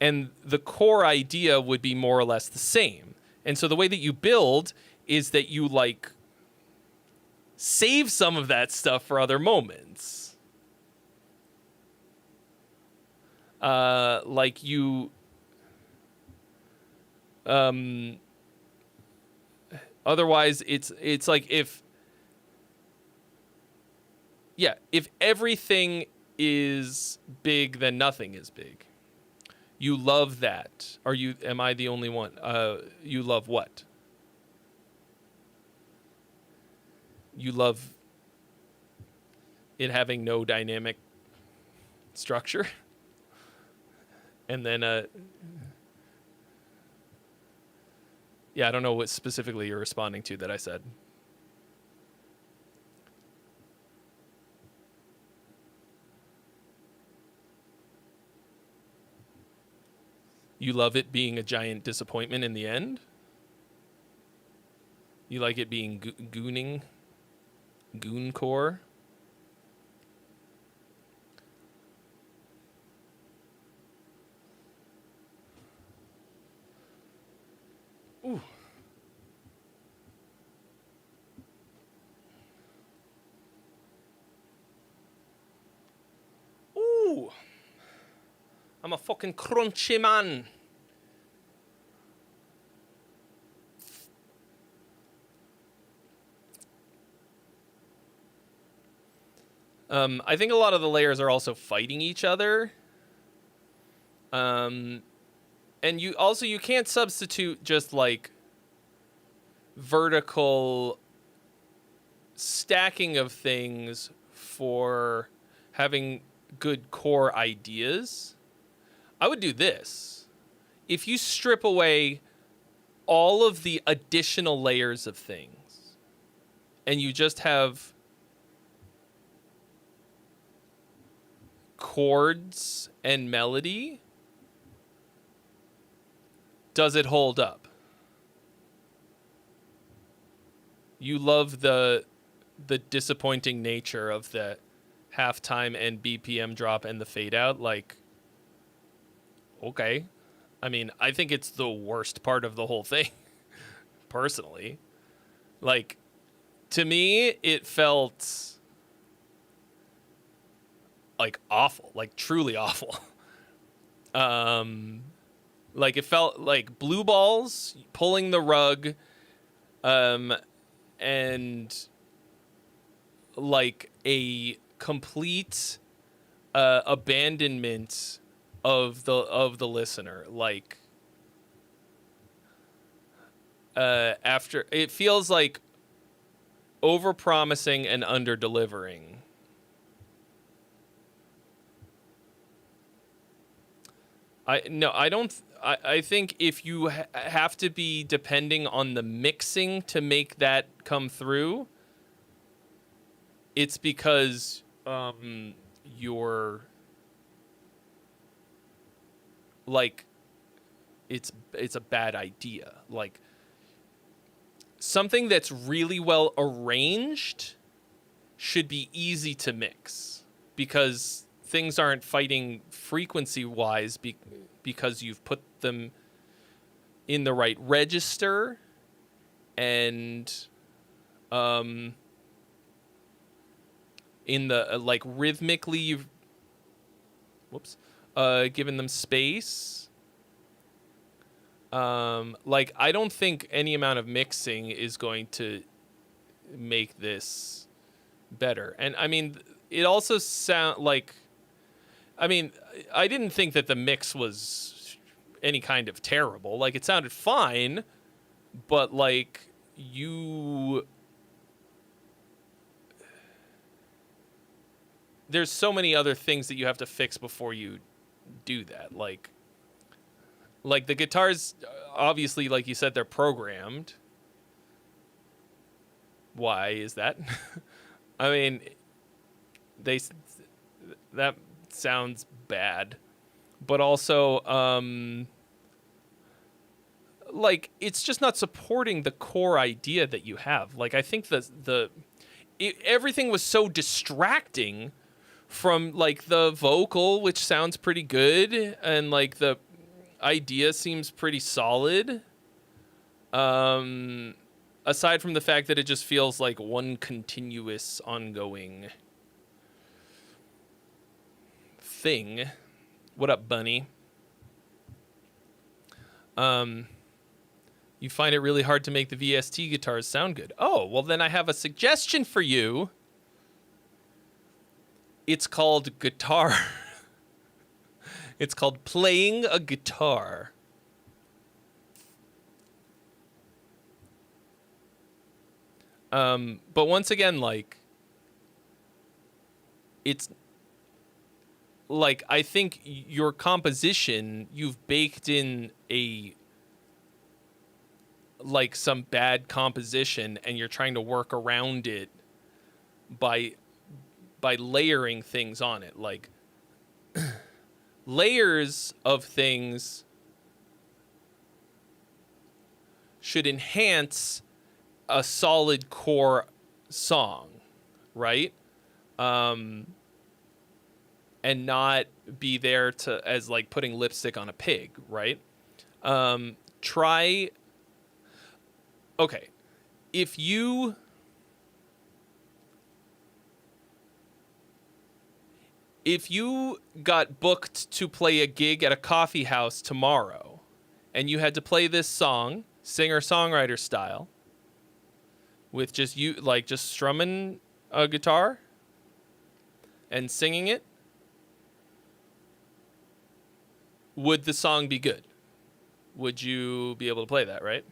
and the core idea would be more or less the same. And so the way that you build is that you like save some of that stuff for other moments. Like you otherwise it's like if everything is big, then nothing is big. You love that. Am I the only one? You love what? You love it having no dynamic structure. And then, yeah, I don't know what specifically you're responding to that I said. You love it being a giant disappointment in the end? You like it being gooncore? Ooh. Ooh. I'm a fucking crunchy man. I think a lot of the layers are also fighting each other. And you can't substitute just like vertical stacking of things for having good core ideas. I would do this. If you strip away all of the additional layers of things and you just have chords and melody, does it hold up? You love the disappointing nature of the halftime and BPM drop and the fade out. Like, okay. I mean, I think it's the worst part of the whole thing, personally. Like, to me, it felt like awful, like truly awful. Like it felt like blue balls pulling the rug, and like a complete abandonment of the listener. Like after it feels like over-promising and under-delivering. I think if you have to be depending on the mixing to make that come through, it's because you're like it's a bad idea. Like something that's really well arranged should be easy to mix because things aren't fighting frequency-wise because you've put them in the right register and in the like rhythmically you've given them space. Like I don't think any amount of mixing is going to make this better. And I mean, it also sound like, I mean, I didn't think that the mix was any kind of terrible. Like, it sounded fine, but, like, there's so many other things that you have to fix before you do that. Like the guitars, obviously, like you said, they're programmed. Why is that? I mean, that sounds bad, but also like it's just not supporting the core idea that you have. Like I think everything was so distracting from like the vocal, which sounds pretty good, and like the idea seems pretty solid, aside from the fact that it just feels like one continuous ongoing thing. What up, Bunny? You find it really hard to make the VST guitars sound good. Oh, well then I have a suggestion for you. It's called guitar. It's called playing a guitar. But once again, like, it's like, I think your composition, you've baked in like some bad composition, and you're trying to work around it by layering things on it. Like layers of things should enhance a solid core song, right? And not be there as like putting lipstick on a pig, right? Okay, if you got booked to play a gig at a coffee house tomorrow, and you had to play this song, singer-songwriter style, with just strumming a guitar and singing it, would the song be good? Would you be able to play that, right?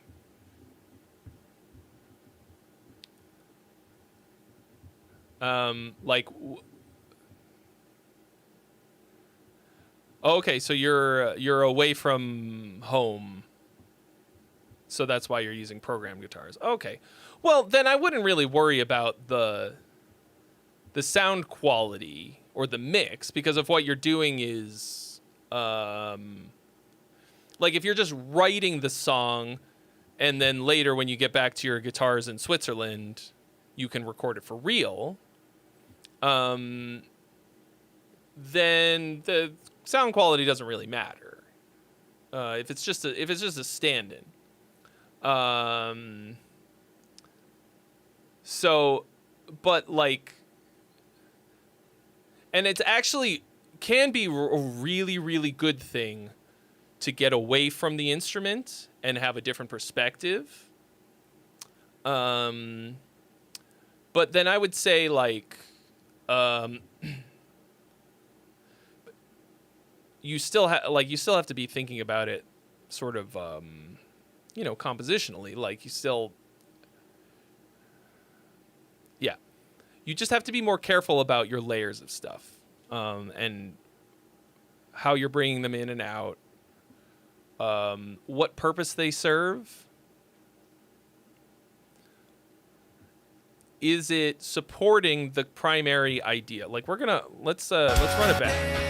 Okay, so you're away from home, so that's why you're using programmed guitars. Okay, well then I wouldn't really worry about the sound quality or the mix, because of what you're doing is like if you're just writing the song, and then later when you get back to your guitars in Switzerland, you can record it for real. Then the sound quality doesn't really matter. If it's just a stand-in. So, but like, and it's actually can be a really, really good thing to get away from the instrument and have a different perspective. But then I would say like, you still have to be thinking about it sort of, compositionally. Like you just have to be more careful about your layers of stuff, and how you're bringing them in and out, what purpose they serve. Is it supporting the primary idea? Like let's run it back.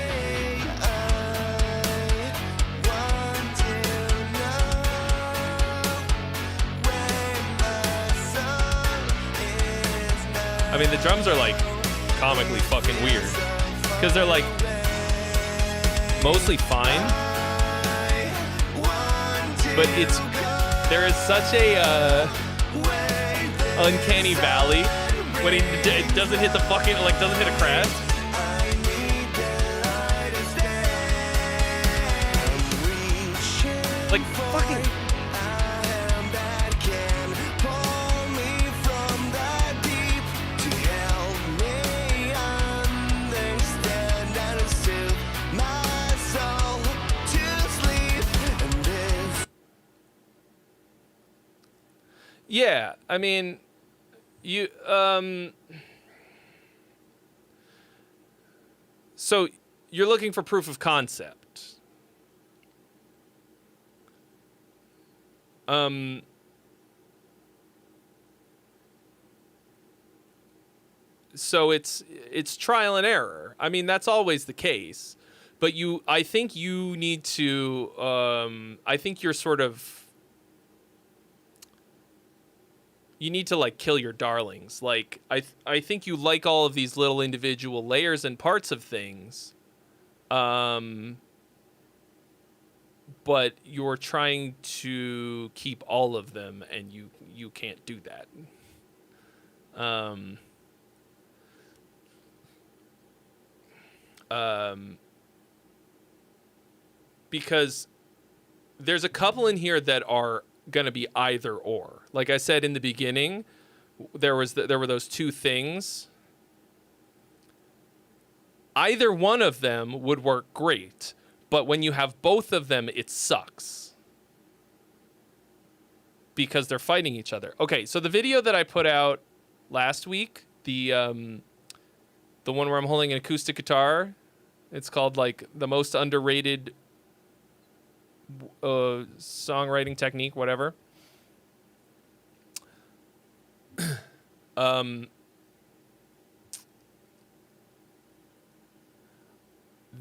I mean, the drums are like comically fucking weird because they're like mostly fine, but there is such a uncanny valley when it doesn't hit the fucking doesn't hit a crash. Like fucking. Yeah, I mean, you so you're looking for proof of concept. So it's trial and error. I mean, that's always the case. But I think you need to I think you're sort of you need to like kill your darlings. Like I think you like all of these little individual layers and parts of things, but you're trying to keep all of them, and you can't do that. Because there's a couple in here that are gonna be either or. Like I said in the beginning, there were those two things. Either one of them would work great, but when you have both of them, it sucks because they're fighting each other. Okay, so the video that I put out last week, the the one where I'm holding an acoustic guitar. It's called like the most underrated songwriting technique, whatever.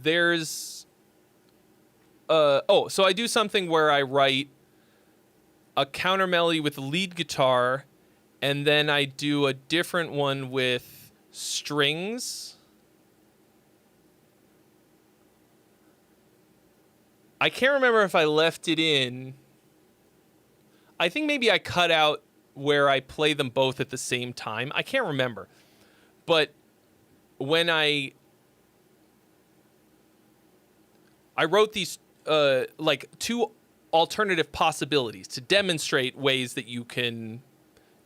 There's so I do something where I write a counter melody with lead guitar, and then I do a different one with strings. I can't remember if I left it in. I think maybe I cut out where I play them both at the same time. I can't remember. But when I wrote these like two alternative possibilities to demonstrate ways that you can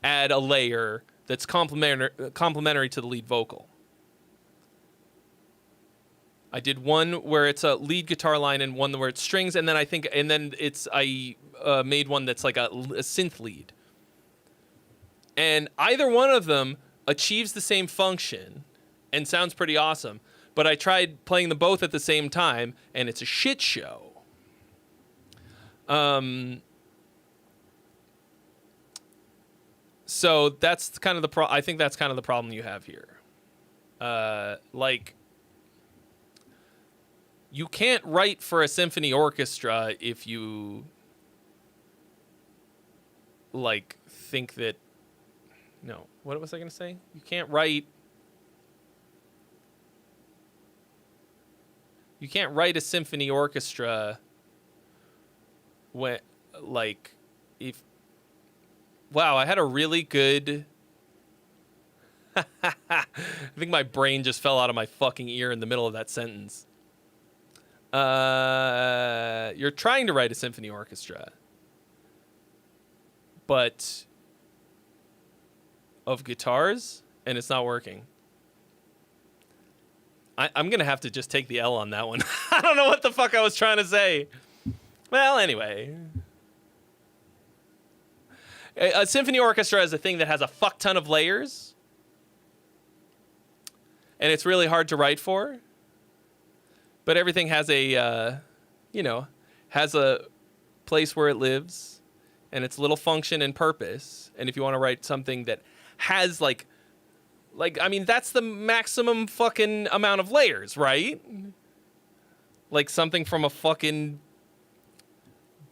add a layer that's complementary to the lead vocal. I did one where it's a lead guitar line and one where it's strings, and then I made one that's like a synth lead. And either one of them achieves the same function and sounds pretty awesome, but I tried playing them both at the same time, and it's a shit show. So that's kind of I think that's kind of the problem you have here. Like, you can't write for a symphony orchestra if you like think that. No, what was I going to say? You can't write. You can't write a symphony orchestra when, like, if. Wow, I had a really good. I think my brain just fell out of my fucking ear in the middle of that sentence. You're trying to write a symphony orchestra, but of guitars, and it's not working. I'm going to have to just take the L on that one. I don't know what the fuck I was trying to say. Well, anyway. A symphony orchestra is a thing that has a fuck ton of layers, and it's really hard to write for. But everything has a, has a place where it lives, and its little function and purpose. And if you want to write something that has I mean, that's the maximum fucking amount of layers, right? Like something from a fucking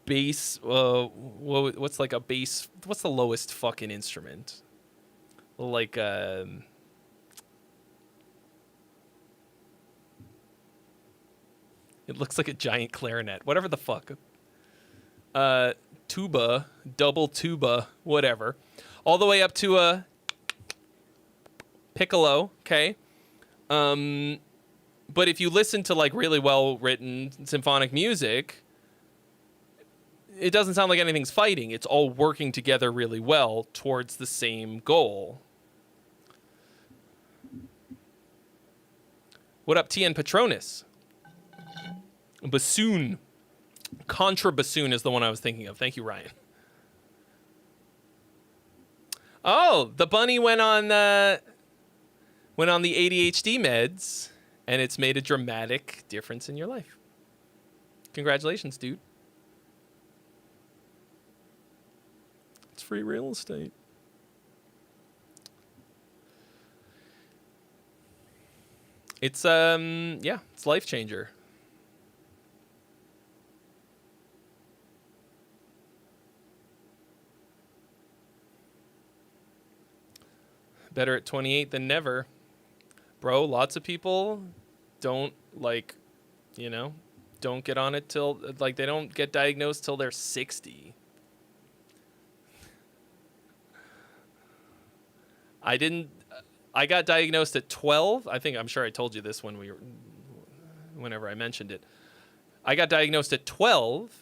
bass. What's like a bass? What's the lowest fucking instrument? Like it looks like a giant clarinet. Whatever the fuck. Tuba, double tuba, whatever. All the way up to a piccolo, okay? But if you listen to like really well-written symphonic music, it doesn't sound like anything's fighting. It's all working together really well towards the same goal. What up, TN Patronus? Bassoon. Contra bassoon is the one I was thinking of. Thank you, Ryan. Oh, the bunny went on the ADHD meds, and it's made a dramatic difference in your life. Congratulations, dude. It's free real estate. It's it's life changer. Better at 28 than never. Bro, lots of people don't don't get on it till they don't get diagnosed till they're 60. I got diagnosed at 12. I'm sure I told you this whenever I mentioned it. I got diagnosed at 12.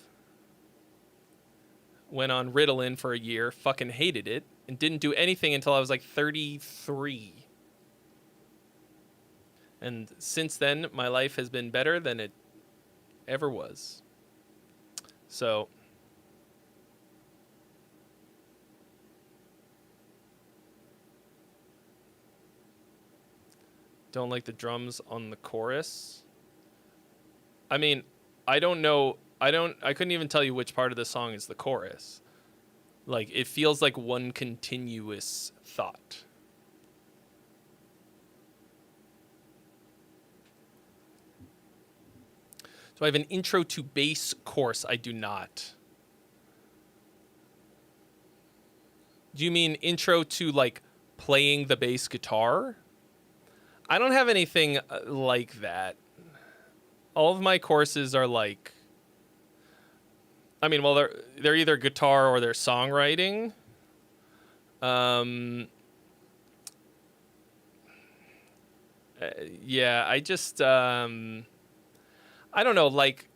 Went on Ritalin for a year, fucking hated it, and didn't do anything until I was like 33. And since then, my life has been better than it ever was. So, Don't like the drums on the chorus. I mean, I don't know. I couldn't even tell you which part of the song is the chorus. Like, it feels like one continuous thought. So I have an intro to bass course. I do not. Do you mean intro to, like, playing the bass guitar? I don't have anything like that. All of my courses are like, I mean, well, they're either guitar or they're songwriting. Yeah, I just, I don't know, like,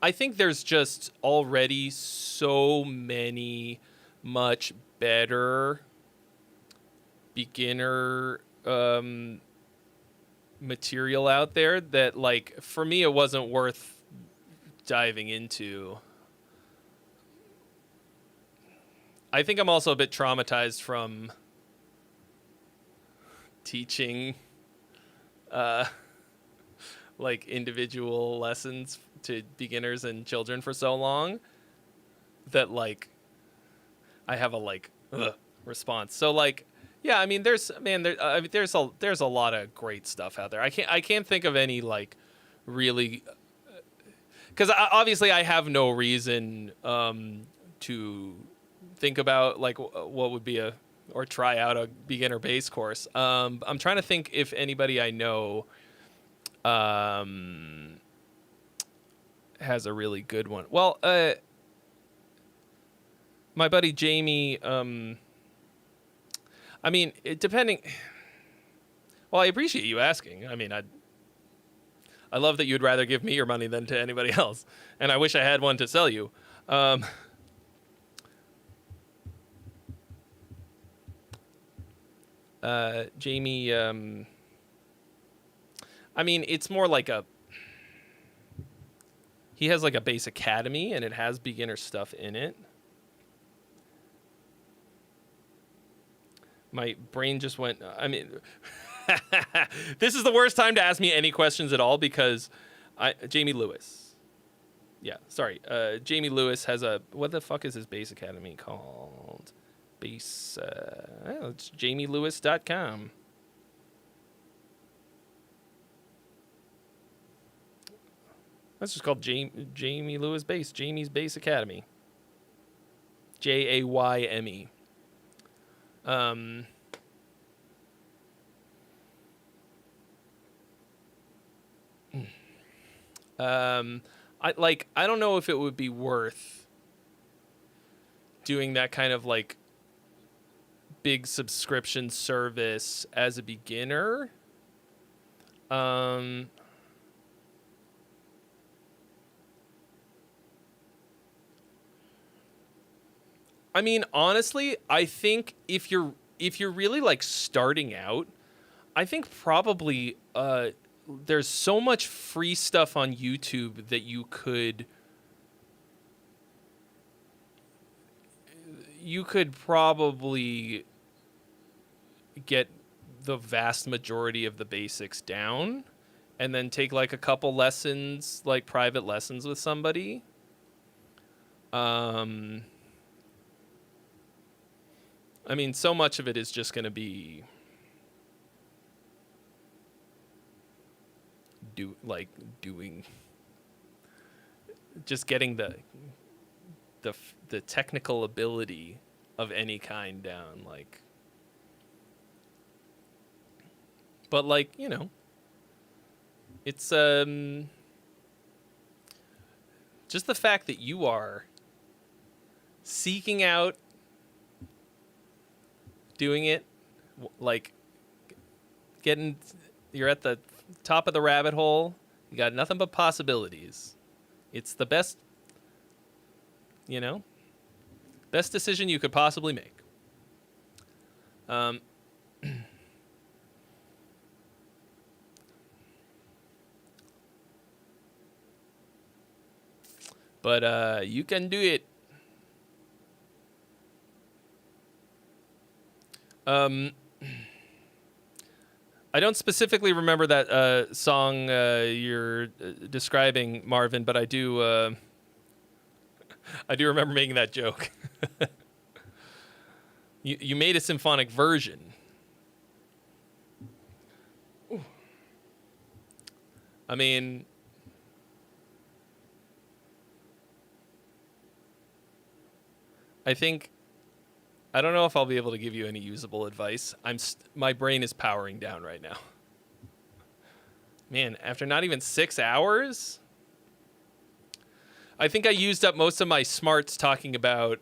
I think there's just already so many much better beginner material out there that, like, for me, it wasn't worth diving into. I think I'm also a bit traumatized from teaching like individual lessons to beginners and children for so long that, like, I have a, like, response. So, like, yeah, I mean, there's a lot of great stuff out there. I can't think of any, like, really, because obviously I have no reason to think about, like, what would be or try out a beginner bass course. I'm trying to think if anybody I know has a really good one. Well, my buddy Jamie, I mean, depending. Well, I appreciate you asking. I mean, I love that you'd rather give me your money than to anybody else, and I wish I had one to sell you. Jamie, I mean, it's more like he has like a bass academy, and it has beginner stuff in it. My brain just went, I mean, this is the worst time to ask me any questions at all because Jamie Lewis. Yeah, sorry. Jamie Lewis has what the fuck is his bass academy called? Bass, it's jamielewis.com. That's just called Jamie Lewis Bass, Jamie's Bass Academy. JAYME. I don't know if it would be worth doing that kind of, like, big subscription service as a beginner. I mean, honestly, I think if you're really, like, starting out, I think probably there's so much free stuff on YouTube that you could probably get the vast majority of the basics down and then take, like, a couple lessons, like private lessons with somebody. I mean, so much of it is just going to be doing, just getting the technical ability of any kind down, like. But, like, you know, it's just the fact that you are seeking out doing it, like, you're at the top of the rabbit hole, you got nothing but possibilities. It's the best, you know, best decision you could possibly make. But you can do it. I don't specifically remember that song you're describing, Marvin, but I do remember making that joke. You made a symphonic version. Ooh. I mean, I don't know if I'll be able to give you any usable advice. My brain is powering down right now. Man, after not even 6 hours, I think I used up most of my smarts talking about.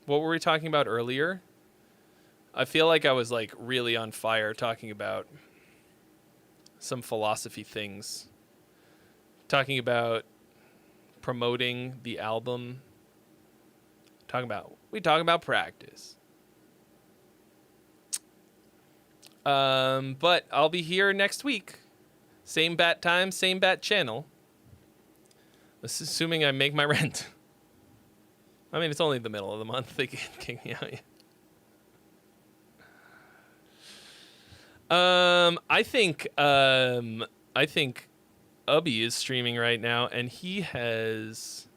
What were we talking about earlier? I feel like I was like really on fire talking about some philosophy things. Talking about promoting the album. We talk about practice. But I'll be here next week. Same bat time, same bat channel. Assuming I make my rent. I mean, it's only the middle of the month. They can't kick me out yet. I think Ubby is streaming right now, and he has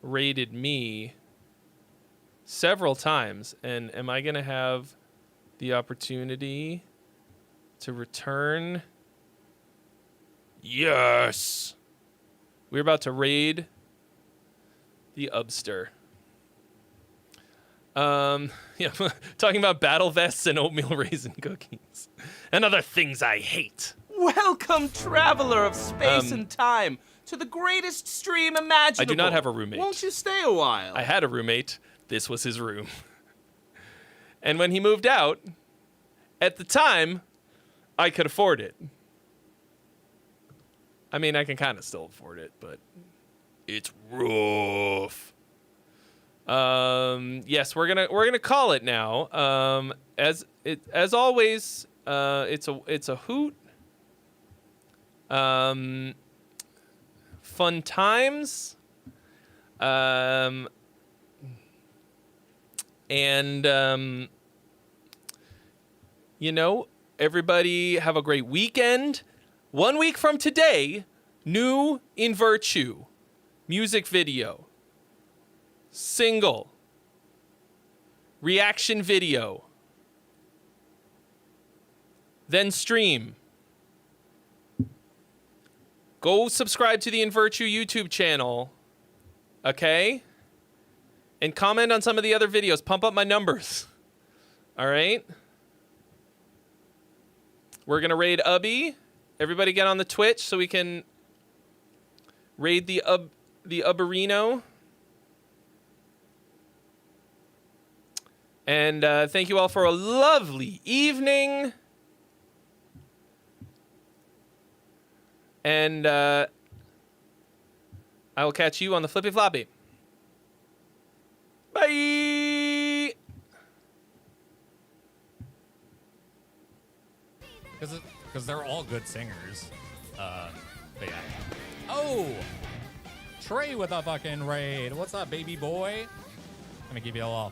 rated me several times. And am I gonna have the opportunity to return? Yes. We're about to raid the Ubster. Yeah, talking about battle vests and oatmeal raisin cookies and other things I hate. Welcome, traveler of space and time, to the greatest stream imaginable. I do not have a roommate. Won't you stay a while? I had a roommate. This was his room. And when he moved out, at the time, I could afford it. I mean, I can kind of still afford it, but it's rough. Yes, we're gonna call it now. As always, it's a hoot. Fun times. You know, everybody have a great weekend. 1 week from today, new In Virtue music video, single, reaction video, then stream. Go subscribe to the In Virtue YouTube channel, okay? And comment on some of the other videos. Pump up my numbers, all right? We're gonna raid Ubby. Everybody get on the Twitch so we can raid the Ubberino. And thank you all for a lovely evening. And I will catch you on the Flippy Floppy. Bye! Because they're all good singers. But yeah. Oh! Trey with a fucking raid. What's up, baby boy? Let me give you a little